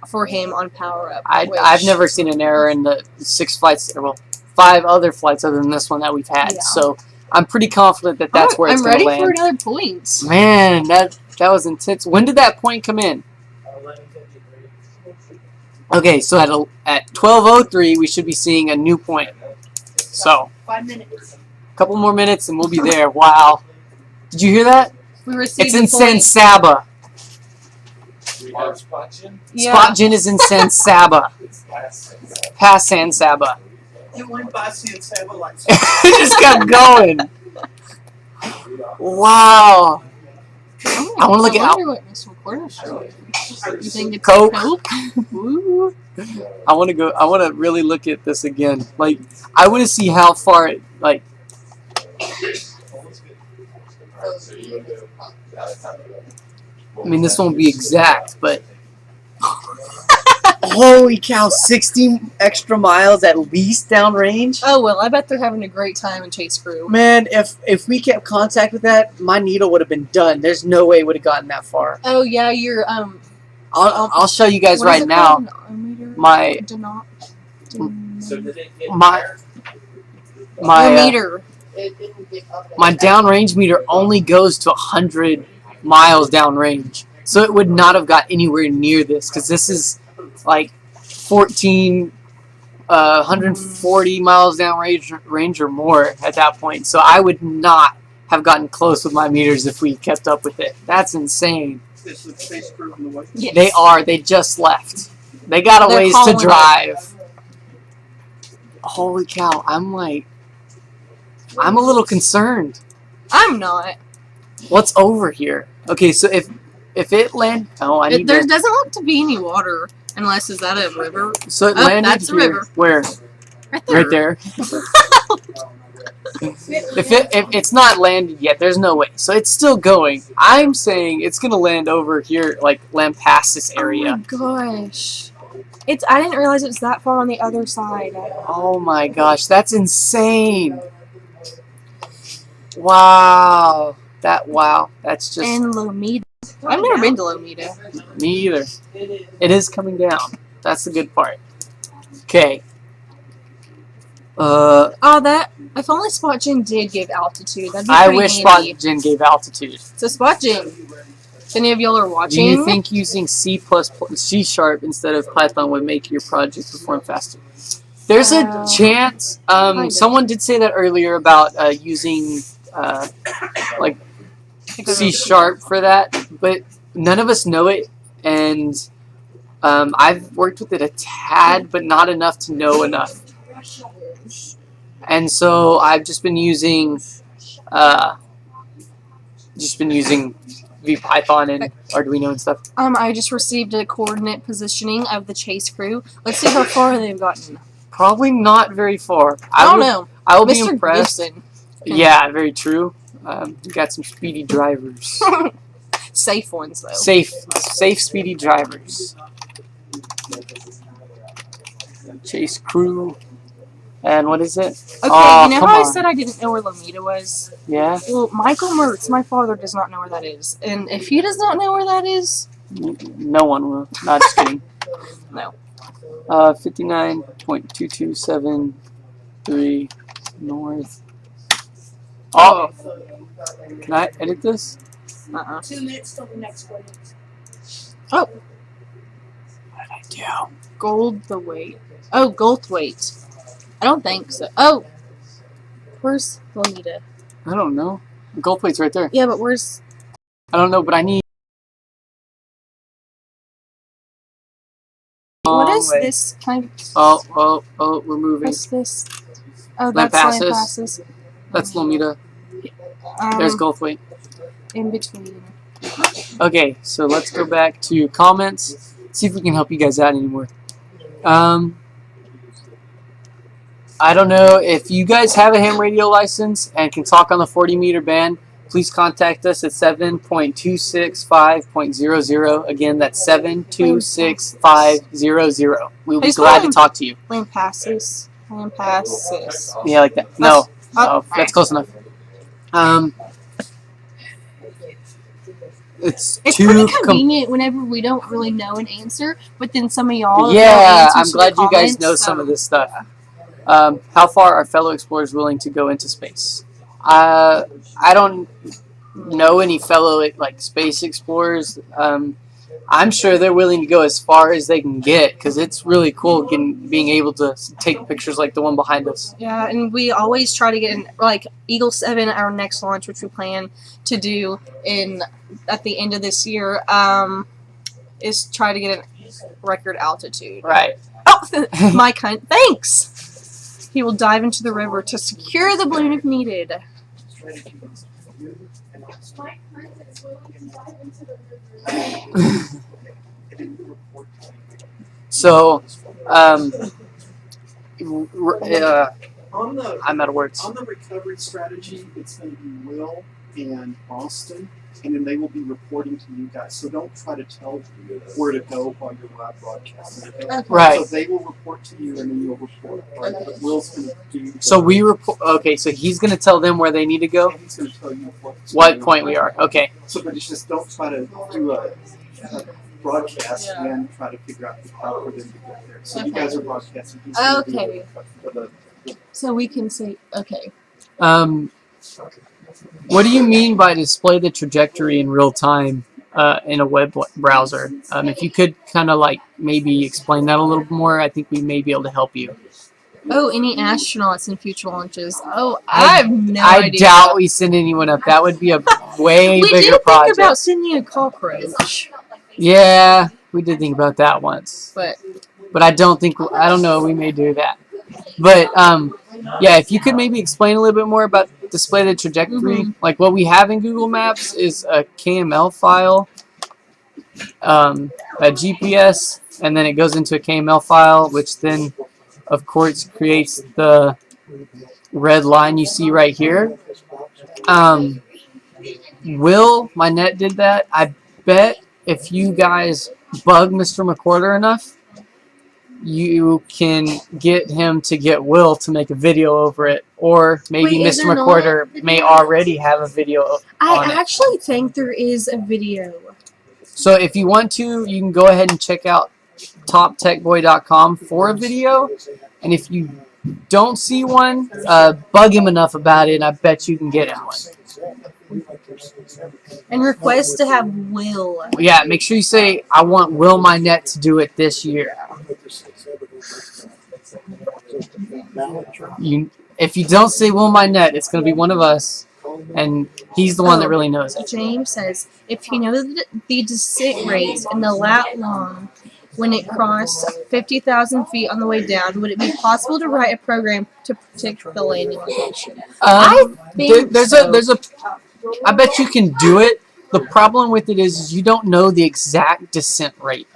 for him on power up. I've never seen an error in the 6 flights, well, 5 other flights other than this one that we've had. Yeah. So I'm pretty confident that that's where it's going to land. I'm ready for another point. Man, that was intense. When did that point come in? Okay, so at 12:03 we should be seeing a new point. So 5 minutes. a couple more minutes and we'll be there. Wow. Did you hear that? We received It's in the San point. Saba. Yeah. SpotGen is in San Saba. Past San Saba. It went by San Saba like It just kept going. Wow. I want to look at wonder what Mr. McCorder's showing. You think it's Coke. Coke? I want to really look at this again. Like, I want to see how far it, like. I mean, this won't be exact, but. Holy cow, 60 extra miles at least downrange? Oh, well, I bet they're having a great time in Chase Crew. Man, if we kept contact with that, my needle would have been done. There's no way it would have gotten that far. Oh, yeah, your, I'll show you guys what is right it now. called? My meter. My downrange meter only goes to 100 miles downrange. So it would not have got anywhere near this, because this is like 140 miles downrange or more at that point. So I would not have gotten close with my meters if we kept up with it. That's insane. Is the space crew on the way? Yes. They are. They just left. They got a They're ways to calling drive. Holy cow. I'm a little concerned. I'm not. What's over here? Okay, so if it land, There doesn't look to be any water, unless is that a river? So it Oh, landed that's a here. river. Where? Right there. Right there. If it's not landed yet, there's no way. So it's still going. I'm saying it's gonna land over here, like land past this area. Oh my gosh. I didn't realize it was that far on the other side. Oh my gosh, that's insane. Wow. That's just And Lomita. I've never been to Lomita. me either. It is coming down. That's the good part. Okay. If only SpotGen did give altitude, that'd be I pretty wish handy. SpotGen gave altitude. So SpotGen, if any of y'all are Do watching, you think using C++, C# instead of Python would make your project perform faster? There's a chance. Someone did say that earlier about using like C# for that, but none of us know it, and I've worked with it a tad, but not enough to know enough. And so I've just been using VPython and Arduino and stuff. I just received a coordinate positioning of the Chase Crew. Let's see how far they've gotten. Probably not very far. I don't know. I will be Mr. impressed. Gibson. Yeah, very true. We got some speedy drivers. Safe ones, though. Safe, speedy drivers. Chase Crew. And what is it? Okay, Oh, you know come how I on. said I didn't know where Lomita was? Yeah? Well, Michael Mertz, my father, does not know where that is. And if he does not know where that is, No one will. Not just kidding. no. 59.2273 north. Oh! Can I edit this? 2 minutes till the next one. Oh. What did I do? Goldthwaite. Oh, Goldthwaite. I don't think so. Oh! Where's Lomita? I don't know. The gold plate's right there. Yeah, but where's... I don't know, but I need What is way. this kind of? Oh, we're moving. What's this? Oh, Land that's land passes. passes. That's Lomita. There's Goldthwaite. In between. Okay, so let's go back to comments. See if we can help you guys out anymore. I don't know if you guys have a ham radio license and can talk on the 40-meter band. Please contact us at 7.265.00. Again, that's 7.26500. We'll be glad to talk to you. Land passes. Land passes. Yeah, like that. No, that's close enough. It's kind of convenient whenever we don't really know an answer, but then some of y'all. Yeah, I'm glad you guys know some of this stuff. How far are fellow explorers willing to go into space? I don't know any fellow space explorers. I'm sure they're willing to go as far as they can get because it's really cool being able to take pictures like the one behind us. Yeah, and we always try to get in, like Eagle 7, our next launch, which we plan to do at the end of this year, is try to get a record altitude. Right. Oh, thanks! He will dive into the river to secure the balloon if needed. So, I'm out of words. On the recovery strategy, it's going to be Will and Austin, and then they will be reporting to you guys. So don't try to tell where to go while you're live broadcasting. Okay? Right. So they will report to you, and then you'll report. Right? But Will's going to do. So we report. Okay, so he's going to tell them where they need to go. He's going to tell you what point we are. Okay. So, but it's just don't try to do a broadcast and try to figure out the route for them to get there. So you guys are broadcasting. Okay. So we can say okay. What do you mean by display the trajectory in real time in a web browser? If you could kind of maybe explain that a little more, I think we may be able to help you. Oh, any astronauts in future launches? Oh, I have no idea. I doubt we send anyone up. That would be a way bigger project. We did think about sending a cockroach. Yeah, we did think about that once. But I don't know. We may do that. But yeah, if you could maybe explain a little bit more about display the trajectory. Like what we have in Google Maps is a KML file, a GPS, and then it goes into a KML file, which then, of course, creates the red line you see right here. Will, my net did that. I bet if you guys bug Mr. McWhorter enough, you can get him to get Will to make a video over it, or maybe Mr. McWhorter may already have a video on it. I actually think there is a video. So if you want to, you can go ahead and check out toptechboy.com for a video, and if you don't see one, bug him enough about it, and I bet you can get him one. And request to have Will. Yeah, make sure you say, I want Will my net to do it this year. If you don't say Will my net, it's going to be one of us, and he's the one that really knows it. James says, if you know the descent rates and the lat long when it crossed 50,000 feet on the way down, would it be possible to write a program to predict the landing location? I think I bet you can do it. The problem with it is you don't know the exact descent rate.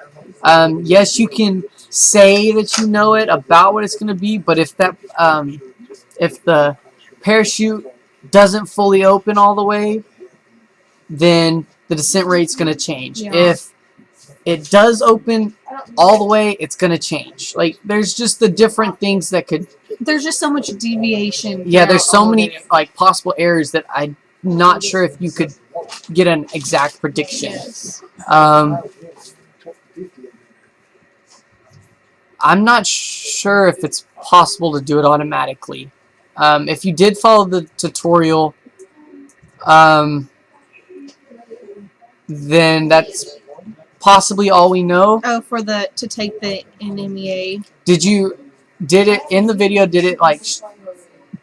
Yes, you can say that you know it about what it's going to be, but if the parachute doesn't fully open all the way, then the descent rate's going to change. Yeah. If it does open all the way, it's going to change. Like, there's just the different things that could... There's just so much deviation. Yeah, there's so many possible errors that I'm not sure if you could get an exact prediction. Yes. I'm not sure if it's possible to do it automatically. If you did follow the tutorial, then that's possibly all we know. Oh, to take the NMEA. Did it in the video? Did it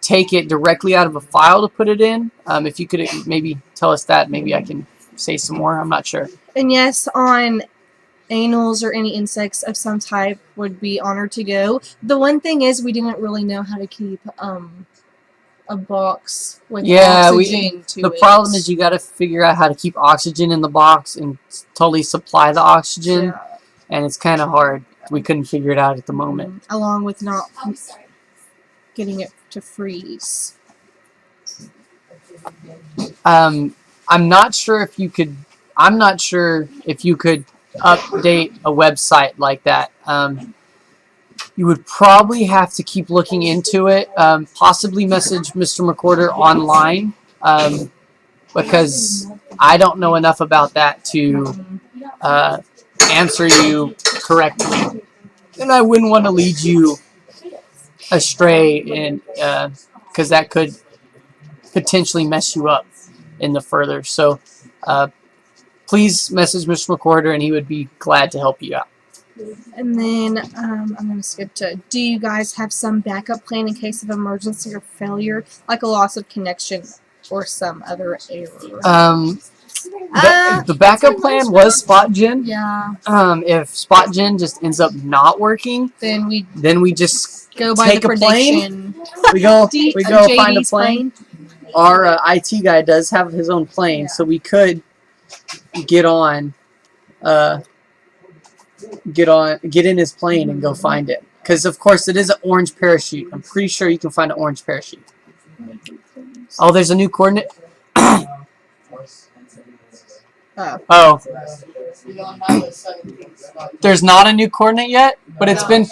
take it directly out of a file to put it in? If you could maybe tell us that, maybe I can say some more. I'm not sure. And yes, on animals or any insects of some type would be honored to go. The one thing is we didn't really know how to keep a box with oxygen to the it. problem is you got to figure out how to keep oxygen in the box and totally supply the oxygen, and it's kind of hard. We couldn't figure it out at the moment. Along with not getting it to freeze. I'm not sure if you could. I'm not sure if you could update a website like that. You would probably have to keep looking into it. Possibly message Mr. McWhorter online, because I don't know enough about that to answer you correctly, and I wouldn't want to lead you astray, and because that could potentially mess you up in the further. So please message Mr. McWhorter, and he would be glad to help you out. And then I'm going to skip to, do you guys have some backup plan in case of emergency or failure, like a loss of connection or some other error? The backup plan was SpotGen. Yeah. If SpotGen just ends up not working, then we just go by take the a prediction. plane. We go find a JD's plane. Our IT guy does have his own plane, so we could get in his plane and go find it. Because of course it is an orange parachute. I'm pretty sure you can find an orange parachute. Oh, there's a new coordinate. Oh. There's not a new coordinate yet, but it's been.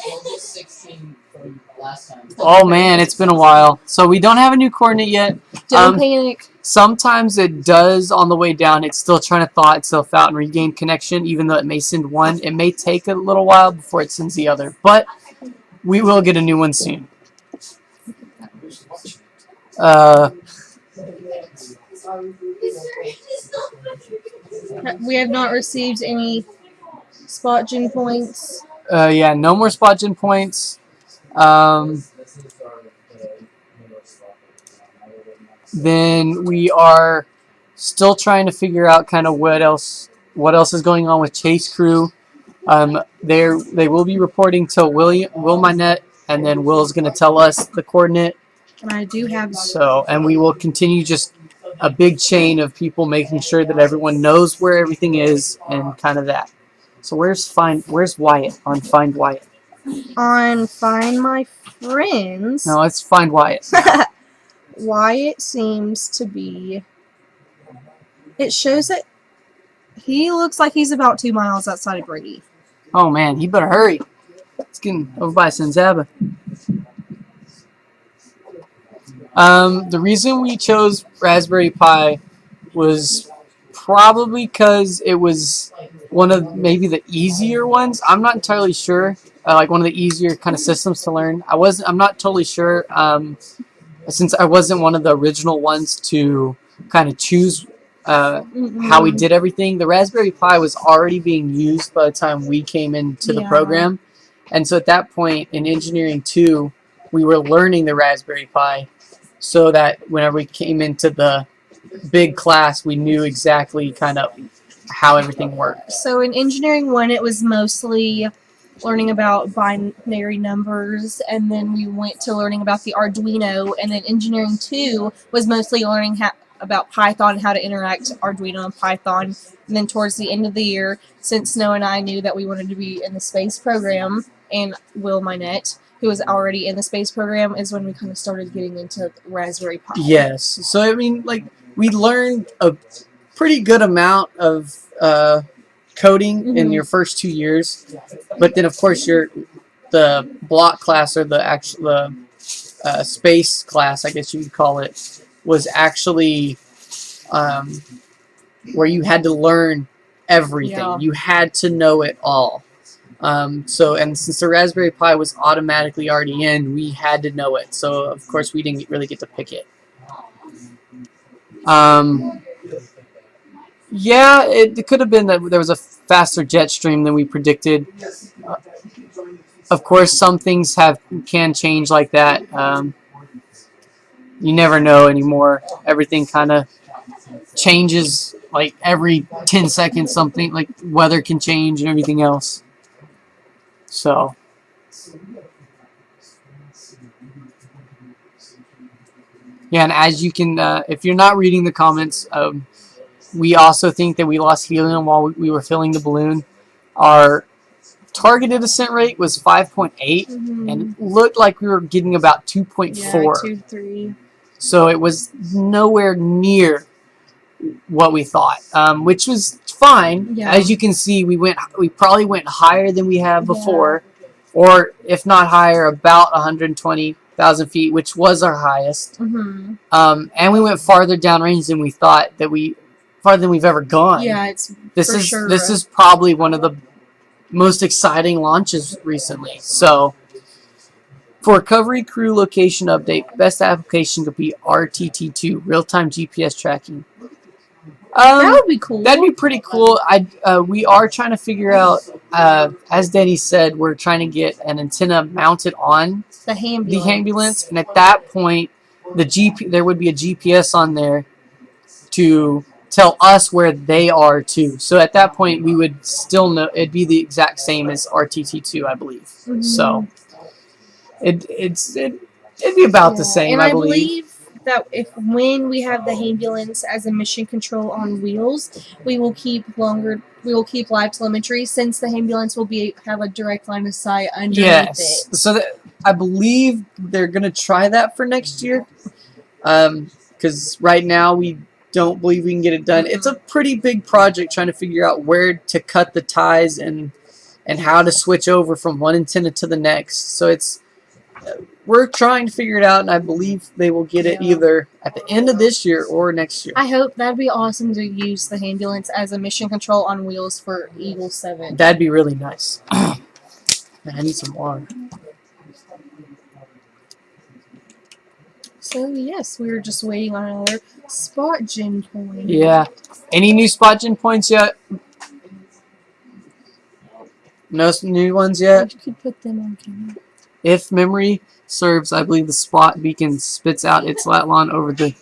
Oh man, it's been a while. So we don't have a new coordinate yet. Don't panic. Sometimes it does on the way down. It's still trying to thaw itself out and regain connection, even though it may send one. It may take a little while before it sends the other, but we will get a new one soon. We have not received any SpotGen points. Yeah, no more SpotGen points. Then we are still trying to figure out kind of what else is going on with Chase Crew. They will be reporting to Will Minette, and then Will's going to tell us the coordinate. And I do have. So, and we will continue just a big chain of people making sure that everyone knows where everything is and kind of that. So where's Wyatt on Find Wyatt? On Find My Friends. No, let's find Wyatt. Wyatt seems to be. It shows that he looks like he's about 2 miles outside of Brady. Oh man, he better hurry. It's getting over by Senzaba. The reason we chose Raspberry Pi was probably because it was one of maybe the easier ones. I'm not entirely sure. Like one of the easier kind of systems to learn. I'm not totally sure. Since I wasn't one of the original ones to kind of choose how we did everything. The Raspberry Pi was already being used by the time we came into the program. And so at that point in Engineering 2, we were learning the Raspberry Pi so that whenever we came into the big class, we knew exactly kind of how everything worked. So in Engineering 1, it was mostly learning about binary numbers, and then we went to learning about the Arduino, and then Engineering 2 was mostly learning about Python, how to interact Arduino and Python. And then towards the end of the year, since Noah and I knew that we wanted to be in the space program, and Will Minette, who was already in the space program, is when we kind of started getting into Raspberry Pi. Yes. So, I mean, like, we learned a pretty good amount of coding in your first 2 years. But then, of course, the block class, or the space class, I guess you could call it, was actually where you had to learn everything. Yeah. You had to know it all. And since the Raspberry Pi was automatically already in, we had to know it. So, of course, we didn't really get to pick it. Yeah, it could have been that there was a faster jet stream than we predicted. Of course, some things can change like that. You never know anymore. Everything kind of changes like every 10 seconds. Something like weather can change and everything else. So. Yeah, and as you can, if you're not reading the comments, we also think that we lost helium while we were filling the balloon. Our targeted ascent rate was 5.8, and it looked like we were getting about 2.4. Yeah, 2, 3. So it was nowhere near what we thought, which was fine. Yeah. As you can see, we probably went higher than we have before, or if not higher, about 120,000 feet, which was our highest. Mm-hmm. And we went farther downrange than we thought farther than we've ever gone. Yeah, it's sure. This is probably one of the most exciting launches recently. So, for recovery crew location update, best application could be RTT2, real-time GPS tracking. That would be cool. That'd be pretty cool. We are trying to figure out, as Denny said, we're trying to get an antenna mounted on the ambulance, and at that point, there would be a GPS on there to tell us where they are too. So at that point, we would still know it'd be the exact same as RTT2, I believe. Mm-hmm. So it'd be about the same, and I believe. That when we have the ambulance as a mission control on wheels, we will keep live telemetry, since the ambulance will have a direct line of sight underneath it. So I believe they're gonna try that for next year, because right now we don't believe we can get it done. It's a pretty big project trying to figure out where to cut the ties and how to switch over from one antenna to the next. So we're trying to figure it out, and I believe they will get it either at the end of this year or next year. I hope. That'd be awesome to use the ambulance as a mission control on wheels for Eagle 7. That'd be really nice. Man, I need some water. So yes, we were just waiting on another spot gen point. Yeah. Any new spot gen points yet? No new ones yet? You could put them on camera. If memory serves, I believe the spot beacon spits out its lat line over the...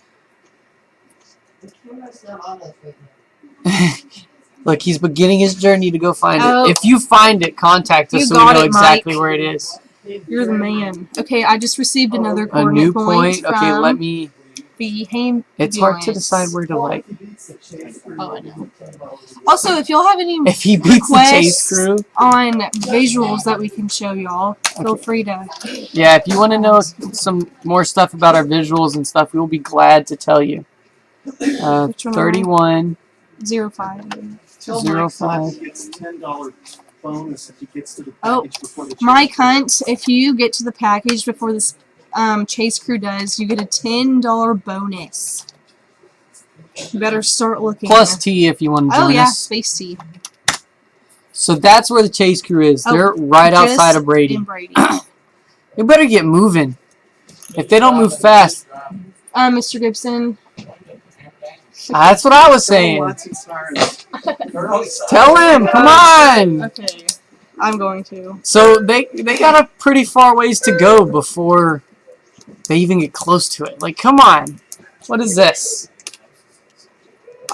Look, he's beginning his journey to go find it. If you find it, contact us so we know exactly where it is. You're the man. Okay, I just received another A coordinate new point? Okay, let me... The ambulance. It's hard to decide where to like... Oh, I know. Also, if y'all have any if he beats the chase crew on visuals that we can show y'all, feel free to... Yeah, if you want to know some more stuff about our visuals and stuff, we will be glad to tell you. 31... 05. 05. Gets $10 bonus if he gets to the package before the Mike Hunt, if you get to the package before this chase crew does, you get a $10 bonus. You better start looking. Plus T if you want to join us. Space T. So that's where the chase crew is. They're right outside of Brady. You better get moving. If they don't move fast. Mr. Gibson. That's what I was saying. Tell him, come on. Okay, I'm going to. So they got a pretty far ways to go before they even get close to it. Like, come on. What is this?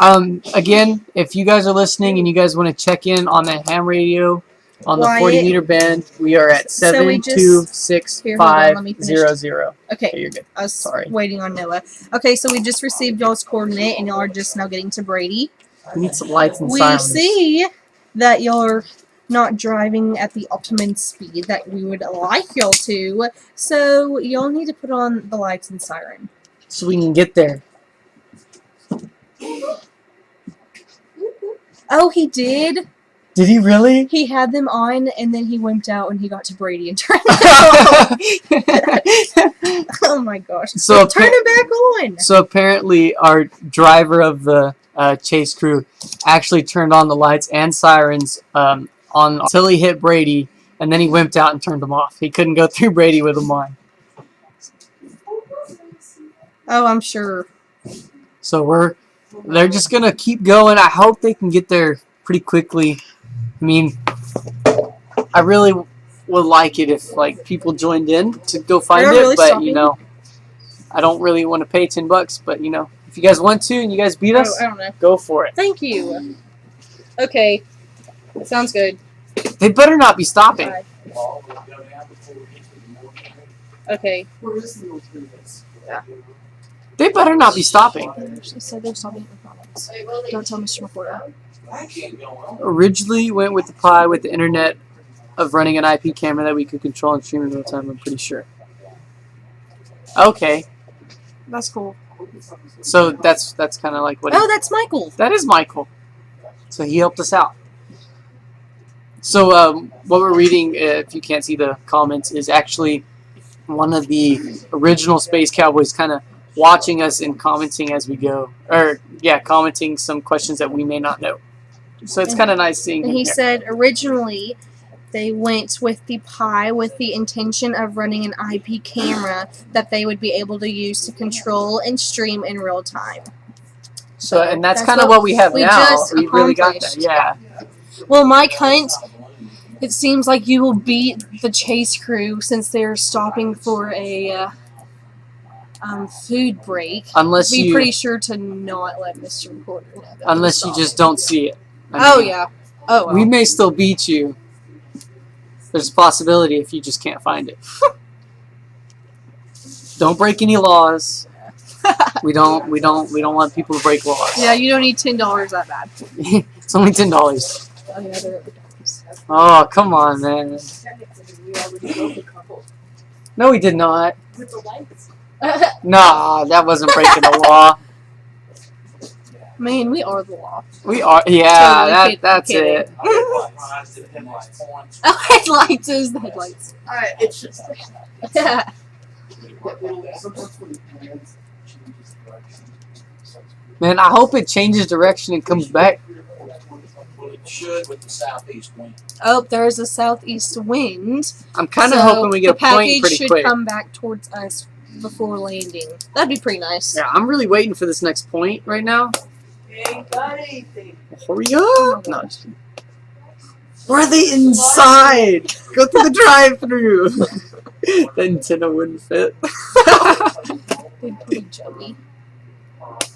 Again, if you guys are listening and you guys want to check in on the ham radio on the 40-meter band, we are at 726-500. Okay, you're good. I was Sorry. waiting on Noah. Okay, so we just received y'all's coordinate, and y'all are just now getting to Brady. We need some lights and We sirens. see that y'all are not driving at the optimum speed that we would like y'all to, so y'all need to put on the lights and siren. So we can get there. Oh, he did? Did he really? He had them on, and then he wimped out when he got to Brady and turned it off. Oh my gosh. So turn it back on. So apparently our driver of the chase crew actually turned on the lights and sirens on until he hit Brady, and then he wimped out and turned them off. He couldn't go through Brady with them on. Oh, I'm sure. So they're just gonna keep going. I hope they can get there pretty quickly. I mean, I really would like it if like people joined in to go find it, but you know, I don't really want to pay $10, but you know, if you guys want to and you guys beat us, I don't know. go for it. Thank you. Okay. Sounds good. They better not be stopping. Bye. Okay. Yeah. They better not be stopping. She said they're stopping at McDonald's. Don't tell Mr. McCord. Originally went with the Pi with the internet of running an IP camera that we could control and stream in real time, I'm pretty sure. Okay. That's cool. So that's kind of like what. Oh, that's Michael. That is Michael. So he helped us out. So what we're reading, if you can't see the comments, is actually one of the original Space Cowboys kind of watching us and commenting as we go. Or, yeah, commenting some questions that we may not know. So it's kind of nice seeing him And he here. said originally they went with the Pi with the intention of running an IP camera that they would be able to use to control and stream in real time. So, and that's kind of what we have now. Just We really got that, accomplished. yeah. Well, Mike Hunt, it seems like you will beat the chase crew since they're stopping for a food break. Unless Be you- pretty sure to not let Mr. Reporter know that Unless they're you just don't see it. Oh, yeah. Oh, well. We may still beat you. There's a possibility if you just can't find it. Don't break any laws. We don't want people to break laws. Yeah, you don't need $10 that bad. It's only $10. Oh, yeah, they're Oh, come on, man. No, we did not. Nah, that wasn't breaking the law. Man, we are the law. We are, yeah, Totally that's kidding. it. Oh, headlights is the headlights. Alright, it's just. Yeah. Man, I hope it changes direction and comes back. Well, it should with the southeast wind. Oh, there's a southeast wind. I'm kind of hoping we get a point package pretty should quick. come back towards us before landing. That'd be pretty nice. Yeah, I'm really waiting for this next point right now. Ain't got anything. Hurry up! No, just kidding. Where are they inside? Go through the drive-through. The antenna wouldn't fit. Big pretty Joey.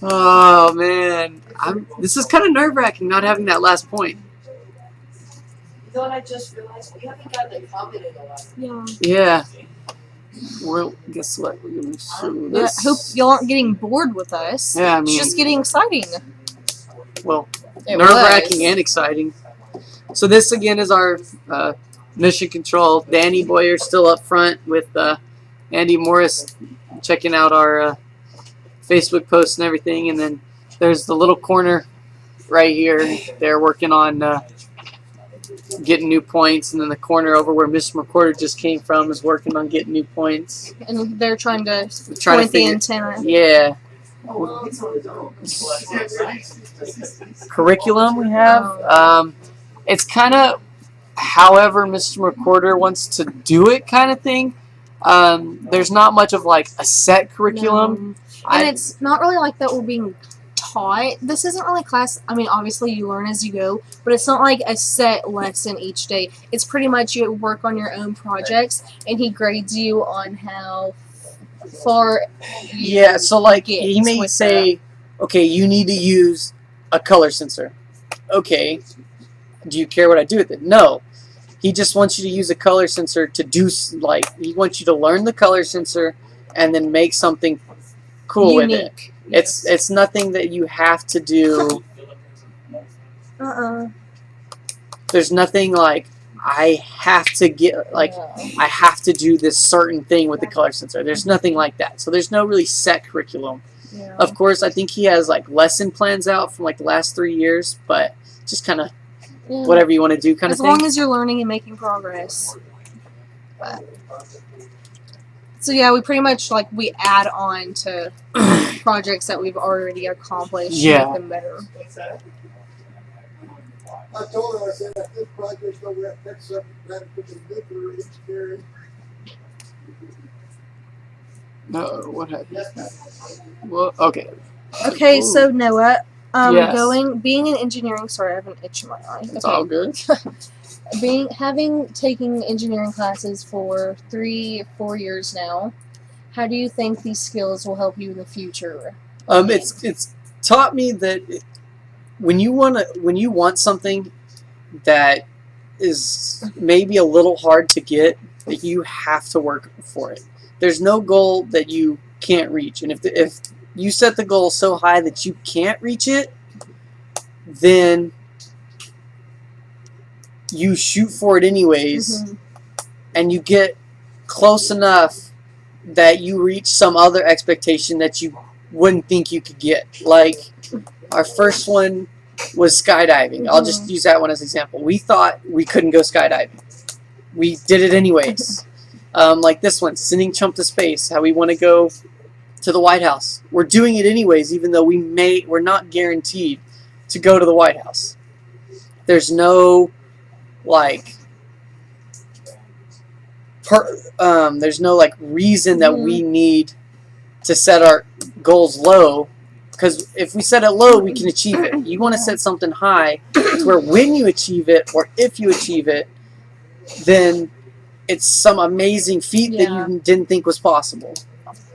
Oh man, this is kind of nerve-wracking not having that last point. You know what I just realized? We haven't gotten a comment in a while. Yeah. Yeah. Well, guess what? We're gonna show Yeah, this. I hope y'all aren't getting bored with us. Yeah, I It's mean- just getting exciting. Well, It nerve-wracking was. and exciting. So this again is our mission control. Danny Boyer's still up front with Andy Morris checking out our Facebook posts and everything, and then there's the little corner right here. They're working on getting new points, and then the corner over where Mr. Recorder just came from is working on getting new points. And they're trying to Trying to point the figure- antenna. Yeah. Curriculum we have. It's kind of however Mr. Recorder wants to do it kind of thing. There's not much of like a set curriculum. And it's not really like that we're being taught. This isn't really class. I mean, obviously you learn as you go, but it's not like a set lesson each day. It's pretty much you work on your own projects, and he grades you on how far you Yeah, so like he get may with say, okay, you need to use a color sensor. Okay, do you care what I do with it? No. He just wants you to use a color sensor to do, he wants you to learn the color sensor and then make something cool with it. Unique, It's nothing that you have to do. There's nothing like, I have to get, like, I have to do this certain thing with the color sensor. There's nothing like that. So there's no really set curriculum. Yeah. Of course, I think he has, like, lesson plans out from, like, the last 3 years, but just kind of Yeah. whatever you want to do kind of as thing. long as you're learning and making progress. But, so yeah, we pretty much like we add on to projects that we've already accomplished. Yeah. Make them better. I told her, I said, if this project over at Texas, that put the nuclear engineering. No, what happened? Well, okay. Okay, Ooh. so Noah, Yes. being in engineering. Sorry, I have an itch in my eye. It's Okay. all good. Taking engineering classes for 3 or 4 years now, How do you think these skills will help you in the future? It's taught me that when you want something that is maybe a little hard to get, that you have to work for it. There's no goal that you can't reach, and if you set the goal so high that you can't reach it, then you shoot for it anyways, and you get close enough that you reach some other expectation that you wouldn't think you could get. Like our first one was skydiving. I'll just use that one as an example. We thought we couldn't go skydiving. We did it anyways. Like this one, sending Chump to space. How we want to go to the White House. We're doing it anyways, even though we're not guaranteed to go to the White House. There's no like there's no like reason that we need to set our goals low, because if we set it low, we can achieve it. You want to set something high to where when you achieve it, or if you achieve it, then it's some amazing feat that you didn't think was possible.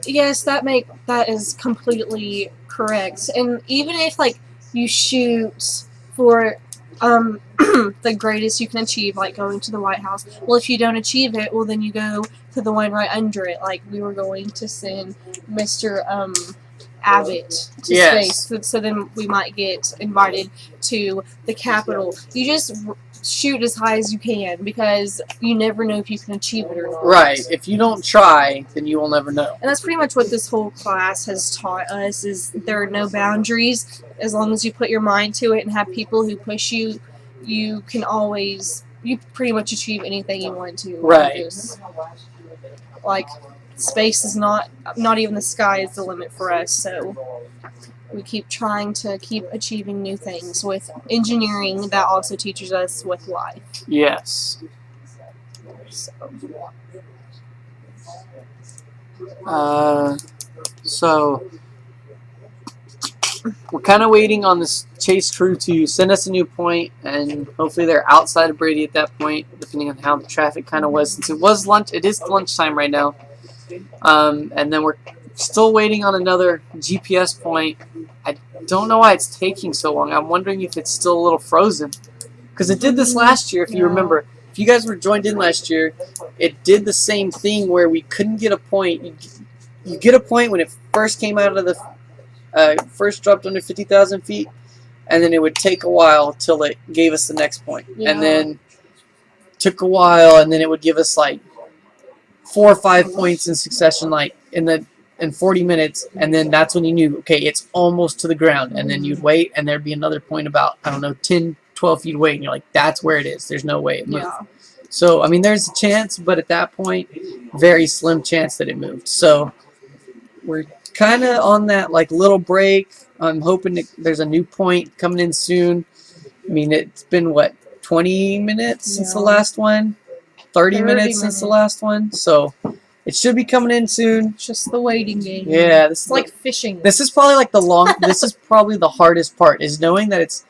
Yes, that is completely correct. And even if like you shoot for the greatest you can achieve, like going to the White House, well, if you don't achieve it, well, then you go to the one right under it. Like we were going to send Mr. Abbott to space, so then we might get invited to the Capitol. You just shoot as high as you can, because you never know if you can achieve it or not. Right. If you don't try, then you will never know. And that's pretty much what this whole class has taught us, is there are no boundaries. As long as you put your mind to it and have people who push you, you pretty much achieve anything you want to. Right. Like, space is not even the sky is the limit for us, so we keep trying to keep achieving new things with engineering. That also teaches us with life. Yes. So we're kind of waiting on this chase crew to send us a new point, and hopefully they're outside of Brady at that point, depending on how the traffic kind of was. Since it was lunch, it is lunchtime right now. And then we're still waiting on another GPS point. I don't know why it's taking so long. I'm wondering if it's still a little frozen, because it did this last year, if you remember. If you guys were joined in last year, it did the same thing where we couldn't get a point. You get a point when it first came out of the first dropped under 50,000 feet, and then it would take a while till it gave us the next point. And then took a while, and then it would give us like 4 or 5 points in succession, like in 40 minutes, and then that's when you knew, okay, it's almost to the ground. And then you'd wait, and there'd be another point about, I don't know, 10, 12 feet away, and you're like, that's where it is. There's no way it moved. So, I mean, there's a chance, but at that point, very slim chance that it moved. So we're kind of on that like little break. I'm hoping there's a new point coming in soon. I mean, it's been, what, 20 minutes since the last one? 30 minutes since the last one? So it should be coming in soon. It's just the waiting game. Yeah, it's like fishing. This is probably like this is probably the hardest part, is knowing that it's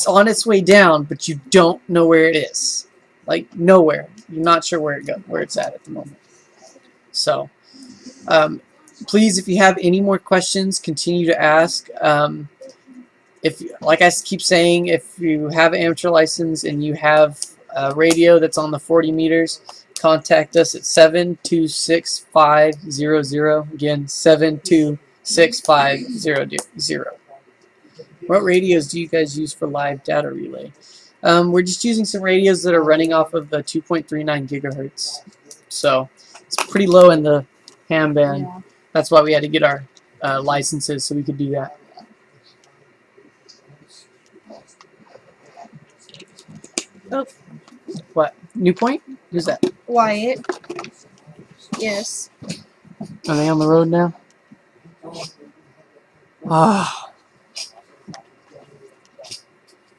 on its way down, but you don't know where it is. Like nowhere. You're not sure where it's at the moment. So, please, if you have any more questions, continue to ask. If, like I keep saying, if you have an amateur license and you have a radio that's on the 40 meters, contact us at 726-500. Again, 726-500. What radios do you guys use for live data relay? We're just using some radios that are running off of the 2.39 gigahertz. So it's pretty low in the ham band. Yeah. That's why we had to get our licenses so we could do that. Oh. What? New point? Who's that? Wyatt. Yes. Are they on the road now? Ah.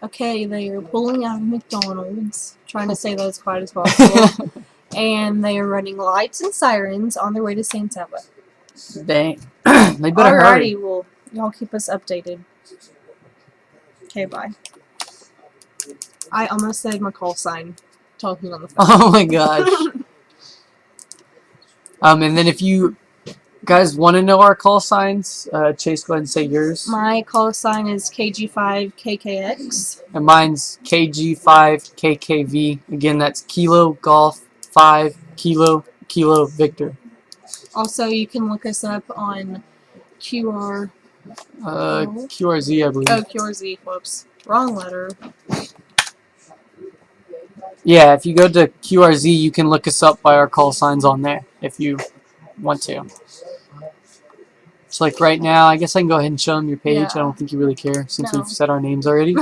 Okay, they are pulling out of McDonald's, trying to say that as quiet as possible, and they are running lights and sirens on their way to Santa Fe. Dang. They better hurry. Alrighty, well, y'all keep us updated. Okay, bye. I almost said my call sign talking on the phone. Oh my gosh. And then if you guys want to know our call signs, Chase, go ahead and say yours. My call sign is KG5KKX. And mine's KG5KKV. Again, that's Kilo Golf 5 Kilo Kilo Victor. Also, you can look us up on QR. QRZ, I believe. Oh, QRZ. Whoops. Wrong letter. Yeah, if you go to QRZ, you can look us up by our call signs on there if you want to. So like right now, I guess I can go ahead and show them your page. Yeah. I don't think you really care since No. we've said our names already.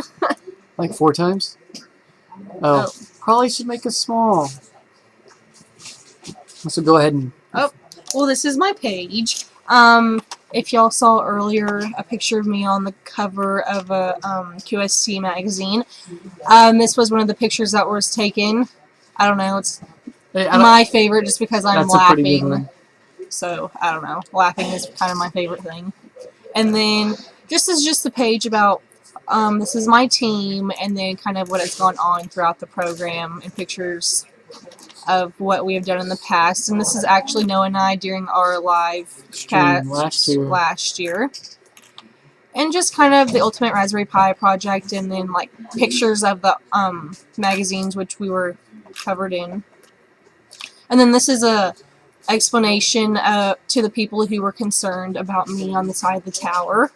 Like 4 times. Oh, probably should make it small. So go ahead and... Oh, well, this is my page. If y'all saw earlier a picture of me on the cover of a QST magazine, this was one of the pictures that was taken. I don't know, it's my favorite just because I'm That's a pretty good laughing. one. So, I don't know. Laughing is kind of my favorite thing. And then, this is just the page about, this is my team, and then kind of what has gone on throughout the program, and pictures of what we have done in the past. And this is actually Noah and I during our live cast last year. And just kind of the Ultimate Raspberry Pi project, and then like pictures of the magazines which we were covered in. And then this is a explanation to the people who were concerned about me on the side of the tower.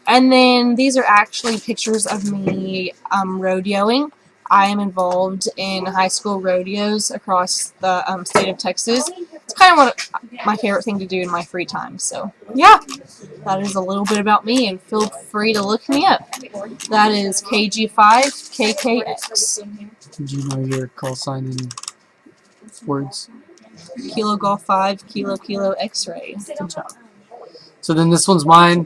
And then these are actually pictures of me rodeoing. I am involved in high school rodeos across the state of Texas. It's kind of what my favorite thing to do in my free time. So, yeah, that is a little bit about me, and feel free to look me up. That is KG5KKX. Do you know your call sign in words? Kilo Golf 5 Kilo Kilo X-Ray. Good job. So then this one's mine.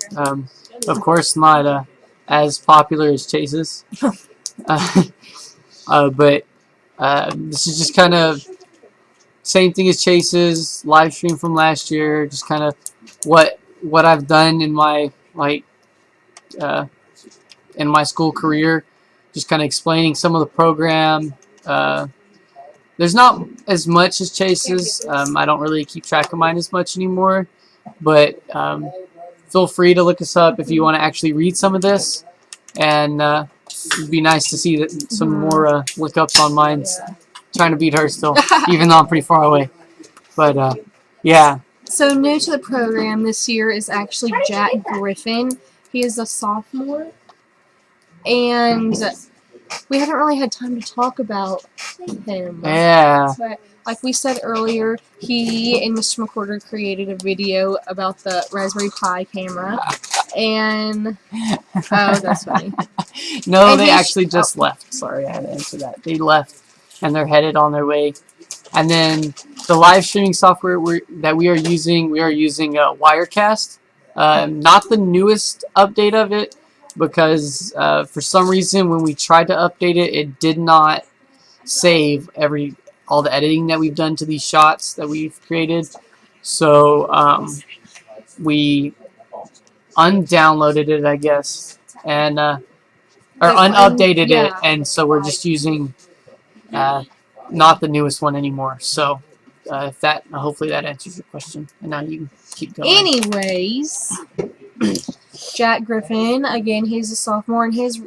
Of course, not as popular as Chase's. But this is just kind of same thing as Chase's live stream from last year. Just kind of what I've done in my in my school career. Just kind of explaining some of the program. There's not as much as Chase's. I don't really keep track of mine as much anymore. But feel free to look us up if you want to actually read some of this. And it'd be nice to see some more lookups on mine. Trying to beat her still, even though I'm pretty far away. But yeah. So new to the program this year is actually Jack Griffin. He is a sophomore, and we haven't really had time to talk about him. Yeah. But like we said earlier, he and Mr. McCorder created a video about the Raspberry Pi camera, and oh, that's funny. No, and they actually just left. Sorry, I had to answer that. They left, and they're headed on their way. And then the live streaming software that we are using Wirecast. Not the newest update of it, because for some reason when we tried to update it, it did not save all the editing that we've done to these shots that we've created. So we undownloaded it, I guess, and or unupdated it, and so we're just using not the newest one anymore. So hopefully that answers your question, and now you can keep going. Anyways, Jack Griffin, again, he's a sophomore, and he's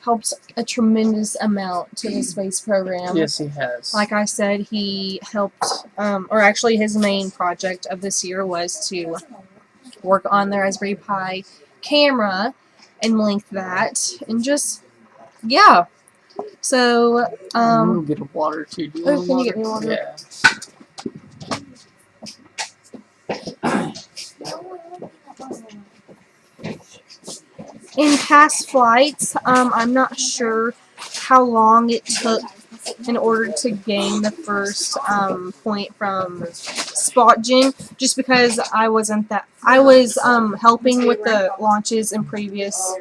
helped a tremendous amount to the space program. Yes, he has. Like I said, he helped, or actually his main project of this year was to work on the Raspberry Pi camera and link that, and just, yeah. So, we'll get a water too. Oh, can you get me water? Yeah. In past flights, I'm not sure how long it took in order to gain the first point from SpotGen, just because I was helping with the launches in previous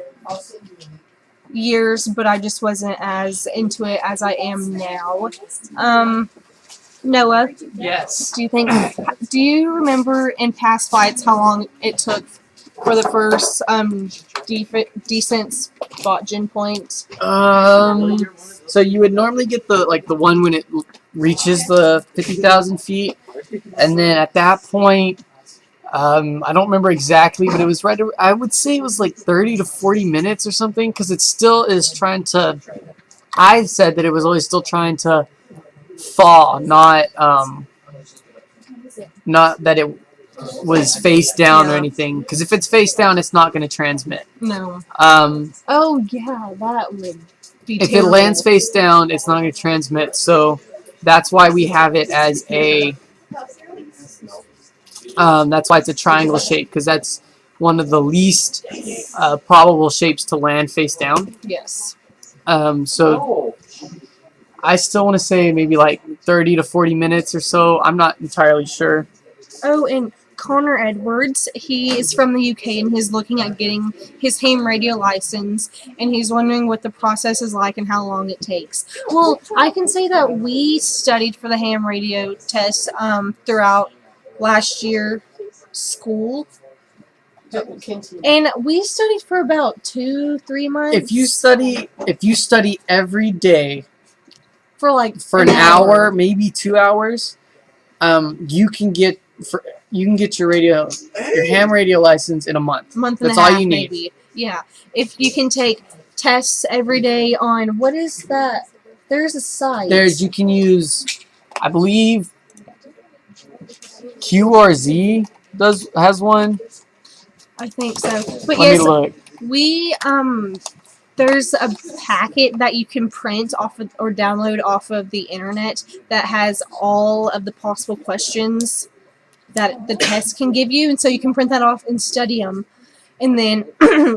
years, but I just wasn't as into it as I am now. Noah? Yes. Do you remember in past flights how long it took for the first decent SpotGen point? So you would normally get the one when it reaches the 50,000 feet, and then at that point, I don't remember exactly, but it was right. I would say it was like 30 to 40 minutes or something, because it still is trying to. I said that it was always still trying to fall, not that it was face down or anything. Because if it's face down, it's not going to transmit. No. Um, Oh yeah, that would be if terrible. it lands face down, it's not going to transmit. So that's why we have it as a. That's why it's a triangle shape, because that's one of the least probable shapes to land face down. Yes. So I still want to say maybe like 30 to 40 minutes or so. I'm not entirely sure. Oh, and Connor Edwards, he is from the UK and he's looking at getting his ham radio license, and he's wondering what the process is like and how long it takes. Well, I can say that we studied for the ham radio test throughout last year school. And we studied for about 2-3 months. If you study every day for like an hour, maybe 2 hours, you can get your ham radio license in a month. Month That's and a half, all you need. maybe. Yeah. If you can take tests every day on, what is that? There's a site. You can use, I believe, QRZ has one. I think so. But Let yes, me look. we there's a packet that you can print off of, or download off of the internet, that has all of the possible questions that the test can give you, and so you can print that off and study them, and then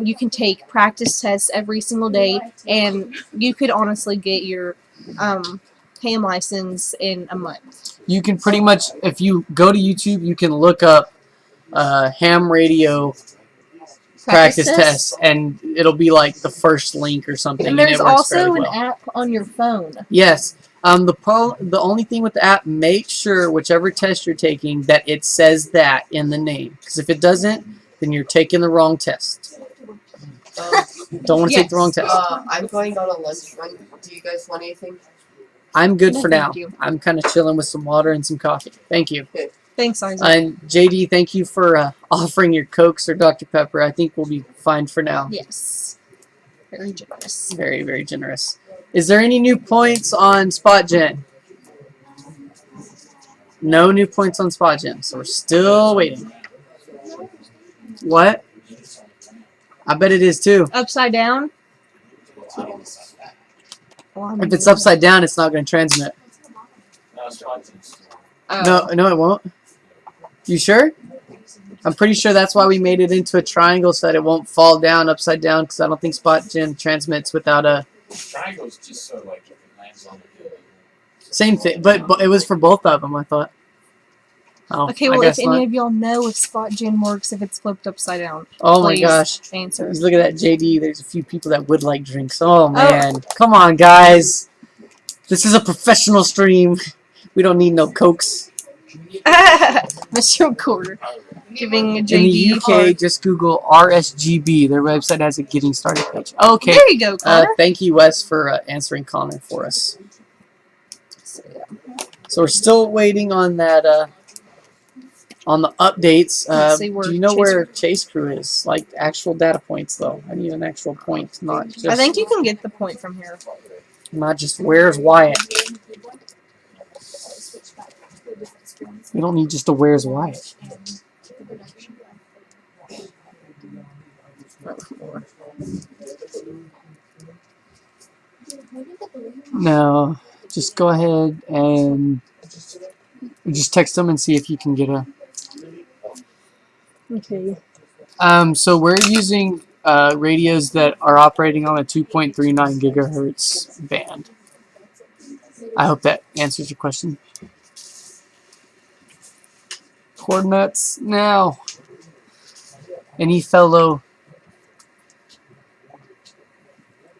you can take practice tests every single day, and you could honestly get your ham license in a month. You can pretty much, if you go to YouTube, you can look up ham radio practice tests, and it'll be like the first link or something. And there's it works also fairly an well. app on your phone. Yes. The only thing with the app, make sure whichever test you're taking that it says that in the name. Because if it doesn't, then you're taking the wrong test. Don't want to take the wrong test. I'm going on a lunch run. Do you guys want anything? I'm good for now. Thank you. I'm kind of chilling with some water and some coffee. Thank you. Thanks, Isaac. And JD, thank you for offering your Cokes or Dr. Pepper. I think we'll be fine for now. Yes. Very generous. Very, very generous. Is there any new points on Spot Gen? No new points on Spot Gen, so we're still waiting. What? I bet it is too. Upside down? If it's upside down, it's not going to transmit. Oh. No, it won't. You sure? I'm pretty sure that's why we made it into a triangle, so that it won't fall down upside down, because I don't think Spot Gen transmits without a... Triangle's just so like if it lands on the hill. Same thing, but it was for both of them, I thought. Oh, Okay, well, if any of y'all know if Spot Gen works if it's flipped upside down, oh my please gosh. answer. Look at that, JD. There's a few people that would like drinks. Oh, man. Come on, guys. This is a professional stream. We don't need no Cokes. Mr. Quarter giving a In JD the UK, just Google RSGB. Their website has a getting started page. Okay. There you go, Connor. Thank you, Wes, for answering Connor for us. So we're still waiting on that, on the updates. Let's see where Do you know Chase where Chase Crew is? Like, actual data points, though. I need an actual point, not just... I think you can get the point from here. Not just, where's Wyatt? We don't need just a where's Wyatt. No, just go ahead and just text them and see if you can get a... Okay. So we're using radios that are operating on a 2.39 gigahertz band. I hope that answers your question. Coordinates now. Any fellow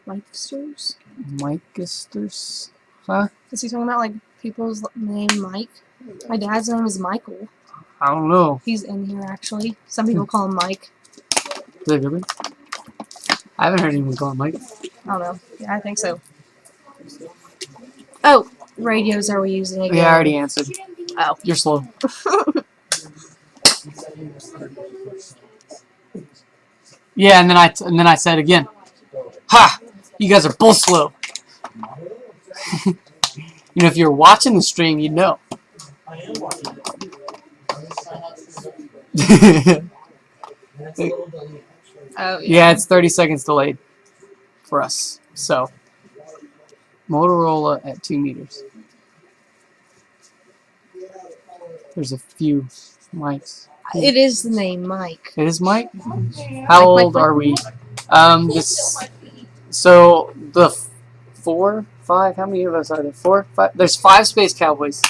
Mikesters? Mikesters? Huh? Is he talking about like people's name Mike? My dad's name is Michael. I don't know. He's in here actually. Some people call him Mike. Is they really? I haven't heard anyone call him Mike. I don't know. Yeah, I think so. Oh, radios are we using again? Yeah, I already answered. Oh. You're slow. Yeah, and then I said again, "Ha! You guys are both slow." You know, if you're watching the stream, you'd know. Oh, Yeah, it's 30 seconds delayed for us. So, Motorola at 2 meters. There's a few mics. It is the name Mike. It is Mike? How old are we? So, the 4, 5, how many of us are there? 4, 5? There's 5 Space Cowboys.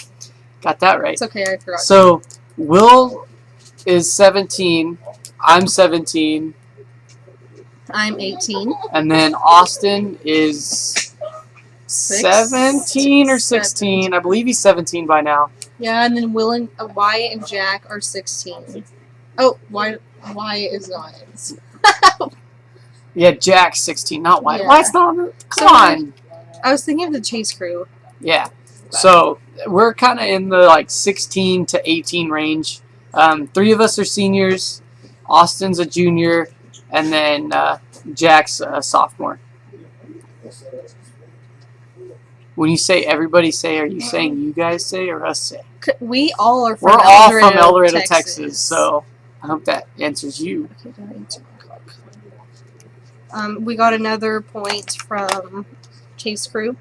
Got that right. It's okay, I forgot. So, Will is 17. I'm 17. I'm 18. And then Austin is 17 or 16. I believe he's 17 by now. Yeah, and then Will and Wyatt and Jack are 16. Oh, Wyatt is not. Yeah, Jack's 16, not Wyatt. Yeah. Wyatt's not on the... Come on. I was thinking of the chase crew. Yeah. So we're kind of in the like 16 to 18 range. 3 of us are seniors. Austin's a junior, and then Jack's a sophomore. When you say everybody say, are you saying you guys say or us say? We all are from We're all Eldorado, from Eldorado, Texas. Texas. So I hope that answers you. Okay, did I answer my clock? We got another point from chase crew.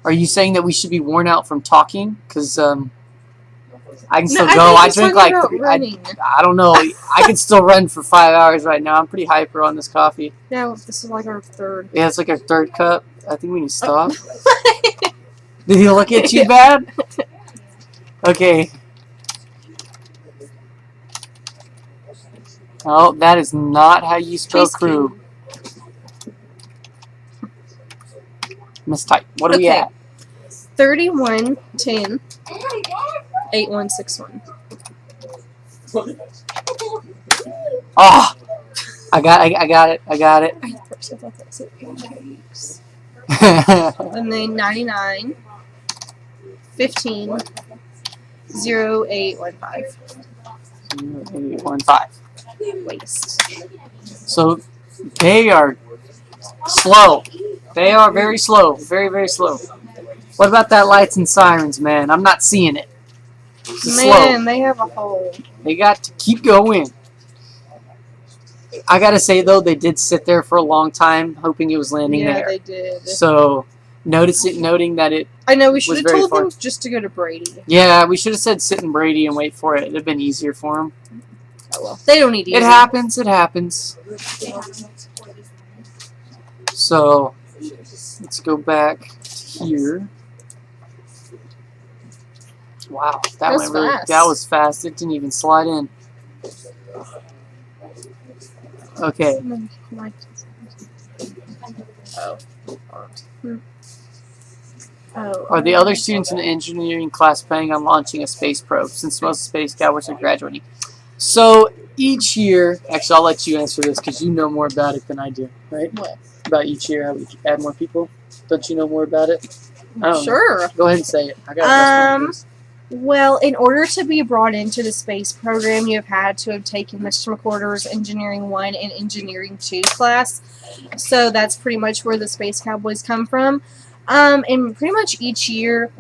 Are you saying that we should be worn out from talking? Because I can still No, go. I think drink he's talking like about running. I don't know. I can still run for 5 hours right now. I'm pretty hyper on this coffee. No, this is like our third. Yeah, it's like our 3rd cup. I think we need to stop. Did he look at you bad? Okay. Oh, that is not how you spell Chase crew. Mistype. What are we at? 3110 8161. Oh, I got it. I thought that said pancakes. And then 99 15 0815. 0815. Waste. So they are slow. They are very slow. Very, very slow. What about that lights and sirens, man? I'm not seeing it. It's Man, slow. they have a hole. They got to keep going. I gotta say though, they did sit there for a long time, hoping it was landing Yeah, there. they did. So, noting that it. I know we should was have very told far. them just to go to Brady. Yeah, we should have said sit in Brady and wait for it. It'd have been easier for them. Oh well, they don't need It happens. It happens. So, let's go back to here. Wow, that was went really. fast. That was fast. It didn't even slide in. Okay. Are the other students in the engineering class planning on launching a space probe since most Space Cowboys are graduating? So each year, actually, I'll let you answer this because you know more about it than I do, right? What? About each year, how we add more people? Don't you know more about it? I don't Sure. know. Go ahead and say it. I got Well, in order to be brought into the space program, you have had to have taken Mr. McWhorter's Engineering 1 and Engineering 2 class. So that's pretty much where the Space Cowboys come from. And pretty much each year,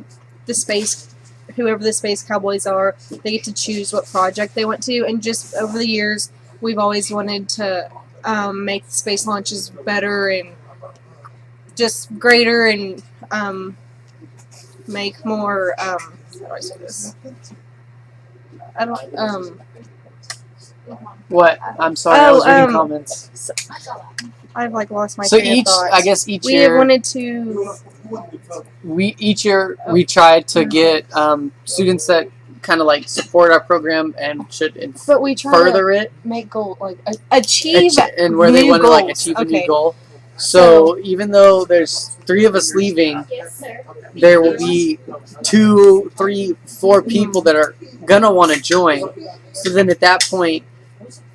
whoever the Space Cowboys are, they get to choose what project they want to. And just over the years, we've always wanted to make the space launches better and just greater and make more, how do I say this? I don't, What? I'm sorry, I was reading comments. I've like lost my So train of thought. I guess each we year, wanted to. we tried to get students that kind of like support our program and should But we try further to it make goal like achieve and where they new want to like goals. achieve a Okay. new goal. So even though there's 3 of us leaving, there will be 2, 3, 4 people that are gonna want to join. So then at that point,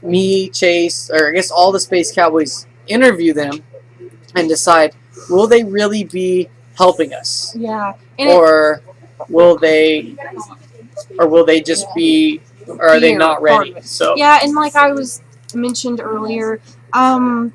me, Chase, or I guess all the Space Cowboys interview them and decide, will they really be helping us, Yeah. or will they just be, or are they Fear not part ready? of it. So Yeah, and like I was mentioned earlier,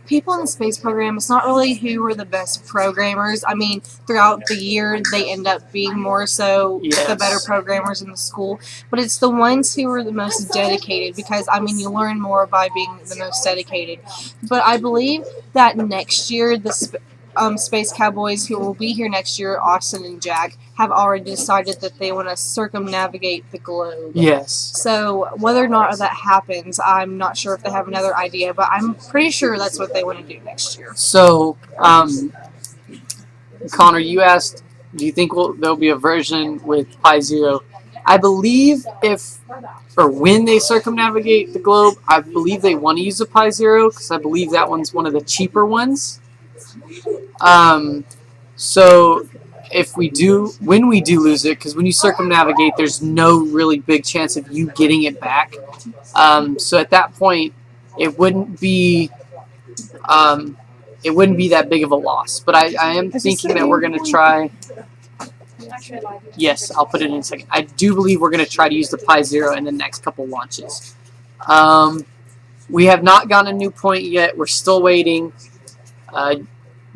people in the space program, it's not really who are the best programmers. I mean, throughout the year, they end up being more so the better yes, programmers in the school, but it's the ones who are the most dedicated because, I mean, you learn more by being the most dedicated. But I believe that next year, Space Cowboys who will be here next year, Austin and Jack, have already decided that they want to circumnavigate the globe. yes. So whether or not that happens, I'm not sure if they have another idea, but I'm pretty sure that's what they want to do next year. So, Connor, you asked, do you think there'll be a version with Pi Zero? I believe when they circumnavigate the globe, I believe they want to use a Pi Zero because I believe that one's one of the cheaper ones. So when we do lose it, because when you circumnavigate, there's no really big chance of you getting it back. So at that point, it wouldn't be that big of a loss. But I am thinking that we're going to try. Yes, I'll put it in a second. I do believe we're going to try to use the Pi Zero in the next couple launches. We have not gotten a new point yet. We're still waiting.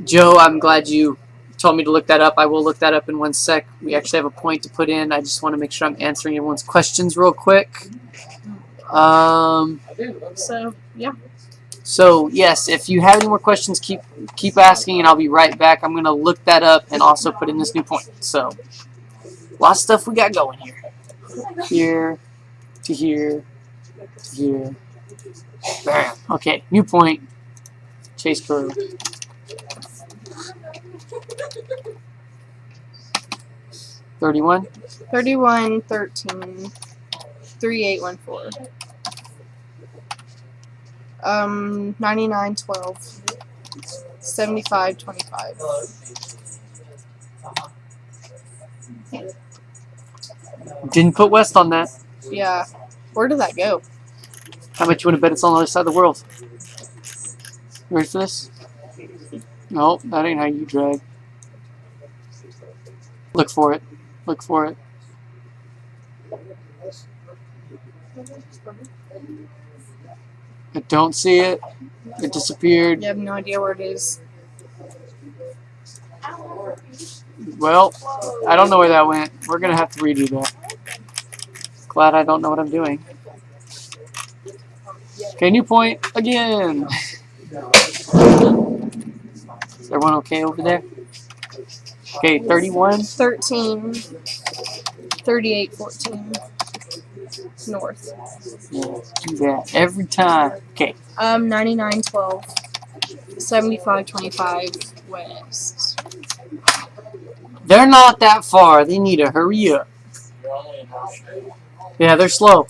Joe, I'm glad you told me to look that up. I will look that up in 1 sec. We actually have a point to put in. I just want to make sure I'm answering everyone's questions real quick. So, yeah. So, yes, if you have any more questions, keep asking, and I'll be right back. I'm going to look that up and also put in this new point. So, a lot of stuff we got going here. Here to here to here. Bam. Okay, new point. Chase curve. 31. 31, 13, 3814. 99, 12. 75, 25. Didn't put west on that. Yeah. Where did that go? How much you want to bet it's on the other side of the world? You ready for this? No, that ain't how you drag. Look for it. Look for it. I don't see it. It disappeared. You have no idea where it is. Well, I don't know where that went. We're going to have to redo that. Glad I don't know what I'm doing. Okay, new point again. Is everyone okay over there? Okay, 31. 13, 38, 14. North. Yeah, do that every time. Okay. 99, 12. 75, 25. West. They're not that far. They need to hurry up. Yeah, they're slow.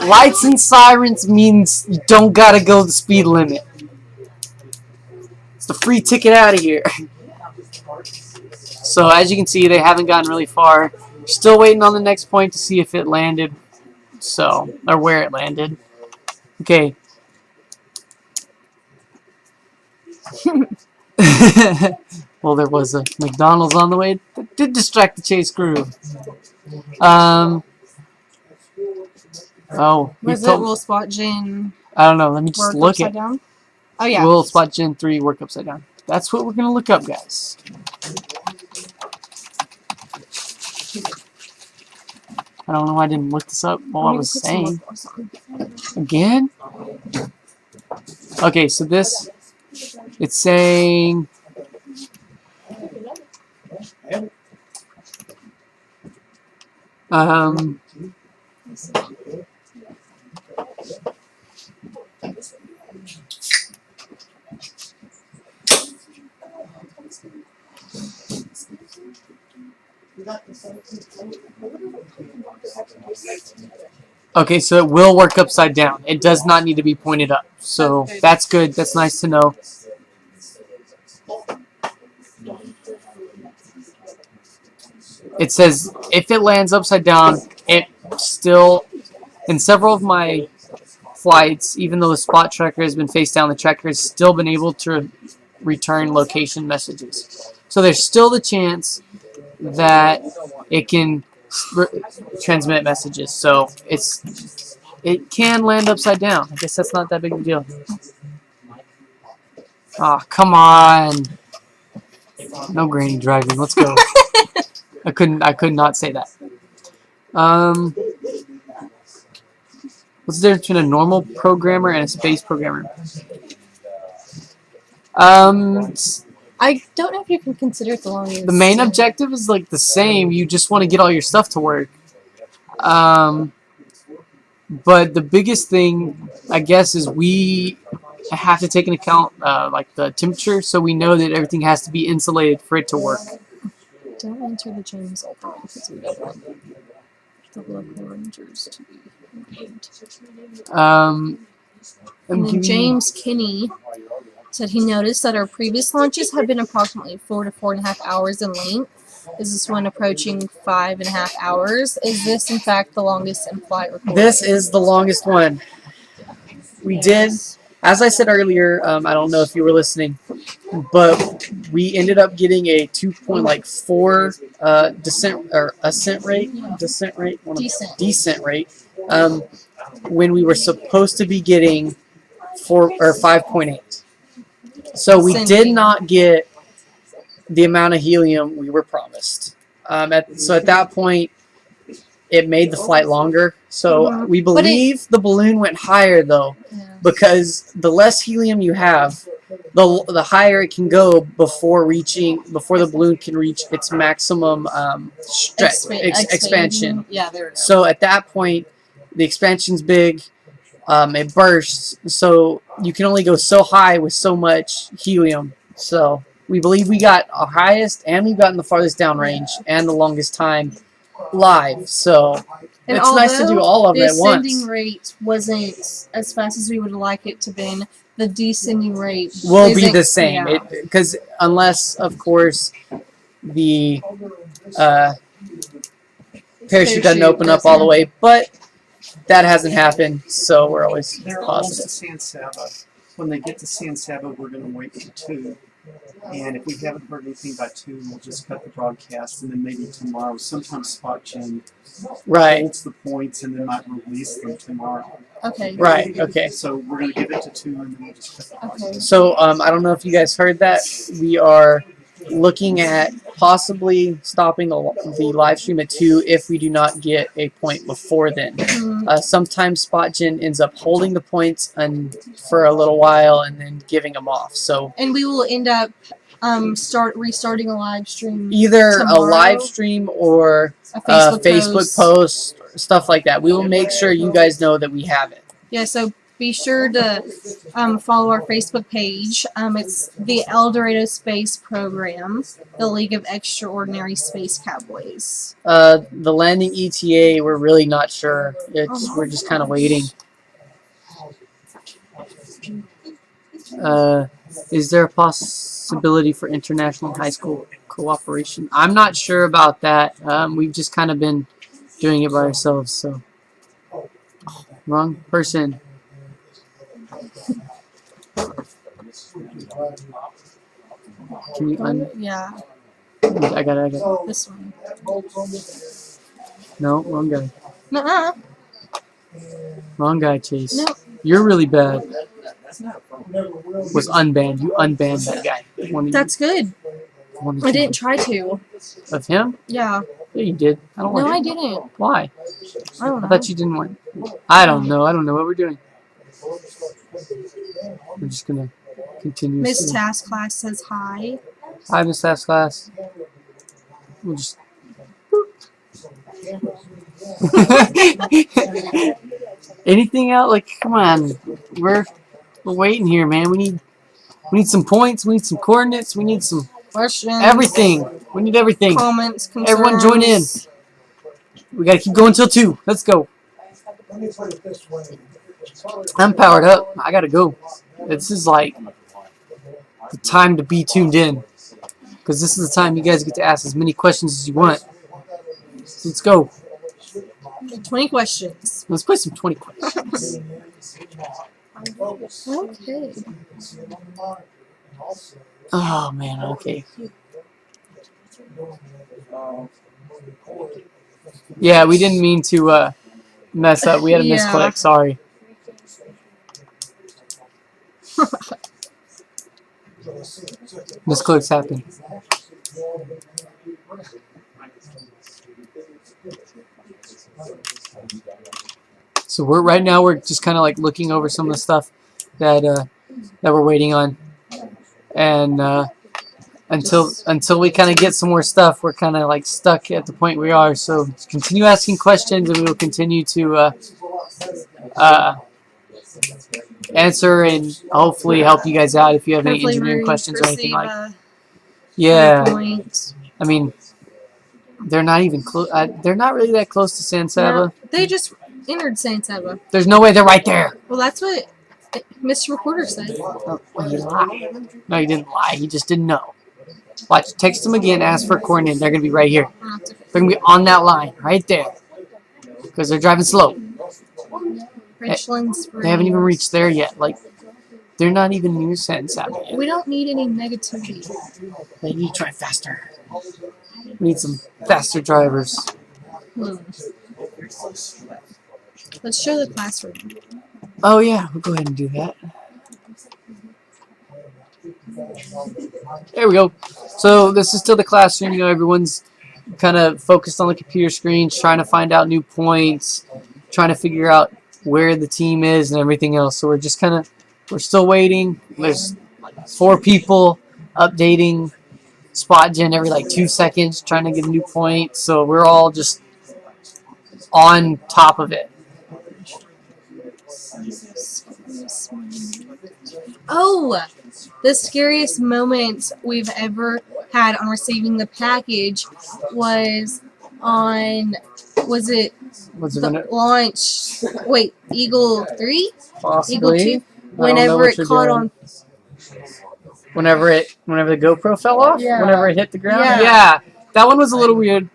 Lights and sirens means you don't gotta go the speed limit. It's the free ticket out of here. So as you can see, they haven't gotten really far. Still waiting on the next point to see if it landed. So, or where it landed. Okay. Well, there was a McDonald's on the way that did distract the chase crew. Oh, Was it Will Spot Gen? I don't know. Let me just look at. Down? Oh yeah. Will Spot Gen 3 work upside down. That's what we're gonna look up, guys. I don't know why I didn't look this up while I was saying. Again? Okay, so this, it's saying, okay, so it will work upside down. It does not need to be pointed up. So that's good. That's nice to know. It says if it lands upside down, it still, in several of my flights, even though the spot tracker has been face down, the tracker has still been able to return location messages. So there's still the chance that it can transmit messages. So it can land upside down. I guess that's not that big of a deal. Oh, come on. No granny driving. Let's go. I could not say that. What's the difference between a normal programmer and a space programmer? I don't know if you can consider it the longest. The main objective is like the same. You just want to get all your stuff to work. But the biggest thing, I guess, is we have to take into account like the temperature, so we know that everything has to be insulated for it to work. Don't enter the James Ultra because we don't want the local rangers to be named. And then James Kinney said he noticed that our previous launches have been approximately 4 to 4.5 hours in length. Is this one approaching 5.5 hours? Is this in fact the longest in flight recording? This is the longest one. We did, as I said earlier, I don't know if you were listening, but we ended up getting a 2.4 descent or ascent rate, descent rate, when we were supposed to be getting 4 or 5.8. So we did not get the amount of helium we were promised. So at that point, it made the flight longer. So we believe the balloon went higher though, because the less helium you have, the higher it can go before the balloon can reach its maximum expansion. Yeah, there. So at that point, the expansion's big. It bursts, so you can only go so high with so much helium. So we believe we got our highest, and we've gotten the farthest downrange and the longest time live. So And it's nice to do all of it at once. The ascending rate wasn't as fast as we would like it to be. The descending rate will be the same, because unless, of course, the parachute doesn't open up all the way, but that hasn't happened, so we're always They're almost to San Saba. When they get to San Saba, we're going to wait till 2. And if we haven't heard anything by 2, we'll just cut the broadcast, and then maybe tomorrow. Sometimes SpotGen holds the points and then might release them tomorrow. Okay. Right, okay. So we're going to give it to 2, and then we'll just cut the broadcast. So I don't know if you guys heard that. We are looking at possibly stopping the live stream at 2 if we do not get a point before then. Sometimes SpotGen ends up holding the points for a little while and then giving them off. So and we will end up restarting a live stream. Either tomorrow. A live stream or a Facebook post, stuff like that. We will make sure you guys know that we have it. Yeah, so be sure to follow our Facebook page. It's the Eldorado Space Program, the League of Extraordinary Space Cowboys. The landing ETA, we're really not sure. We're just kind of waiting. Is there a possibility for international high school cooperation? I'm not sure about that. We've just kind of been doing it by ourselves. So, wrong person. Can you Yeah. I got it. This one. No, wrong guy. Nuh-uh. Wrong guy, Chase. No. You're really bad. Was unbanned. You unbanned that guy. That's good. I didn't try to. Of him? Yeah. Yeah, you did. I don't want No, it. I didn't. Why? I don't know. I thought you didn't want. I don't know. I don't know what we're doing. We're just gonna continue. Miss Task Class says hi. Hi, Miss Task Class. We'll just. Anything else? Like, come on. We're waiting here, man. We need some points. We need some coordinates. We need some questions. Everything. We need everything. Comments, concerns. Everyone join in. We gotta keep going till 2. Let's go. I'm powered up. I gotta go. This is like the time to be tuned in, because this is the time you guys get to ask as many questions as you want. So let's go. 20 questions. Let's play some 20 questions. Okay. Oh man, okay. Yeah, we didn't mean to mess up. We had a misclick. Sorry. Misclicks happen. So right now we're just kind of like looking over some of the stuff that that we're waiting on, and until we kind of get some more stuff, we're kind of like stuck at the point we are. So continue asking questions, and we will continue to answer and hopefully help you guys out if you have any engineering questions or anything like. Yeah, I mean, they're not even close. They're not really that close to San Saba. No, they just entered San Saba. There's no way they're right there. Well, that's what Mr. Reporter said. Oh, he lied. No, he didn't lie. He just didn't know. Watch, text them again, ask for a coordinate. They're going to be right here. They're going to be on that line, right there. Because they're driving slow. They haven't even reached there yet. Like, they're not even near San Saba yet. We don't need any negativity. They need to drive faster. We need some faster drivers. Let's show the classroom. Oh yeah, we'll go ahead and do that. There we go. So this is still the classroom. You know, everyone's kind of focused on the computer screens, trying to find out new points, trying to figure out where the team is and everything else. So we're just we're still waiting. There's 4 people updating spot gen every like 2 seconds, trying to get a new point. So we're all just on top of it. Oh, the scariest moment we've ever had on receiving the package was it the launch? Wait, Eagle 3? Possibly. Eagle 2? Whenever it caught on. Whenever the GoPro fell off? Yeah. Whenever it hit the ground? Yeah. Yeah. That one was a little weird.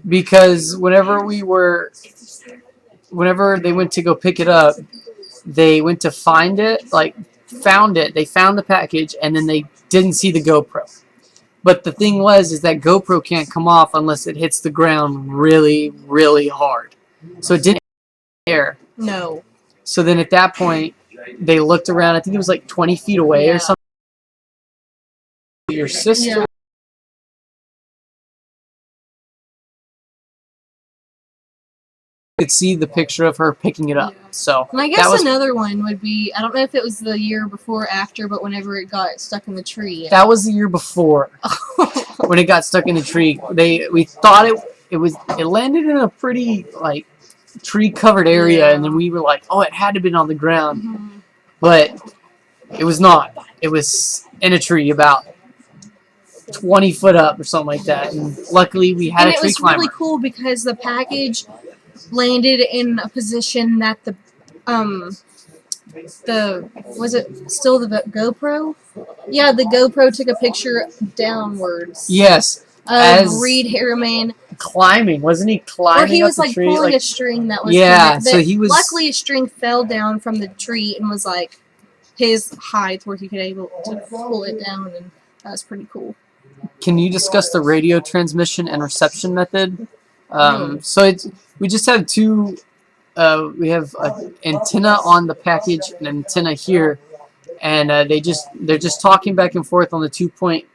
Because whenever they went to go pick it up, they went to find it, they found the package, and then they didn't see the GoPro. But the thing is that GoPro can't come off unless it hits the ground really, really hard. So it didn't air. No. So then at that point, they looked around. I think it was like 20 feet away or something. Your sister. Yeah. Could see the picture of her picking it up. So And I guess another one would be, I don't know if it was the year before or after, but whenever it got stuck in the tree. That was the year before. When it got stuck in the tree. We thought it landed in a pretty like tree covered area, and then we were like, oh, it had to have been on the ground. Mm-hmm. But it was not. It was in a tree about 20 foot up or something like that. And luckily we had a tree climber. It was really cool because the package landed in a position that was it still the GoPro? Yeah, the GoPro took a picture downwards. Yes. Of Reed Harriman climbing, wasn't he climbing? Or he was up the tree? Pulling a string that was so he was. Luckily, a string fell down from the tree and was like his height where he could able to pull it down, and that was pretty cool. Can you discuss the radio transmission and reception method? So we just have two. We have an antenna on the package, an antenna here, and they're just talking back and forth on the 2.39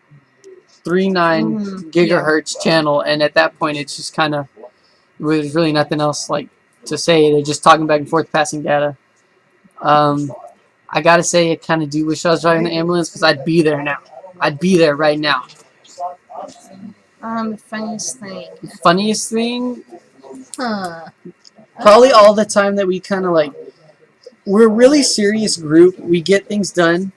gigahertz channel, and at that point it's just kind of, there's really nothing else like to say. They're just talking back and forth, passing data. I gotta say, I kind of do wish I was driving the ambulance because I'd be there now. I'd be there right now. Funniest thing. Funniest thing? Probably all the time that we kind of like, we're a really serious group. We get things done,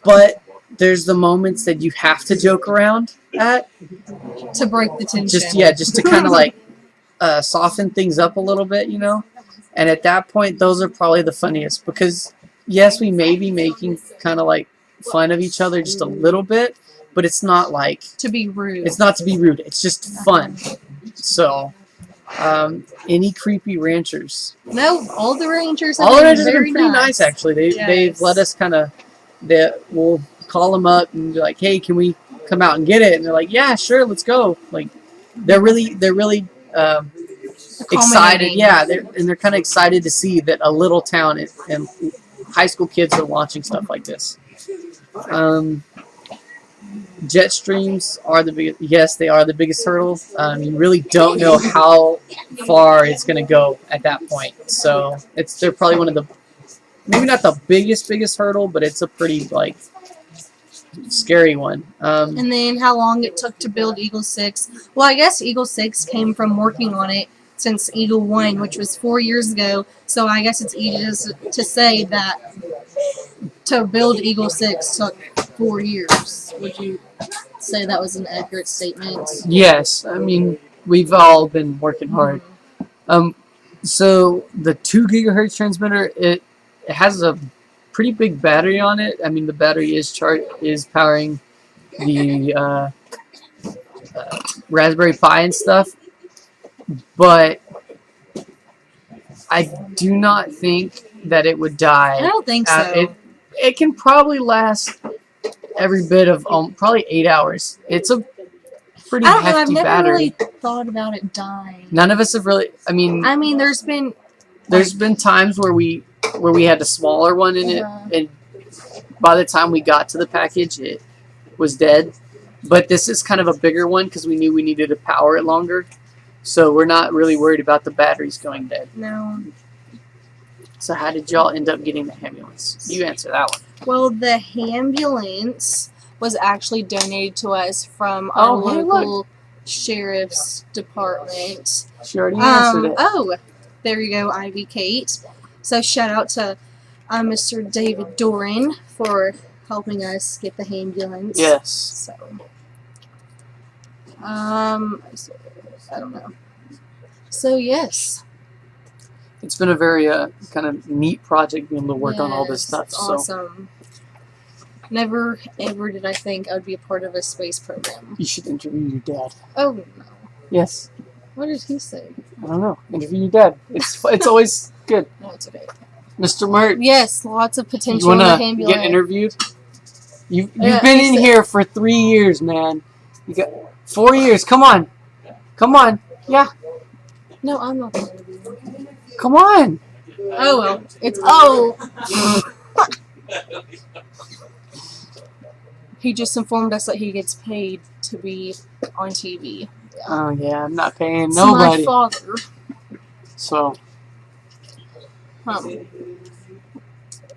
but there's the moments that you have to joke around at to break the tension. Just to kind of like soften things up a little bit, you know. And at that point, those are probably the funniest because yes, we may be making kind of like fun of each other just a little bit, but it's not like to be rude. It's not to be rude. It's just fun. So, any creepy ranchers? No, all the rangers. All the rangers have been pretty nice actually. They've let us kind of that we'll call them up and be like, hey, can we come out and get it? And they're like, yeah, sure, let's go. Like, they're really excited. Yeah, they're kind of excited to see that a little town and high school kids are launching stuff like this. Jet streams are the biggest. Yes, they are the biggest hurdle. You really don't know how far it's going to go at that point. So they're probably one of the, maybe not the biggest hurdle, but it's a pretty like scary one. And then how long it took to build Eagle 6. Well, I guess Eagle 6 came from working on it since Eagle 1, which was 4 years ago. So I guess it's easy to say that to build Eagle 6 took 4 years. Would you say that was an accurate statement? Yes, I mean, we've all been working hard. So the 2 gigahertz transmitter, it has a pretty big battery on it. I mean, the battery is powering the Raspberry Pi and stuff, but I do not think that it would die. I don't think so. It can probably last every bit of probably 8 hours. It's a pretty I don't know. I've hefty never battery. really thought about it dying. None of us have really. I mean, there's been times where we had a smaller one in it, and by the time we got to the package, it was dead. But this is kind of a bigger one because we knew we needed to power it longer, so we're not really worried about the batteries going dead. No. So how did y'all end up getting the ambulance? You answer that one. Well, the ambulance was actually donated to us from our local sheriff's department. She already answered it. Oh, there you go, Ivy Kate. So shout out to Mr. David Doran for helping us get the ambulance. Yes. So, I don't know. So yes. It's been a very kind of neat project being able to work on all this stuff. It's awesome. Never ever did I think I would be a part of a space program. You should interview your dad. Oh no. Yes. What did he say? I don't know. Interview your dad. It's always good. No, it's okay. Mr. Mert. Yes, lots of potential. You want to get interviewed? You've been in here for 3 years, man. You got 4 years. Come on. Come on. Yeah. No, I'm not going to interview. Come on. Oh well. It's He just informed us that he gets paid to be on TV. Yeah. Oh yeah, I'm not paying It's nobody. my father. So.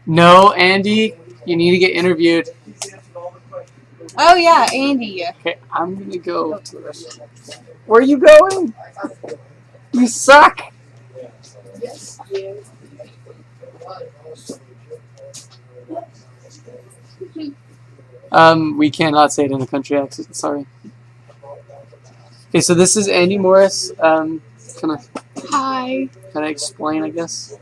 No, Andy, you need to get interviewed. Oh yeah, Andy. Okay, I'm gonna go to the restaurant. Where are you going? You suck. We cannot say it in a country accent. Sorry. Okay, so this is Andy Morris. Kind of explain, I guess.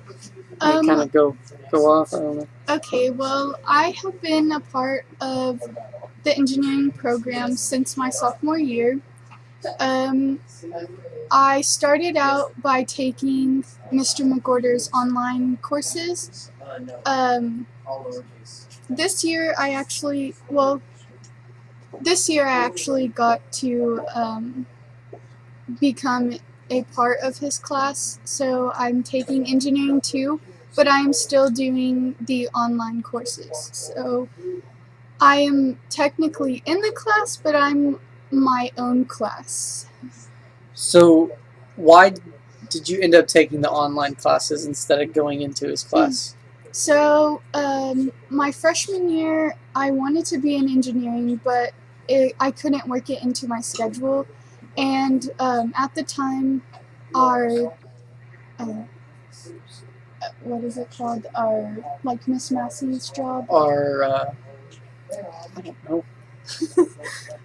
Kind of go off. I don't know. Okay, well, I have been a part of the engineering program since my sophomore year. I started out by taking Mr. McGorder's online courses. This year I actually got to become a part of his class, so I'm taking engineering 2, but I am still doing the online courses. So I am technically in the class, but I'm my own class. So why did you end up taking the online classes instead of going into his class? So my freshman year, I wanted to be in engineering, but I couldn't work it into my schedule. And at the time, our what is it called? Our Miss Massey's job. I don't know.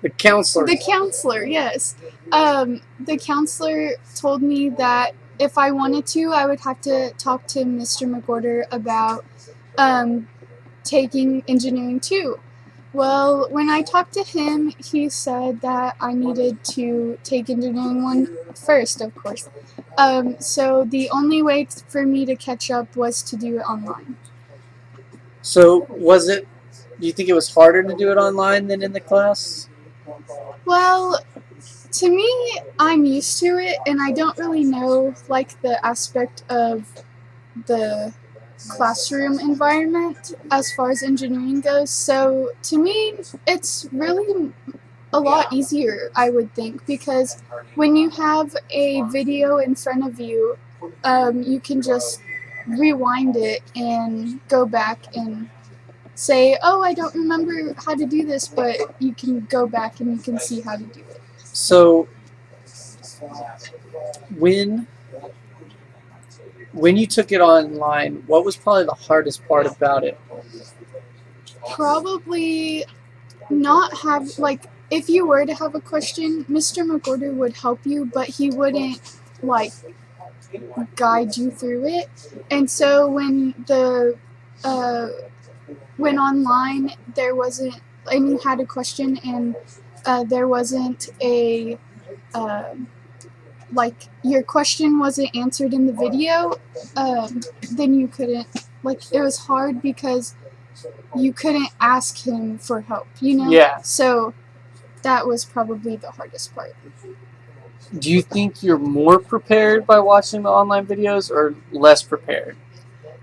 The counselor. The counselor, yes. The counselor told me that if I wanted to, I would have to talk to Mr. McGorder about taking engineering 2. Well, when I talked to him, he said that I needed to take engineering 1 first, of course. So the only way for me to catch up was to do it online. So was it Do you think it was harder to do it online than in the class? Well, to me, I'm used to it, and I don't really know like the aspect of the classroom environment as far as engineering goes. So to me, it's really a lot easier, I would think, because when you have a video in front of you, you can just rewind it and go back and say, oh, I don't remember how to do this, but you can go back and you can see how to do it. So when you took it online, what was probably the hardest part about it? Probably not have, like, if you were to have a question, Mr. McWhorter would help you, but he wouldn't, like, guide you through it. And so when online there wasn't, and you had a question and there wasn't a, like, your question wasn't answered in the video, then you couldn't, like, it was hard because you couldn't ask him for help, you know? Yeah. So that was probably the hardest part. Do you think you're more prepared by watching the online videos or less prepared?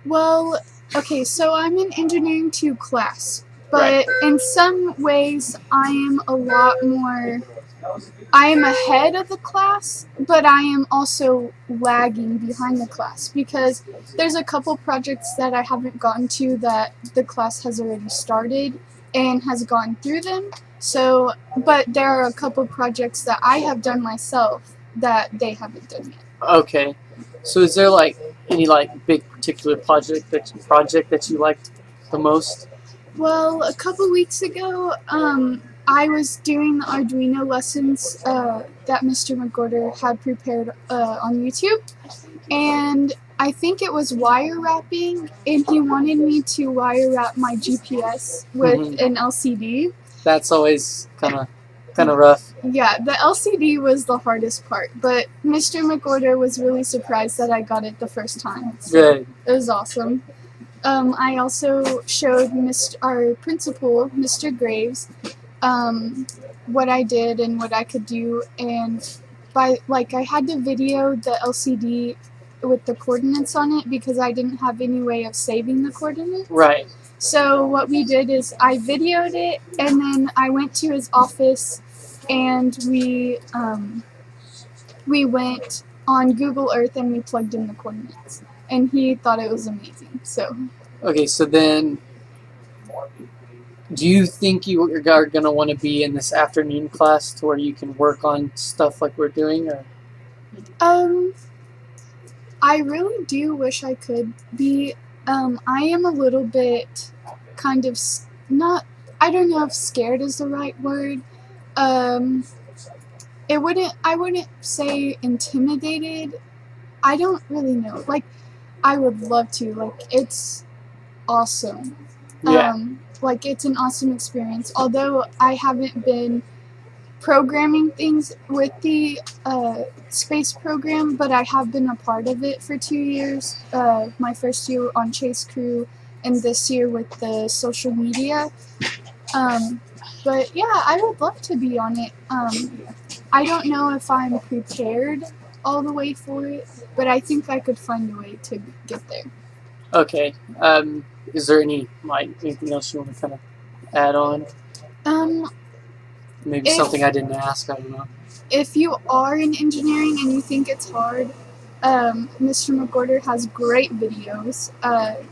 Well, okay, so I'm in Engineering 2 class, but in some ways I am a lot more, I am ahead of the class, but I am also lagging behind the class because there's a couple projects that I haven't gotten to that the class has already started and has gone through them. So, but there are a couple projects that I have done myself that they haven't done yet. Okay. So is there like any like big particular project that you liked the most? Well, a couple weeks ago, I was doing the Arduino lessons that Mr. McWhorter had prepared on YouTube, and I think it was wire wrapping, and he wanted me to wire wrap my GPS with an LCD. That's always kind of rough. Yeah, the LCD was the hardest part, but Mr. McWhorter was really surprised that I got it the first time. So Good. it was awesome. I also showed our principal, Mr. Graves, what I did and what I could do, and I had to video the LCD with the coordinates on it because I didn't have any way of saving the coordinates. Right. So what we did is I videoed it, and then I went to his office, and we went on Google Earth and we plugged in the coordinates, and he thought it was amazing. So. Okay, so then, do you think you are going to want to be in this afternoon class to where you can work on stuff like we're doing, or? I really do wish I could be. I am a little bit kind of not, I don't know if scared is the right word. I wouldn't say intimidated. I don't really know. Like, I would love to. Like, it's awesome. Yeah. Like, it's an awesome experience. Although I haven't been programming things with the space program, but I have been a part of it for 2 years. My first year on Chase Crew, and this year with the social media. But yeah, I would love to be on it. I don't know if I'm prepared all the way for it, but I think I could find a way to get there. Okay. Is there anything else you want to kind of add on? Maybe something I didn't ask. I don't know. If you are in engineering and you think it's hard, Mr. McWhorter has great videos.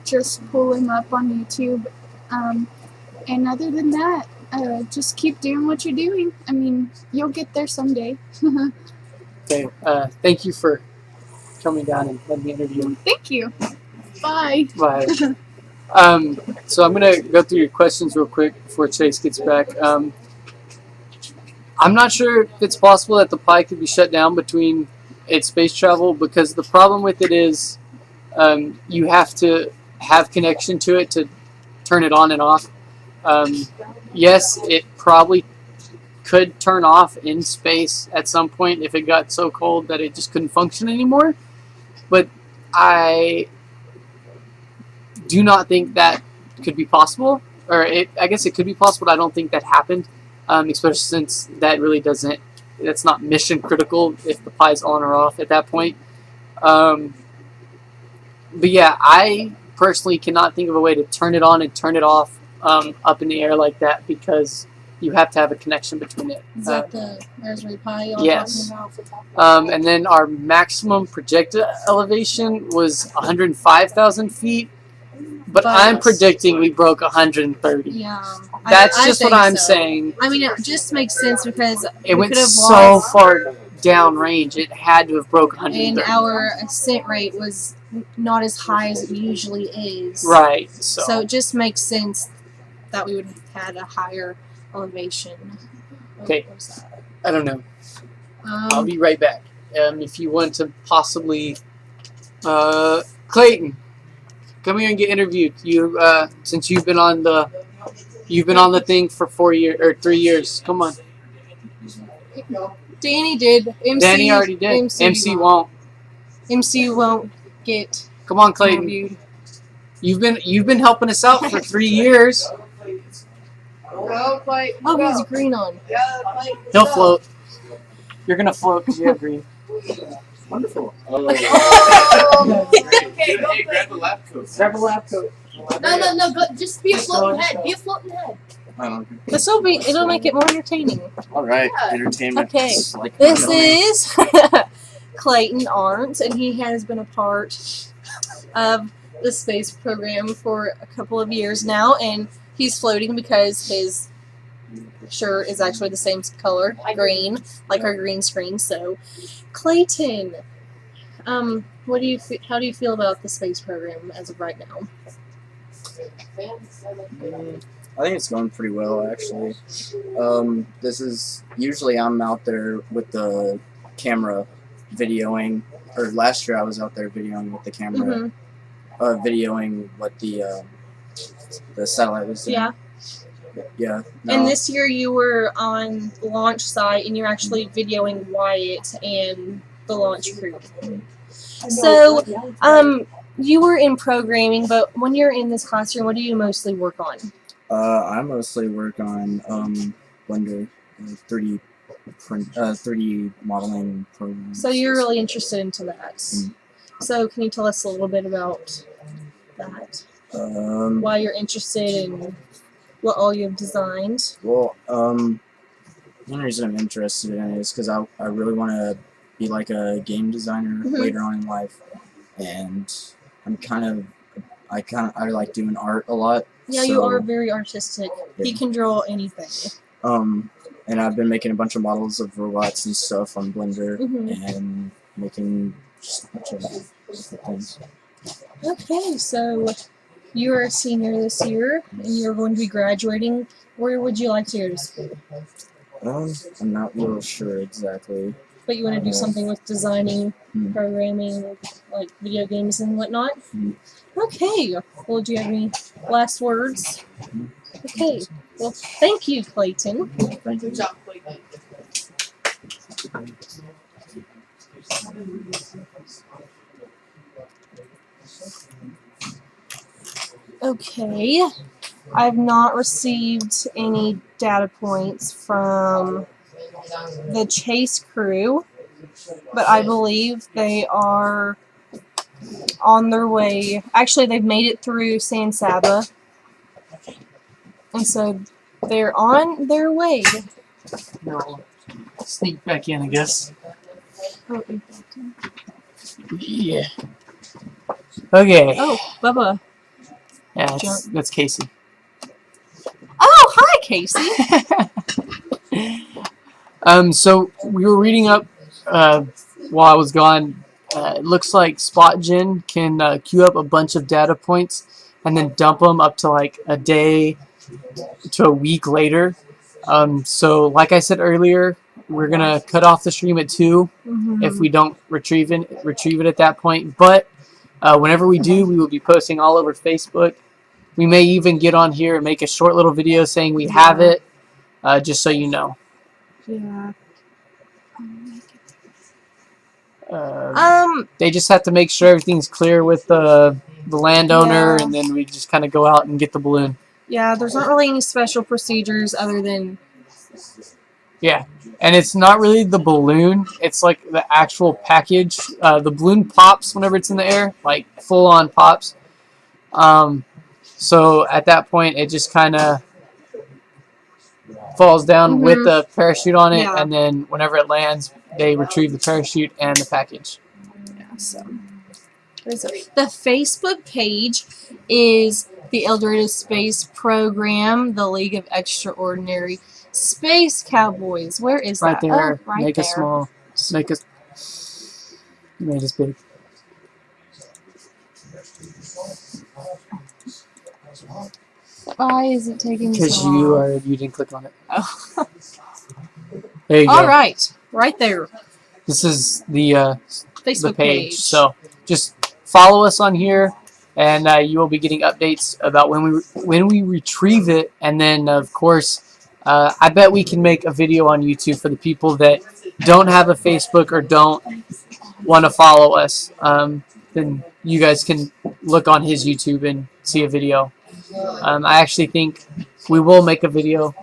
Just pull him up on YouTube. And other than that, just keep doing what you're doing. I mean, you'll get there someday. Okay. Thank you for coming down and letting me interview. Thank you. Bye. Bye. So I'm going to go through your questions real quick before Chase gets back. I'm not sure if it's possible that the Pi could be shut down between its space travel, because the problem with it is you have to have connection to it to turn it on and off. Yes, it probably could turn off in space at some point if it got so cold that it just couldn't function anymore, but I do not think that could be possible. I guess it could be possible, but I don't think that happened, especially since that really doesn't, that's not mission critical if the pie's on or off at that point. But yeah, I personally cannot think of a way to turn it on and turn it off up in the air like that, because you have to have a connection between it. Is that the Raspberry Pi y'all Yes. talking about? And then our maximum projected elevation was 105,000 feet, but I'm predicting we broke 130. Yeah. That's I just what think I'm so. saying. I mean, it just makes sense because It we went could have so lost, far down range, it had to have broke and 130. our ascent rate was not as high as it usually is. Right. So it just makes sense that we would have had a higher elevation. Okay. I don't know. I'll be right back. If you want to possibly, Clayton, come here and get interviewed. You, since you've been on the thing for 4 years or 3 years. Come on. Danny did. MC, Danny already did. MC won't. MC won't get. Come on, Clayton. Interviewed. You've been helping us out for 3 years. Oh, he has green on. He'll float. You're gonna float because you have green. Wonderful. Okay, Hey, grab a lab coat. Grab a lab coat. No, go, just be a floating head. Be a floating head. It'll make it more entertaining. All right, entertainment. Okay, Like this is Clayton Arndt, and he has been a part of the space program for a couple of years now, and he's floating because his shirt is actually the same color, green, like our green screen. So, Clayton, how do you feel about the space program as of right now? I think it's going pretty well, actually. This is usually I'm out there with the camera videoing, or last year I was out there videoing with the camera, videoing what the satellite was doing. Yeah. Yeah. And this year you were on the launch site, and you're actually videoing Wyatt and the launch crew. So, you were in programming, but when you're in this classroom, what do you mostly work on? I mostly work on Blender, 3D print, 3D modeling programs. So you're really interested into that. So can you tell us a little bit about that? Why you're interested in what all you have designed? Well, one reason I'm interested in it is because I really want to be like a game designer later on in life, and I like doing art a lot. Yeah, you are very artistic. Yeah. You can draw anything. And I've been making a bunch of models of robots and stuff on Blender, and making just a bunch of different things. Okay, so you're a senior this year, and you're going to be graduating. Where would you like to go to school? I'm not real sure exactly. But you want to do something with designing, programming, like video games and whatnot? Okay. Well, do you have any last words? Okay. Well, thank you, Clayton. Good job, Clayton. Okay. I've not received any data points from the chase crew, but I believe they are on their way. Actually, they've made it through San Saba, and so they're on their way. No. Sneak back in, I guess. Yeah. Okay. Oh, Bubba. Yeah, that's Casey. Oh, hi, Casey. So we were reading up while I was gone. It looks like SpotGen can queue up a bunch of data points and then dump them up to like a day to a week later. So like I said earlier, we're gonna cut off the stream at 2 if we don't retrieve it at that point. But whenever we do, we will be posting all over Facebook. We may even get on here and make a short little video saying we have it, just so you know. Yeah. They just have to make sure everything's clear with the landowner, and then we just kind of go out and get the balloon. Yeah, there's not really any special procedures other than Yeah, and it's not really the balloon. It's like the actual package. The balloon pops whenever it's in the air, like full on pops. So at that point, it just kind of falls down with the parachute on it, and then whenever it lands, they retrieve the parachute and the package. Yeah, so the Facebook page is the Eldorado Space Program, the League of Extraordinary Space Cowboys. Where is Right that? there. Oh, right Make there. it small. Make it. Made it big. Why is it taking so Because long? you didn't click on it. Oh. There you go. All right, right there. This is the Facebook page. page. So just follow us on here, and you will be getting updates about when we retrieve it. And then of course, I bet we can make a video on YouTube for the people that don't have a Facebook or don't want to follow us. Then you guys can look on his YouTube and see a video. I actually think we will make a video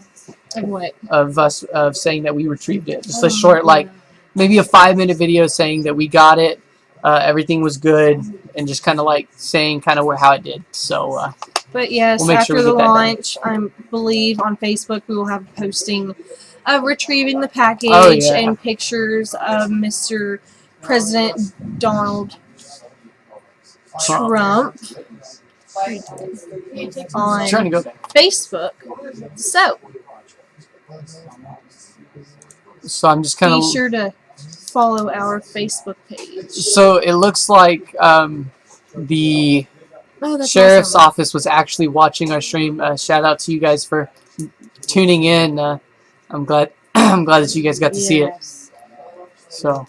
Of what? of us saying that we retrieved it. Just a short, like maybe a 5-minute video saying that we got it, everything was good, and just kind of like saying kind of how it did. So, but yes, we'll make after sure we the get that done. launch, I believe on Facebook we will have posting of retrieving the package and pictures of Mr. President Donald Trump on Trying to go back. Facebook. So I'm just kind of be sure to follow our Facebook page. So it looks like the sheriff's office was actually watching our stream. Shout out to you guys for tuning in. I'm glad I'm glad that you guys got to see it. So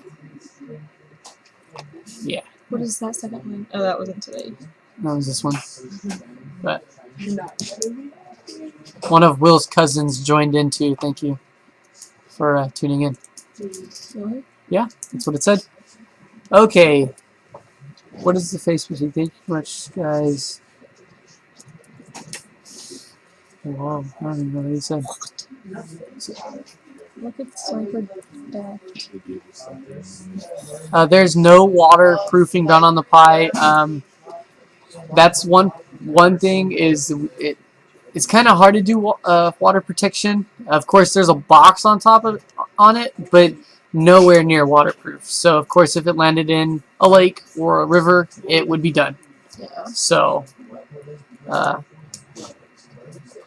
yeah. What is that second one? Oh, that wasn't today. That was this one. But one of Will's cousins joined in too. Thank you for tuning in. Yeah, that's what it said. Okay. What is the Facebook? Thank you much, guys. Wow, I don't even know what he said. Look at Sniper There's no waterproofing done on the Pi. That's one thing is it's kind of hard to do water protection. Of course, there's a box on top of it, but nowhere near waterproof. So of course, if it landed in a lake or a river, it would be done. Yeah. So.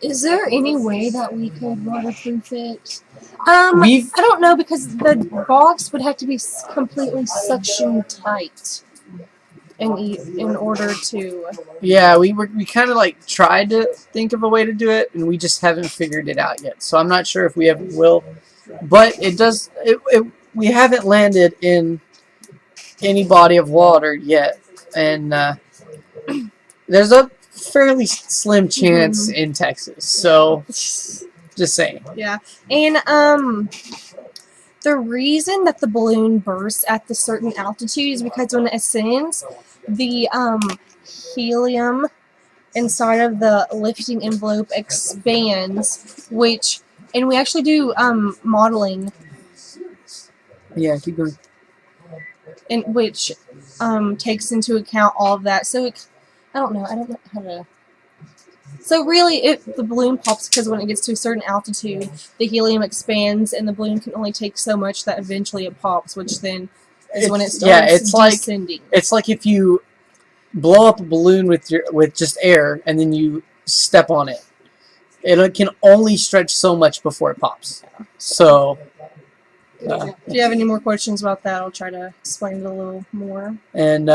Is there any way that we could waterproof it? I don't know, because the box would have to be completely suction tight in order to. Yeah, we kind of like tried to think of a way to do it, and we just haven't figured it out yet. So I'm not sure if we ever will, but it does. We haven't landed in any body of water yet, and there's a fairly slim chance in Texas. So just saying. Yeah, and the reason that the balloon bursts at the certain altitude is because when it ascends, the helium inside of the lifting envelope expands, and we actually do modeling. Yeah, keep going. In which takes into account all of that. So I don't know how to. So really, the balloon pops because when it gets to a certain altitude, the helium expands, and the balloon can only take so much that eventually it pops, which then is when it starts descending. It's like if you blow up a balloon with just air, and then you step on it. It can only stretch so much before it pops. So. If you have any more questions about that, I'll try to explain it a little more. And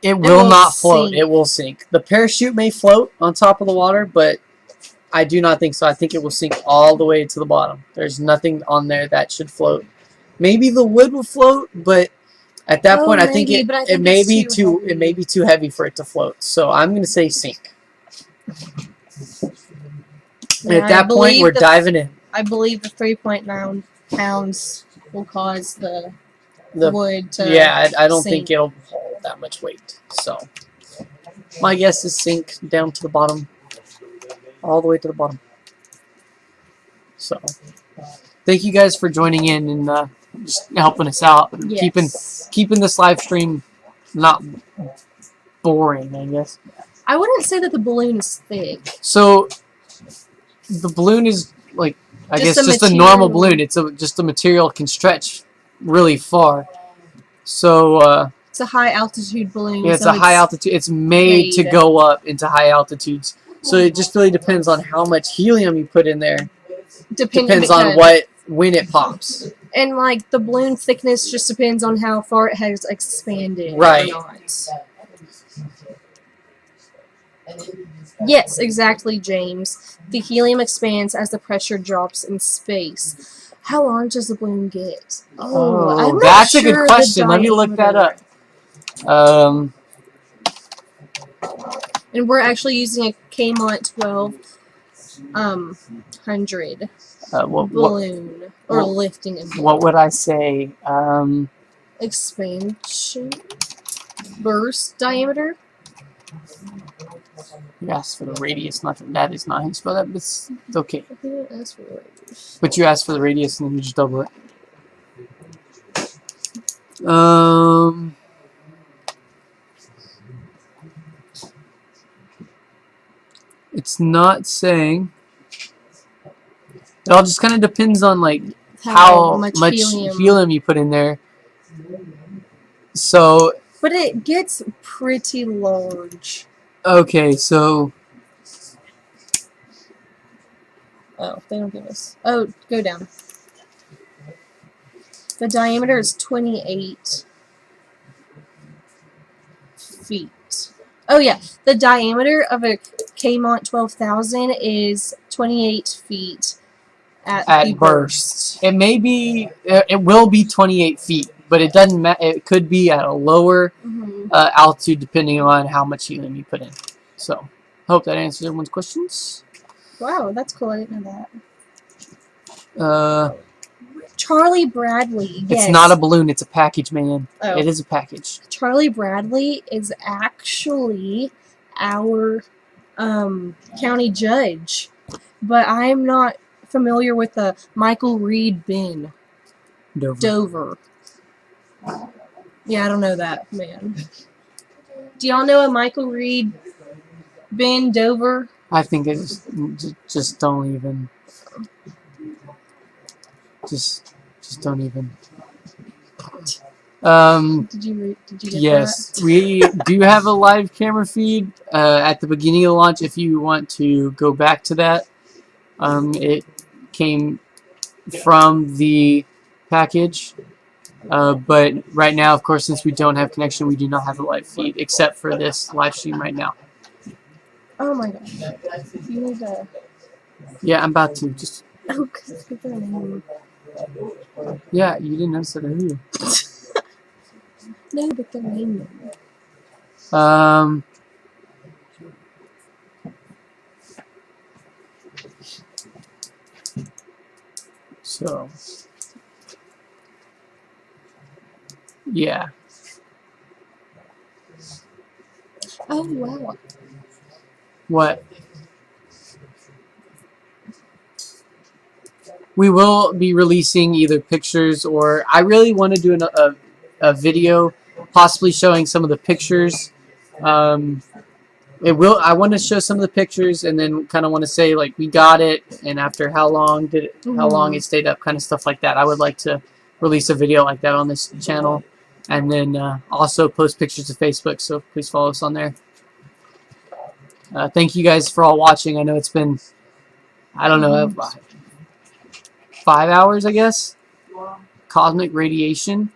it will not float. It will sink. The parachute may float on top of the water, but I do not think so. I think it will sink all the way to the bottom. There's nothing on there that should float. Maybe the wood will float, but at that point, I think it may be too heavy for it to float. So I'm going to say sink. And at that point, we're diving in. I believe the 3.9 pounds will cause the wood to I don't sink. think it'll hold that much weight. So my guess is sink down to the bottom. all the way to the bottom. So, thank you guys for joining in and just helping us out and Yes. keeping this live stream not boring, I guess. I wouldn't say that the balloon is thick. So, the balloon is like, I guess, just a normal balloon. It's just a material can stretch really far. So, it's a high altitude balloon. yeah, it's so a high altitude. It's made to go up into high altitudes. So it just really depends on how much helium you put in there. Depends on when it pops. And like the balloon thickness just depends on how far it has expanded. Right. Or not. Yes, exactly, James. The helium expands as the pressure drops in space. How large does the balloon get? I'm not that's sure a good question. Let me look that up. And we're actually using a Kmont 1200 balloon or lifting a balloon. What would I say? Expansion burst diameter. You asked for the radius, that is not how you spell that, but it's okay. I didn't ask for the radius. But you asked for the radius and then you just double it. It's not saying. It all just kind of depends on like how much helium you put in there. So. But it gets pretty large. Okay, so. Oh, they don't give us. Oh, go down. The diameter is 28 feet. Oh yeah, the diameter of a Kmont 12,000 is 28 feet at the burst. It may be. It will be 28 feet, but it doesn't matter. It could be at a lower altitude depending on how much helium you put in. So, hope that answers everyone's questions. Wow, that's cool. I didn't know that. Charlie Bradley. Yes. It's not a balloon. It's a package, man. Oh. It is a package. Charlie Bradley is actually our county judge, but I'm not familiar with the Michael Reed bin. Dover. Yeah, I don't know that, man. Do y'all know a Michael Reed bin Dover? I think it's just don't even. Just don't even. Did you get yes, that? we do have a live camera feed at the beginning of the launch. If you want to go back to that, it came from the package. But right now, of course, since we don't have connection, we do not have a live feed except for this live stream right now. Oh my gosh. You need to... Yeah, I'm about to. Just. Oh, good for me. Yeah, you didn't notice that I knew. No, but their name. So. Yeah. Oh, wow. What? We will be releasing either pictures or I really want to do a video possibly showing some of the pictures. I want to show some of the pictures and then kind of want to say like we got it and after how long did it, how long it stayed up, kind of stuff like that. I would like to release a video like that on this channel and then also post pictures to Facebook, so please follow us on there. Thank you guys for all watching. I know it's been, I don't know, 5 hours, I guess. Cosmic radiation.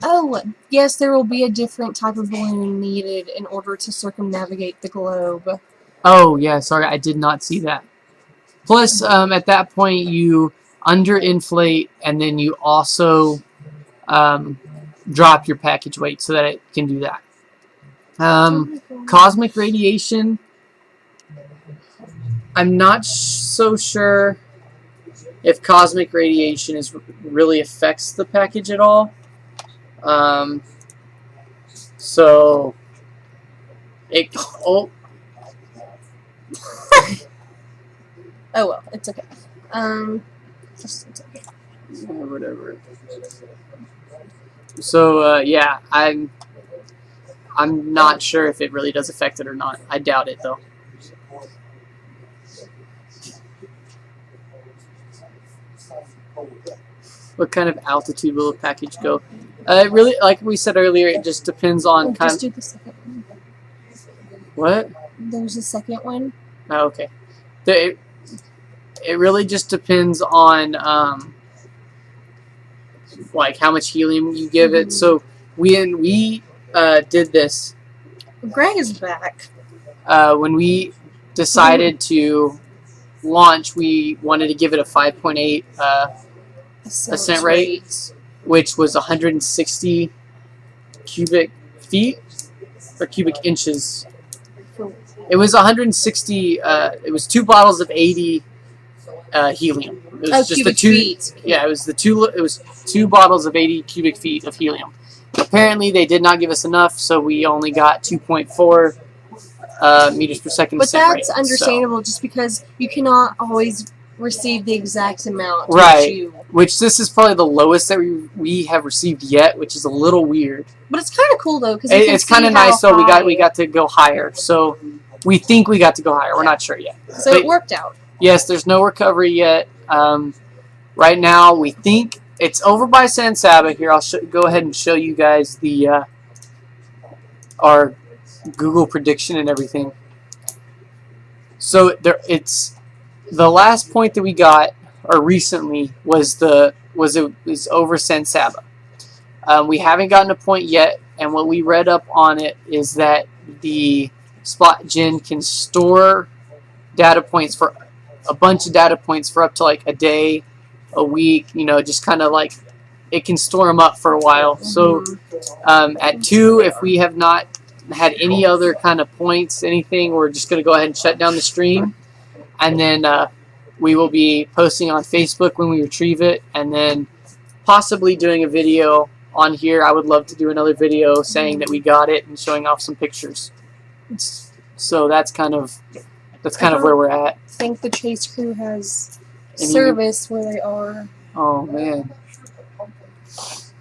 Oh, yes, there will be a different type of balloon needed in order to circumnavigate the globe. Oh, yeah, sorry, I did not see that. Plus, at that point, you underinflate, and then you also drop your package weight so that it can do that. Cosmic radiation, I'm not so sure if cosmic radiation really affects the package at all. So, Oh well, it's okay. Whatever. So yeah, I'm not sure if it really does affect it or not. I doubt it though. What kind of altitude will the package go? It really, like we said earlier, it just depends on kind Just of do the second one. what. There's a second one. Oh, okay. It really just depends on like how much helium you give it. So when we did this, Greg is back. when we decided to launch, we wanted to give it a 5.8 ascent rate, which was 160 cubic feet or cubic inches. It was 160. It was 2 bottles of 80 helium. It was just the two. Feet. Yeah, it was the two. It was 2 bottles of 80 cubic feet of helium. Apparently, they did not give us enough, so we only got 2.4 meters per second. But that's rate, understandable, just because you cannot always receive the exact amount. Right. Which this is probably the lowest that we have received yet, which is a little weird. But it's kind of cool though, because It's kind of nice though. We got to go higher, so we think we got to go higher. We're not sure yet. So it worked out. Yes, there's no recovery yet. Right now, we think it's over by San Saba. Here, I'll go ahead and show you guys the our Google prediction and everything. So it's the last point that we got, or recently, was over San Saba. We haven't gotten a point yet, and what we read up on it is that the Spot Gen can store data points for a bunch of data points for up to like a day, a week, just kind of like it can store them up for a while. So at 2, if we have not had any other kind of points, anything, we're just going to go ahead and shut down the stream, and then we will be posting on Facebook when we retrieve it, and then possibly doing a video on here. I would love to do another video saying that we got it and showing off some pictures. So that's kind of where we're at. I think the chase crew has Any- service where they are. Oh man.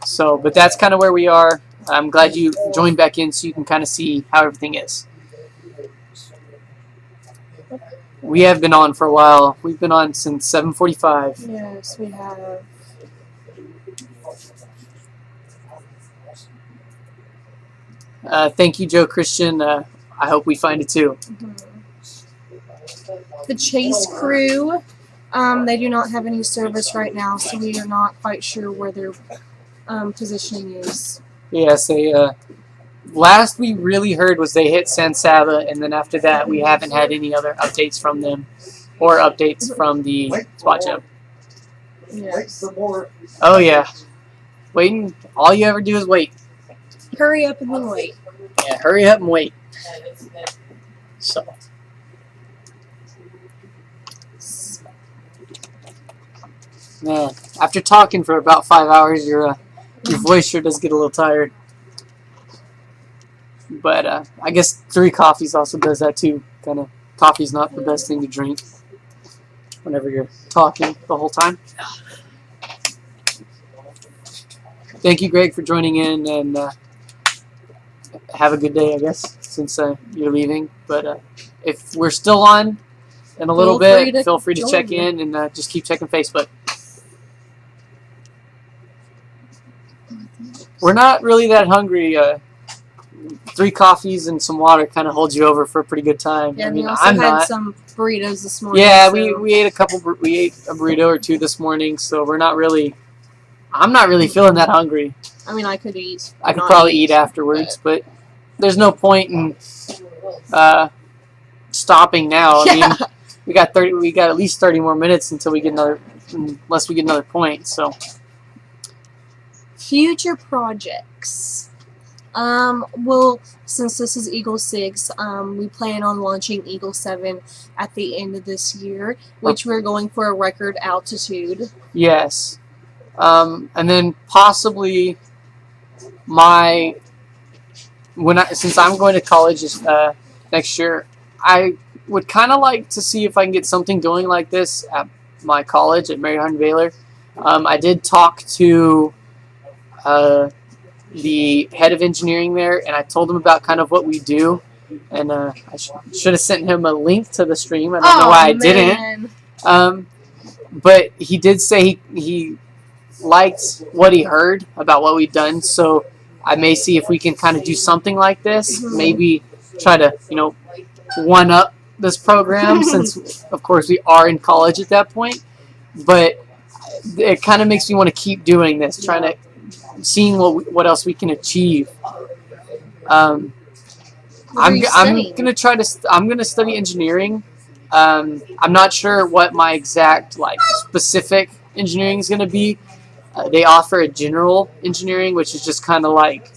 So, but that's kind of where we are. I'm glad you joined back in so you can kind of see how everything is. We have been on for a while. We've been on since 7:45. Yes, we have. Thank you, Joe Christian. I hope we find it too. The chase crew, they do not have any service right now, so we are not quite sure where their positioning is. Yes, they. Last we really heard was they hit San Saba, and then after that, we haven't had any other updates from them, or updates from the Spot Gen. Yes. Oh yeah, waiting. All you ever do is wait. Hurry up and then wait. Yeah, hurry up and wait. So. Man, after talking for about 5 hours, your voice sure does get a little tired. But I guess 3 coffees also does that too. Coffee's not the best thing to drink whenever you're talking the whole time. Thank you, Greg, for joining in, and have a good day, I guess, since you're leaving. But if we're still on in a little bit, feel free to check in, and just keep checking Facebook. We're not really that hungry. 3 coffees and some water kind of holds you over for a pretty good time. Yeah, I mean, we also had some burritos this morning. Yeah, so. we ate we ate a burrito or 2 this morning, so we're not really. I'm not really feeling that hungry. I mean, I could eat. I could probably eat afterwards, but there's no point in stopping now. I mean, we got at least 30 more minutes until we get unless we get another point. So. Future projects. Well, since this is Eagle 6, we plan on launching Eagle 7 at the end of this year, which we're going for a record altitude. Yes. And then possibly since I'm going to college next year, I would kind of like to see if I can get something going like this at my college at Mary Hardin Baylor. I did talk to the head of engineering there, and I told him about kind of what we do. And I should have sent him a link to the stream. I don't know why I didn't. But he did say he liked what he heard about what we've done. So I may see if we can kind of do something like this. Maybe try to, one up this program since, of course, we are in college at that point. But it kind of makes me want to keep doing this, seeing what else we can achieve. I'm gonna study engineering. I'm not sure what my exact specific engineering is gonna be. They offer a general engineering, which is just kind of like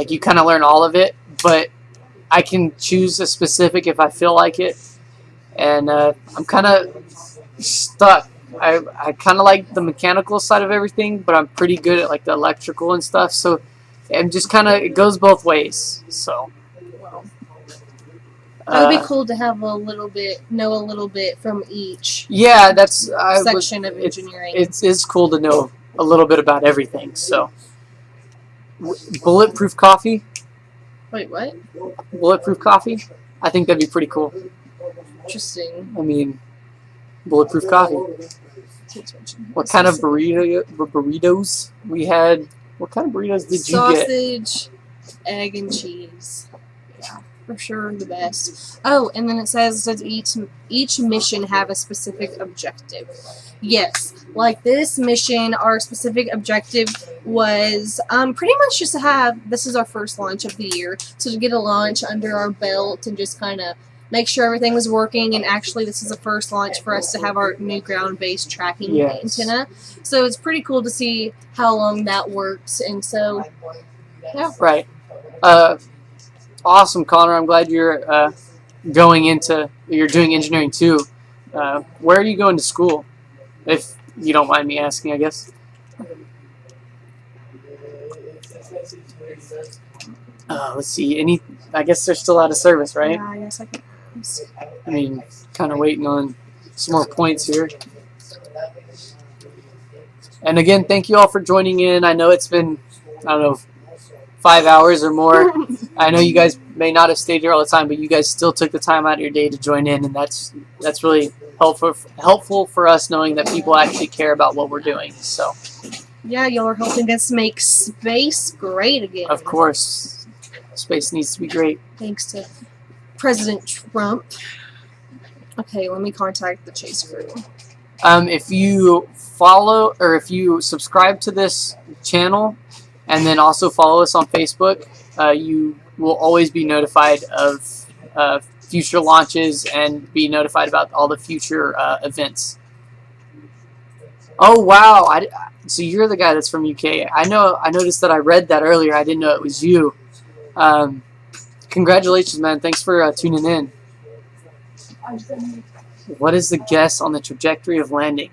you kind of learn all of it, but I can choose a specific if I feel like it. And I'm kind of stuck. I kind of like the mechanical side of everything, but I'm pretty good at the electrical and stuff. So I'm just kind of, it goes both ways. So That would be cool to have know a little bit from each. Yeah, that's section of engineering. It's cool to know a little bit about everything. So bulletproof coffee. Wait, what? Bulletproof coffee. I think that'd be pretty cool. Interesting. I mean, bulletproof coffee. What kind of burritos we had? What kind of burritos did you get? Sausage, egg, and cheese. Yeah, for sure the best. Oh, and then it says, does each mission have a specific objective? Yes. Like this mission, our specific objective was pretty much just to have, this is our first launch of the year, so to get a launch under our belt and just kind of make sure everything was working. And actually this is the first launch for us to have our new ground-based tracking antenna. So it's pretty cool to see how long that works. And so, yeah. Right. Awesome, Connor. I'm glad you're you're doing engineering too. Where are you going to school? If you don't mind me asking, I guess. Let's see. I guess they're still out of service, right? Yeah, I guess I can. I mean, kind of waiting on some more points here. And again, thank you all for joining in. I know it's been, 5 hours or more. I know you guys may not have stayed here all the time, but you guys still took the time out of your day to join in, and that's really helpful for us knowing that people actually care about what we're doing. So yeah, y'all are helping us make space great again. Of course, space needs to be great. Thanks to President Trump. Okay, let me contact the Chase crew. If you follow or if you subscribe to this channel and then also follow us on Facebook, you will always be notified of future launches and be notified about all the future events. Oh wow! So you're the guy that's from UK. I noticed that I read that earlier. I didn't know it was you. Congratulations, man! Thanks for tuning in. What is the guess on the trajectory of landing?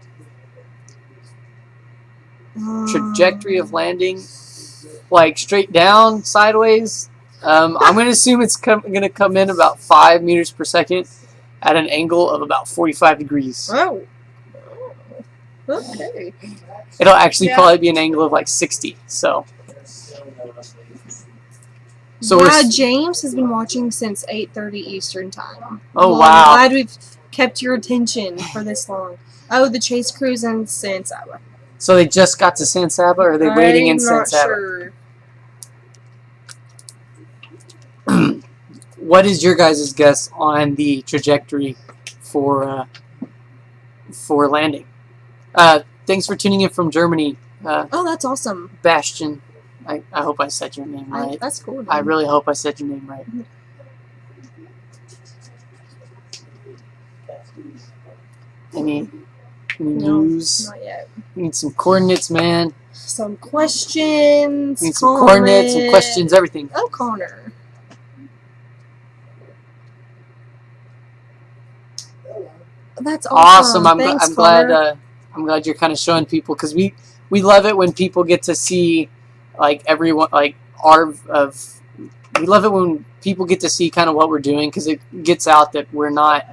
Trajectory of landing, like straight down, sideways. I'm going to assume it's going to come in about 5 meters per second at an angle of about 45 degrees. Oh. Okay. It'll actually probably be an angle of like 60. So yeah, James has been watching since 8:30 Eastern time. Oh well, wow! I'm glad we've kept your attention for this long. Oh, the Chase crew's in San Saba. So they just got to San Saba, or are they waiting in San Saba? Sure. What is your guys' guess on the trajectory for landing? Thanks for tuning in from Germany. Oh, that's awesome. Bastion. I hope I said your name right. That's cool. I really hope I said your name right. Any news? Not yet. We need some coordinates, man. Some questions. We need some coordinates, some questions, everything. Oh, Connor. That's awesome. I'm glad you're kind of showing people, because we love it when people get to see like everyone, like our of we love it when people get to see kind of what we're doing, because it gets out that we're not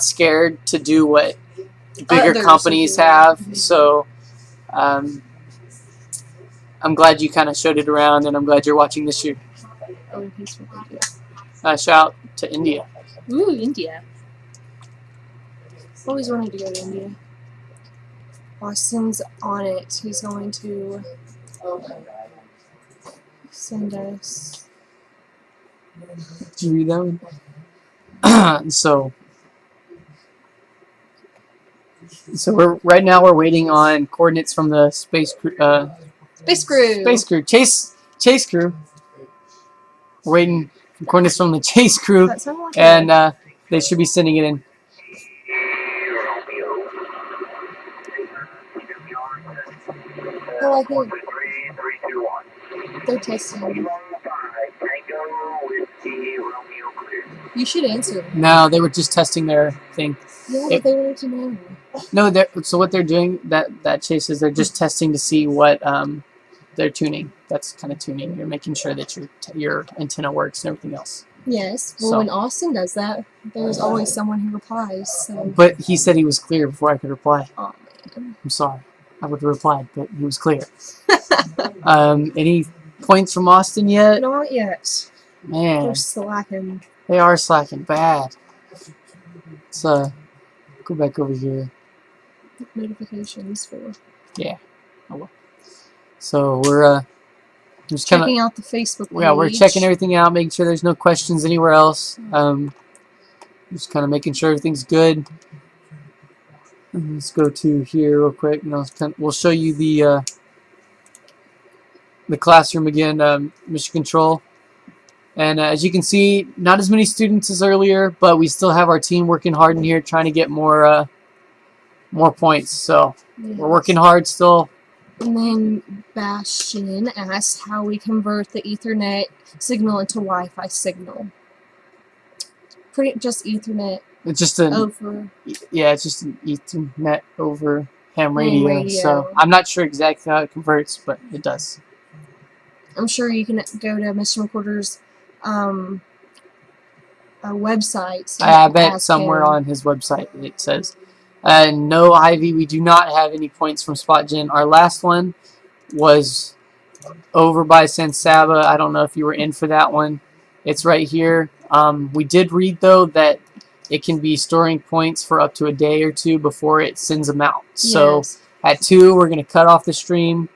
scared to do what bigger Others companies are doing. have. So I'm glad you kind of showed it around, and I'm glad you're watching this year. Oh, he's from India. Shout out to India. Ooh, India. Always wanted to go to India. Austin's on it. He's going to send us. Did you read that one? So we're right now we're waiting on coordinates from the space crew. Space crew. Chase crew. We're waiting for coordinates from the Chase crew, That sounded like and they should be sending it in. I like it. They're testing. You should answer. No, they were just testing their thing. Yeah, but they wanted to know. No, so what they're doing, that Chase, is they're just testing to see what they're tuning. That's kind of tuning. You're making sure that your antenna works and everything else. Yes. Well, when Austin does that, there's always someone who replies. So. But he said he was clear before I could reply. Oh, man. I'm sorry. I would have replied, but he was clear. Any points from Austin yet? Not yet. Man. They're slacking. They are slacking bad. Let's go back over here. Notifications for. Yeah. Oh well. So we're just checking out the Facebook page. Yeah, we're checking everything out, making sure there's no questions anywhere else. Just kind of making sure everything's good. And let's go to here real quick. We'll show you the classroom again, mission control. And as you can see, not as many students as earlier, but we still have our team working hard in here, trying to get more points. So we're working hard still. And then Bastion asked how we convert the Ethernet signal into Wi-Fi signal. Just Ethernet. It's just over. Yeah, it's just an Ethernet over ham radio. So I'm not sure exactly how it converts, but it does. I'm sure you can go to Mr. McWhorter's website. I bet somewhere on his website it says. No, Ivy, we do not have any points from SpotGen. Our last one was over by San Saba. I don't know if you were in for that one. It's right here. We did read, though, that it can be storing points for up to a day or two before it sends them out. Yes. So at 2, we're going to cut off the stream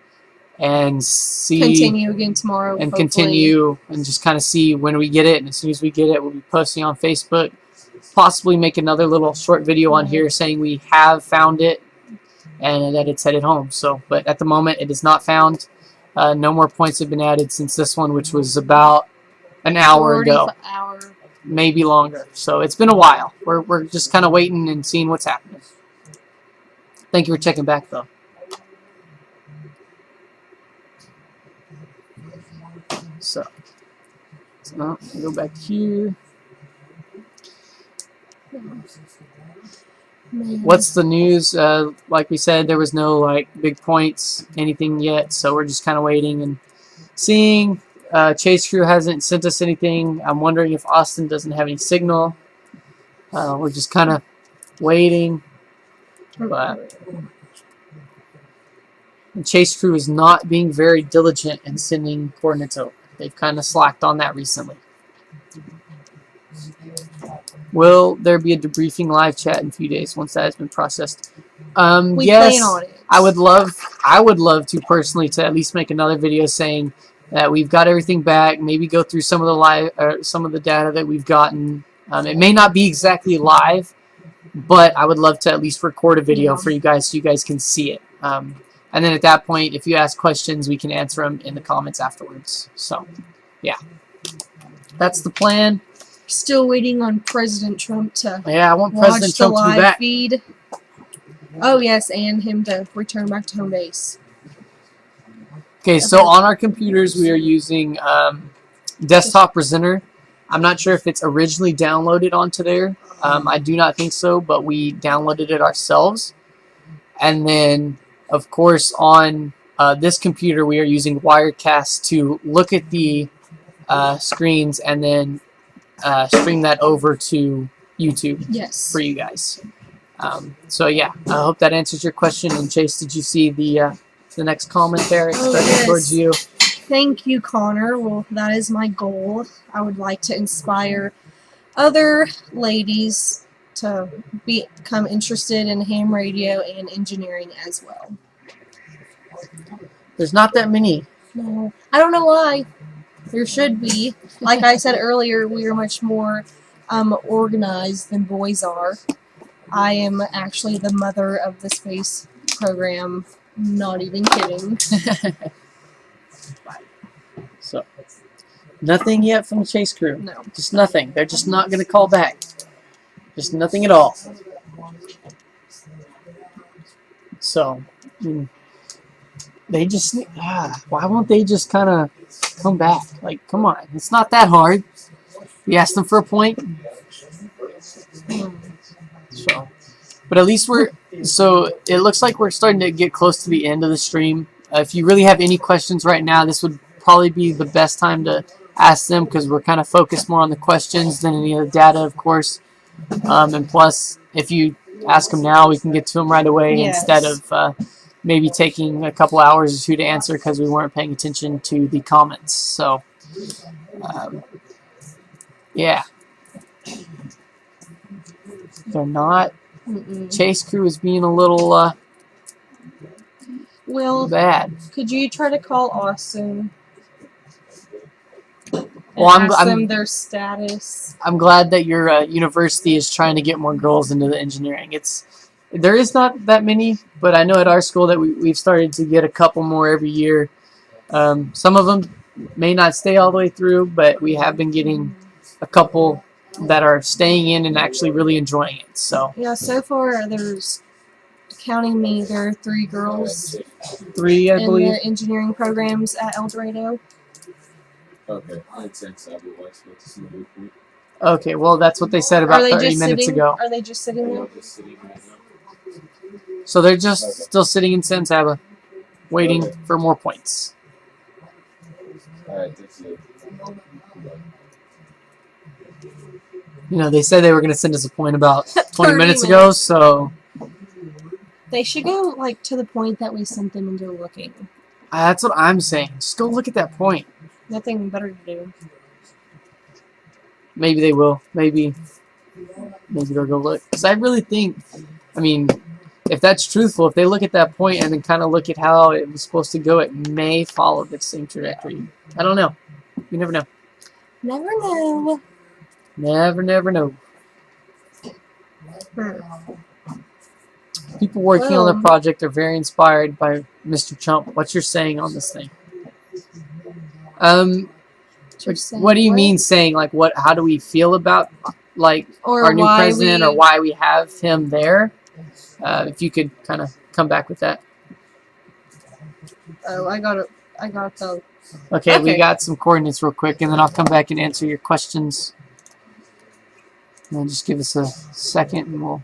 and see. Continue again tomorrow. And hopefully. continue and just kind of see when we get it. And as soon as we get it, we'll be posting on Facebook. Possibly make another little short video on here saying we have found it and that it's headed home. So, but at the moment, it is not found. No more points have been added since this one, which was about an hour ago. Maybe longer. So it's been a while. We're just kind of waiting and seeing what's happening. Thank you for checking back, though. So go back here. What's the news? Like we said, there was no big points, anything yet. So we're just kind of waiting and seeing. Chase crew hasn't sent us anything. I'm wondering if Austin doesn't have any signal. We're just kind of waiting. But the Chase crew is not being very diligent in sending coordinates over. They've kind of slacked on that recently. Will there be a debriefing live chat in a few days once that has been processed? Yes, plan on it. I would love to personally to at least make another video saying that we've got everything back. Maybe go through some of the data that we've gotten. It may not be exactly live, but I would love to at least record a video for you guys so you guys can see it. And then at that point, if you ask questions, we can answer them in the comments afterwards. So, yeah, that's the plan. Still waiting on President Trump to I want President Trump to be back. Feed. Oh yes, and him to return back to home base. Okay, so on our computers we are using Desktop Presenter. I'm not sure if it's originally downloaded onto there. I do not think so, but we downloaded it ourselves. And then, of course, on this computer, we are using Wirecast to look at the screens and then stream that over to YouTube for you guys. So yeah, I hope that answers your question. And Chase, did you see the next comment there? It's directed towards you. Thank you, Connor. Well, that is my goal. I would like to inspire other ladies to become interested in ham radio and engineering as well. There's not that many. No, I don't know why. There should be. Like I said earlier, we are much more organized than boys are. I am actually the mother of the space program. Not even kidding. So, nothing yet from the Chase crew. No. Just nothing. They're just not going to call back. Just nothing at all. So, they just, why won't they just kind of come back? Like, come on. It's not that hard. We asked them for a point. So, but at least so it looks like we're starting to get close to the end of the stream. If you really have any questions right now, this would probably be the best time to ask them, because we're kind of focused more on the questions than any of the data, of course. And plus, if you ask them now, we can get to them right away instead of maybe taking a couple hours or two to answer because we weren't paying attention to the comments. So, yeah. They're not. Chase crew is being a little bad. Could you try to call Austin? Well, ask them their status. I'm glad that your university is trying to get more girls into the engineering. There is not that many, but I know at our school that we've started to get a couple more every year. Some of them may not stay all the way through, but we have been getting a couple that are staying in and actually really enjoying it. So yeah, so far there's, counting me, there are 3 girls. 3, I believe. In the engineering programs at Eldorado. Okay, I'd say Sabu. Okay, well that's what they said about 30 minutes ago. Are they just sitting there? So they're just still sitting in San Saba, waiting for more points. Alright, that's it. You know, they said they were going to send us a point about 20 minutes ago, so... They should go, like, to the point that we sent them and go looking. That's what I'm saying. Just go look at that point. Nothing better to do. Maybe they will. Maybe they'll go look. Because I really think, I mean, if that's truthful, if they look at that point and then kind of look at how it was supposed to go, it may follow the same trajectory. I don't know. You never know. Never know. Never know. People working on the project are very inspired by Mr. Chump. What's your saying on this thing? What do you mean saying? Like, what? How do we feel about, like, our new president, or why we have him there? If you could kind of come back with that. Oh, I got the. Okay, we got some coordinates real quick, and then I'll come back and answer your questions. And just give us a second, and we'll.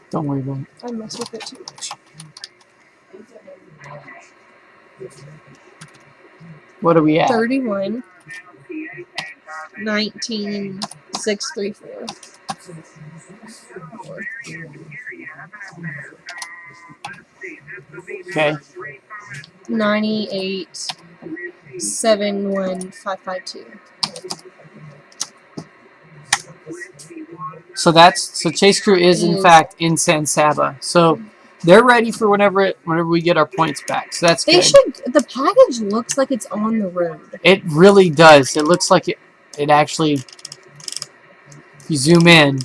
Don't worry about it. I mess with it too much. What are we at? 31. 19. 634. Okay. 98. 71552. So Chase Crew is in fact in San Saba. So they're ready for whenever we get our points back. So that's good. The package looks like it's on the road. It really does. It looks like it actually, if you zoom in,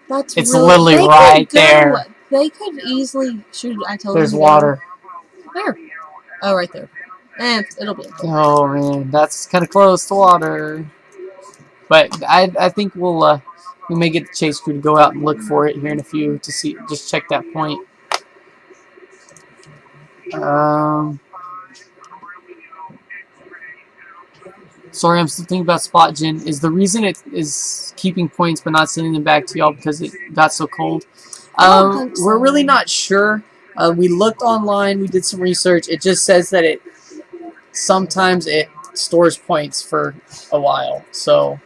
it's literally right there. They could easily shoot. I told There's them water. Where? Oh, right there. It'll be okay. Oh man, that's kind of close to water. But I think we may get the Chase Crew to go out and look for it here in a few to see, just check that point. Sorry, I'm still thinking about Spot Gen. Is the reason it is keeping points but not sending them back to y'all because it got so cold? We're really not sure. We looked online. We did some research. It just says that sometimes it stores points for a while. So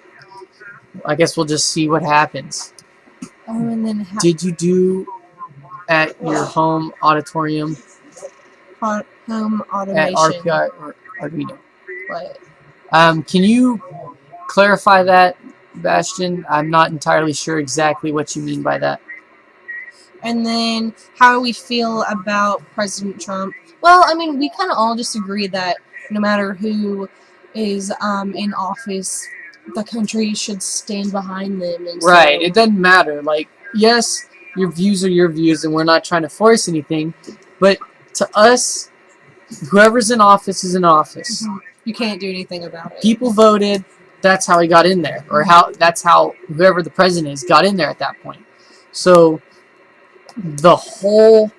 I guess we'll just see what happens. And then Did you do at your home auditorium home at automation? RPI or Arduino? What? Can you clarify that, Bastion? I'm not entirely sure exactly what you mean by that. And then how we feel about President Trump. Well, I mean, we kind of all just agree that no matter who is in office, the country should stand behind them. And Right. so, It doesn't matter. Like, yes, your views are your views, and we're not trying to force anything. But to us, whoever's in office is in office. you can't do anything about it. People voted. That's how he got in there, or that's how whoever the president is got in there at that point. So the whole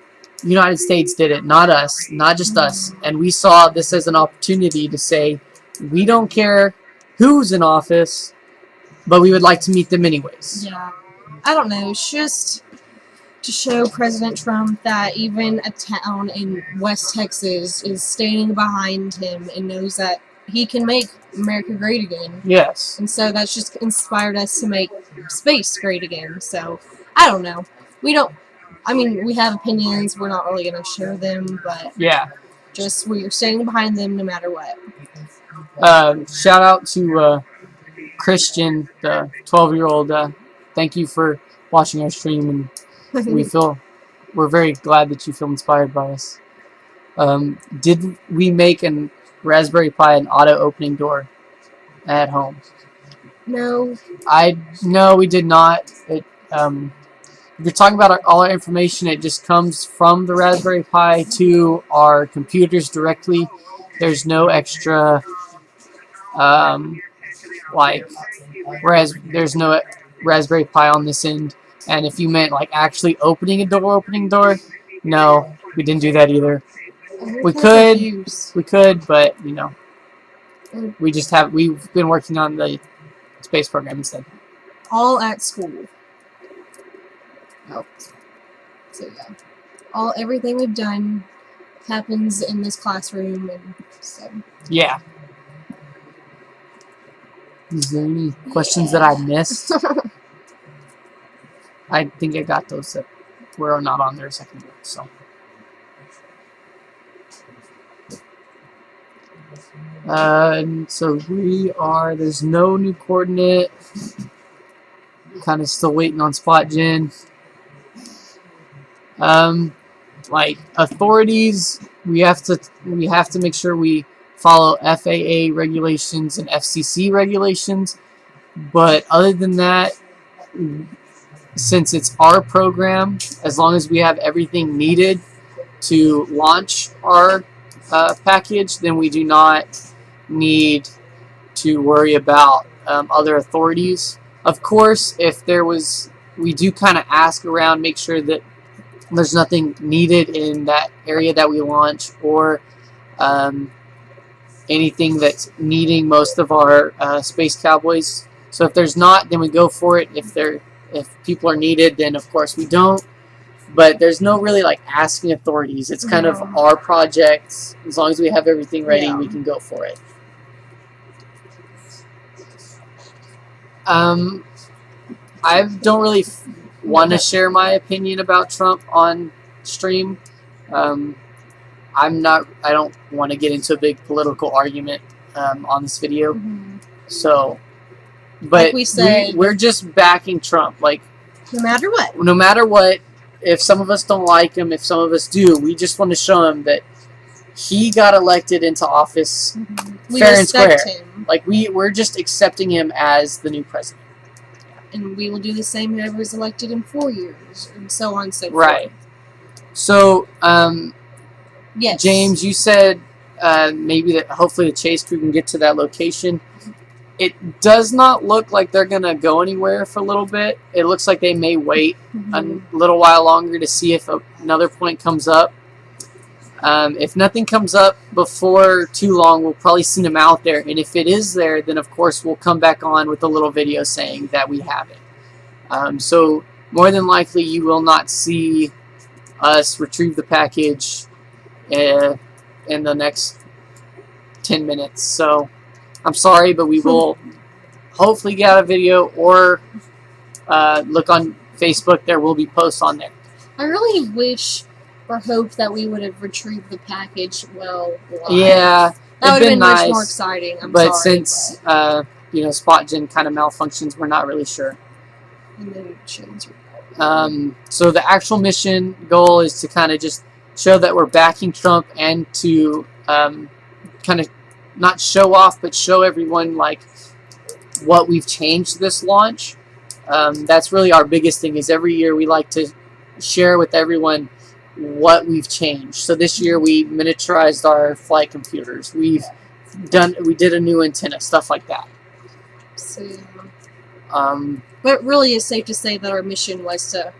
United States did it, not us, not just us. And we saw this as an opportunity to say, we don't care who's in office, but we would like to meet them anyways. Yeah. I don't know. It's just to show President Trump that even a town in West Texas is standing behind him and knows that he can make America great again. Yes. And so that's just inspired us to make space great again. So, I don't know. We have opinions. We're not really going to share them, but yeah, just we're standing behind them no matter what. Shout out to Christian, the 12-year-old. Thank you for watching our stream, and we're very glad that you feel inspired by us. Did we make a Raspberry Pi an auto opening door at home? No. No, we did not. If you're talking about all our information, it just comes from the Raspberry Pi to our computers directly. There's no extra, there's no Raspberry Pi on this end. And if you meant like actually opening door, no, we didn't do that either. We could, but we've been working on the space program instead. All at school. Oh. So yeah. Everything we've done happens in this classroom, and so. Yeah. Is there any questions that I missed? I think I got those that were not on there a second ago, so. So there's no new coordinate. Kind of still waiting on spot gen. Like authorities, we have to make sure we follow FAA regulations and FCC regulations. But other than that, since it's our program, as long as we have everything needed to launch our package, then we do not need to worry about other authorities. Of course, if there was, we do kind of ask around, make sure that there's nothing needed in that area that we launch, or anything that's needing most of our Space Cowboys. So if there's not, then we go for it. If people are needed, then of course we don't. But there's no really like asking authorities. It's kind of our project. As long as we have everything ready, we can go for it. I don't really want to share my opinion about Trump on stream. I don't want to get into a big political argument on this video. So, but like we said, we're just backing Trump. Like, no matter what. No matter what, if some of us don't like him, if some of us do, we just want to show him that he got elected into office fair and square. Him. Like, we're just accepting him as the new president. And we will do the same whoever is elected in 4 years, and so on and so forth. Right. So, yes. James, you said maybe that hopefully the chase crew can get to that location. It does not look like they're going to go anywhere for a little bit. It looks like they may wait a little while longer to see if another point comes up. If nothing comes up before too long, we'll probably send them out there. And if it is there, then of course we'll come back on with a little video saying that we have it. So more than likely you will not see us retrieve the package in the next 10 minutes. So I'm sorry, but we will hopefully get out a video or look on Facebook. There will be posts on there. I really wish or hope that we would have retrieved the package well live. Yeah, that would have been nice, much more exciting. But since you know, spot gen kind of malfunctions, we're not really sure. And then chains. So the actual mission goal is to kind of just show that we're backing Trump and to kind of not show off, but show everyone like what we've changed this launch. That's really our biggest thing. Is every year we like to share with everyone what we've changed. So this year we miniaturized our flight computers. We did a new antenna, stuff like that. So, but really, it's safe to say that our mission was to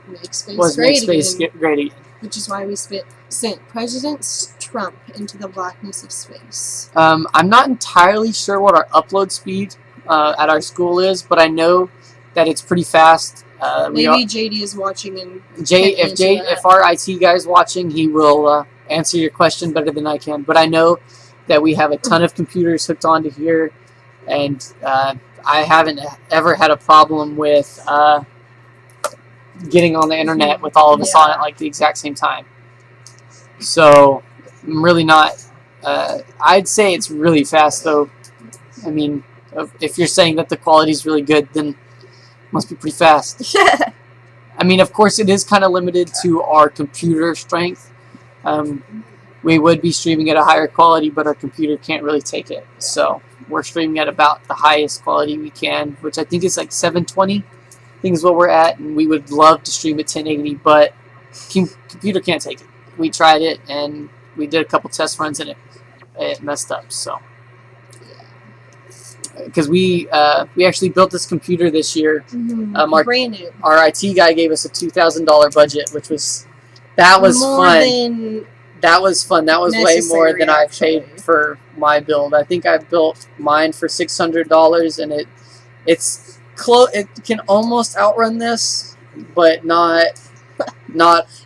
make space great again. Which is why we sent President Trump into the blackness of space. I'm not entirely sure what our upload speed at our school is, but I know that it's pretty fast. Maybe JD is watching, and if our IT guy is watching, he will answer your question better than I can. But I know that we have a ton of computers hooked onto here, and I haven't ever had a problem with getting on the internet with all of us on at like the exact same time. So I'm really not. I'd say it's really fast though. I mean, if you're saying that the quality is really good, then it must be pretty fast. I mean, of course, it is kind of limited to our computer strength. We would be streaming at a higher quality, but our computer can't really take it. So we're streaming at about the highest quality we can, which I think is like 720. I think is what we're at, and we would love to stream at 1080, but computer can't take it. We tried it, and we did a couple test runs, and it messed up. So because we actually built this computer this year. Brand new. Our IT guy gave us a $2,000 budget, which was fun. That was fun. That was way more than I paid for my build. I think I built mine for $600, and it's close. It can almost outrun this, but not.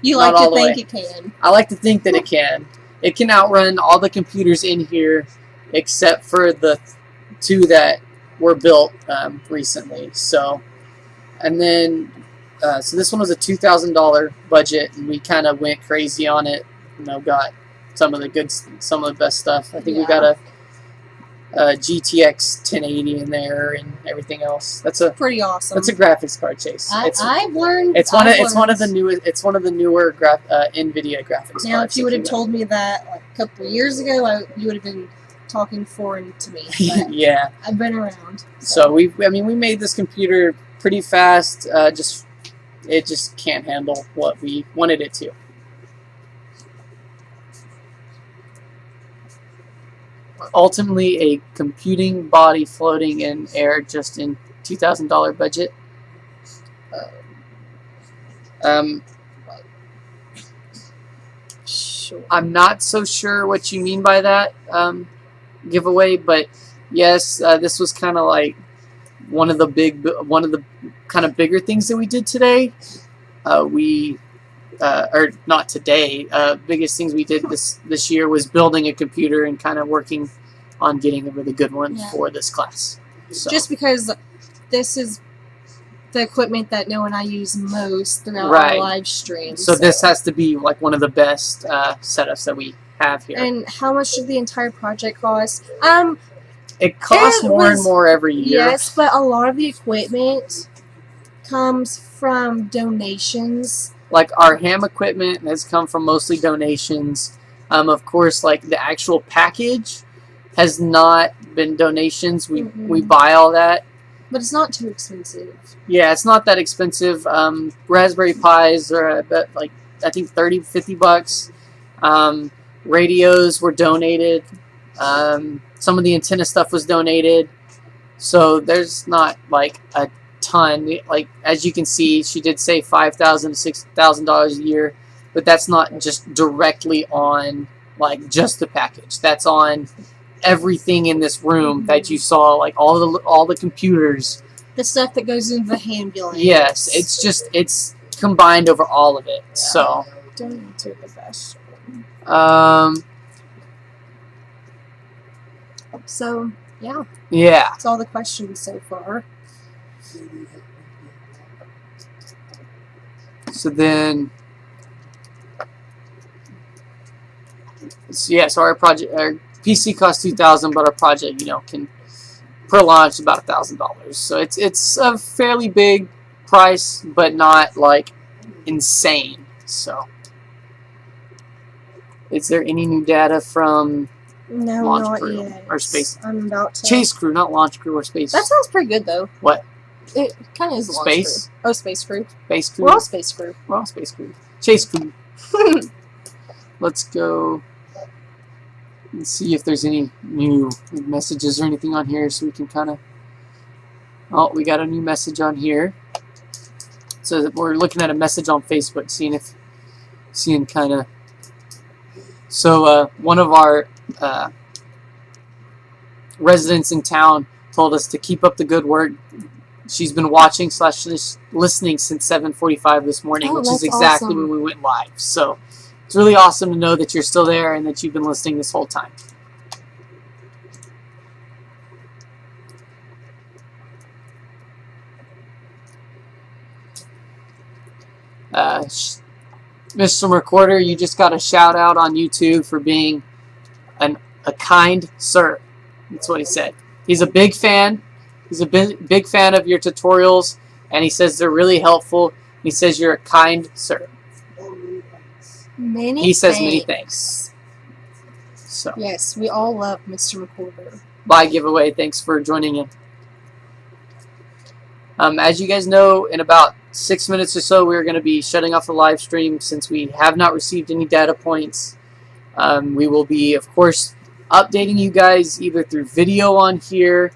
You not like all to the think way. it can. I like to think that it can. It can outrun all the computers in here, except for the two that were built recently. So, and then so this one was a $2,000 budget, and we kind of went crazy on it. You know, got some of the best stuff. I think we got a GTX 1080 in there and everything else. That's pretty awesome. That's a graphics card, Chase. I've learned. It's one of the newer NVIDIA graphics cards. Now, if you would have told me that like a couple of years ago, you would have been talking foreign to me. Yeah, I've been around. So we made this computer pretty fast. It just can't handle what we wanted it to. Ultimately, a computing body floating in air, just in $2,000 budget. Sure. I'm not so sure what you mean by that giveaway, but yes, this was kind of like one of the kind of bigger things that we did today. Or not today. Biggest things we did this year was building a computer and kind of working on getting a really good one for this class. So. Just because this is the equipment that Noah and I use most throughout our live streams. So this has to be like one of the best setups that we have here. And how much did the entire project cost? It costs more and more every year. Yes, but a lot of the equipment comes from donations. Like our ham equipment has come from mostly donations. Of course, like the actual package has not been donations. We buy all that. But it's not too expensive. Yeah, it's not that expensive. Raspberry Pis are about, like, I think $30-50. Radios were donated. Some of the antenna stuff was donated. So there's not like a ton. Like, as you can see, she did say $5,000 to $6,000 a year, but that's not just directly on like just the package. That's on everything in this room that you saw, like all the computers, the stuff that goes into the ambulance. Yes, it's combined over all of it. So Don't answer the question. So, yeah. Yeah. That's all the questions so far. So then, so our PC costs $2,000, but our project, can per launch about $1,000. So it's a fairly big price, but not like insane. So, is there any new data from No, launch not crew yet. or space I'm about to. chase crew, not launch crew or space? That sounds pretty good, though. What? It kind of is launch Space? crew. Oh, space crew. Space crew. We're all space crew. We're all space crew. Chase crew. Let's go and see if there's any new messages or anything on here, so we can kind of. Oh, we got a new message on here. So we're looking at a message on Facebook, seeing kind of. So one of our residents in town told us to keep up the good work. She's been watching / listening since 7:45 this morning, which is exactly awesome. when we went live. So it's really awesome to know that you're still there and that you've been listening this whole time. Mr. Recorder, you just got a shout out on YouTube for being a kind sir. That's what he said. He's a big fan. He's a big fan of your tutorials, and he says they're really helpful. He says you're a kind sir. Many He says thanks. many thanks. So. Yes, we all love Mr. Recorder. Bye giveaway. Thanks for joining in. As you guys know, in about 6 minutes or so, we're going to be shutting off the live stream since we have not received any data points. We will be, of course, updating you guys either through video on here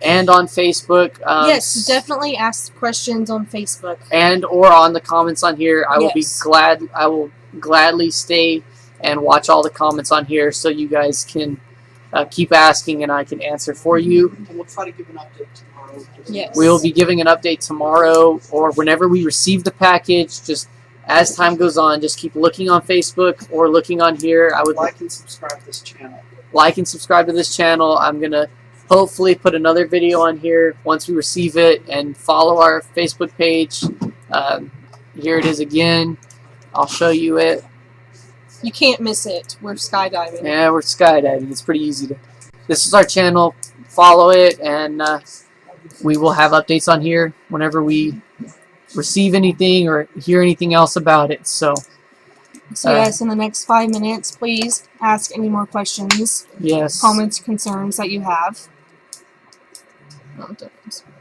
and on Facebook. Yes, definitely ask questions on Facebook. And or on the comments on here. I will gladly stay and watch all the comments on here so you guys can keep asking and I can answer for you. And we'll try to give an update tomorrow. Yes. We'll be giving an update tomorrow or whenever we receive the package. Just as time goes on, just keep looking on Facebook or looking on here. I would like and subscribe to this channel. Like and subscribe to this channel. I'm going to hopefully put another video on here once we receive it, and follow our Facebook page. Here it is again. I'll show you it. You can't miss it. We're skydiving. Yeah, we're skydiving. It's pretty easy to. This is our channel. Follow it, and we will have updates on here whenever we receive anything or hear anything else about it. So yes, in the next 5 minutes, please ask any more questions. Yes. Comments, concerns that you have. I don't know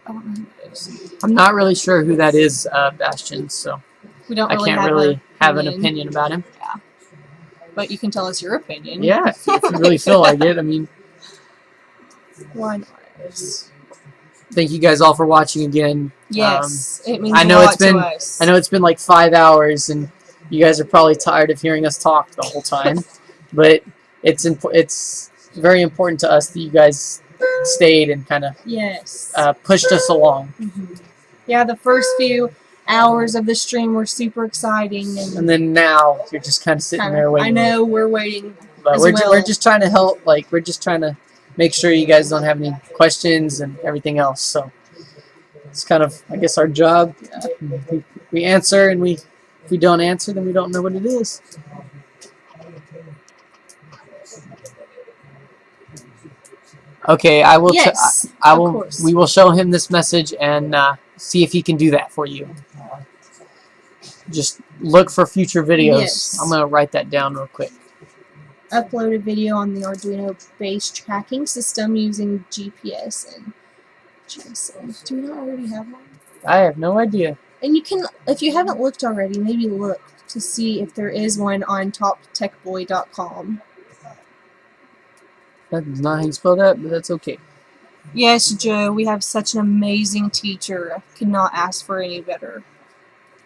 who it is. I'm not really sure who that is, Bastion. So We don't I really can't have really have an opinion about him. Yeah. But you can tell us your opinion. Yeah, if you really feel like it. I mean, why not? Thank you guys all for watching again. Yes, it means I know a lot it's been to us. I know it's been like 5 hours, and you guys are probably tired of hearing us talk the whole time. But it's very important to us that you guys stayed and kind of Yes. Pushed us along. Yeah, the first few hours of the stream were super exciting, And then now you're just kind of sitting there waiting. I know we're waiting. But as we're well. we're just trying to help. Like, we're just trying to make sure you guys don't have any questions and everything else. So it's kind of, I guess, our job. We answer, and if we don't answer, then we don't know what it is. Okay, I will. Yes, I of will. course. We will show him this message and see if he can do that for you. Just look for future videos. Yes. I'm gonna write that down real quick. Upload a video on the Arduino base tracking system using GPS and GSM. Do we not already have one? I have no idea. And you can, if you haven't looked already, maybe look to see if there is one on toptechboy.com. That's not how you spell that, but that's okay. Yes, Joe, we have such an amazing teacher. I could not ask for any better.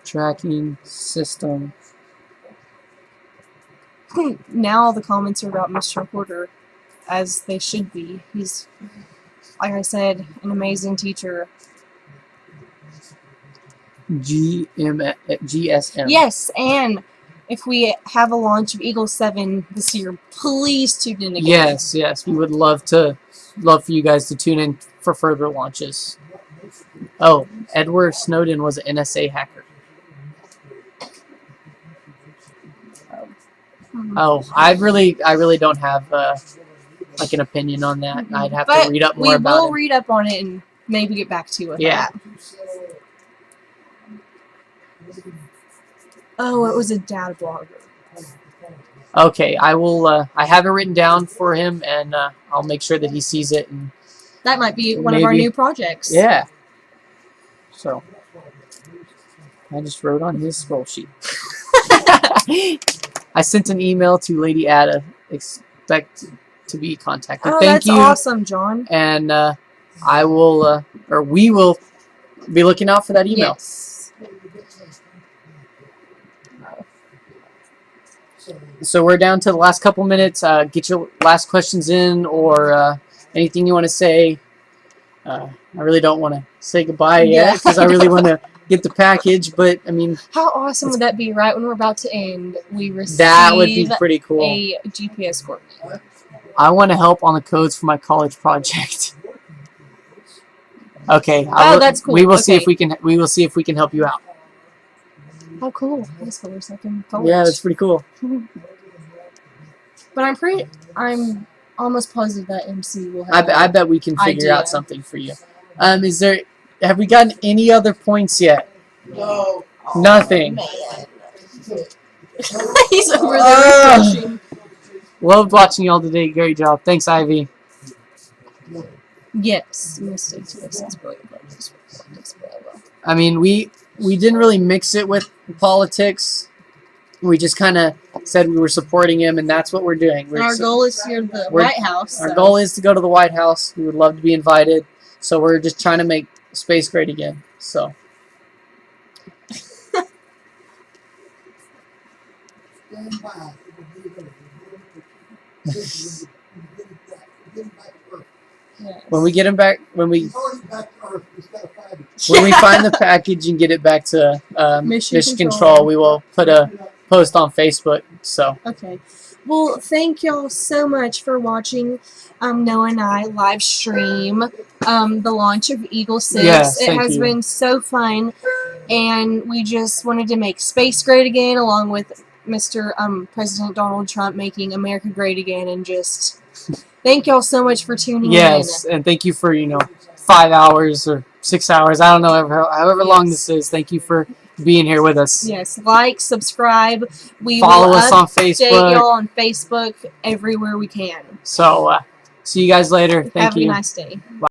Tracking system. Now all the comments are about Mr. Reporter, as they should be. He's, like I said, an amazing teacher. GSM. Yes, and if we have a launch of Eagle 7 this year, please tune in again. Yes, we would love for you guys to tune in for further launches. Oh, Edward Snowden was an NSA hacker. Oh, I really don't have like an opinion on that. I'd have to read up more about it. We will read up on it and maybe get back to you with that. Oh, it was a data blogger. Okay, I will. I have it written down for him, and I'll make sure that he sees it. And that might be one of our new projects. Yeah. So I just wrote on his scroll sheet. I sent an email to Lady Ada. Expect to be contacted. Oh, Thank you. That's awesome, John. And I will, or we will, be looking out for that email. Yes. So we're down to the last couple minutes. Get your last questions in, or anything you want to say. I really don't want to say goodbye yet because I really want to get the package. But I mean, how awesome would that be? Right when we're about to end, we receive that would be pretty cool. A GPS coordinate. I want to help on the codes for my college project. Okay. That's cool. We will see if we can. We will see if we can help you out. Oh, cool! High school or second college. Yeah, that's pretty cool. But I'm almost positive that MC will have. I bet we can figure out something for you. Have we gotten any other points yet? No. Nothing. He's over there refreshing. Loved watching y'all today. Great job. Thanks, Ivy. Yes. I mean, we didn't really mix it with politics. We just kind of said we were supporting him, and that's what we're doing. Our goal is to go to the White House. Our goal is to go to the White House. We would love to be invited. So we're just trying to make space great again. So. When we get him back, when we find the package and get it back to Mission Control, we will put a post on Facebook. So. Okay. Well, thank y'all so much for watching Noah and I live stream the launch of Eagle 6. Yes, it has been so fun, and we just wanted to make space great again, along with Mr. President Donald Trump making America great again, and just thank y'all so much for tuning in. Yes, and thank you for 5 hours or 6 hours. I don't know, however long this is. Thank you for being here with us. Yes, like, subscribe. We follow will us on update Facebook. Y'all on Facebook everywhere we can. So, see you guys later. Thank you. Have a nice day. Bye.